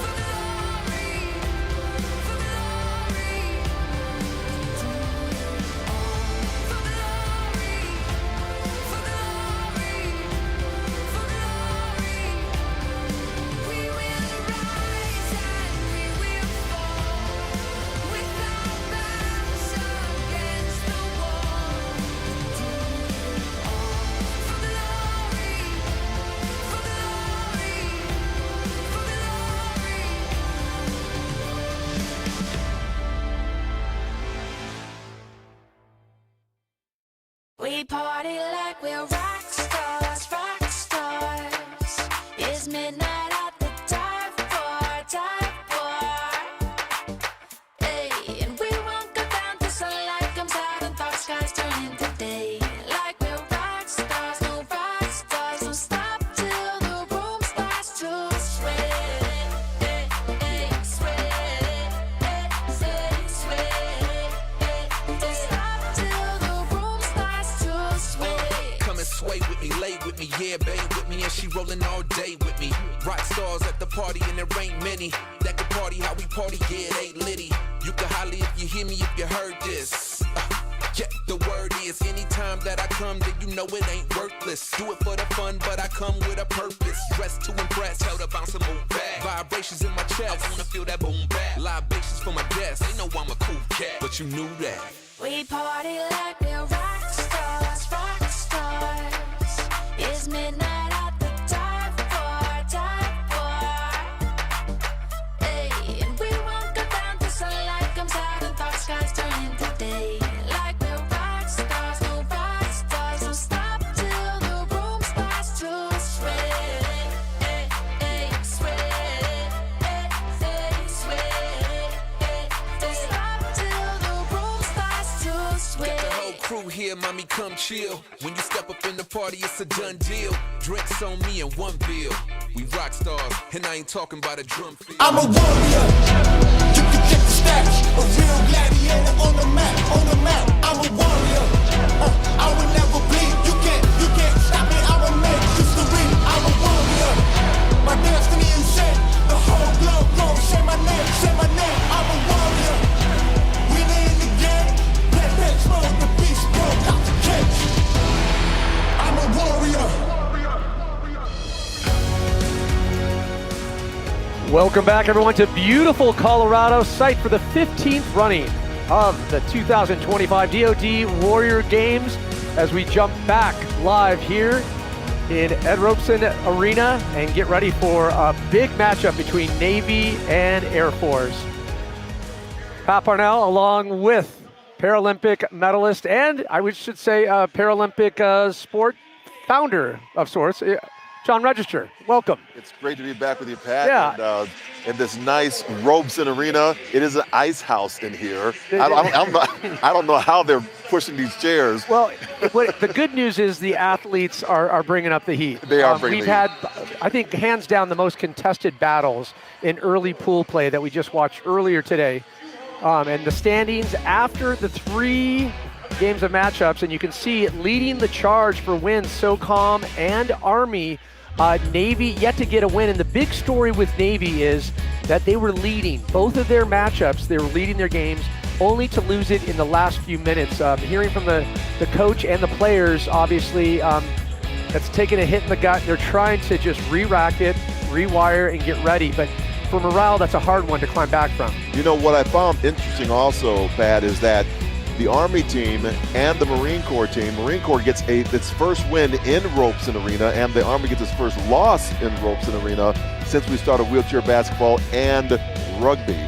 for glory, for glory. We do it all for glory, for glory, for glory. We will rise and we will fall with our backs against the wall. We do it all for glory, for glory, for glory. We party like we're rock stars, rock stars. It's midnight at the dive bar, dive bar. Hey, and we won't go down till sunlight comes out and dark skies turn into day. Like we're rock stars, no rock stars. Don't stop till the room starts to sweat. Hey, hey, sweat. Hey, hey, sweat. Don't stop till the room starts to sweat. Come and sway with me, lay with me, yeah, babe with me, and she rolling all day with me. Rock stars at the party, and there ain't many that can party how we party, yeah, they litty. You can holler if you hear me, if you heard this. Yeah, the word is anytime that I come, then you know it ain't worthless. Do it for the fun, but I come with a purpose. Dressed to impress, tell the bouncer move back. Vibrations in my chest, I wanna feel that boom back. Libations for my guests, they know I'm a cool cat, but you knew that. We party like we're rock stars, rock stars. It's midnight at the dive bar, dive bar. Hey, and we won't go down till sunlight comes out and dark skies turn into day. Like we're rock stars, no rock stars. Don't stop till the room starts to sweat. Hey, hey, sweat. come chill. When you step up in the party, it's a done deal. Drinks on me and one bill. We rock stars, and I ain't talking about a drum field. I'm a warrior. You can check the stats. A real gladiator on the map, on the map. I'm a warrior. I will never bleed. You can't stop me. I'm a man, history. I'm a warrior. My destiny is set. The whole globe gon' say my name, say my name. I'm a warrior. We in the game. That bitch mode, the beast broke out the cage. I'm a warrior. Welcome back, everyone, to beautiful Colorado, site for the 15th running of the 2025 DoD Warrior Games as we jump back live here in Ed Robeson Arena and get ready for a big matchup between Navy and Air Force. Pat Parnell, along with Paralympic medalist and I should say Paralympic sport founder of sorts, John Register. Welcome. It's great to be back with you, Pat. Yeah. And, in this nice Robeson Arena. It is an ice house in here. I don't know how they're pushing these chairs. Well, the good news is the athletes are bringing up the heat. They are bringing We've the had, heat. I think, hands down the most contested battles in early pool play that we just watched earlier today. And the standings after the 3 games of matchups, and you can see leading the charge for wins, SOCOM and Army. Navy yet to get a win, and the big story with Navy is that they were leading both of their matchups. They were leading their games, only to lose it in the last few minutes. Hearing from the coach and the players, obviously, that's taken a hit in the gut. They're trying to just re-rack it, rewire, and get ready. But for morale, that's a hard one to climb back from. You know, what I found interesting also, Pat, is that the Army team and the Marine Corps team, Marine Corps gets its first win in Robeson Arena, and the Army gets its first loss in Robeson Arena since we started wheelchair basketball and rugby.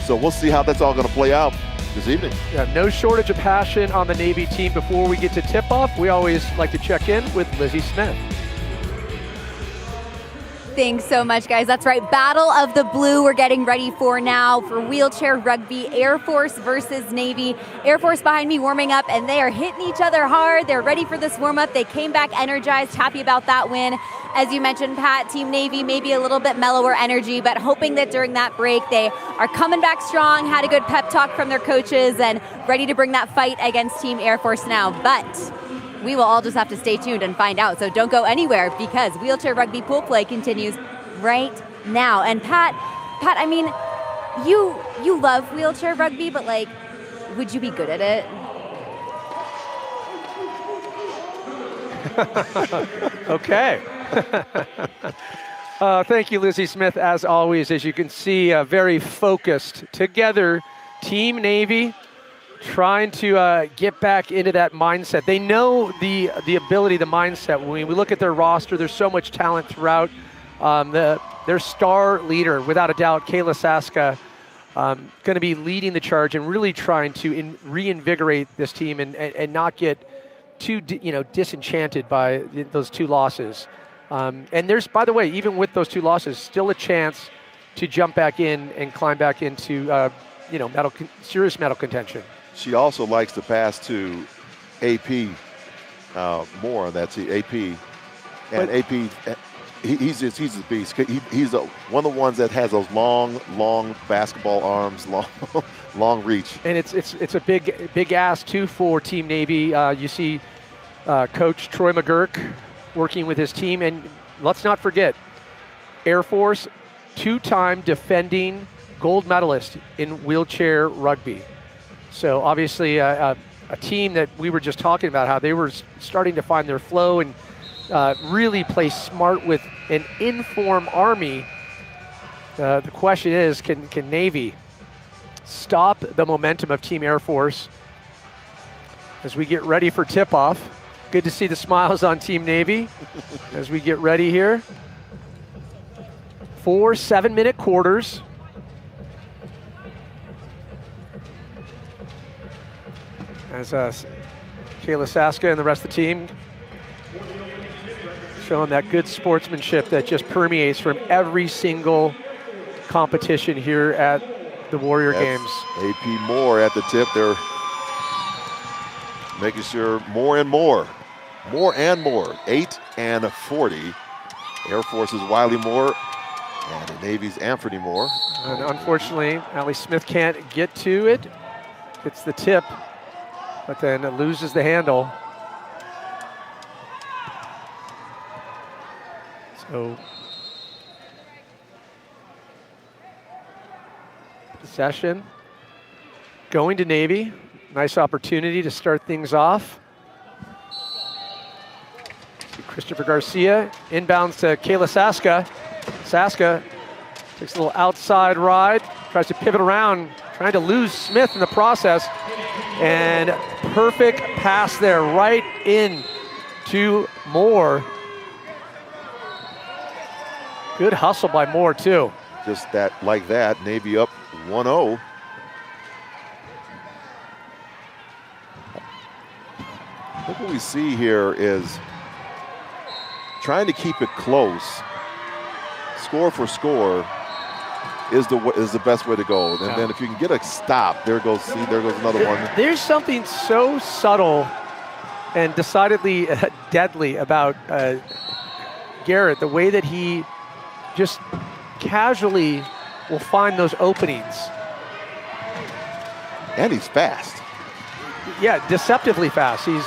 So we'll see how that's all going to play out this evening. Yeah, no shortage of passion on the Navy team. Before we get to tip-off, we always like to check in with Lizzie Smith. Thanks so much, guys. That's right. Battle of the Blue we're getting ready for now for wheelchair rugby. Air Force versus Navy. Air Force behind me warming up, and they are hitting each other hard. They're ready for this warm-up. They came back energized, happy about that win. As you mentioned, Pat, Team Navy maybe a little bit mellower energy, but hoping that during that break they are coming back strong, had a good pep talk from their coaches, and ready to bring that fight against Team Air Force now. But we will all just have to stay tuned and find out. So don't go anywhere, because wheelchair rugby pool play continues right now. And Pat, I mean, you love wheelchair rugby, but like, would you be good at it? Okay. Thank you, Lizzie Smith, as always. As you can see, very focused together. Team Navy trying to get back into that mindset. They know the ability, the mindset. When we look at their roster, there's so much talent throughout. Their star leader, without a doubt, Kayla Saska, going to be leading the charge and really trying to reinvigorate this team and not get too disenchanted by those 2 losses. And there's, by the way, even with those 2 losses, still a chance to jump back in and climb back into serious medal contention. She also likes to pass to AP more. That's the AP, and AP. He's a beast. He's one of the ones that has those long basketball arms, long reach. And it's a big ask too for Team Navy. You see Coach Troy McGurk working with his team, and let's not forget Air Force, 2-time defending gold medalist in wheelchair rugby. So obviously a team that we were just talking about, how they were starting to find their flow and really play smart with an in-form Army. The question is, can Navy stop the momentum of Team Air Force as we get ready for tip-off? Good to see the smiles on Team Navy as we get ready here. 4 7-minute quarters. As Kayla Saska and the rest of the team showing that good sportsmanship that just permeates from every single competition here at the Warrior Games. AP Moore at the tip. They're making sure more and more. 8 and 40. Air Force's Wiley Moore and the Navy's Anthony Moore. And unfortunately, Allie Smith can't get to it. It's the tip, but then it loses the handle. So possession going to Navy. Nice opportunity to start things off. Christopher Garcia inbounds to Kayla Saska. Saska takes a little outside ride, tries to pivot around, trying to lose Smith in the process. And perfect pass there, right in to Moore. Good hustle by Moore too. Just that, like that, Navy up 1-0. I think what we see here is trying to keep it close, score for score, is the best way to go. And then if you can get a stop, there goes another one. There's something so subtle and decidedly deadly about Garrett, the way that he just casually will find those openings. And he's fast. Yeah, deceptively fast. He's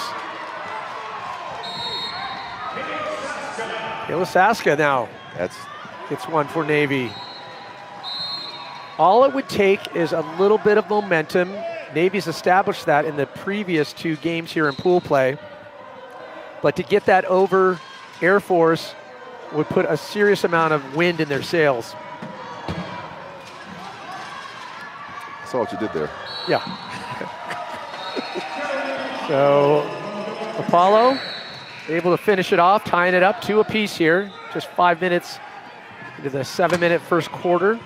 Saska now. It's one for Navy. All it would take is a little bit of momentum. Navy's established that in the previous 2 games here in pool play. But to get that over Air Force would put a serious amount of wind in their sails. I saw what you did there. Yeah. So Apollo able to finish it off, tying it up 2 apiece here. Just 5 minutes into the 7-minute first quarter.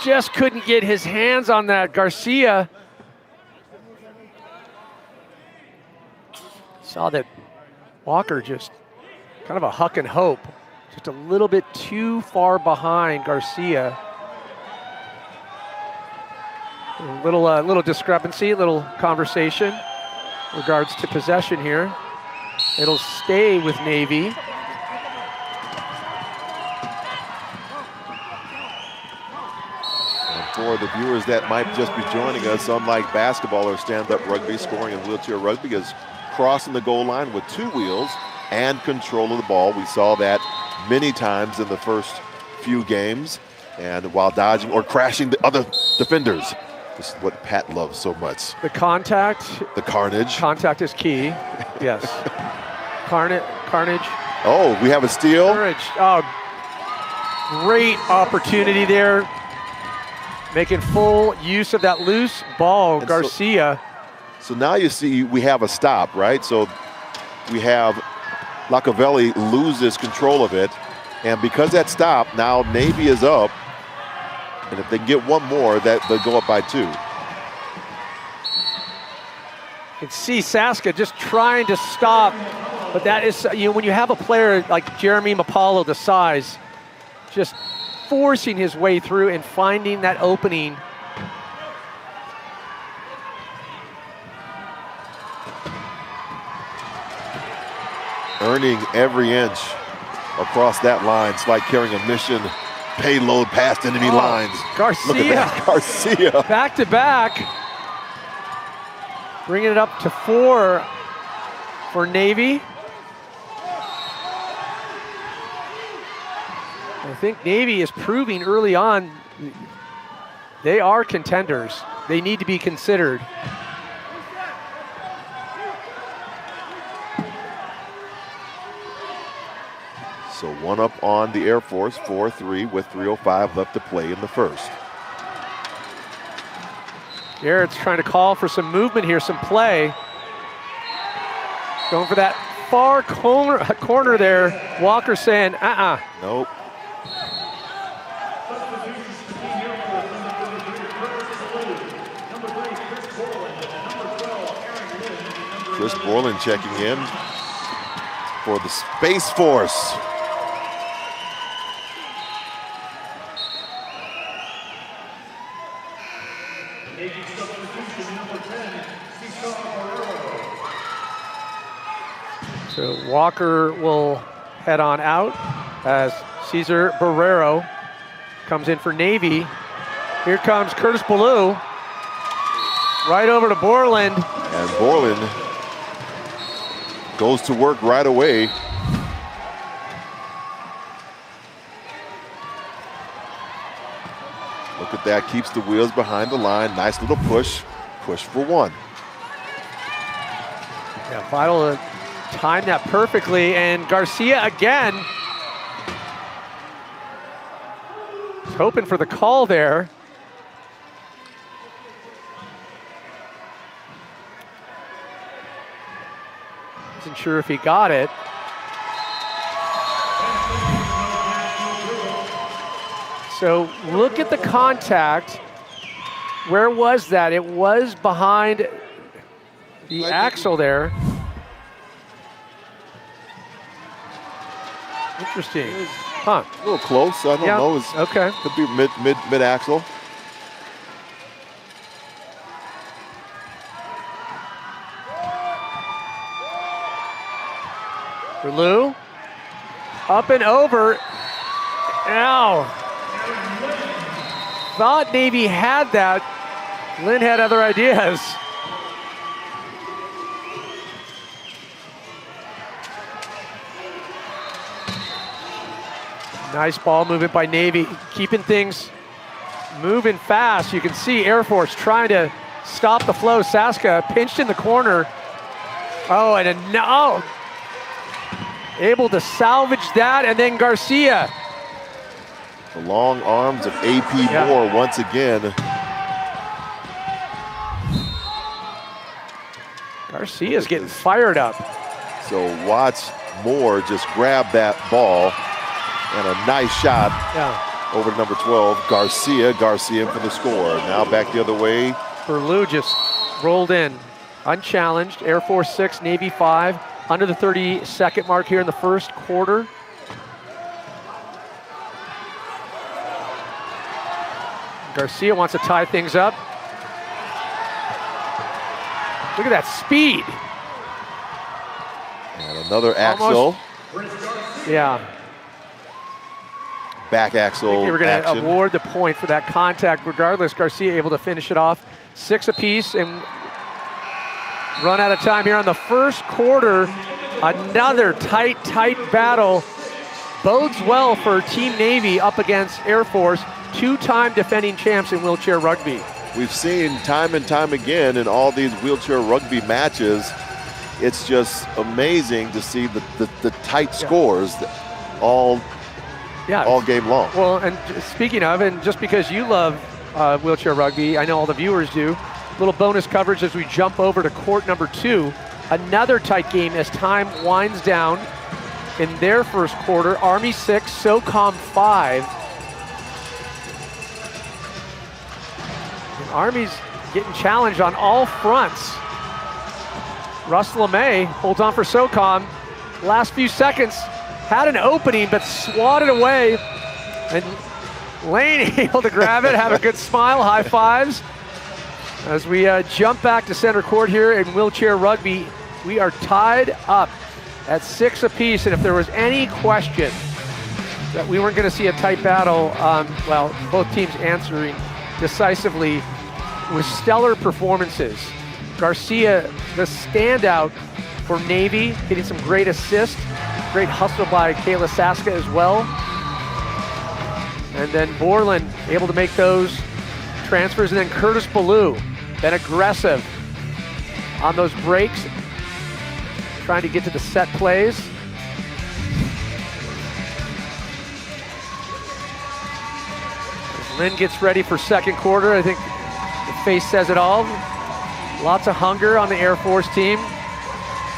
Just couldn't get his hands on that. Garcia saw that Walker just kind of a huck and hope. Just a little bit too far behind Garcia. A little discrepancy, a little conversation in regards to possession here. It'll stay with Navy. And for the viewers that might just be joining us, unlike basketball or stand-up rugby, scoring in wheelchair rugby is crossing the goal line with 2 wheels and control of the ball. We saw that many times in the first few games, and while dodging or crashing the other defenders. This is what Pat loves so much. The contact. The carnage. Contact is key, yes. Carnage. Oh, we have a steal. Courage. Oh, great opportunity there. Making full use of that loose ball, And Garcia. So now you see we have a stop, right? So we have Lacavelli loses control of it. And because that stop, now Navy is up. And if they can get one more, that they'll go up by 2. You can see Saska just trying to stop, but that is, when you have a player like Jeremy Mapalo, the size, just forcing his way through and finding that opening. Earning every inch across that line. It's like carrying a mission payload past enemy lines. Garcia. Look at that, Garcia. Back to back. Bringing it up to 4 for Navy. I think Navy is proving early on they are contenders. They need to be considered. So 1 up on the Air Force, 4-3 with 3:05 left to play in the first. Garrett's trying to call for some movement here, some play. Going for that far corner there. Walker saying, Nope. Chris Borland checking in for the Space Force. So Walker will head on out as Cesar Barrero comes in for Navy. Here comes Curtis Ballou. Right over to Borland. And Borland goes to work right away. Look at that, keeps the wheels behind the line. Nice little push for one. Yeah, Vital timed that perfectly, and Garcia again. Was hoping for the call there. Wasn't sure if he got it. So look at the contact. Where was that? It was behind the axle there. Interesting. Huh. A little close. I don't know. It's, okay. Could be mid axle. Lou, up and over. Ow. Thought Navy had that. Lynn had other ideas. Nice ball movement by Navy, keeping things moving fast. You can see Air Force trying to stop the flow. Saska pinched in the corner. Oh, and no. Able to salvage that, and then Garcia. The long arms of AP Moore once again. Garcia's getting fired up. So watch Moore just grab that ball, and a nice shot over to number 12, Garcia. Garcia for the score. Now back the other way. Berlou just rolled in, unchallenged. Air Force 6, Navy 5. Under the 30-second mark here in the first quarter. Garcia wants to tie things up. Look at that speed. And another axle. Yeah. Back axle. I think they were going to action. award the point for that contact. Regardless, Garcia able to finish it off. 6 apiece, and run out of time here on the first quarter. Another tight battle. Bodes well for Team Navy up against Air Force, two-time defending champs in wheelchair rugby. We've seen time and time again in all these wheelchair rugby matches, it's just amazing to see the tight scores all game long. Well, and speaking of, and just because you love wheelchair rugby, I know all the viewers do, little bonus coverage as we jump over to court number 2. Another tight game as time winds down in their first quarter. Army 6, SOCOM 5. And Army's getting challenged on all fronts. Russ LeMay holds on for SOCOM. Last few seconds, had an opening, but swatted away. And Lane able to grab it, have a good smile, high fives. As we jump back to center court here in wheelchair rugby, we are tied up at 6 apiece. And if there was any question that we weren't going to see a tight battle, well, both teams answering decisively with stellar performances. Garcia, the standout for Navy, getting some great assists, great hustle by Kayla Saska as well. And then Borland able to make those transfers, and then Curtis Ballou, been aggressive on those breaks, trying to get to the set plays. As Lynn gets ready for second quarter, I think the face says it all. Lots of hunger on the Air Force team.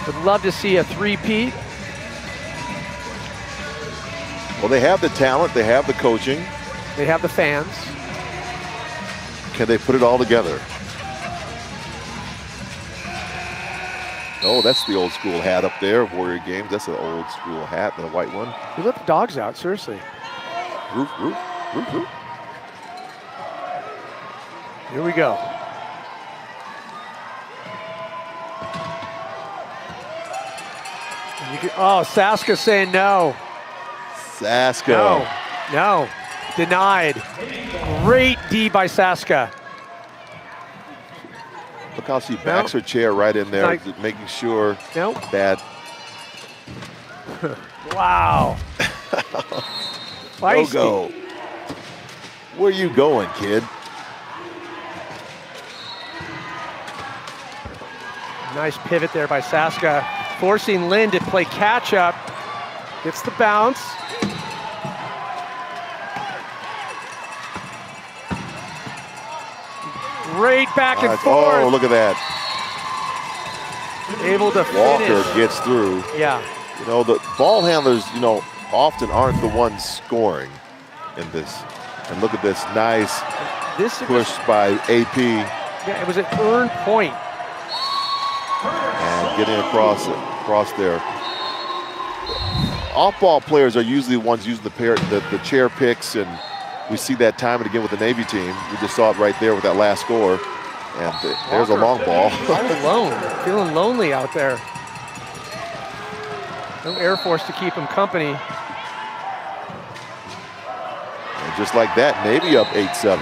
Would love to see a three-peat. Well, they have the talent, they have the coaching. They have the fans. Can they put it all together? Oh, that's the old school hat up there, Warrior Games. That's an old school hat, the white one. We let the dogs out, seriously. Roof, roof, roof, roof. Here we go. Oh, Saska saying no. Saska. No. Denied. Great D by Saska. Look how she backs her chair right in there, Like- making sure Nope. that. Wow. Feisty. Go. Where you going, kid? Nice pivot there by Saska, forcing Lynn to play catch up. Gets the bounce. Great back and forth. Oh, look at that. Able to Walker finish. gets through. Yeah. You know, the ball handlers, often aren't the ones scoring in this. And look at this nice push by AP. Yeah, it was an earned point. And getting across there. Off-ball players are usually the ones using the chair picks, and we see that time and again with the Navy team. We just saw it right there with that last score. And there's a long ball. All alone, feeling lonely out there. No Air Force to keep him company. And just like that, Navy up 8-7.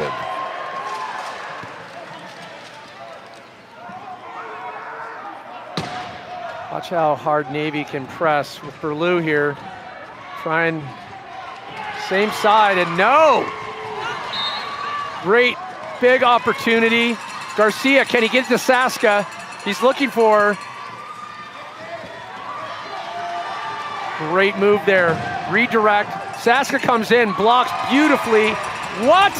Watch how hard Navy can press with Berlou here. Trying same side and no! Great big opportunity. Garcia, can he get to Saska? He's looking for her. Great move there. Redirect. Saska comes in, blocks beautifully. What?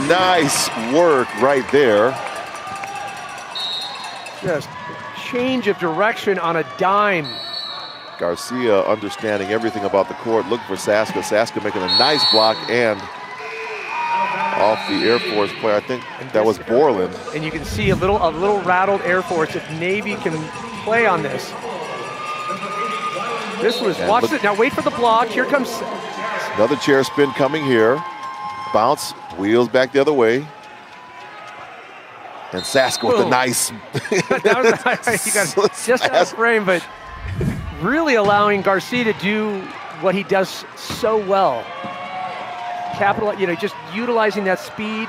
Nice work right there. Just change of direction on a dime. Garcia understanding everything about the court, looking for Saska. Saska making a nice block and off the Air Force player. I think that was Borland. And you can see a little rattled Air Force if Navy can play on this. This was, And watch look- it, now wait for the block, here comes, Another chair spin coming here. Bounce, wheels back the other way. And Saska with a Boom. nice. that was, you got just out of frame, but really allowing Garcia to do what he does so well. Capital, just utilizing that speed,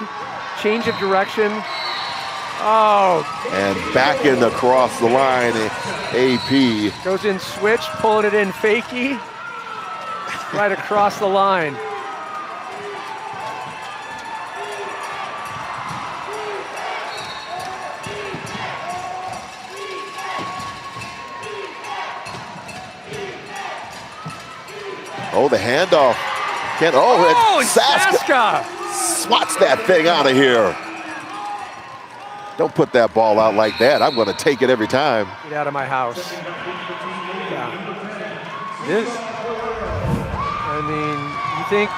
change of direction. Oh. And back in across the line, AP. Goes in switch, pulling it in fakie. Right across the line. Oh, the handoff. Oh, Saska swats that thing out of here. Don't put that ball out like that. I'm going to take it every time. Get out of my house. Yeah. You think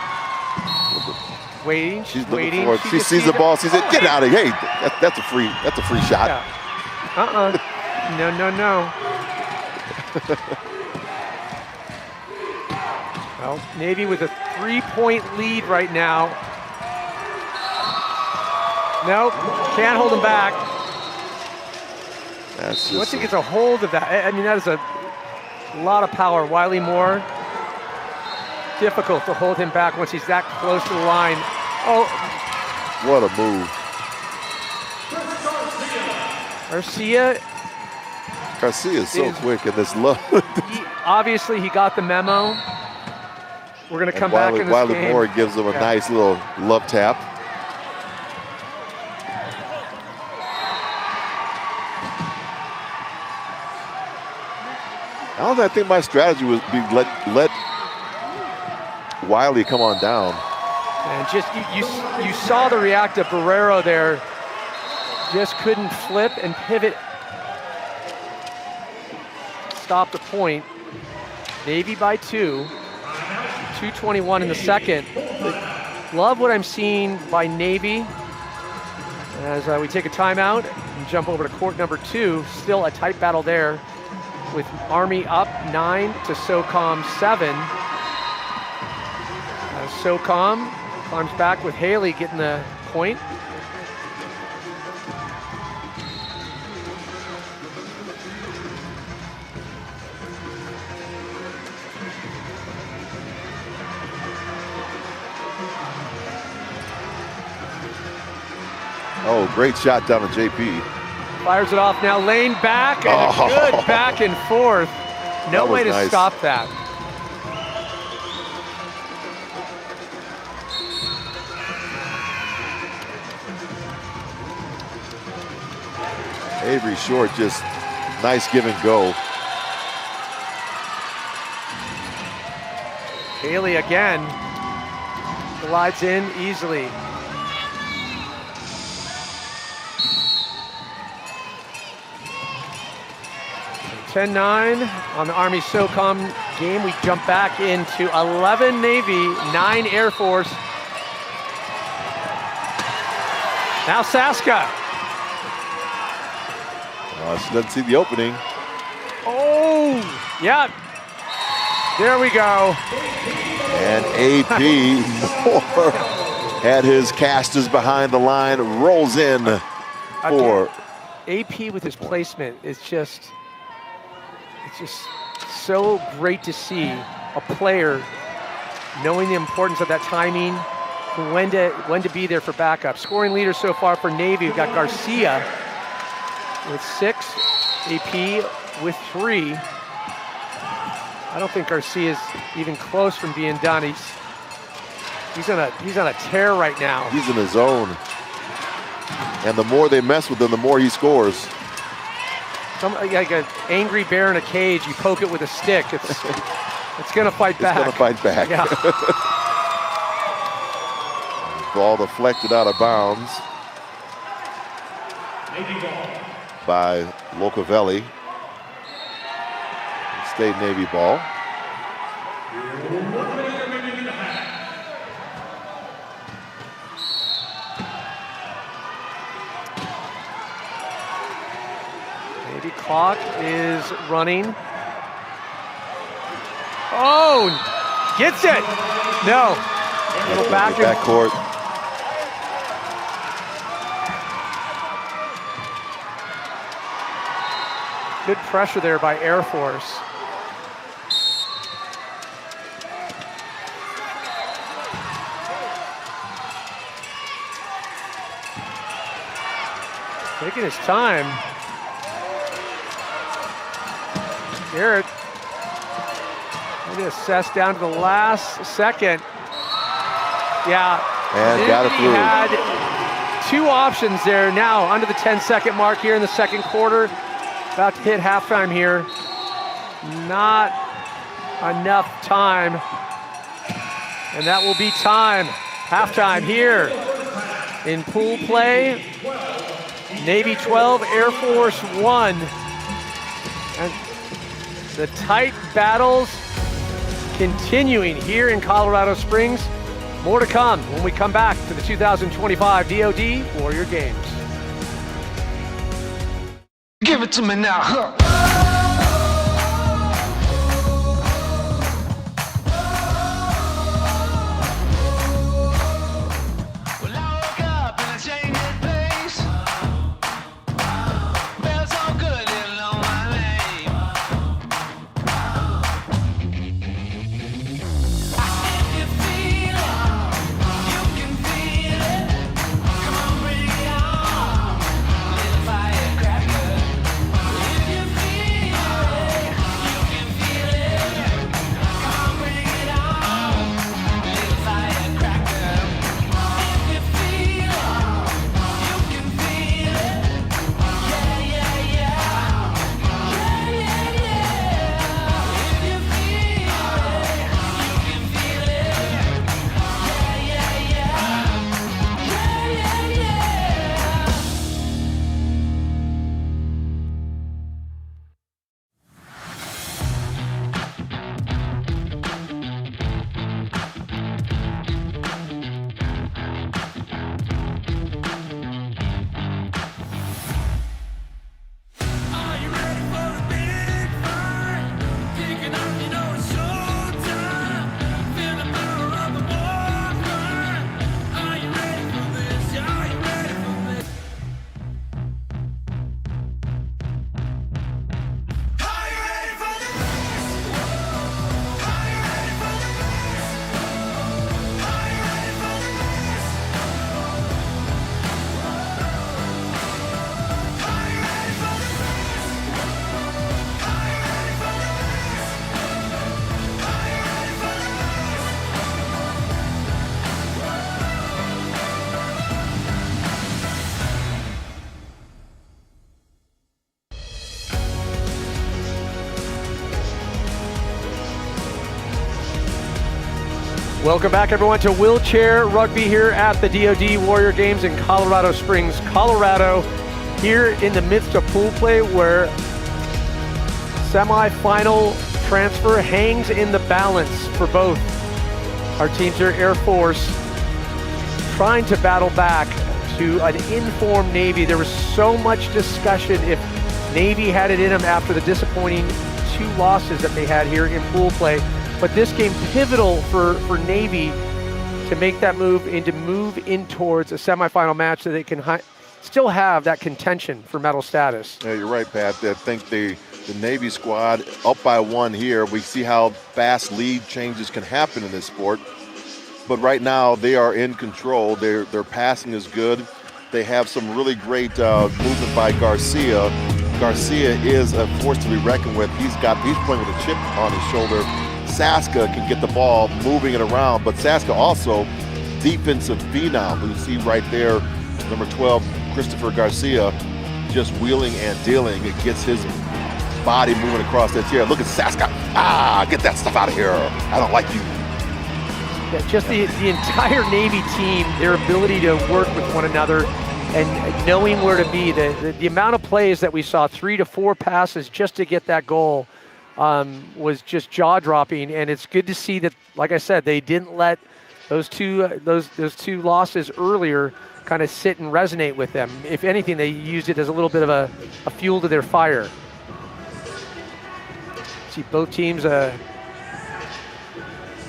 waiting? She's waiting. looking for it. She sees the ball. She said, "Get out of here!" Hey, that's a free shot. Yeah. No. Well, Navy with a 3-point lead right now. Nope, can't hold him back. That's Once he gets a hold of that, that is a lot of power. Wiley Moore, difficult to hold him back once he's that close to the line. Oh. What a move. Garcia is so quick in this low. Obviously, he got the memo. We're going to come back in this Wiley game. Moore gives him a nice little love tap. I think my strategy was let Wiley come on down. And just you saw the react of Barrero there. Just couldn't flip and pivot. Stop the point. Navy by 2. 2:21 in the second. Love what I'm seeing by Navy as we take a timeout and jump over to court number 2. Still a tight battle there with Army up 9 to SOCOM 7. SOCOM climbs back with Haley getting the point. Oh, great shot down to JP. Fires it off now, lane back, and a good back and forth. No way to stop that. Avery Short, just nice give and go. Haley again glides in easily. So 10-9 on the Army SOCOM game. We jump back into 11 Navy, 9 Air Force. Now Saska. She doesn't see the opening. Oh, yeah. There we go. And AP Moore had his casters behind the line, rolls in for AP with his placement is just, it's just so great to see a player knowing the importance of that timing, when to be there for backup. Scoring leader so far for Navy, we've got Garcia with 6, AP with 3. I don't think Garcia's even close from being done. He's on a tear right now. He's in his zone. And the more they mess with him, the more he scores. Like an angry bear in a cage, you poke it with a stick. It's gonna fight back. It's gonna fight back. Yeah. Ball deflected out of bounds by Locovelli. State Navy ball. Navy clock is running. Oh, gets it. No. Little back court. Good pressure there by Air Force. Taking his time. Garrett, maybe assess down to the last second. Yeah. And got it through. Had 2 options there now under the 10-second mark here in the second quarter. About to hit halftime here. Not enough time. And that will be time. Halftime here in pool play. Navy 12, Air Force 1. And the tight battles continuing here in Colorado Springs. More to come when we come back to the 2025 DoD Warrior Games. Give it to me now, huh? Fire. Welcome back, everyone, to Wheelchair Rugby here at the DoD Warrior Games in Colorado Springs, Colorado. Here in the midst of pool play, where semi-final transfer hangs in the balance for both our teams here. Air Force trying to battle back to an informed Navy. There was so much discussion if Navy had it in them after the disappointing 2 losses that they had here in pool play. But this game pivotal for Navy to make that move and to move in towards a semifinal match so they can still have that contention for medal status. Yeah, you're right, Pat. I think the Navy squad up by 1 here. We see how fast lead changes can happen in this sport. But right now they are in control. Their passing is good. They have some really great movement by Garcia. Garcia is a force to be reckoned with. He's playing with a chip on his shoulder. Saska can get the ball, moving it around, but Saska also defensive phenom. You see right there, number 12, Christopher Garcia, just wheeling and dealing. It gets his body moving across that chair. Look at Saska. Get that stuff out of here. I don't like you. Yeah, just the entire Navy team, their ability to work with one another and knowing where to be. The amount of plays that we saw, 3 to 4 passes just to get that goal, was just jaw-dropping, and it's good to see that, like I said, they didn't let those two losses earlier kind of sit and resonate with them. If anything, they used it as a little bit of a fuel to their fire. See both teams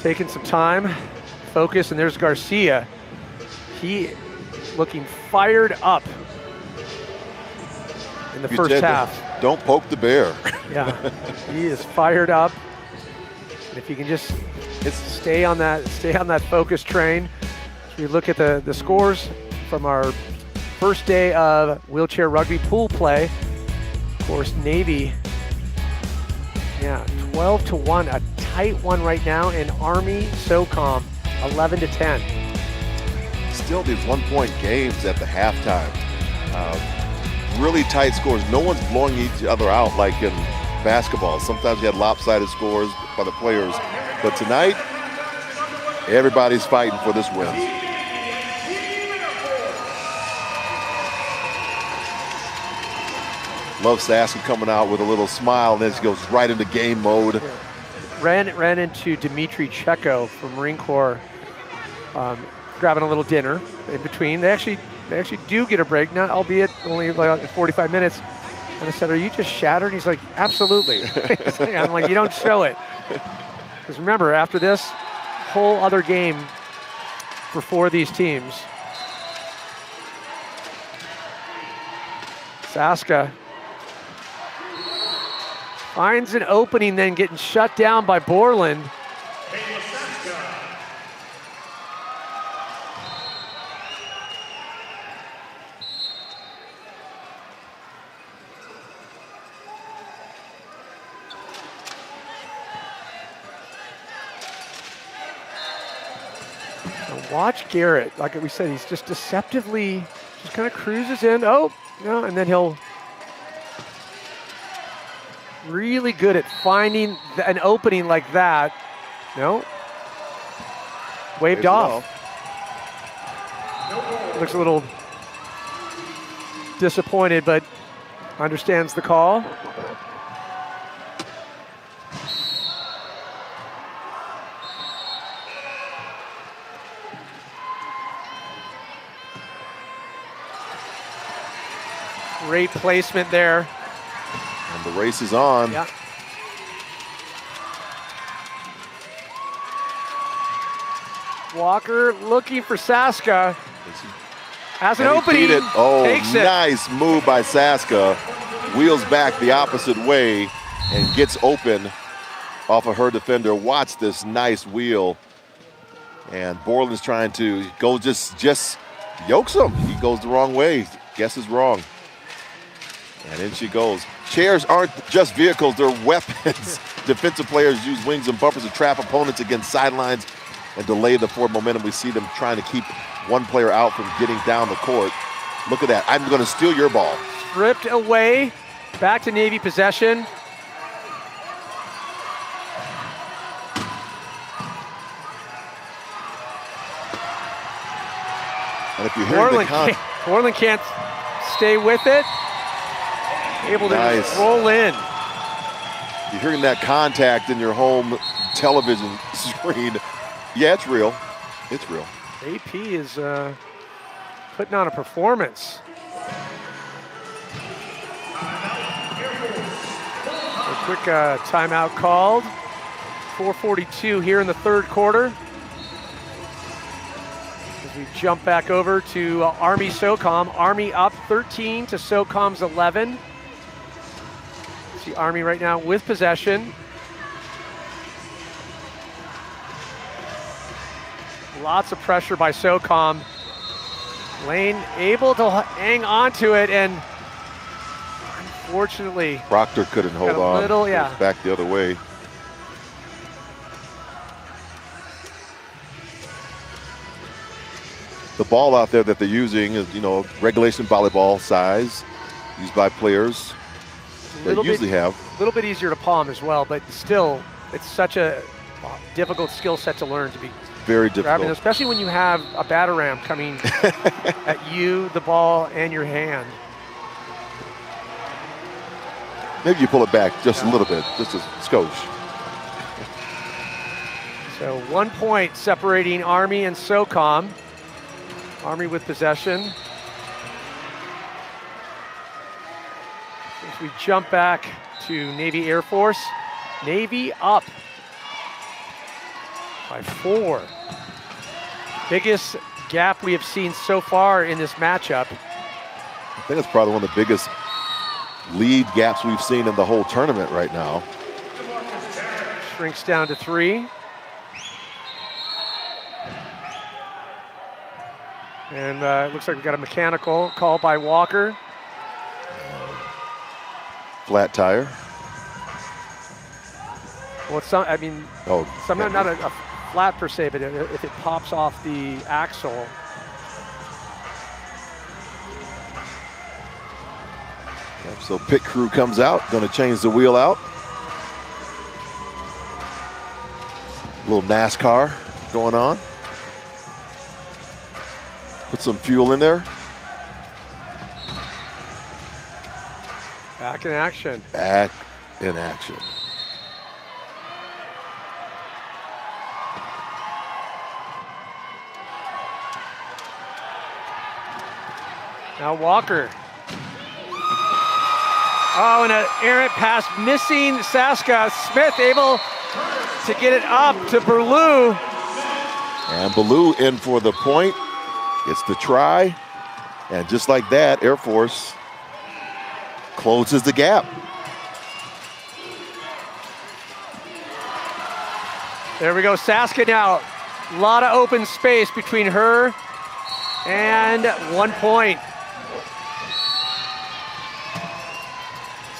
taking some time, focus, and there's Garcia. He looking fired up in the first half. Don't poke the bear. Yeah, he is fired up. And if you can just stay on that focus train. So we look at the scores from our first day of wheelchair rugby pool play. Of course, Navy, 12-1, a tight one right now, and Army SOCOM 11-10. Still these 1-point games at the halftime. Really tight scores. No one's blowing each other out like in basketball. Sometimes you had lopsided scores by the players. But tonight, everybody's fighting for this win. Love Saska coming out with a little smile, and then she goes right into game mode. Ran into Dmitry Cheko from Marine Corps, grabbing a little dinner in between. They actually do get a break, not albeit only like 45 minutes. And I said, "Are you just shattered?" He's like, "Absolutely." I'm like, "You don't show it." Because remember, after this, whole other game for 4 of these teams. Saska finds an opening, then getting shut down by Borland. Watch Garrett, like we said, he's just deceptively, just kind of cruises in. And then he'll really good at finding an opening like that. Waved off. Looks a little disappointed, but understands the call. Great placement there. And the race is on. Yeah. Walker looking for Saska. Has an opening. Takes it. Nice move by Saska. Wheels back the opposite way and gets open off of her defender. Watch this nice wheel. And Borland's trying to go just yokes him. He goes the wrong way. Guesses wrong. And in she goes. Chairs aren't just vehicles, they're weapons. Defensive players use wings and bumpers to trap opponents against sidelines and delay the forward momentum. We see them trying to keep one player out from getting down the court. Look at that. I'm going to steal your ball. Stripped away. Back to Navy possession. if you're hearing Borland can't stay with it. Able to just roll in. You're hearing that contact in your home television screen. Yeah, it's real. It's real. AP is putting on a performance. A quick timeout called. 4:42 here in the third quarter. As we jump back over to Army SOCOM. Army up 13 to SOCOM's 11. See Army right now with possession. Lots of pressure by SOCOM. Lane able to hang on to it, and unfortunately Proctor couldn't hold on. Little, yeah. Back the other way. The ball out there that they're using is, regulation volleyball size, used by players that usually have. A little bit easier to palm as well, but still, it's such a difficult skill set to learn to be very difficult. grabbing, especially when you have a batter ram coming at you, the ball, and your hand. Maybe you pull it back just a little bit, just a skosh. So 1 point separating Army and SOCOM. Army with possession. As we jump back to Navy Air Force, Navy up by 4. Biggest gap we have seen so far in this matchup. I think it's probably one of the biggest lead gaps we've seen in the whole tournament right now. Shrinks down to 3. And it looks like we got a mechanical call by Walker. Flat tire. Well, sometimes not a flat per se, but if it pops off the axle. So pit crew comes out, going to change the wheel out. A little NASCAR going on. Put some fuel in there. Back in action. Back in action. Now Walker. Oh, and an errant pass missing Saska. Smith able to get it up to Berlou. And Berlou in for the point. It's the try. And just like that, Air Force closes the gap. There we go, Saska now. A lot of open space between her and 1 point.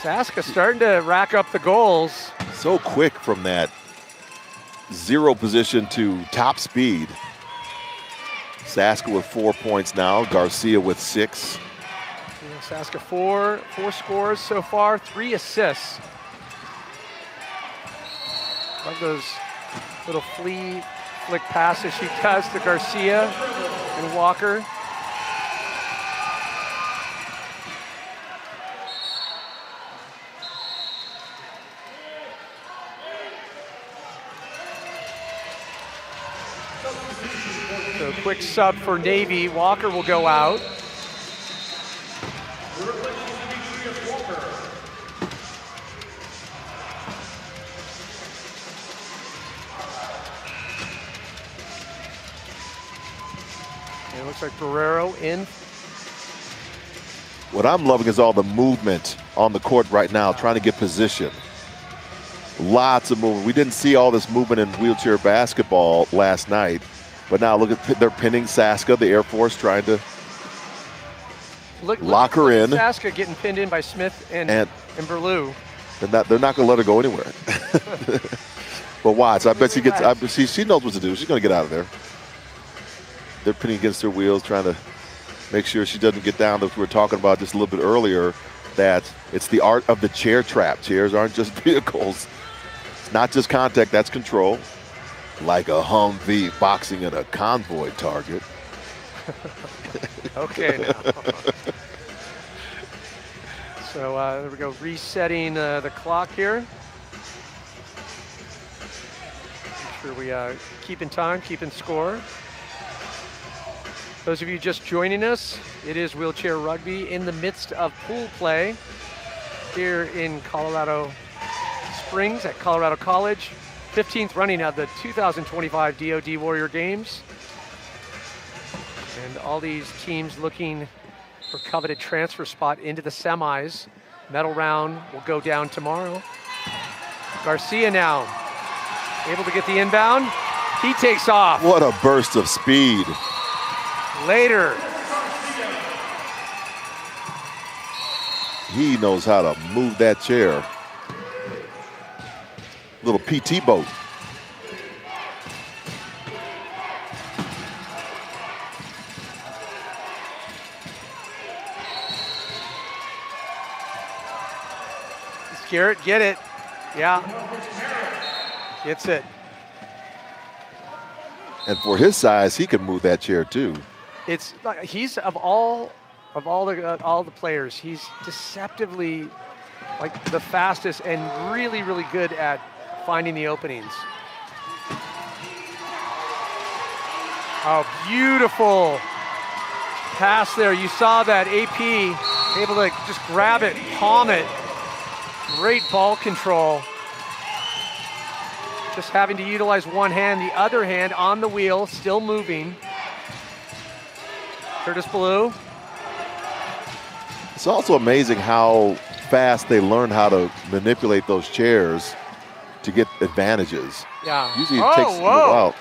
Saska starting to rack up the goals. So quick from that 0 position to top speed. Saska with 4 points now, Garcia with 6. Saska four scores so far, 3 assists. Love those little flick passes she does to Garcia and Walker. So quick sub for Navy. Walker will go out. It looks like Guerrero in. What I'm loving is all the movement on the court right now, trying to get position. Lots of movement. We didn't see all this movement in wheelchair basketball last night, but now look at, they're pinning Saska, the Air Force trying to lock her in. Saska getting pinned in by Smith and Berlou. They're not going to let her go anywhere. But watch, I bet she gets. She knows what to do. She's going to get out of there. They're pinning against her wheels, trying to make sure she doesn't get down. That we were talking about just a little bit earlier, that it's the art of the chair trap. Chairs aren't just vehicles. It's not just contact, that's control. Like a Humvee boxing at a convoy target. Okay, now. So there we go, resetting the clock here. Make sure we keep in time, keep in score. Those of you just joining us, it is Wheelchair Rugby in the midst of pool play here in Colorado Springs at Colorado College. 15th running of the 2025 DoD Warrior Games. And all these teams looking for coveted transfer spot into the semis. Medal round will go down tomorrow. Garcia now able to get the inbound. He takes off. What a burst of speed. Later. He knows how to move that chair. Little PT boat. Garrett, get it. Yeah. Gets it. And for his size, he could move that chair too. It's like he's of all the players, he's deceptively like the fastest and really, really good at finding the openings. Oh, beautiful pass there. You saw that AP able to just grab it, palm it. Great ball control. Just having to utilize one hand, the other hand on the wheel, still moving. Curtis Ballou. It's also amazing how fast they learn how to manipulate those chairs to get advantages. Yeah. Usually it takes a while.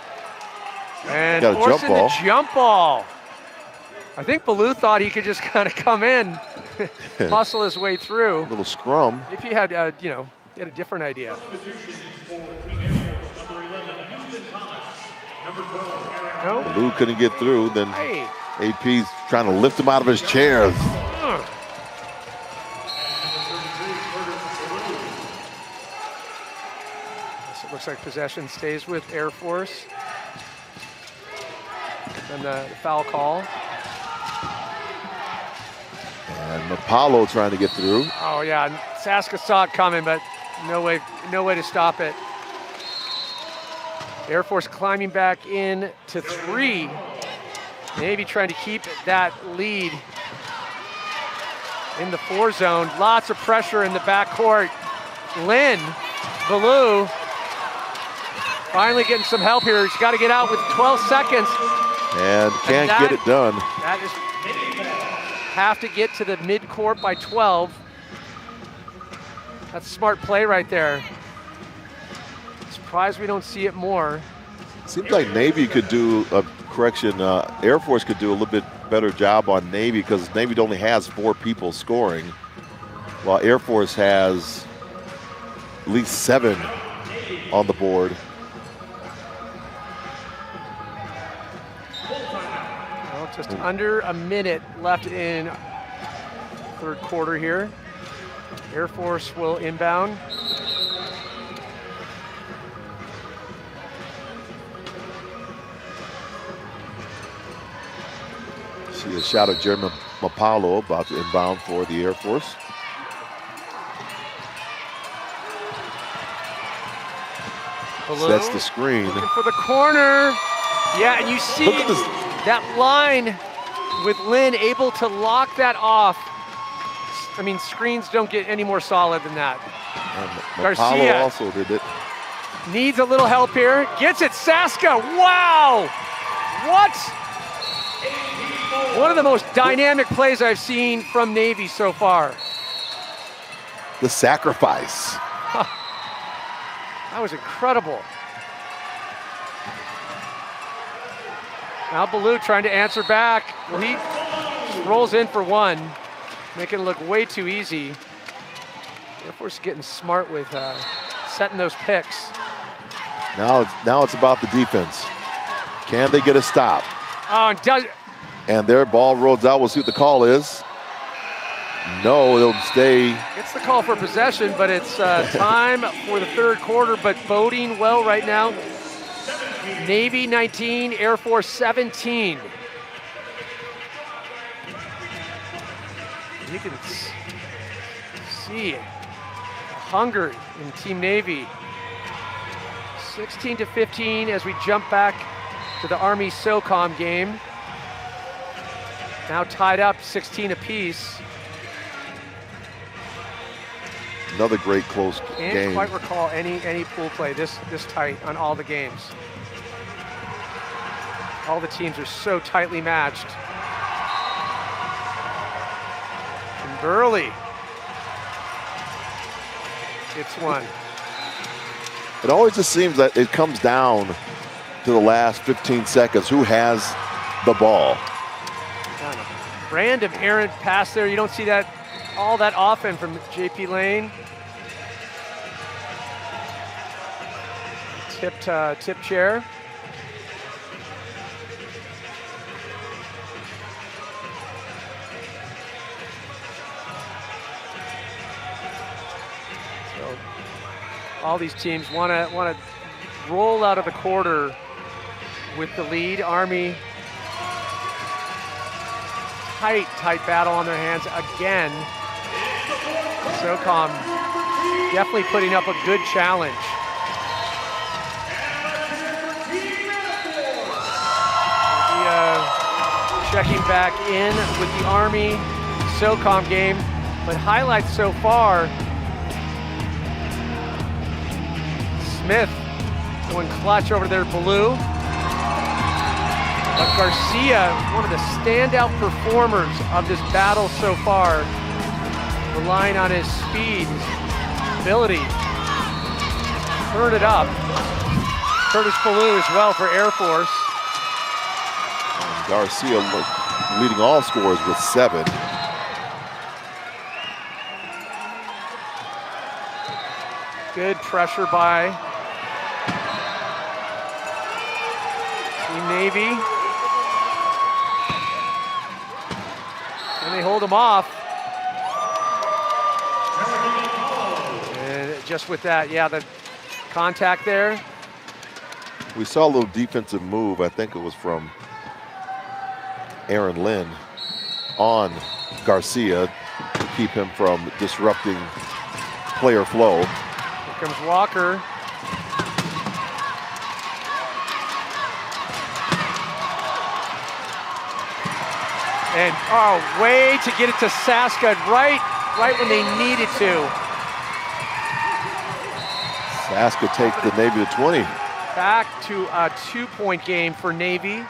And got a jump forcing ball. the jump ball. I think Ballou thought he could just kind of come in, muscle his way through. Little scrum. If he had, he had a different idea. No. Ballou couldn't get through. Then Hey. AP's trying to lift him out of his chair. So it looks like possession stays with Air Force. And the foul call. And Apollo trying to get through. Oh yeah, Saska saw it coming, but no way to stop it. Air Force climbing back in to 3. Navy trying to keep that lead in the 4 zone. Lots of pressure in the backcourt. Lynn, Ballou, finally getting some help here. He's got to get out with 12 seconds. And can't get it done. That is, have to get to the midcourt by 12. That's a smart play right there. Surprised we don't see it more. Seems like Navy could do a correction. Air Force could do a little bit better job on Navy because Navy only has 4 people scoring, while Air Force has at least 7 on the board. Well, just under a minute left in third quarter here. Air Force will inbound. See a shot of Jeremy Mapalo about to inbound for the Air Force. Ballou, Sets the screen. looking for the corner. Yeah, and you see Look at this. that line with Lynn able to lock that off. I mean, screens don't get any more solid than that. Mapalo Garcia also did it. needs a little help here. Gets it, Saska. Wow! What? One of the most dynamic plays I've seen from Navy so far. The sacrifice. That was incredible. Now Ballou trying to answer back. Well, he just rolls in for 1, making it look way too easy. Air Force getting smart with setting those picks. Now it's about the defense. Can they get a stop? Oh, and And their ball rolls out. We'll see what the call is. No, it'll stay. gets the call for possession, but it's time for the third quarter, but boding well right now. Navy 19, Air Force 17. You can see hunger in Team Navy. 16-15 as we jump back to the Army SOCOM game. Now tied up 16 apiece. Another great close Can't game. quite recall any pool play this tight on all the games. All the teams are so tightly matched. And Burley gets one. It always just seems that it comes down to the last 15 seconds. Who has the ball? Random errant pass there. You don't see that all that often from JP Lane. Tip chair. So all these teams want to roll out of the quarter with the lead. Army, tight battle on their hands again. SOCOM definitely putting up a good challenge. Checking back in with the Army SOCOM game, but highlights so far, Smith going clutch over there, Blue. But Garcia, one of the standout performers of this battle so far, relying on his speed, his ability. Turn it up. Curtis Ballou as well for Air Force. And Garcia leading all scorers with 7. Good pressure by Team Navy. And they hold him off. And just with that, yeah, the contact there. We saw a little defensive move. I think it was from Aaron Lynn on Garcia to keep him from disrupting player flow. Here comes Walker. And way to get it to Saska right when they needed to. Saska takes the Navy to 20. Back to a 2-point game for Navy.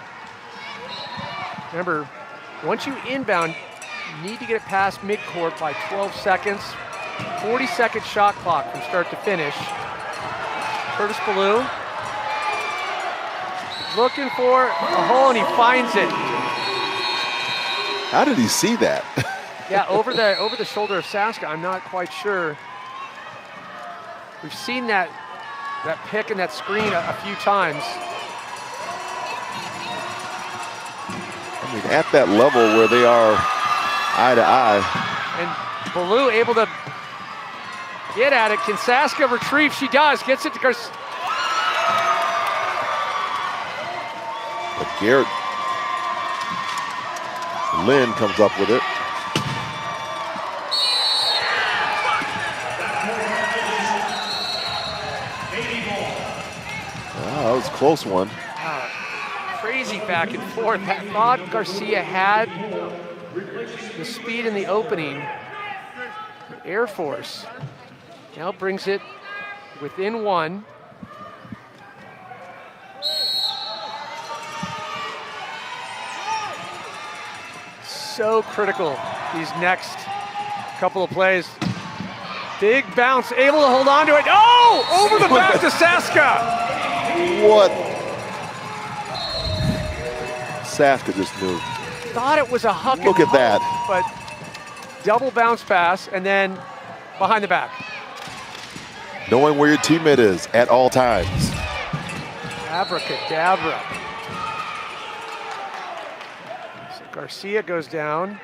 Remember, once you inbound, you need to get it past midcourt by 12 seconds. 40-second shot clock from start to finish. Curtis Ballou looking for a hole, and he finds it. How did he see that? Yeah, over the shoulder of Saska. I'm not quite sure. We've seen that pick and that screen a few times. I mean, at that level where they are eye to eye. And Ballou able to get at it. Can Saska retrieve? She does. Gets it to Garcia. But Garrett Lynn comes up with it. That was a close one. Crazy back and forth. I thought Garcia had the speed in the opening. Air Force now brings it within 1. So critical these next couple of plays. Big bounce, able to hold on to it. Oh, over the back to Saska. What? Saska just knew. Thought it was a huck. Look at that. But double bounce pass and then behind the back. Knowing where your teammate is at all times. Abracadabra. So Garcia goes down.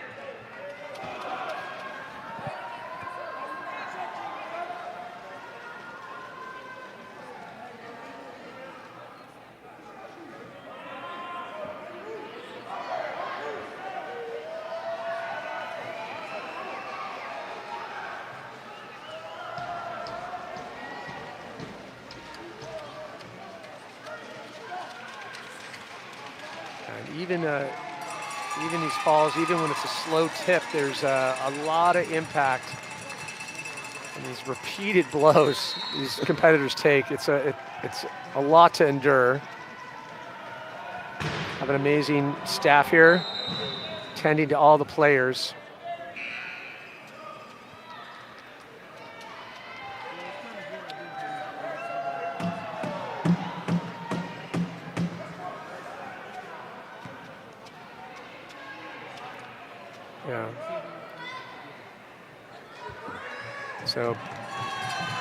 And even these falls, even when it's a slow tip, there's a lot of impact. And these repeated blows these competitors take, it's a lot to endure. Have an amazing staff here, tending to all the players. Yeah. So,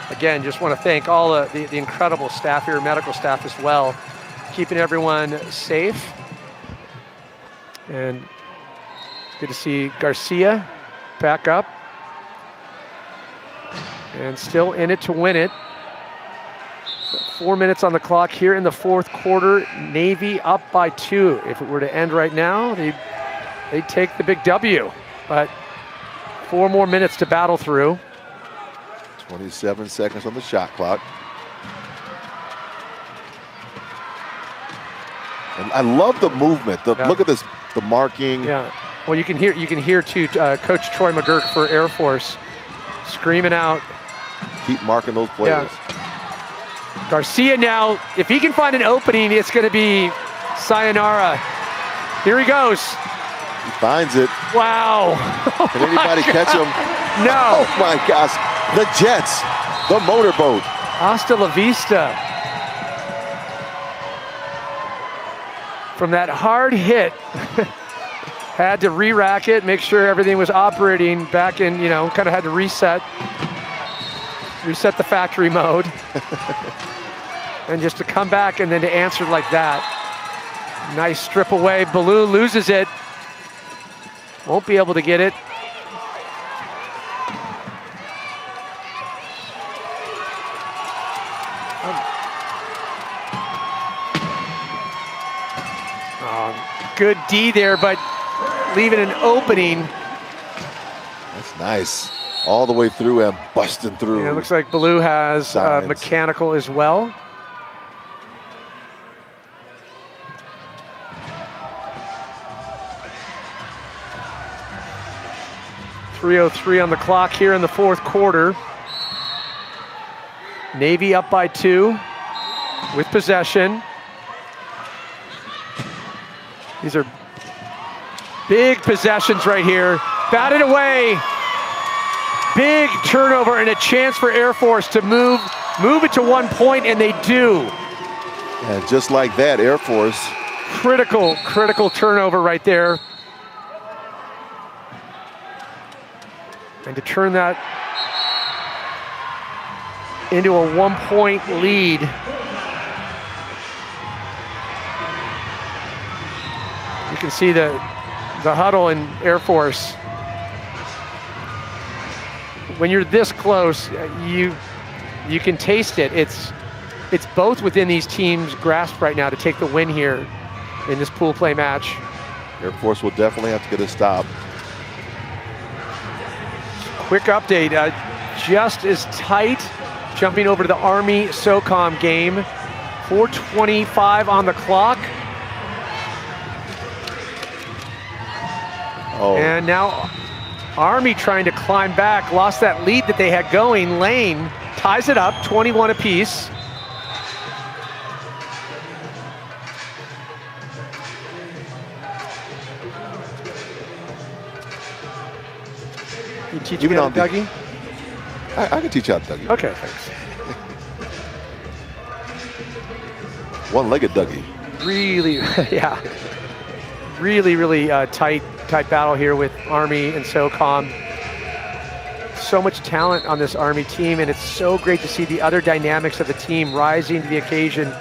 again, just want to thank all the incredible staff here, medical staff as well, keeping everyone safe. And good to see Garcia back up. And still in it to win it. 4 minutes on the clock here in the fourth quarter. Navy up by 2. If it were to end right now, they'd take the big W. But 4 more minutes to battle through. 27 seconds on the shot clock. And I love the movement. Look at this, the marking. Yeah. Well, you can hear too, Coach Troy McGurk for Air Force screaming out. Keep marking those players. Yeah. Garcia now, if he can find an opening, it's going to be sayonara. Here he goes. He finds it. Wow. Can anybody catch him? No. Oh my gosh. The Jets, the motorboat. Hasta la vista. From that hard hit, had to re-rack it, make sure everything was operating back in, kind of had to reset the factory mode. And just to come back and then to answer like that. Nice strip away. Baloo loses it. Won't be able to get it. Good D there, but leaving an opening. That's nice. All the way through and busting through. Yeah, it looks like Baloo has mechanical as well. .303 on the clock here in the fourth quarter. Navy up by 2 with possession. These are big possessions right here. Batted away. Big turnover and a chance for Air Force to move it to 1 point, and they do. And just like that, Air Force. Critical turnover right there. And to turn that into a 1 point lead. You can see the huddle in Air Force. When you're this close, you can taste it. It's both within these teams' grasp right now to take the win here in this pool play match. Air Force will definitely have to get a stop. Quick update, just as tight, jumping over to the Army SOCOM game. 4:25 on the clock. Oh. And now Army trying to climb back, lost that lead that they had going. Lane ties it up, 21 apiece. You teach me how to Dougie? I can teach you how to Dougie. Okay, thanks. One-legged Dougie. Really, yeah. Really tight battle here with Army and SOCOM. So much talent on this Army team, and it's so great to see the other dynamics of the team rising to the occasion,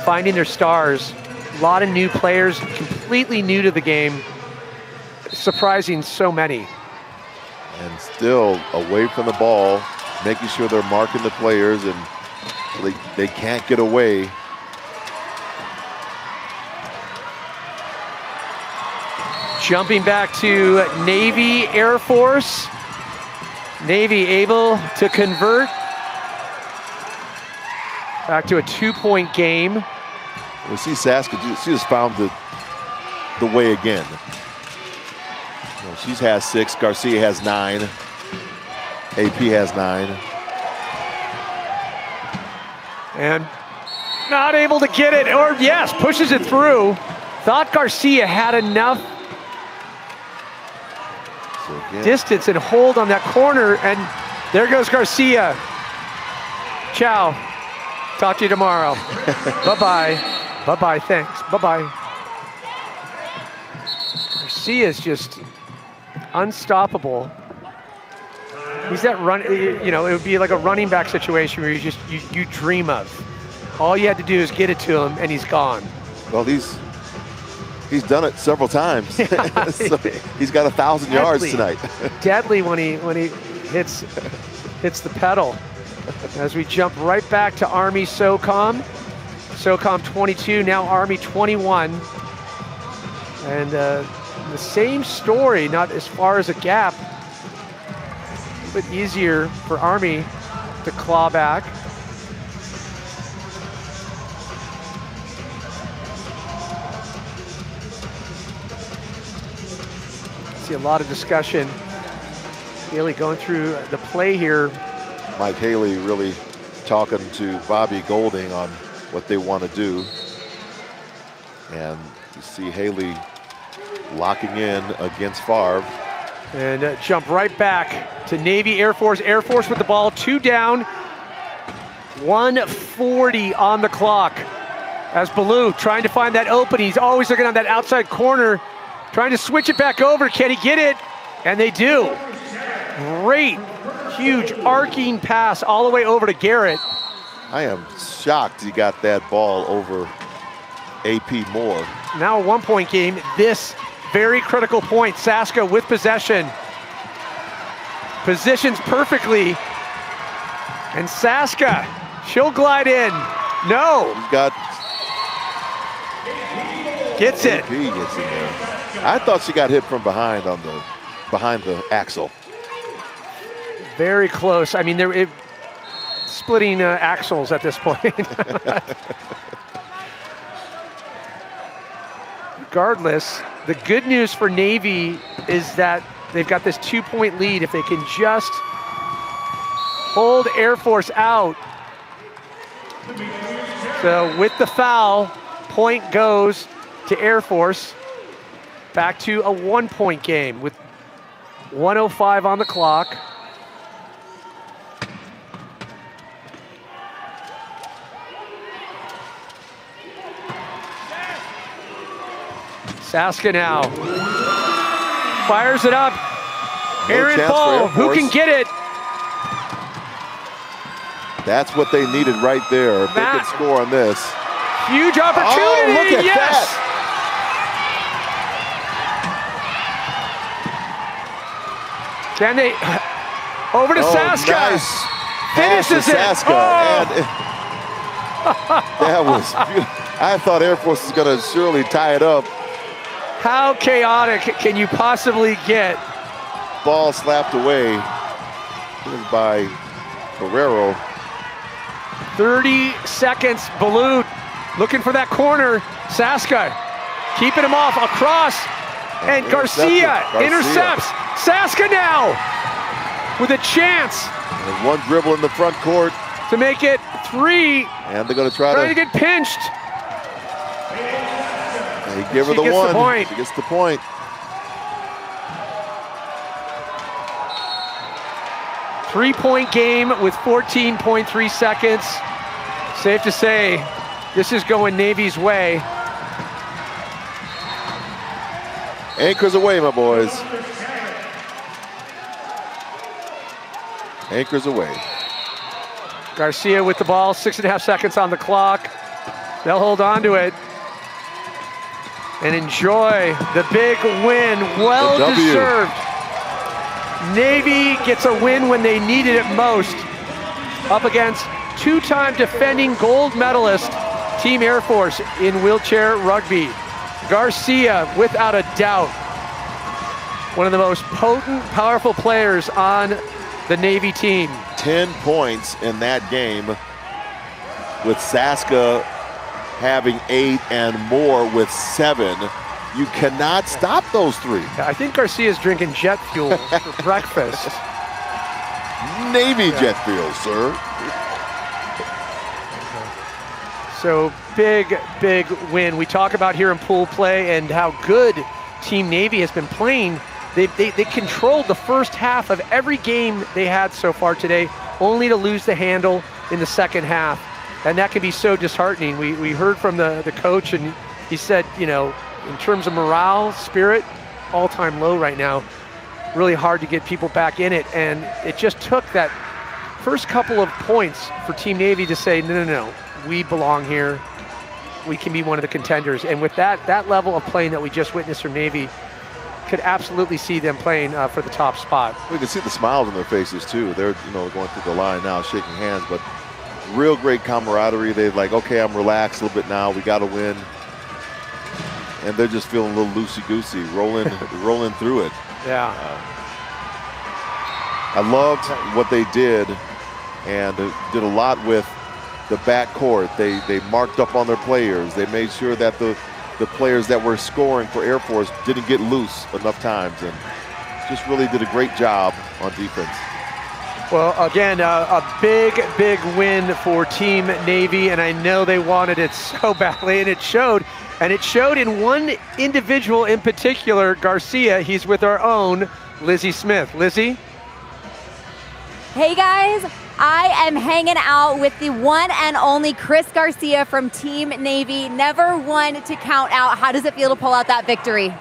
finding their stars. A lot of new players, completely new to the game, surprising so many. And still away from the ball, making sure they're marking the players and they can't get away. Jumping back to Navy Air Force. Navy able to convert. Back to a 2 point game. We see Saska, she just found the way again. Well, she has 6. Garcia has 9. AP has 9. And not able to get it, or yes, pushes it through. Thought Garcia had enough distance and hold on that corner, and there goes Garcia. Ciao. Talk to you tomorrow. Bye-bye. Bye-bye, thanks. Bye-bye. Garcia's just unstoppable. He's that run, you know, it would be like a running back situation where you dream of. All you had to do is get it to him and he's gone. Well, he's done it several times. So he's got 1,000 yards tonight. Deadly when he hits the pedal. As we jump right back to Army SOCOM. SOCOM 22, now Army 21. And the same story, not as far as a gap. A bit easier for Army to claw back. See a lot of discussion. Haley going through the play here. Mike Haley really talking to Bobby Golding on what they want to do. And you see Haley locking in against Favre. And jump right back to Navy Air Force. Air Force with the ball, 2 down. 1:40 on the clock. As Ballou trying to find that opening. He's always looking on that outside corner. Trying to switch it back over. Can he get it? And they do. Great, huge arcing pass all the way over to Garrett. I am shocked he got that ball over AP Moore. Now a 1-point game. This very critical point. Saska with possession. Positions perfectly. And Saska, she'll glide in. No. He's got. Gets it. AP gets in there. I thought she got hit from behind on behind the axle. Very close. I mean, they're splitting axles at this point. Regardless, the good news for Navy is that they've got this 2-point lead. If they can just hold Air Force out. So with the foul, point goes to Air Force. Back to a 1-point game with 1:05 on the clock. Saska now fires it up. Aaron Ball, who can get it? That's what they needed right there. If they could score on this. Huge opportunity, oh, look at yes! That. Can they, over to Saska. Nice. Finishes it. Saska. Oh. That was beautiful. I thought Air Force was gonna surely tie it up. How chaotic can you possibly get? Ball slapped away by Guerrero. 30 seconds, Ballou looking for that corner. Saska keeping him off across, and Garcia intercepts. Saska now with a chance. And one dribble in the front court to make it 3. And they're going to try to get pinched. They give her the one. She gets the point. Three-point game with 14.3 seconds. Safe to say, this is going Navy's way. Anchors away, my boys. Anchors away. Garcia with the ball, 6.5 seconds on the clock. They'll hold on to it and enjoy the big win. Well deserved. Navy gets a win when they needed it most, up against 2-time defending gold medalist Team Air Force in wheelchair rugby. Garcia, without a doubt, one of the most potent, powerful players on the Navy team. 10 points in that game, with Saska having 8 and more with 7. You cannot stop those three. I think Garcia's drinking jet fuel for breakfast. Navy jet fuel, sir. So big win. We talk about here in pool play and how good Team Navy has been playing. They controlled the first half of every game they had so far today, only to lose the handle in the second half. And that can be so disheartening. We heard from the coach, and he said, you know, in terms of morale, spirit, all-time low right now. Really hard to get people back in it. And it just took that first couple of points for Team Navy to say, no, we belong here. We can be one of the contenders. And with that level of playing that we just witnessed from Navy, could absolutely see them playing for the top spot. We can see the smiles on their faces too. They're, you know, going through the line now, shaking hands, but real great camaraderie. They're like, okay, I'm relaxed a little bit now. We got to win. And they're just feeling a little loosey-goosey, rolling through it. Yeah. I loved what they did, and did a lot with the backcourt. They marked up on their players. They made sure that the players that were scoring for Air Force didn't get loose enough times, and just really did a great job on defense. Well, again, a big win for Team Navy, and I know they wanted it so badly, and it showed. And it showed in one individual in particular, Garcia. He's with our own Lizzie Smith. Lizzie? Hey guys, I am hanging out with the one and only Chris Garcia from Team Navy. Never one to count out. How does it feel to pull out that victory?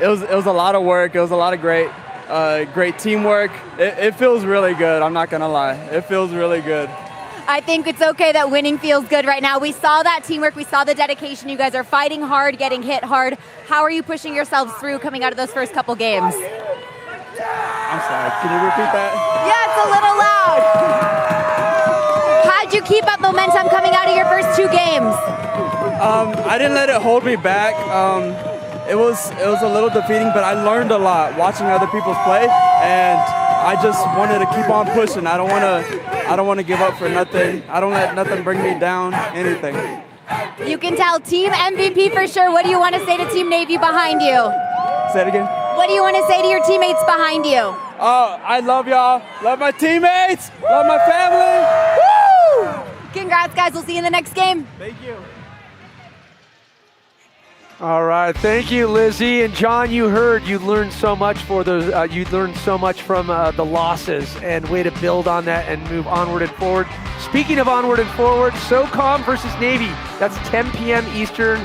It was a lot of work. It was a lot of great teamwork. It feels really good. I'm not gonna lie. It feels really good. I think it's okay that winning feels good right now. We saw that teamwork. We saw the dedication. You guys are fighting hard, getting hit hard. How are you pushing yourselves through coming out of those first couple games? I'm sorry. Can you repeat that? Yeah, it's a little loud. How'd you keep up momentum coming out of your first two games? I didn't let it hold me back. It was a little defeating, but I learned a lot watching other people's play, and I just wanted to keep on pushing. I don't want to give up for nothing. I don't let nothing bring me down, anything. You can tell Team MVP for sure. What do you want to say to Team Navy behind you? Say it again. What do you want to say to your teammates behind you? Oh, I love y'all. Love my teammates. Love my family. Woo! Congrats, guys. We'll see you in the next game. Thank you. All right, thank you, Lizzie. And John, you learned so much for those. You learned so much from the losses, and way to build on that and move onward and forward. Speaking of onward and forward, SOCOM versus Navy. That's 10 p.m. Eastern,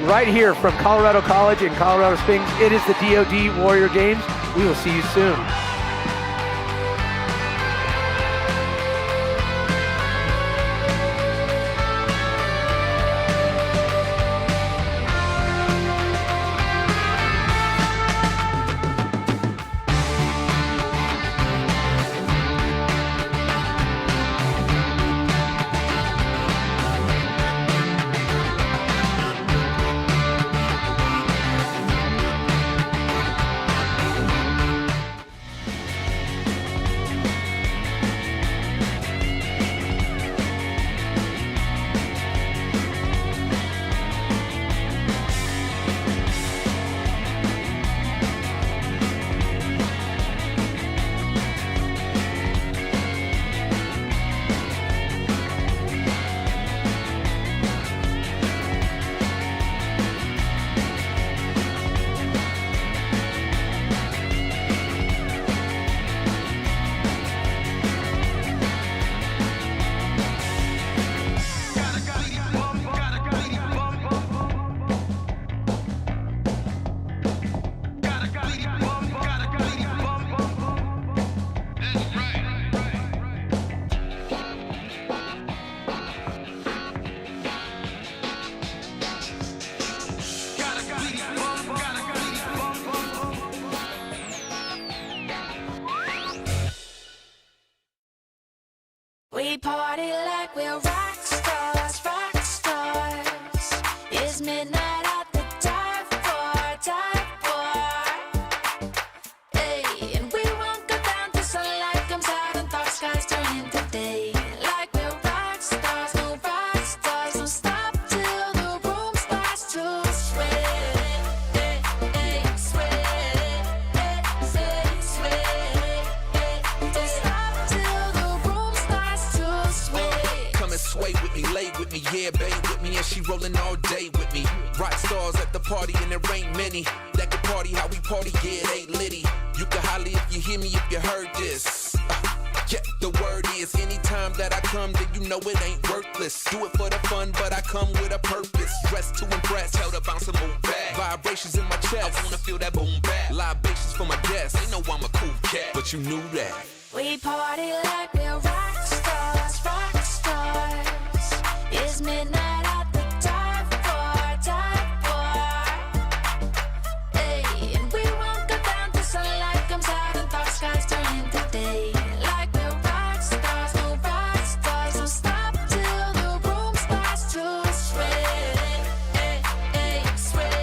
right here from Colorado College in Colorado Springs. It is the DoD Warrior Games. We will see you soon. yeah, babe with me, and she rolling all day with me. Rock stars at the party, and there ain't many that can party how we party, yeah, it ain't litty. You can holler if you hear me, if you heard this. Yeah, the word is anytime that I come, then you know it ain't worthless. Do it for the fun, but I come with a purpose. Dressed to impress, tell the bounce and move back. Vibrations in my chest, I wanna feel that boom back. Libations for my guests, they know I'm a cool cat, but you knew that. We party like we're rock stars, rock stars. It's midnight at the dive bar, dive bar. Hey, and we won't go down till sunlight comes out and dark skies turn into day. Like we're rock stars, no rock stars. Don't stop till the room starts to sweat. Hey, hey, sweat.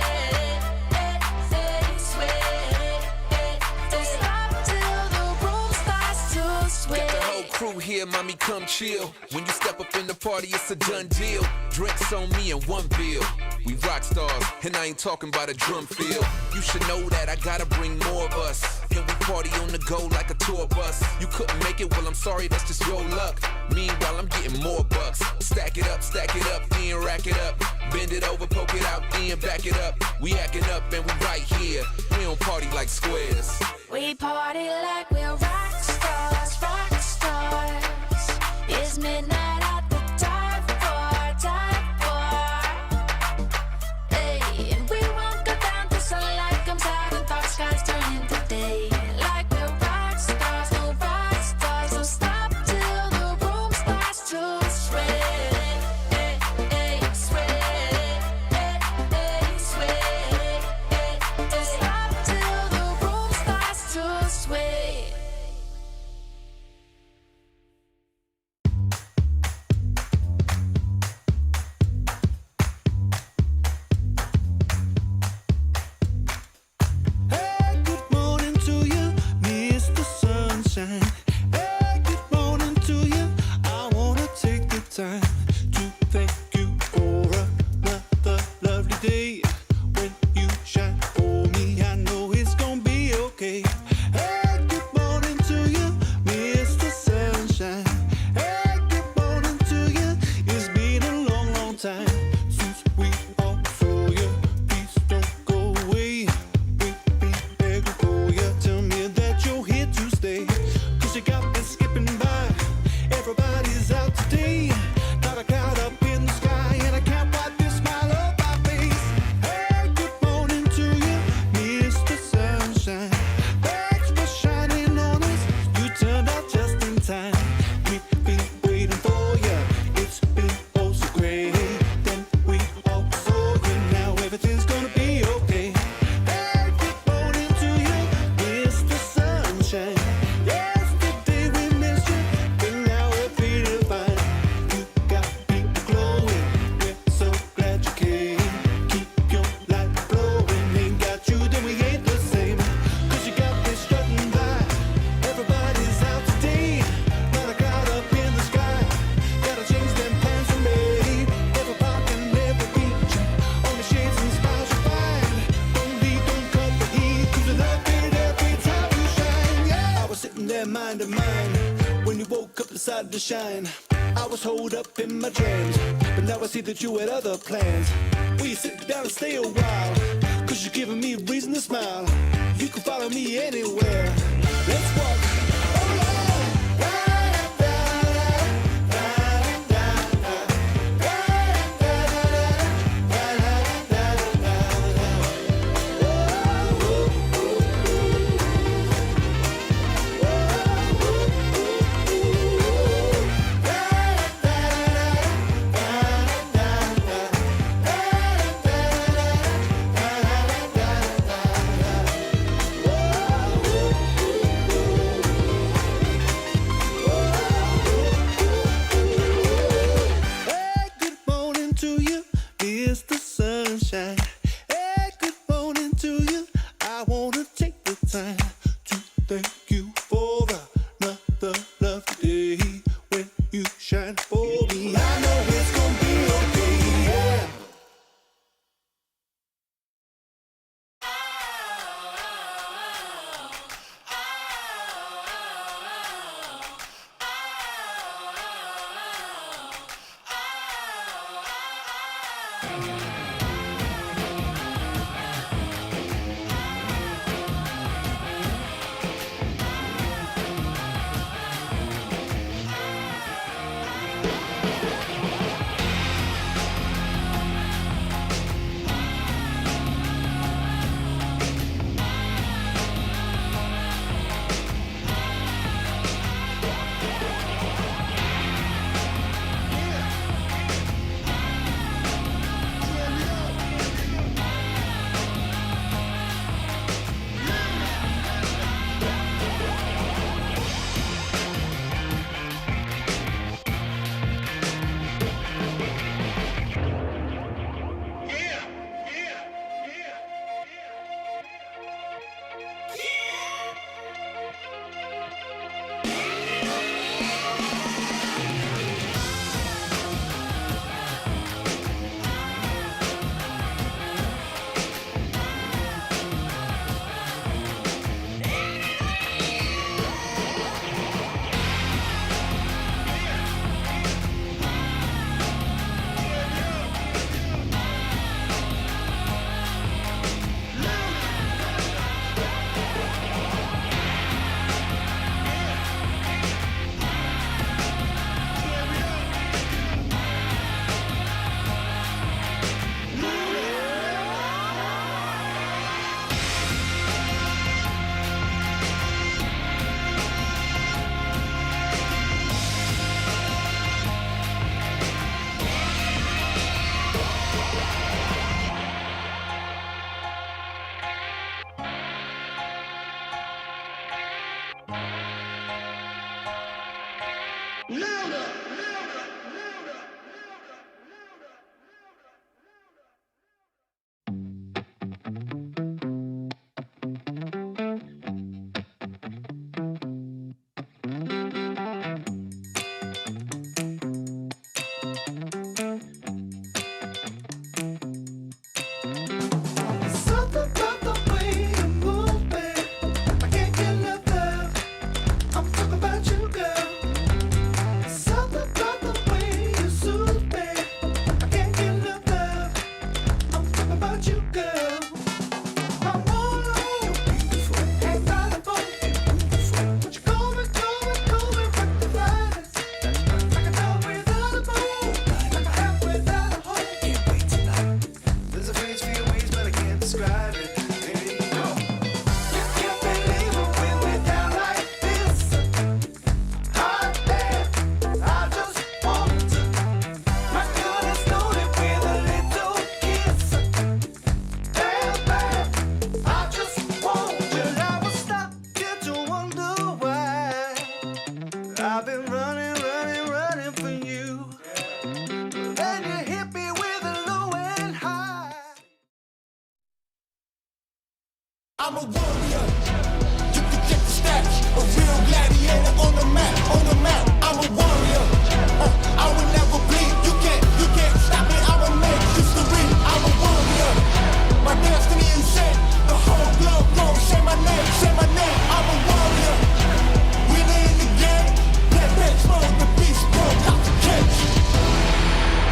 Hey, hey, sweat. Hey, don't stop till the room starts to sweat. Got the whole crew here, mommy, come chill. When you step up in the party, it's a done deal. Drinks on me and one bill. We rock stars, and I ain't talking about a drum field. You should know that I gotta bring more of us. And we party on the go like a tour bus. You couldn't make it, well, I'm sorry, that's just your luck. Meanwhile, I'm getting more bucks. Stack it up, then rack it up. Bend it over, poke it out, then back it up. We acting up, and we right here. We don't party like squares. We party like we're rock stars, rock stars. It's midnight at the dive bar, dive bar. Hey, and we won't go down till sunlight comes out and dark skies turn into day. Like we're rock stars, no rock stars. Don't stop till the room starts to sweat. Hey, hey, sweat. Hey, hey, sweat. Hey, don't stop till the room starts to sweat. Hey, good morning to you, Mr. Sunshine. Hey, good morning to you. I wanna take the time to thank you for another lovely day. When you shine for me, I know it's gonna be okay. Hey, good morning to you, Mr. Sunshine. Hey, good morning to you. It's been a long, long time since we all saw you. Please don't go away. Begging for you, tell me that you're here to stay. 'Cause you got me skipping by. Everybody's out today. Not a cloud up in the sky, and I can't wipe this smile off my face. Hey, good morning to you, Mr. Sunshine. Thanks for shining on us. You turned out just in time. We've been waiting for you. It's been oh so great. Then we all saw you. Now everything's gonna be okay. Hey, good morning to you, Mr. Sunshine. Yesterday we missed you, but now we're feeling fine. You got people glowing. We're so glad you came. Keep your light blowing. Ain't got you, then we ain't the same. 'Cause you got me strutting by. Everybody's out today. Not a cloud up in the sky. Gotta change them plans for me. Every park and every beach. Only shades and smiles you find. Don't leave, don't cut the heat. 'Cause I love it every time you shine. Yeah. I was sitting there mind to mind when you woke up decided to shine. I was holed up in my dreams, but now I see that you had other plans. Will you sit down and stay a while? 'Cause you're giving me a reason to smile. You can follow me anywhere. Let's walk. Hey, good morning to you, Mr. Sunshine. Hey, good morning to you. I wanna take the time to thank you for another lovely day. When you shine for me, I know it's gonna be okay. Yeah. I'm a warrior. You can check the stats. A real gladiator on the map, on the map. I'm a warrior. I will never bleed. You can't stop me. I will make history. I'm a warrior. My destiny is set. The whole globe gon' say my name, say my name. I'm a warrior. Winning in the game. Let me explode the beast, bro. Out the cage.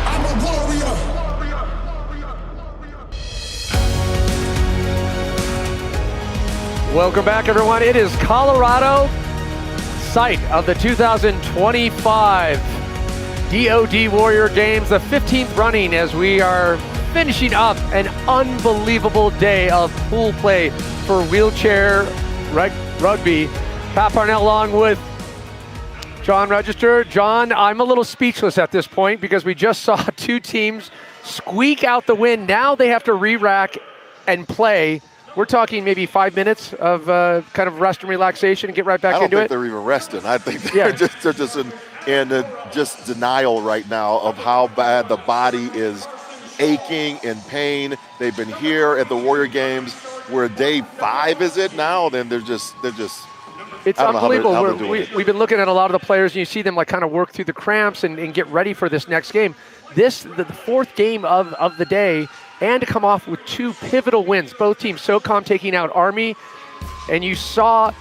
I'm a warrior. Welcome back, everyone. It is Colorado, site of the 2025 DoD Warrior Games, the 15th running as we are finishing up an unbelievable day of pool play for wheelchair rugby. Pat Parnell along with John Register. John, I'm a little speechless at this point because we just saw two teams squeak out the win. Now they have to re-rack and play. We're talking maybe 5 minutes of kind of rest and relaxation and get right back into it. I don't think they're even resting. I think they're just in just denial right now of how bad the body is aching in pain. They've been here at the Warrior Games. We're day 5, is it now? Then they're just. It's unbelievable. We've been looking at a lot of the players, and you see them like kind of work through the cramps and get ready for this next game. The fourth game of the day, and to come off with two pivotal wins. Both teams, SOCOM taking out Army, and you saw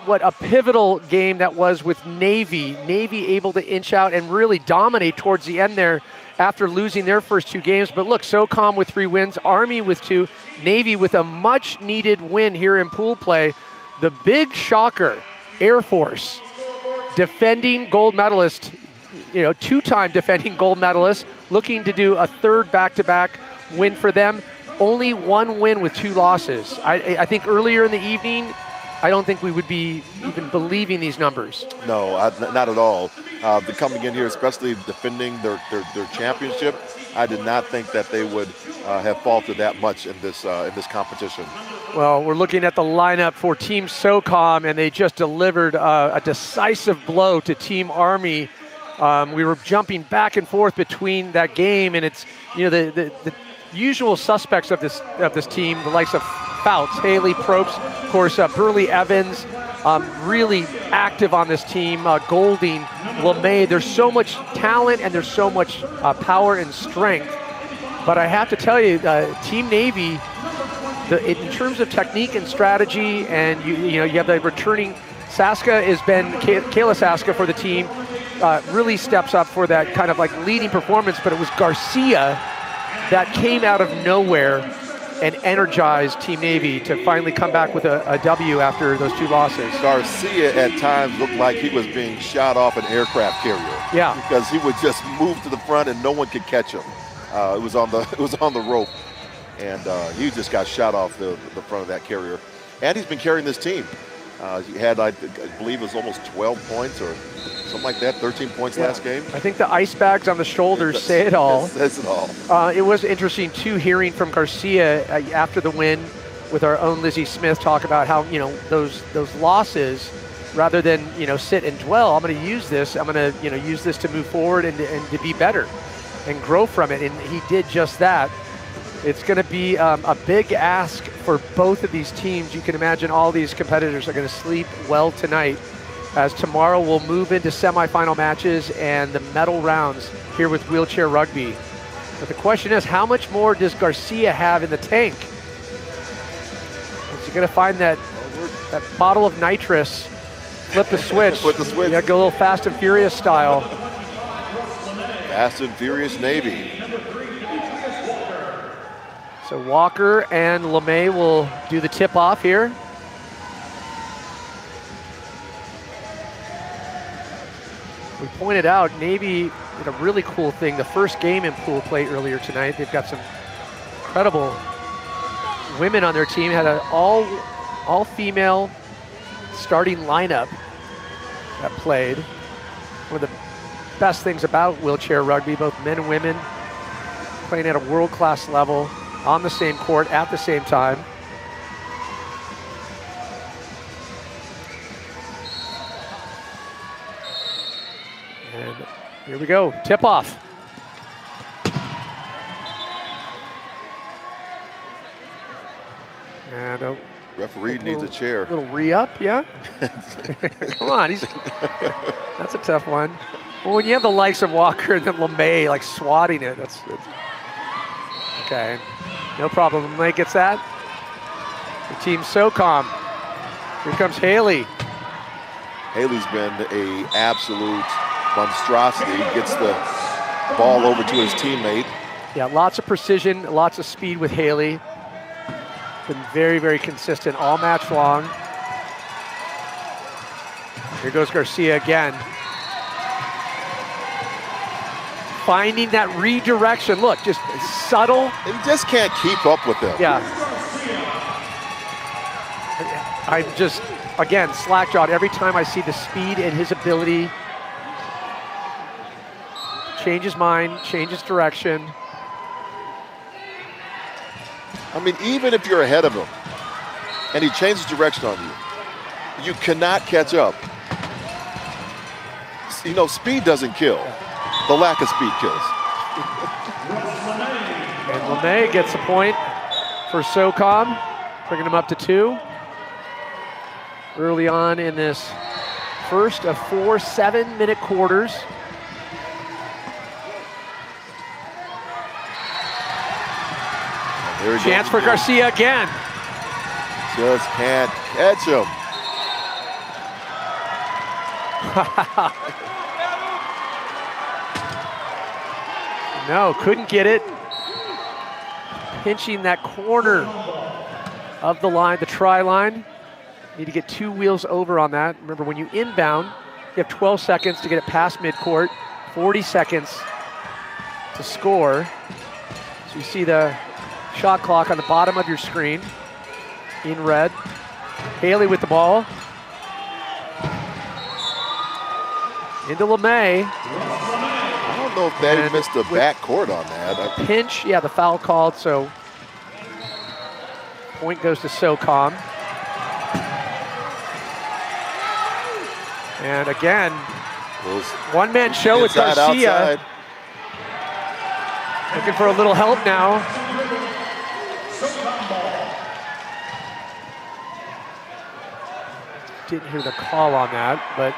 what a pivotal game that was with Navy. Navy able to inch out and really dominate towards the end there after losing their first 2 games. But look, SOCOM with 3 wins, Army with 2, Navy with a much-needed win here in pool play. The big shocker, Air Force, defending gold medalist, 2-time defending gold medalist, looking to do a 3rd back-to-back win for them. Only 1 win with 2 losses. I think earlier in the evening, I don't think we would be even believing these numbers. No, not at all. They're coming in here, especially defending their championship. I did not think that they would have faltered that much in this competition. Well, we're looking at the lineup for Team SOCOM, and they just delivered a decisive blow to Team Army. We were jumping back and forth between that game, and it's the usual suspects of this team, the likes of Fouts, Haley, Probst, of course, Burley Evans, really active on this team, Golding, LeMay. There's so much talent and there's so much power and strength. But I have to tell you, Team Navy, in terms of technique and strategy, and you have the returning Saska has been, Kayla Saska for the team, really steps up for that kind of like leading performance, but it was Garcia that came out of nowhere and energized Team Navy to finally come back with a W after those 2 losses. Garcia at times looked like he was being shot off an aircraft carrier. Yeah. Because he would just move to the front and no one could catch him. It was on the rope, and he just got shot off the front of that carrier. And he's been carrying this team. He had, I believe, it was almost 12 points or something like that, 13 points last game. I think the ice bags on the shoulders say it all. It says it all. It was interesting, too, hearing from Garcia after the win with our own Lizzie Smith talk about how, those losses, rather than, sit and dwell, I'm going to use this. I'm going to, use this to move forward and to be better and grow from it. And he did just that. It's going to be a big ask for both of these teams. You can imagine all these competitors are going to sleep well tonight, as tomorrow we'll move into semifinal matches and the medal rounds here with Wheelchair Rugby. But the question is, how much more does Garcia have in the tank? Is he going to find that bottle of nitrous, flip the switch? Flip the switch. Yeah, go a little Fast and Furious style. Fast and Furious Navy. So Walker and LeMay will do the tip-off here. We pointed out Navy did a really cool thing. The first game in pool play earlier tonight. They've got some incredible women on their team. Had an all-female starting lineup that played. One of the best things about wheelchair rugby, both men and women playing at a world-class level, on the same court at the same time. And here we go, tip off. And referee needs a chair. Little re-up, yeah? Come on, that's a tough one. Well, when you have the likes of Walker and then LeMay like swatting it, that's okay. No problem. LeMay gets that. The team SOCOM. Here comes Haley. Haley's been an absolute monstrosity. He gets the ball over to his teammate. Yeah, lots of precision, lots of speed with Haley. Been very, very consistent all match long. Here goes Garcia again. Finding that redirection. Look, just subtle. He just can't keep up with him. Yeah. I'm just, again, slack-jawed every time I see the speed and his ability. Change his mind, change his direction. I mean, even if you're ahead of him and he changes direction on you, you cannot catch up. You know, speed doesn't kill. The lack of speed kills. And LeMay gets a point for SOCOM, bringing him up to 2. Early on in this first of 4 7-minute quarters. Chance for Garcia again. Just can't catch him. No, couldn't get it. Pinching that corner of the line, the try line. Need to get 2 wheels over on that. Remember, when you inbound, you have 12 seconds to get it past midcourt, 40 seconds to score. So you see the shot clock on the bottom of your screen in red. Haley with the ball. Into LeMay. I don't know if they missed the backcourt on that. Pinch, yeah, the foul called, so point goes to SOCOM. And again, one-man show with Inside, Garcia. outside. Looking for a little help now. Didn't hear the call on that, but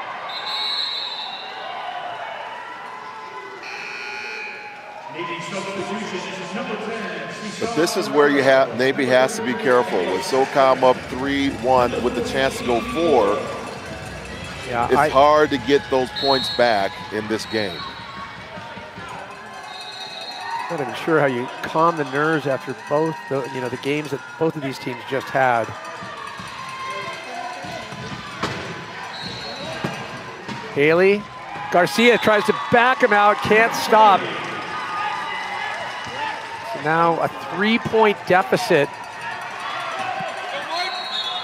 this is where you have Navy has to be careful. With SOCOM up 3-1 with the chance to go 4, yeah, it's hard to get those points back in this game. Not even sure how you calm the nerves after both the games that both of these teams just had. Haley, Garcia tries to back him out, can't stop. So now a 3-point deficit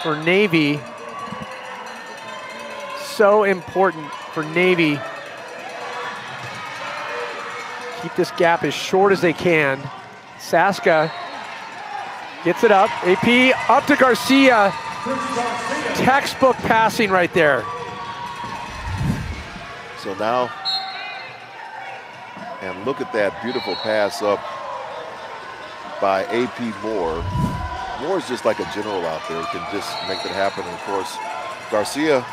for Navy. So important for Navy. Keep this gap as short as they can. Saska gets it up. AP up to Garcia. Textbook passing right there. So now, and look at that beautiful pass up by AP Moore. Moore's just like a general out there, can just make that happen. And of course, Garcia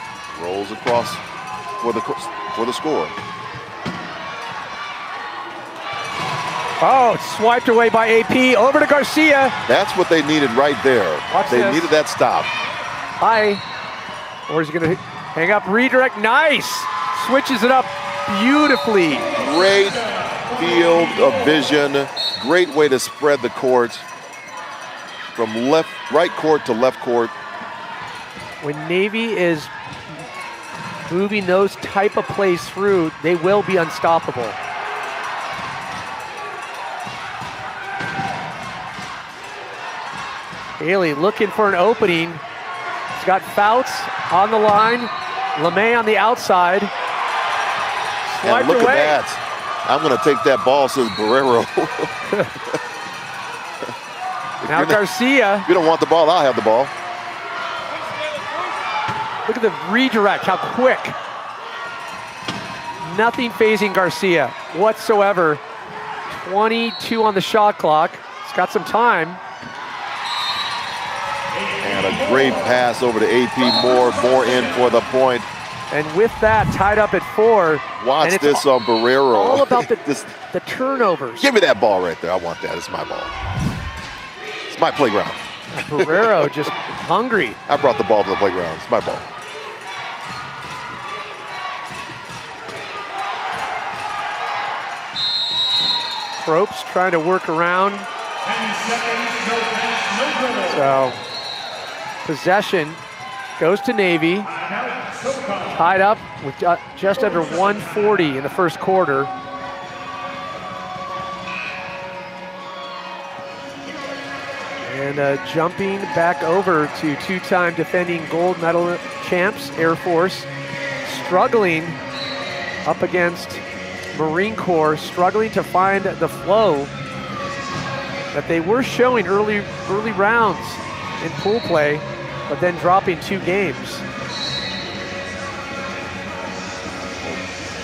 rolls across for the score. Oh, swiped away by AP, over to Garcia. That's what they needed right there. They needed that stop. High, or is he gonna hang up, redirect, nice. Switches it up beautifully. Great field of vision. Great way to spread the court from right court to left court. When Navy is moving those type of plays through, they will be unstoppable. Haley looking for an opening. He's got Fouts on the line. LeMay on the outside. And look away. at that. I'm going to take that ball, says Barrero. Now Garcia. If you don't want the ball, I'll have the ball. Look at the redirect, how quick. Nothing phasing Garcia whatsoever. 22 on the shot clock. He's got some time. And a great pass over to AP Moore. Moore in for the point. And with that, tied up at 4. Watch this on Barrero. All about the turnovers. Give me that ball right there. I want that. It's my ball. It's my playground. Barrero just hungry. I brought the ball to the playground. It's my ball. Probst trying to work around. So possession goes to Navy. Tied up with just under 140 in the first quarter. And jumping back over to 2-time defending gold medal champs, Air Force, struggling up against Marine Corps, struggling to find the flow that they were showing early rounds in pool play, but then dropping 2 games.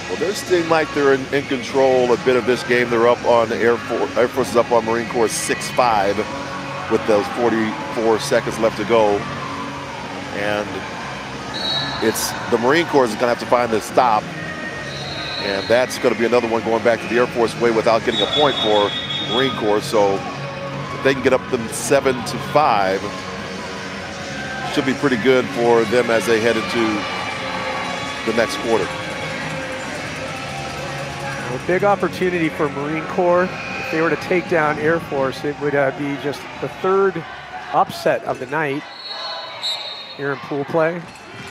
Well, they seem like they're in control a bit of this game. They're up on Air Force is up on Marine Corps 6-5 with those 44 seconds left to go. And it's the Marine Corps is going to have to find the stop. And that's going to be another one going back to the Air Force way without getting a point for Marine Corps. So if they can get up them 7-5, should be pretty good for them as they head into the next quarter. A big opportunity for Marine Corps. If they were to take down Air Force, it would be just the third upset of the night here in pool play.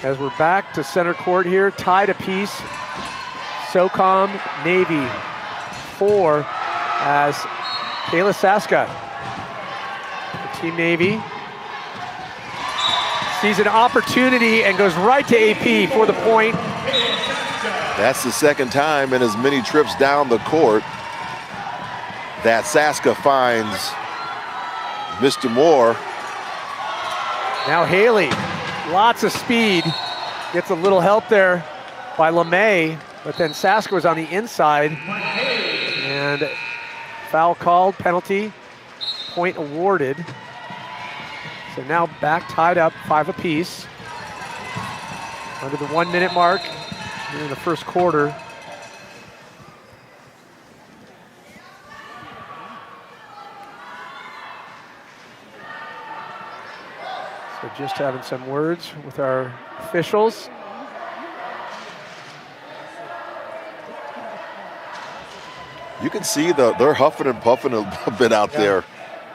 As we're back to center court here, tied apiece. SOCOM, Navy, 4 as Kayla Saska, the Team Navy, sees an opportunity and goes right to AP for the point. That's the second time in as many trips down the court that Saska finds Mr. Moore. Now Haley, lots of speed, gets a little help there by LeMay, but then Saska was on the inside, and foul called, penalty, point awarded. So now back tied up, 5 apiece. Under the 1 minute mark here in the first quarter. So just having some words with our officials. You can see they're huffing and puffing a bit out there,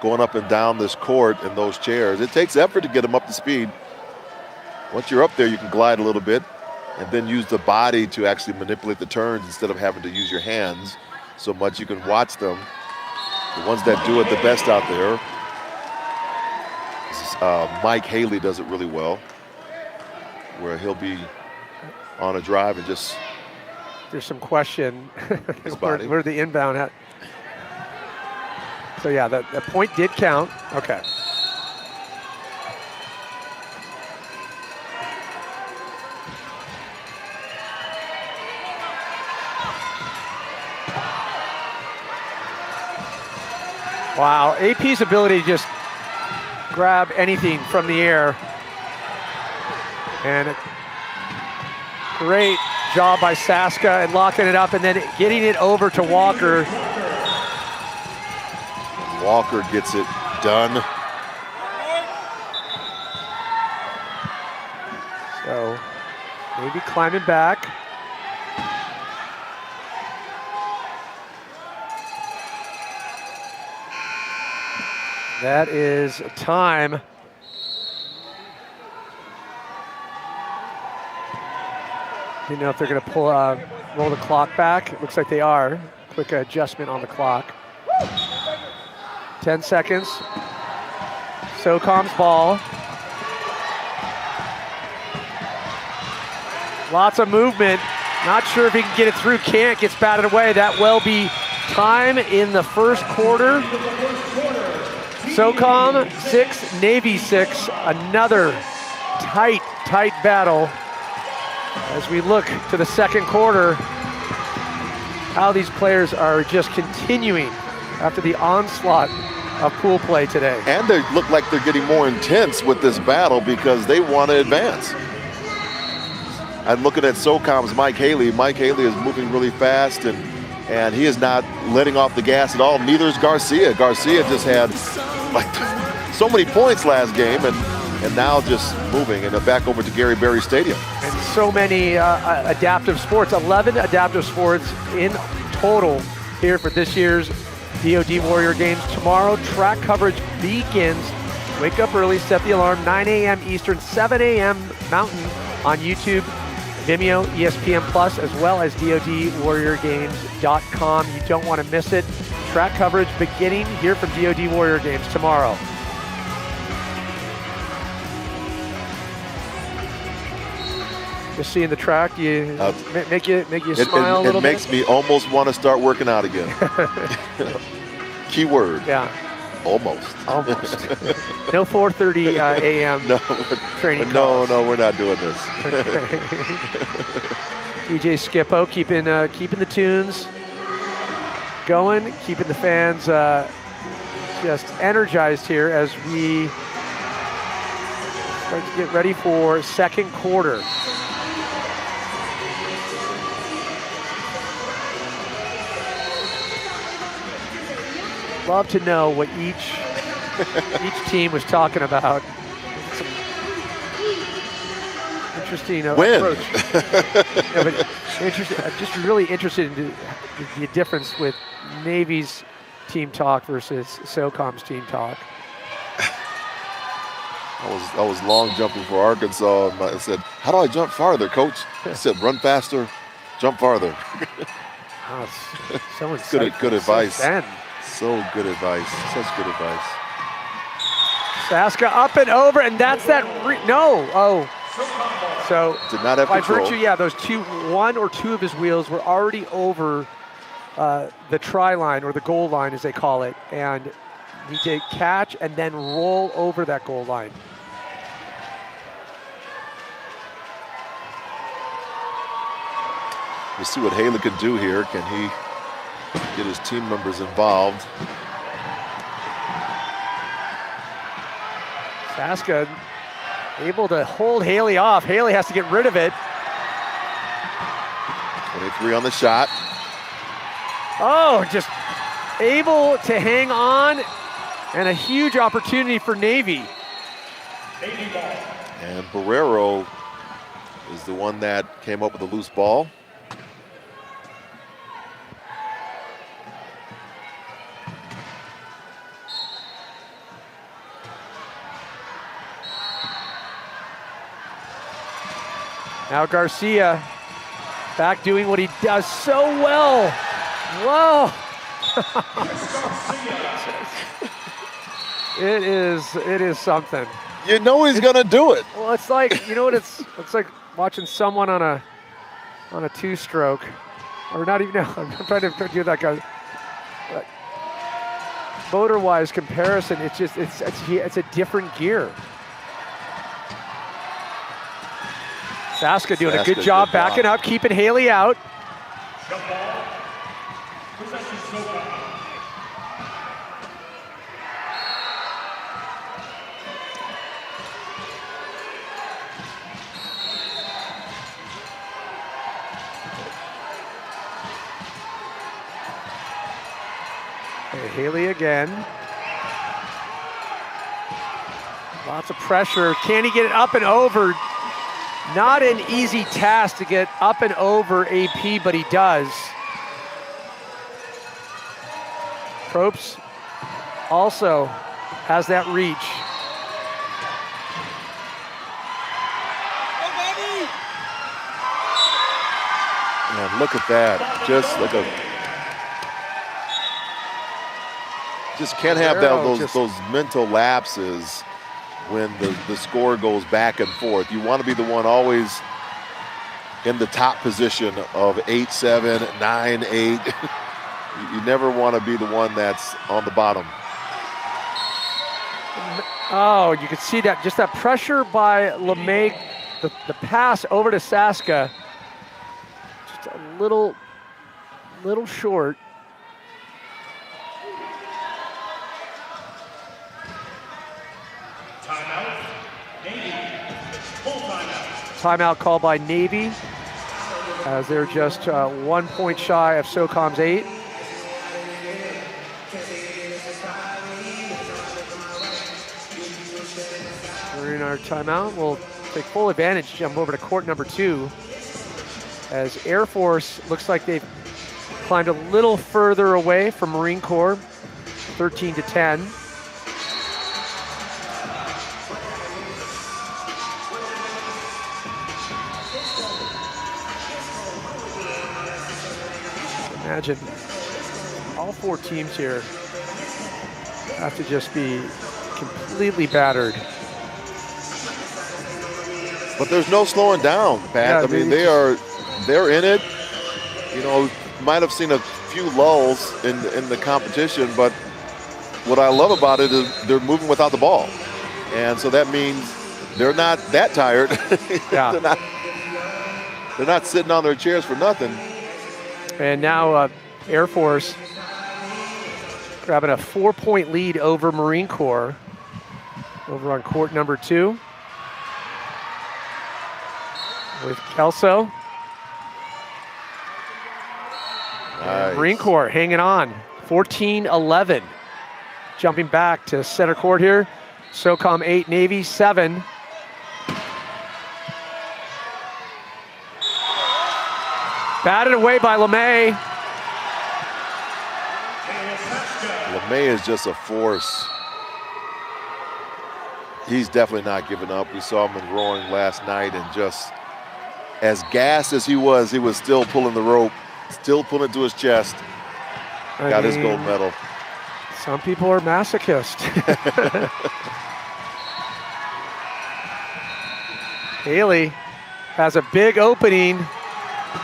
going up and down this court in those chairs. It takes effort to get them up to speed. Once you're up there, you can glide a little bit and then use the body to actually manipulate the turns instead of having to use your hands so much. You can watch them. The ones that do it the best out there, Mike Haley does it really well, where he'll be on a drive and just... There's some question where the inbound at. So yeah, the point did count. Okay. Wow, AP's ability to just grab anything from the air. And great job by Saska and locking it up and then getting it over to Walker. Walker gets it done. So maybe climbing back. That is time. Didn't know if they're going to roll the clock back. It looks like they are. Quick adjustment on the clock. 10 seconds. SOCOM's ball. Lots of movement. Not sure if he can get it through. Can't. Gets batted away. That will be time in the first quarter. SOCOM 6, Navy 6. Another tight battle. As we look to the second quarter, how these players are just continuing after the onslaught of pool play today. And they look like they're getting more intense with this battle because they want to advance. I'm looking at SOCOM's Mike Haley. Mike Haley is moving really fast and he is not letting off the gas at all. Neither is Garcia. Garcia just had like so many points last game and now just moving and back over to Gary Berry Stadium. And so many adaptive sports, 11 adaptive sports in total here for this year's DoD Warrior Games. Tomorrow, track coverage begins. Wake up early, set the alarm, 9 a.m. Eastern, 7 a.m. Mountain on YouTube, Vimeo, ESPN Plus, as well as DoDWarriorGames.com. You don't want to miss it. Track coverage beginning here from DoD Warrior Games tomorrow. Just seeing the track, make you smile a little bit. It makes me almost want to start working out again. Key word. Yeah. Almost. Almost. No 4:30 a.m. training. No, we're not doing this. DJ Skippo keeping the tunes going, keeping the fans just energized here as we start to get ready for second quarter. Love to know what each team was talking about. Some interesting approach. Yeah, but I'm just really interested in the difference with Navy's team talk versus SOCOM's team talk. I was long jumping for Arkansas. And I said, "How do I jump farther, coach?" He said, "Run faster, jump farther." So good advice. So good advice. Such good advice. Saska up and over, and that's that. So did not have by control. virtue, those one or two of his wheels were already over the try line, or the goal line as they call it, and he did catch and then roll over that goal line. We'll see what Haley can do here. Can he get his team members involved? Saska able to hold Haley off. Haley has to get rid of it. 23 on the shot. Oh, just able to hang on, and a huge opportunity for Navy. And Barrero is the one that came up with a loose ball. Now Garcia back doing what he does so well. Whoa. It is something. You know he's gonna do it. Well, it's like, you know what it's like watching someone on a two-stroke, or not even. No, I'm trying to do that guy. Motor-wise comparison, it's a different gear. Saska doing a good job backing up, keeping Haley out. Haley again. Lots of pressure. Can he get it up and over? Not an easy task to get up and over AP, but he does. Probst also has that reach. And look at that. Just can't have those mental lapses when the score goes back and forth. You want to be the one always in the top position of 8-7, 9-8. You never want to be the one that's on the bottom. Oh, you can see that, just that pressure by LeMay, the pass over to Saska, just a little short. Timeout called by Navy, as they're just 1 point shy of SOCOM's 8. We're in our timeout. We'll take full advantage, jump over to court number 2, as Air Force looks like they've climbed a little further away from Marine Corps, 13-10. Imagine all 4 teams here have to just be completely battered. But there's no slowing down, Pat. Yeah, I mean, they're in it. You know, might have seen a few lulls in the competition, but what I love about it is they're moving without the ball. And so that means they're not that tired. Yeah. they're not sitting on their chairs for nothing. And now Air Force grabbing a 4-point lead over Marine Corps over on court number 2 with Kelso. Nice. Marine Corps hanging on, 14-11. Jumping back to center court here. SOCOM 8, Navy 7. Batted away by LeMay. LeMay is just a force. He's definitely not giving up. We saw him in rowing last night, and just as gassed as he was still pulling the rope, still pulling it to his chest. Got his gold medal. Some people are masochists. Haley has a big opening,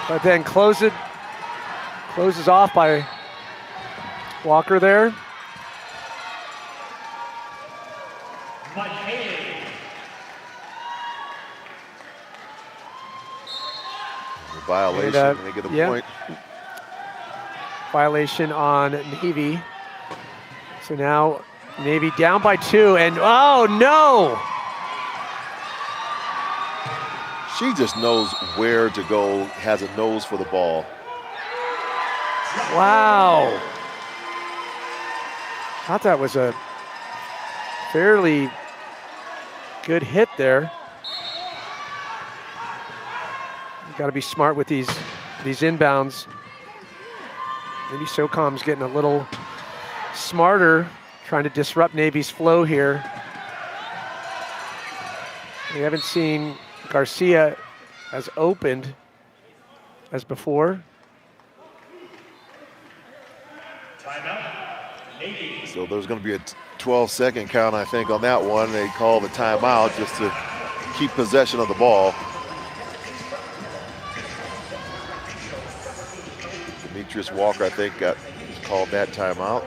but then closes off by Walker there. Violation, and they get a point. Violation on Navy. So now Navy down by 2, and oh no! She just knows where to go, has a nose for the ball. Wow. Thought that was a fairly good hit there. Got to be smart with these inbounds. Maybe SOCOM's getting a little smarter, trying to disrupt Navy's flow here. We haven't seen Garcia as opened as before. So there's going to be a 12-second count, I think, on that one. They call the timeout just to keep possession of the ball. Demetrius Walker, I think, called that timeout.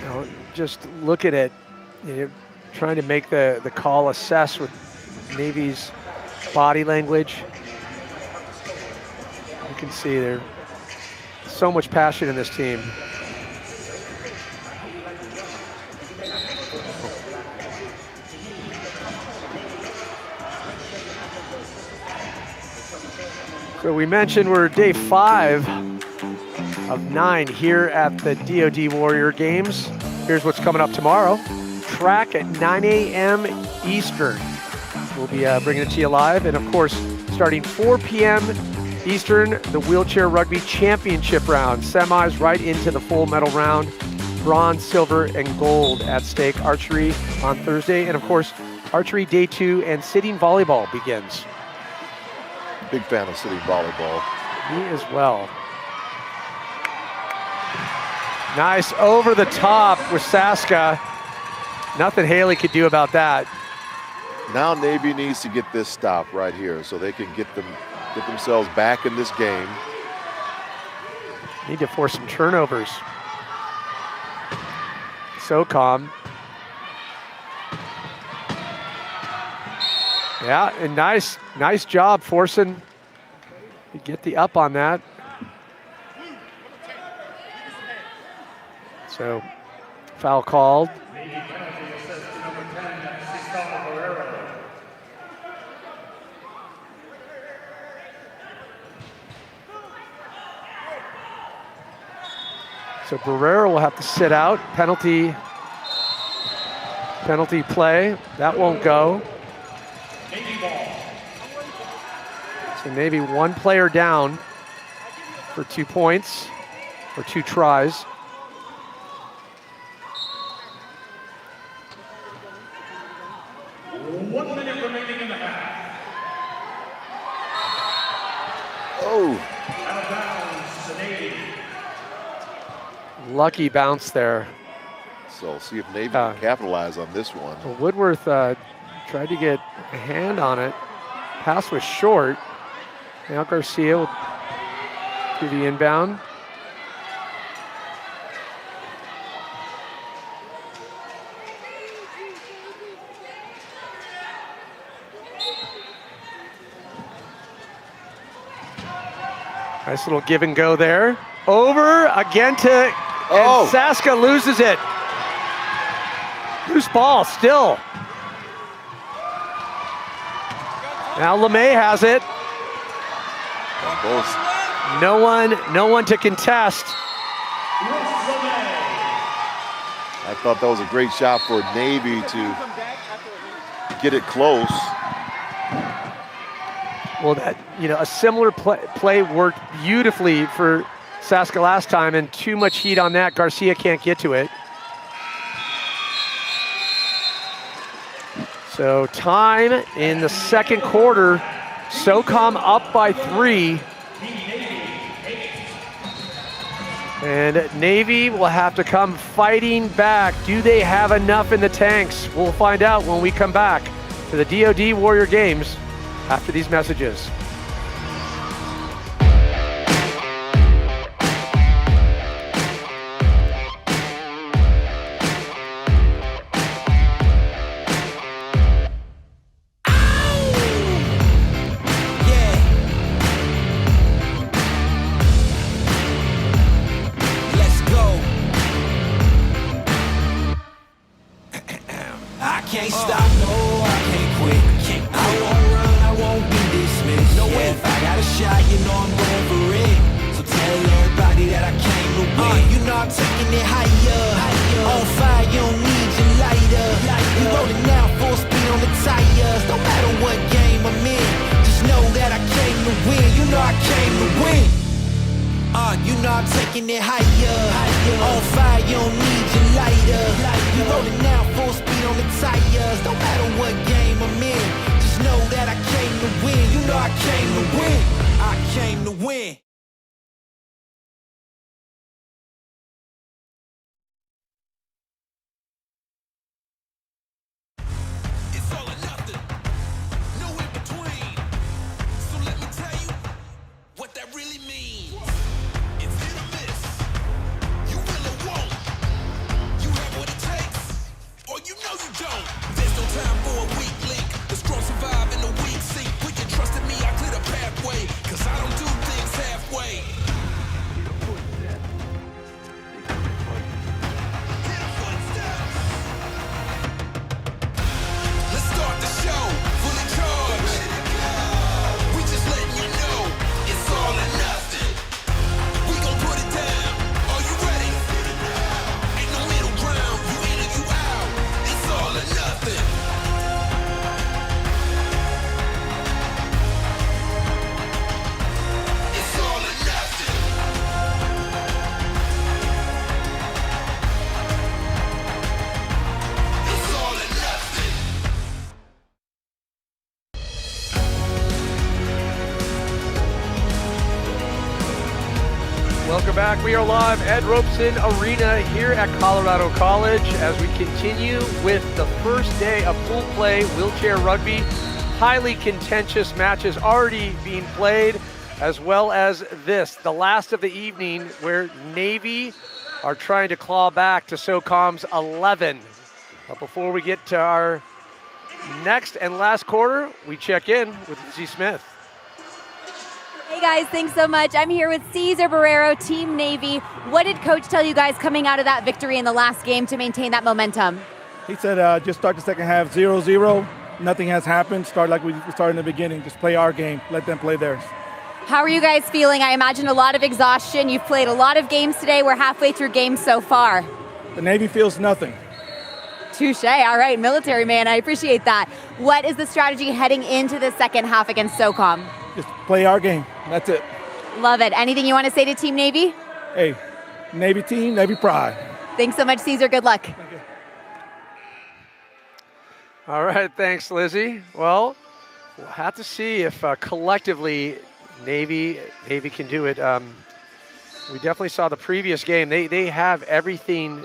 Now, just look at it, trying to make the call assess with Navy's body language. You can see there's so much passion in this team. So we mentioned we're day 5 of 9 here at the DoD Warrior Games. Here's what's coming up tomorrow. Track at 9 a.m. Eastern. We'll be bringing it to you live. And of course, starting 4 p.m. Eastern, the Wheelchair Rugby Championship round. Semis right into the full medal round. Bronze, silver, and gold at stake. Archery on Thursday. And of course, archery day 2 and sitting volleyball begins. Big fan of sitting volleyball. Me as well. Nice over the top with Saska. Nothing Haley could do about that. Now Navy needs to get this stop right here so they can get themselves back in this game. Need to force some turnovers. SOCOM. Yeah, and nice job forcing to get the up on that. So, foul called. So Barrera will have to sit out. Penalty play. That won't go. So Navy one player down for 2 points, or 2 tries. One minute remaining in the half. Oh. Out of bounds to Navy. Lucky bounce there. So see if Navy can capitalize on this one. Well, Woodworth tried to get a hand on it. Pass was short. Now Garcia will do the inbound. Nice little give and go there. Over again to, and Saska loses it. Loose ball still. Now LeMay has it. No one to contest. I thought that was a great shot for Navy to get it close. Well, a similar play worked beautifully for Saska last time, and too much heat on that. Garcia can't get to it. So time in the second quarter, SOCOM up by 3. And Navy will have to come fighting back. Do they have enough in the tanks? We'll find out when we come back to the DoD Warrior Games after these messages. Can't stop, no, I can't quit. I won't run, I won't be dismissed. No way, if I got a shot, you know I'm going for it. So tell everybody that I came to win. You know I'm taking it higher. On fire, you don't need your lighter. We rolling now, full speed on the tires. No matter what game I'm in, just know that I came to win. You know I came to win. You know I'm taking it higher. On fire, you don't need your lighter. We rolling now, full speed on the tires. No matter what game I'm in, just know that I came to win. You know I came to win. I came to win. It's all or nothing, no in between. So let me tell you what that really means. It's hit or miss. You will or won't. You have what it takes, or you know you don't. There's no time for a weak link. The strong survive and the weak sink. Put your trust in me, I clear the pathway. Cause I don't do things halfway. Let's start the show, fully charged. We just letting you know, it's all or nothing. We gon' put it down. Are you ready? Ain't no middle ground. You in or you out. It's all or nothing. It's all or nothing. It's all or nothing. Welcome back. We are live at Robeson Arena here at Colorado College as we continue with the first day of pool play, wheelchair rugby. Highly contentious matches already being played, as well as this, the last of the evening, where Navy are trying to claw back to SOCOM's 11. But before we get to our next and last quarter, we check in with Lizzie Smith. Hey guys, thanks so much. I'm here with Cesar Barrero, Team Navy. What did Coach tell you guys coming out of that victory in the last game to maintain that momentum? He said just start the second half 0-0. Nothing has happened. Start like we started in the beginning. Just play our game. Let them play theirs. How are you guys feeling? I imagine a lot of exhaustion. You've played a lot of games today. We're halfway through games so far. The Navy feels nothing. Touche. All right, military man. I appreciate that. What is the strategy heading into the second half against SOCOM? Just play our game. That's it. Love it. Anything you want to say to Team Navy? Hey, Navy team, Navy pride. Thanks so much, Cesar. Good luck. All right, thanks, Lizzie. Well, we'll have to see if collectively Navy can do it. We definitely saw the previous game. They have everything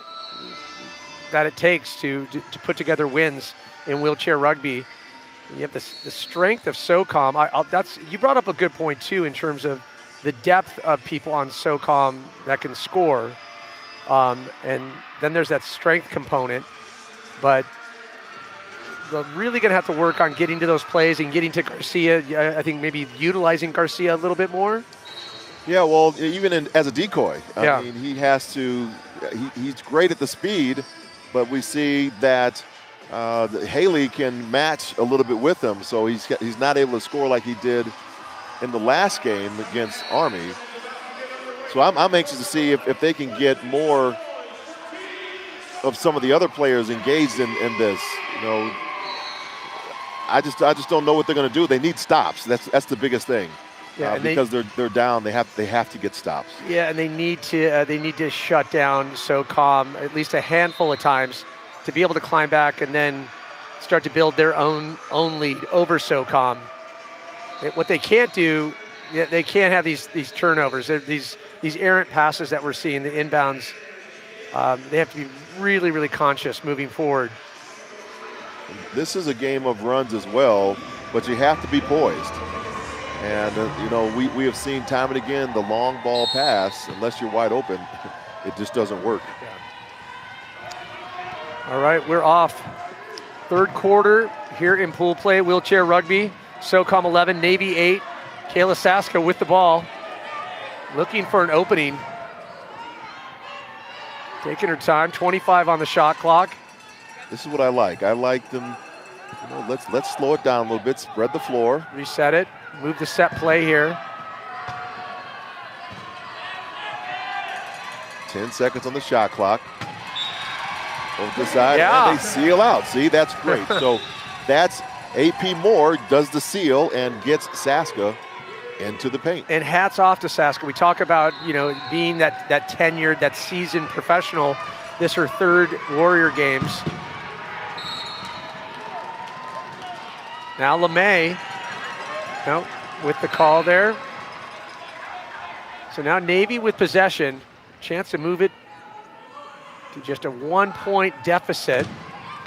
that it takes to put together wins in wheelchair rugby. You have the strength of SOCOM. You brought up a good point too in terms of the depth of people on SOCOM that can score, and then there's that strength component. But they're really going to have to work on getting to those plays and getting to Garcia. I think maybe utilizing Garcia a little bit more. Yeah, well, even as a decoy, Yeah. I mean, he has to. He's great at the speed, but we see that Haley can match a little bit with him, so he's not able to score like he did in the last game against Army. So I'm anxious to see if they can get more of some of the other players engaged in this. You know, I just don't know what they're going to do. They need stops. That's the biggest thing. Yeah, because they're down. They have to get stops. Yeah, and they need to shut down SOCOM at least a handful of times to be able to climb back and then start to build their own lead over SOCOM. What they can't do, they can't have these turnovers. These errant passes that we're seeing, the inbounds. They have to be really, really conscious moving forward. This is a game of runs as well, but you have to be poised. And we have seen time and again the long ball pass, unless you're wide open, it just doesn't work. All right, we're off. Third quarter here in pool play, wheelchair rugby. SOCOM 11, Navy 8. Kayla Saska with the ball, looking for an opening. Taking her time, 25 on the shot clock. This is what I like. I like them. Let's slow it down a little bit, spread the floor. Reset it, move the set play here. 10 seconds on the shot clock. Over to the side, Yeah. and they seal out. See, that's great. So that's AP Moore does the seal and gets Saska into the paint. And hats off to Saska. We talk about, being that tenured, that seasoned professional. This her third Warrior games. Now LeMay, with the call there. So now Navy with possession. Chance to move it to just a 1-point deficit.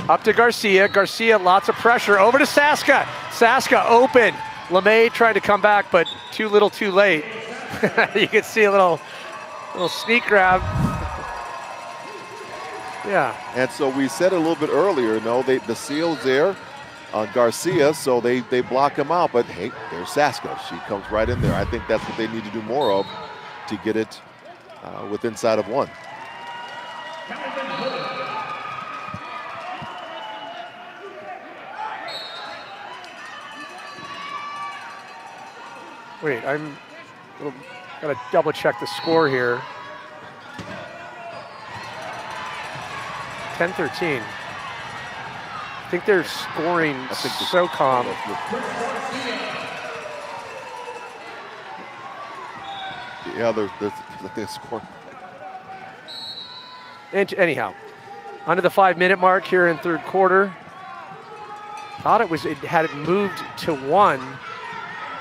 Up to Garcia. Garcia, lots of pressure. Over to Saska. Saska open. LeMay tried to come back, but too little, too late. You can see a little sneak grab. Yeah. And so we said a little bit earlier, the seal's there on Garcia, so they block him out. But hey, there's Saska. She comes right in there. I think that's what they need to do more of to get it with inside of one. Wait, gotta double check the score here. 10-13. I think they're scoring SOCOM. Yeah, they're scoring. And anyhow, under the 5-minute mark here in third quarter. Thought it had moved to 1.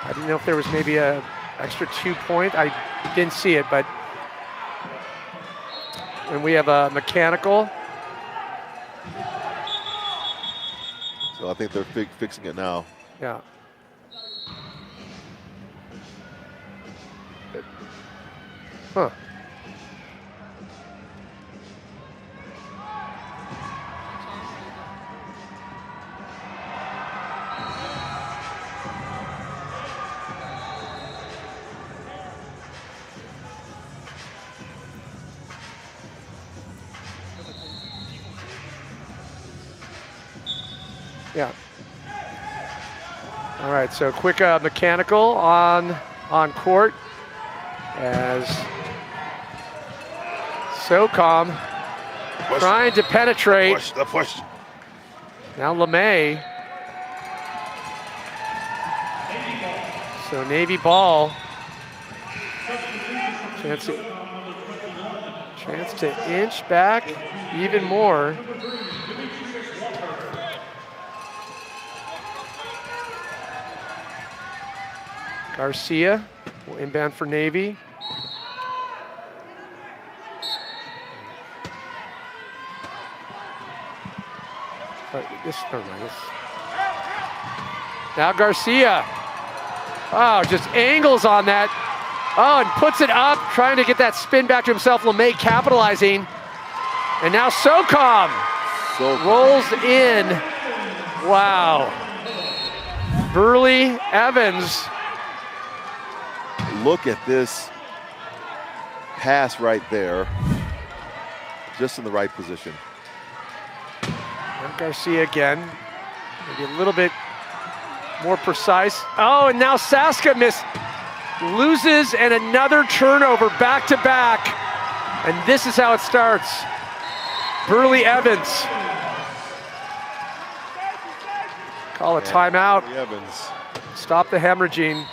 I didn't know if there was maybe a extra 2-point. I didn't see it, but and we have a mechanical. So I think they're fixing it now. Yeah. Huh. Yeah. All right, so quick mechanical on court as SOCOM trying to penetrate. The push. Now LeMay. So Navy ball. Chance to inch back even more. Garcia will inbound for Navy. Now Garcia. Oh, just angles on that. Oh, and puts it up, trying to get that spin back to himself. LeMay capitalizing. And now SOCOM rolls in. Wow. Burley Evans. Look at this pass right there. Just in the right position. And Garcia again. Maybe a little bit more precise. Oh, and now Saska loses and another turnover back to back. And this is how it starts. Burley Evans Call a timeout. Evans. Stop the hemorrhaging.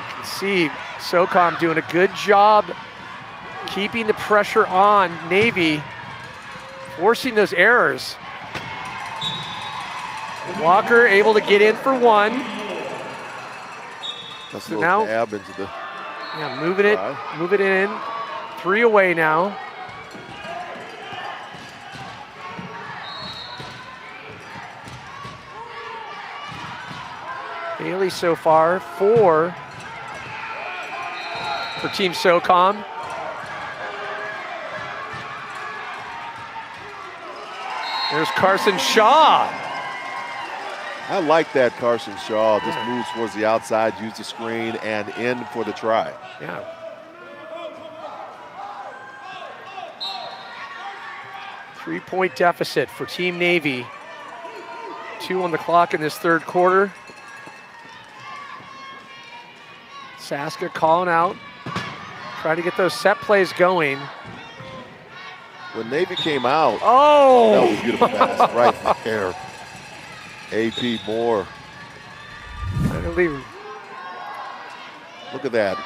You can see SOCOM doing a good job keeping the pressure on Navy, forcing those errors. Walker able to get in for one. That's So a now- little dab into the Yeah, moving it, try. move it in. 3 away now. Haley so far, 4 for Team SOCOM. There's Carson Shaw. I like that Carson Shaw. Just moves towards the outside, use the screen, and in for the try. Yeah. Three-point deficit for Team Navy. 2 on the clock in this third quarter. Saska calling out, trying to get those set plays going. When Navy came out, Oh! that was a beautiful pass right there. AP Moore. I believe. Look at that.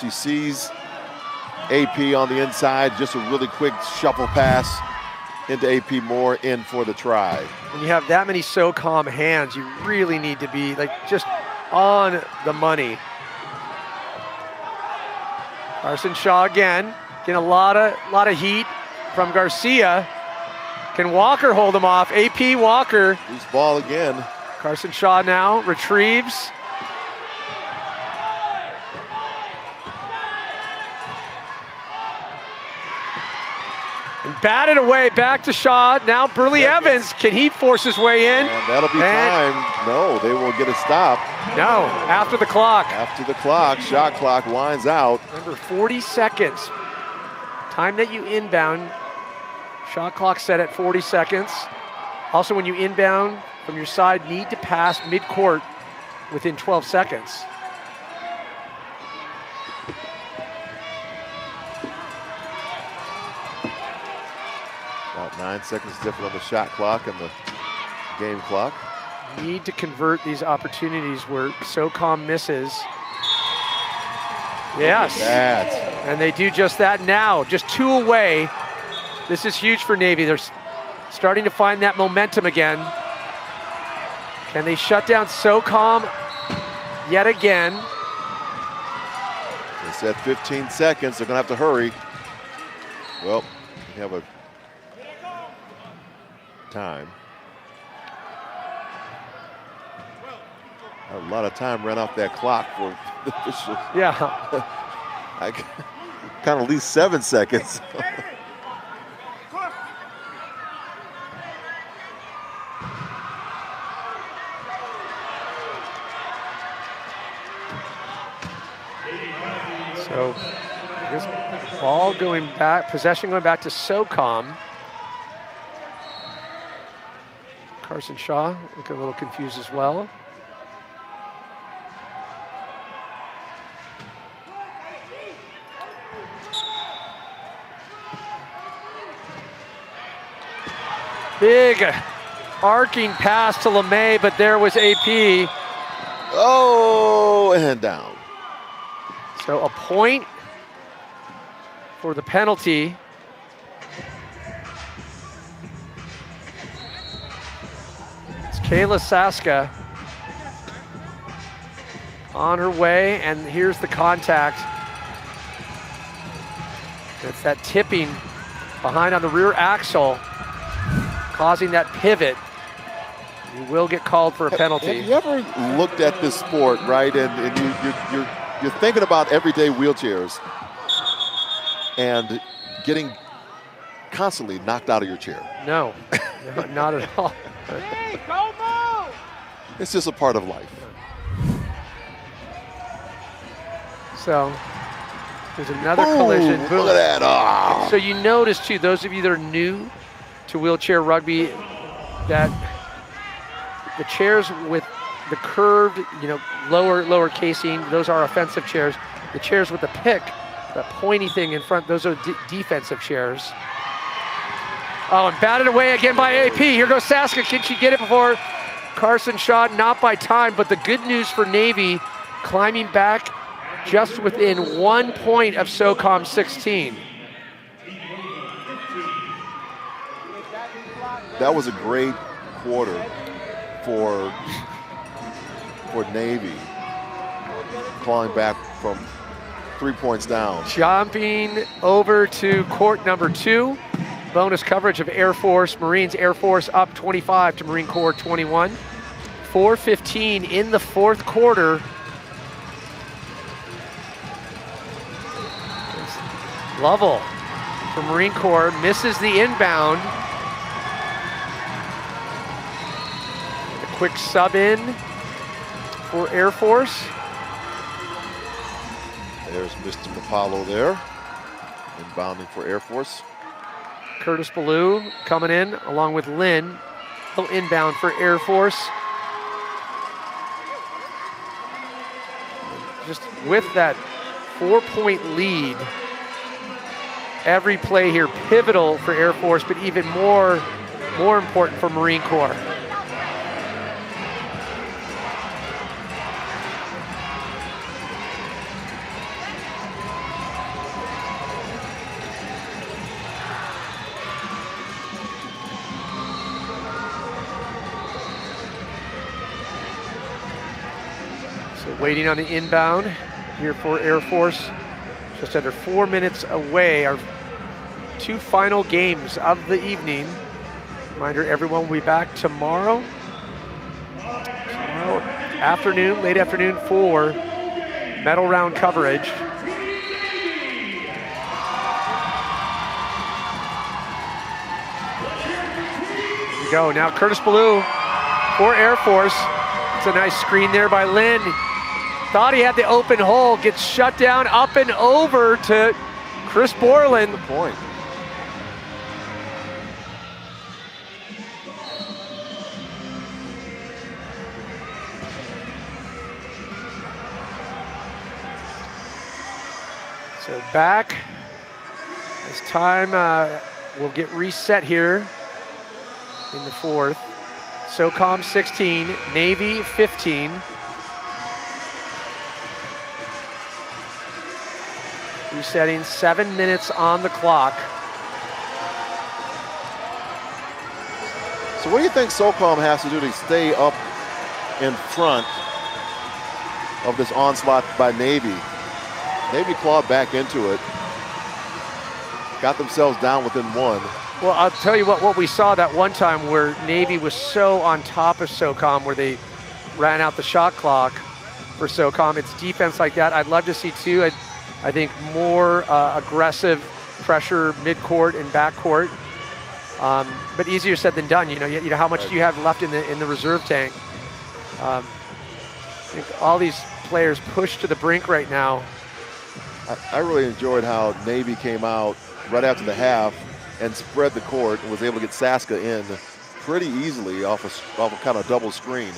She sees AP on the inside, just a really quick shuffle pass into AP Moore, in for the try. When you have that many SOCOM hands, you really need to be like just on the money. Carson Shaw again, getting a lot of heat from Garcia. Can Walker hold him off? AP Walker. Loose ball again. Carson Shaw now retrieves. And batted away, back to Shaw. Now Burley Evans, can he force his way in? And that'll be time. No, they will get a stop. No, after the clock. After the clock, shot clock winds out. Remember, 40 seconds. Time that you inbound. Shot clock set at 40 seconds. Also, when you inbound from your side, need to pass midcourt within 12 seconds. About 9 seconds different on the shot clock and the game clock. Need to convert these opportunities where SOCOM misses. Yes. That. And they do just that now. Just 2 away. This is huge for Navy. They're starting to find that momentum again. Can they shut down SOCOM yet again? They said 15 seconds. They're going to have to hurry. Well, we have a time. A lot of time ran off that clock for the officials. Yeah. I kind of at least 7 seconds. So this ball going back, possession going back to SOCOM. Carson Shaw looking a little confused as well. Big arcing pass to LeMay, but there was AP. Oh, and down. So a point for the penalty. It's Kayla Saska on her way, and here's the contact. It's that tipping behind on the rear axle, causing that pivot. You will get called for a penalty. Have you ever looked at this sport, right, and you're thinking about everyday wheelchairs and getting constantly knocked out of your chair? No, not at all. It's just a part of life. So there's another Boom, collision. look at that. Ah. So you notice too, those of you that are new to wheelchair rugby, that the chairs with the curved, lower casing, those are offensive chairs. The chairs with the pick That pointy thing in front, those are defensive chairs. Oh, and batted away again by AP. Here goes Saska. Can she get it before Carson shot? Not by time, but the good news for Navy, climbing back just within 1 point of SOCOM 16. That was a great quarter for Navy, clawing back from 3 points down. Jumping over to court number 2. Bonus coverage of Air Force, Marines. Air Force up 25 to Marine Corps 21. 4:15 in the fourth quarter. Lovell for Marine Corps misses the inbound. A quick sub in for Air Force. There's Mr. Mapalo there, inbounding for Air Force. Curtis Ballou coming in along with Lynn. He'll inbound for Air Force. Just with that 4-point lead, every play here pivotal for Air Force, but even more important for Marine Corps. Waiting on the inbound here for Air Force. Just under 4 minutes away. Our 2 final games of the evening. Reminder, everyone will be back tomorrow. Tomorrow afternoon, late afternoon for medal round coverage. Here we go. Now Curtis Ballou for Air Force. It's a nice screen there by Lynn. Thought he had the open hole, gets shut down, up and over to Chris Borland. Good point. So back as time will get reset here in the fourth. SOCOM 16, Navy 15. Resetting, 7 minutes on the clock. So what do you think SOCOM has to do to stay up in front of this onslaught by Navy? Navy clawed back into it, got themselves down within 1. Well, I'll tell you what we saw that one time where Navy was so on top of SOCOM where they ran out the shot clock for SOCOM. It's defense like that I'd love to see too. I think more aggressive pressure midcourt and backcourt, but easier said than done. You know how much do you have left in the reserve tank? I think all these players push to the brink right now. I really enjoyed how Navy came out right after the half and spread the court and was able to get Saska in pretty easily off a kind of double screen.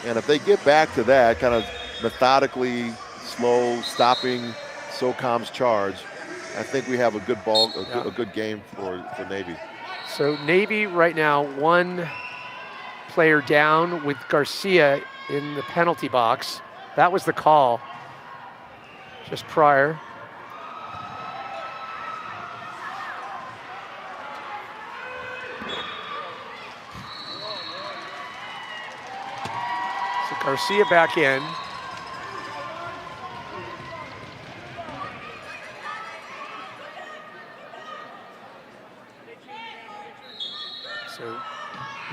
And if they get back to that, kind of methodically, slow, stopping SOCOM's charge, I think we have a good ball, a good game for Navy. So Navy right now 1 player down with Garcia in the penalty box. That was the call just prior. So Garcia back in. So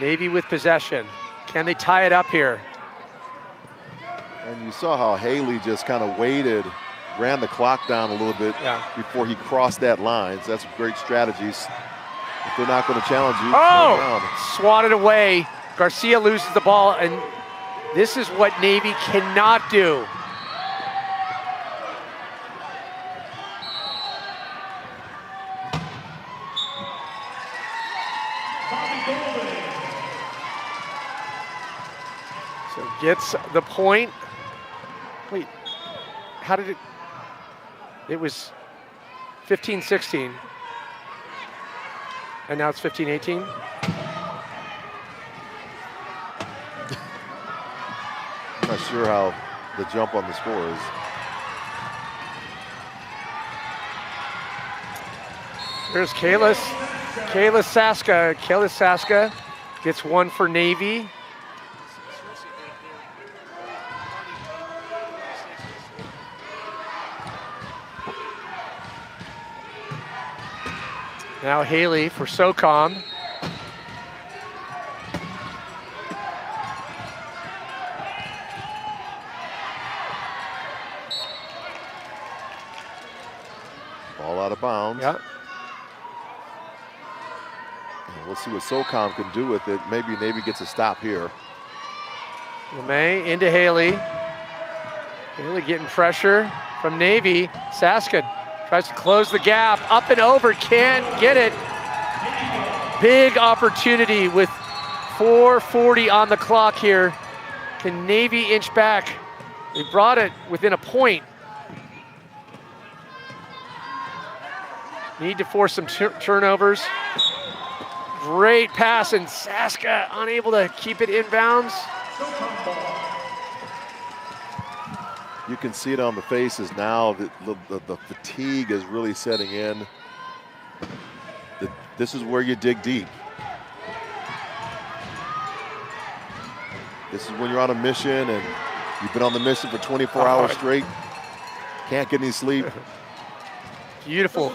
Navy with possession. Can they tie it up here? And you saw how Haley just kind of waited, ran the clock down a little bit before he crossed that line. So that's great strategies. If they're not going to challenge you, swatted away. Garcia loses the ball, and this is what Navy cannot do. So gets the point. Wait, how did it? It was 15-16. And now it's 15-18. I'm not sure how the jump on the score is. There's Kalis Saska. Kalis Saska gets one for Navy. Now Haley for SOCOM. Ball out of bounds. Yeah. We'll see what SOCOM can do with it. Maybe Navy gets a stop here. LeMay into Haley. Haley getting pressure from Navy. Saska tries to close the gap. Up and over, can't get it. Big opportunity with 4:40 on the clock here. Can Navy inch back? They brought it within a point. Need to force some turnovers. Great pass, and Saska unable to keep it inbounds. You can see it on the faces now. The fatigue is really setting in. This is where you dig deep. This is when you're on a mission and you've been on the mission for 24 hours straight. Can't get any sleep. Beautiful,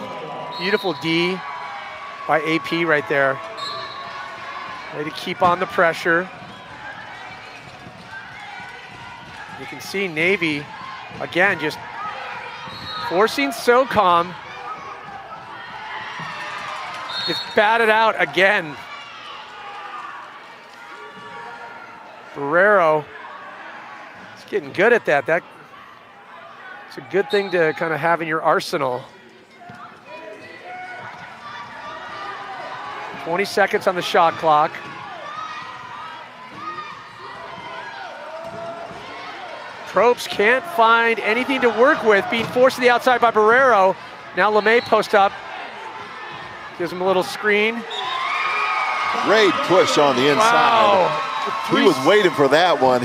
beautiful D by AP right there. Way to keep on the pressure. You can see Navy, again, just forcing SOCOM. Gets batted out again. Barrero is getting good at that. It's a good thing to kind of have in your arsenal. 20 seconds on the shot clock. Probst can't find anything to work with, being forced to the outside by Barrero. Now LeMay post up. Gives him a little screen. Great push on the inside. Wow. He was waiting for that one.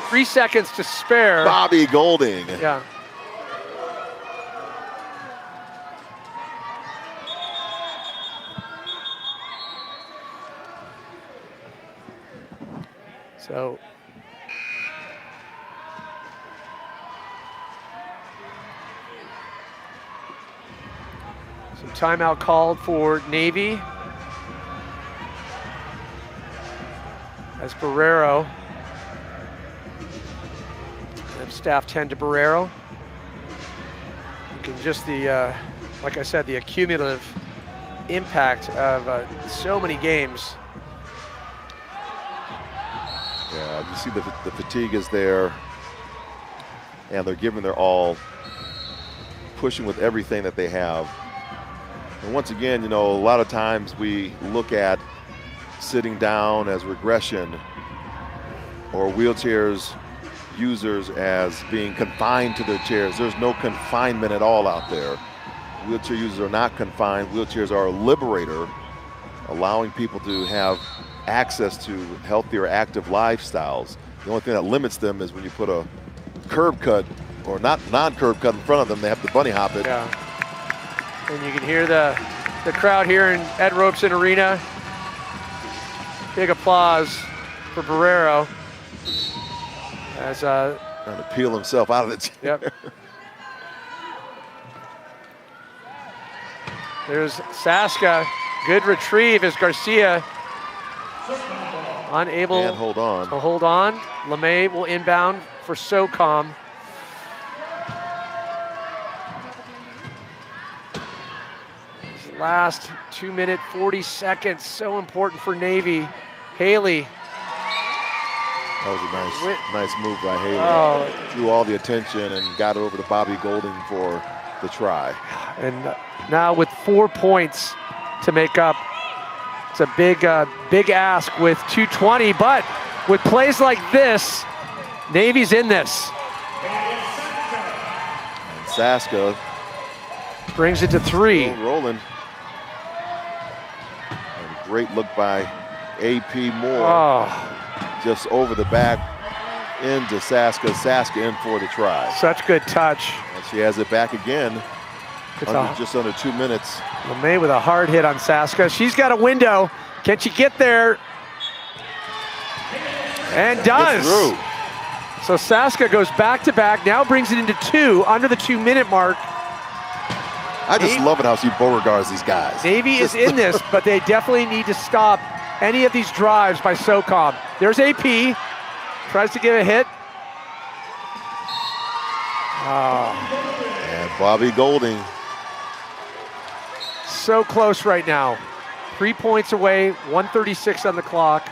3 seconds to spare. Bobby Golding. Yeah. So some timeout called for Navy as Barrero, and staff 10 to Barrero. You can just like I said, the accumulative impact of so many games. Yeah, you see the fatigue is there, and they're giving their all, pushing with everything that they have. And once again, you know, a lot of times we look at sitting down as regression, or wheelchairs users as being confined to their chairs. There's no confinement at all out there. Wheelchair users are not confined. Wheelchairs are a liberator, allowing people to have access to healthier, active lifestyles. The only thing that limits them is when you put a curb cut or non-curb cut in front of them, they have to bunny hop it. Yeah. And you can hear the crowd here in Ed Robeson Arena. Big applause for Barrero as trying to peel himself out of the chair. Yep. There's Saska. Good retrieve as Garcia unable to hold on. LeMay will inbound for SOCOM. This last 2 minute 40 seconds, so important for Navy. Haley. That was a nice move by Haley. Drew all the attention and got over to Bobby Golding for the try. And now with 4 points to make up, it's a big ask with 2:20, but with plays like this, Navy's in this. And Saska brings it to 3. still rolling. And a great look by AP Moore. Oh, Just over the back into Saska. Saska in for the try. such good touch. And she has it back again. Just under 2 minutes. LeMay with a hard hit on Saska. She's got a window. Can she get there? And does. Gets through. So Saska goes back to back, now brings it into 2 under the 2-minute mark. I just love it how she Beauregards these guys. Navy is in this, but they definitely need to stop any of these drives by SOCOM. There's AP, tries to get a hit. And Bobby Golding. So close right now. 3 points away, 1:36 on the clock.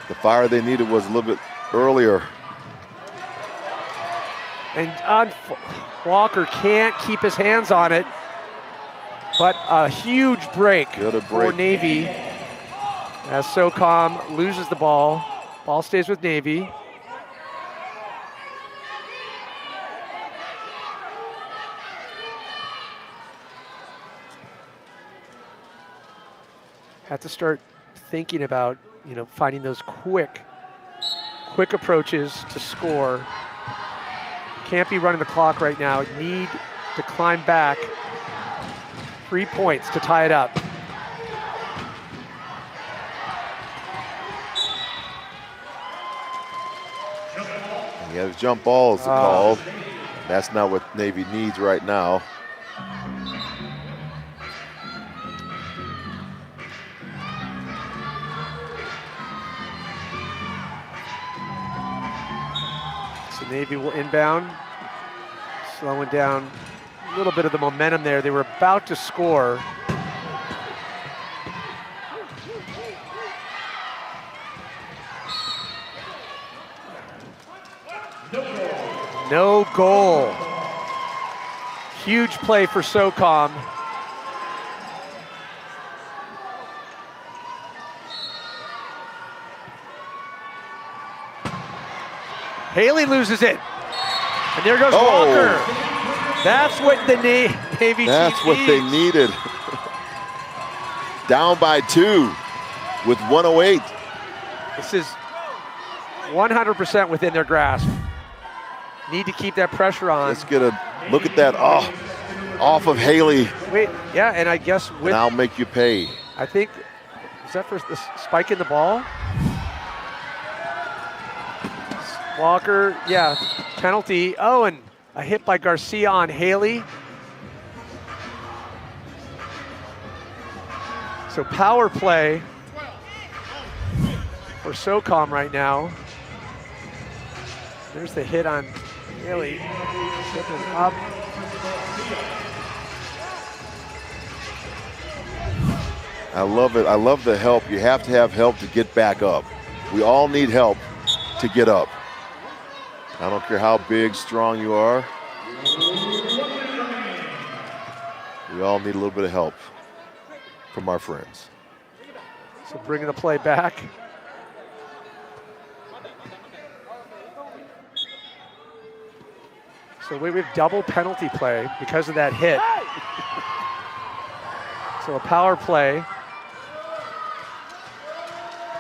The fire they needed was a little bit earlier. And Walker can't keep his hands on it. But a huge break for Navy as SOCOM loses the ball. Ball stays with Navy. Have to start thinking about, finding those quick approaches to score. Can't be running the clock right now. Need to climb back. 3 points to tie it up. Yeah, the jump ball is called. That's not what Navy needs right now. So Navy will inbound, slowing down a little bit of the momentum there. They were about to score. No goal. Huge play for SOCOM. Haley loses it. And there goes Walker. That's what the Navy That's team what needs. they needed. Down by 2 with 1:08. This is 100% within their grasp. Need to keep that pressure on. Let's get a look at that off of Haley. Wait, yeah, and I guess with, And I'll make you pay. I think, is that for the spike in the ball? Walker, yeah, penalty. Oh, and a hit by Garcia on Haley. So power play for SOCOM right now. There's the hit on Haley. Tripping up. I love it. I love the help. You have to have help to get back up. We all need help to get up. I don't care how big, strong you are. We all need a little bit of help from our friends. So bringing the play back. So we have double penalty play because of that hit. So a power play.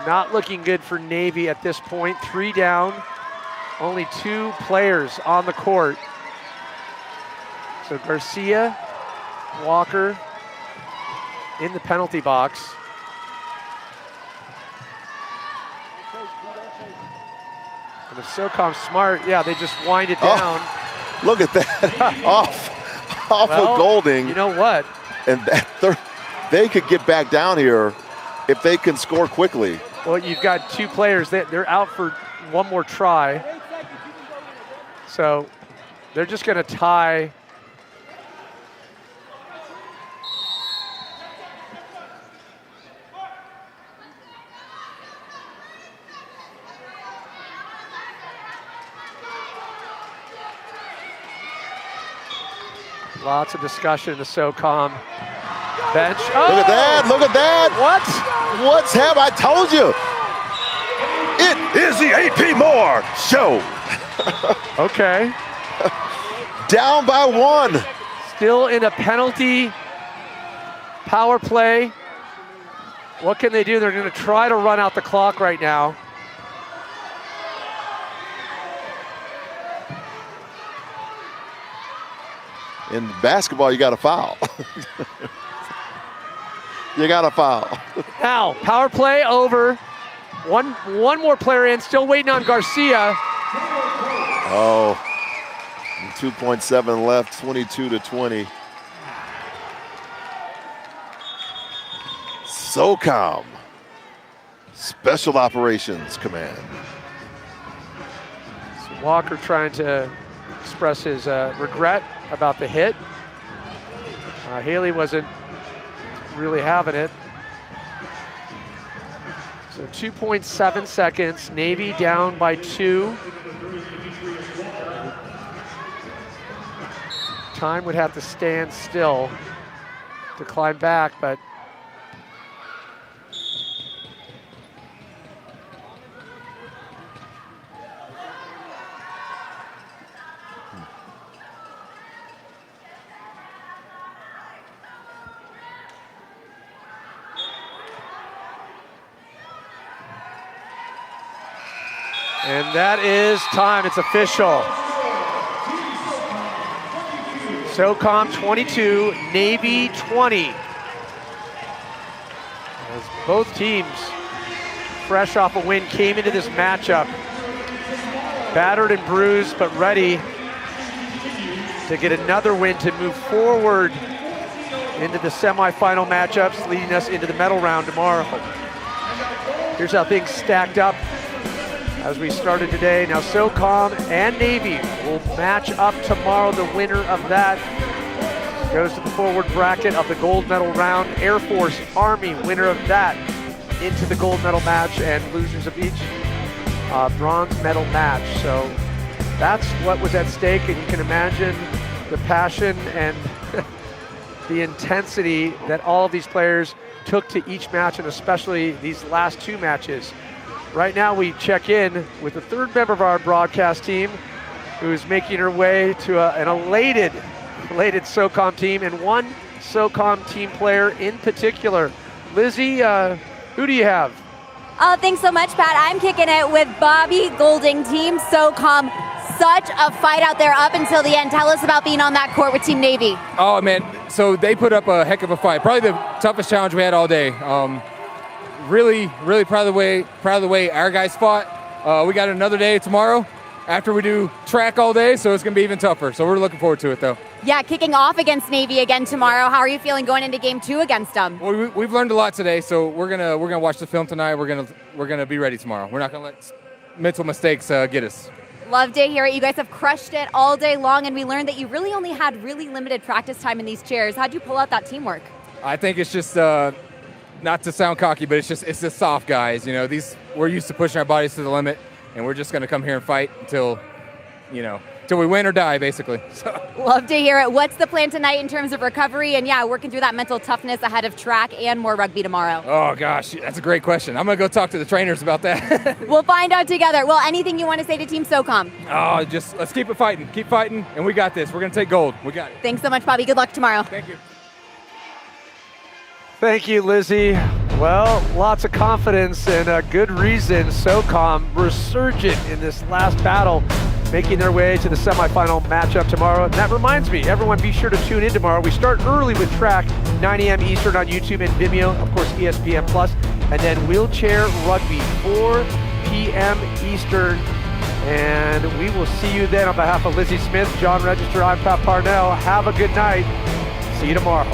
Not looking good for Navy at this point. 3 down, only 2 players on the court. So Garcia, Walker in the penalty box. And if SOCOM's smart, yeah, they just wind it down. Look at that. off Well, of Golding. You know what? And they could get back down here if they can score quickly. Well, you've got 2 players. They're out for one more try. So they're just going to tie. Lots of discussion in the SOCOM bench. Oh! Look at that, look at that. What? What's happened? I told you. It is the AP Moore Show. Okay. Down by 1. Still in a penalty power play. What can they do? They're going to try to run out the clock right now. In basketball, you got to foul. You got to foul. Now, power play over. One more player in, still waiting on Garcia. Oh, 2.7 left, 22-20. SOCOM, Special Operations Command. So Walker trying to express his regret about the hit. Haley wasn't really having it. So 2.7 seconds, Navy down by 2. Time would have to stand still to climb back, but and that is time. It's official. SOCOM 22, Navy 20. As both teams, fresh off a win, came into this matchup battered and bruised, but ready to get another win to move forward into the semifinal matchups, leading us into the medal round tomorrow. Here's how things stacked up as we started today. Now SOCOM and Navy will match up tomorrow. The winner of that goes to the forward bracket of the gold medal round. Air Force, Army, winner of that into the gold medal match, and losers of each bronze medal match. So that's what was at stake, and you can imagine the passion and the intensity that all of these players took to each match, and especially these last 2 matches. Right now we check in with the third member of our broadcast team, who's making her way to an elated SOCOM team, and one SOCOM team player in particular. Lizzie, who do you have? Oh, thanks so much, Pat. I'm kicking it with Bobby Golding, Team SOCOM. Such a fight out there up until the end. Tell us about being on that court with Team Navy. Oh, man. So they put up a heck of a fight. Probably the toughest challenge we had all day. Really proud of the way our guys fought. We got another day tomorrow after we do track all day, so it's going to be even tougher. So we're looking forward to it, though. Yeah, kicking off against Navy again tomorrow. How are you feeling going into game 2 against them? Well, we've learned a lot today, so we're gonna watch the film tonight. We're gonna be ready tomorrow. We're not gonna let mental mistakes get us. Love to hear it. You guys have crushed it all day long, and we learned that you really only had really limited practice time in these chairs. How'd you pull out that teamwork? I think it's just not to sound cocky, but it's just soft guys. You know, we're used to pushing our bodies to the limit, and we're just gonna come here and fight until we win or die, basically. So. Love to hear it. What's the plan tonight in terms of recovery and, working through that mental toughness ahead of track and more rugby tomorrow? Oh, gosh, that's a great question. I'm going to go talk to the trainers about that. We'll find out together. Well, anything you want to say to Team SOCOM? Oh, just let's keep it fighting. Keep fighting, and we got this. We're going to take gold. We got it. Thanks so much, Bobby. Good luck tomorrow. Thank you. Thank you, Lizzie. Well, lots of confidence and a good reason. SOCOM resurgent in this last battle, making their way to the semifinal matchup tomorrow. And that reminds me, everyone be sure to tune in tomorrow. We start early with track, 9 a.m. Eastern on YouTube and Vimeo, of course ESPN+, and then wheelchair rugby, 4 p.m. Eastern. And we will see you then. On behalf of Lizzie Smith, John Register, I'm Pat Parnell. Have a good night. See you tomorrow.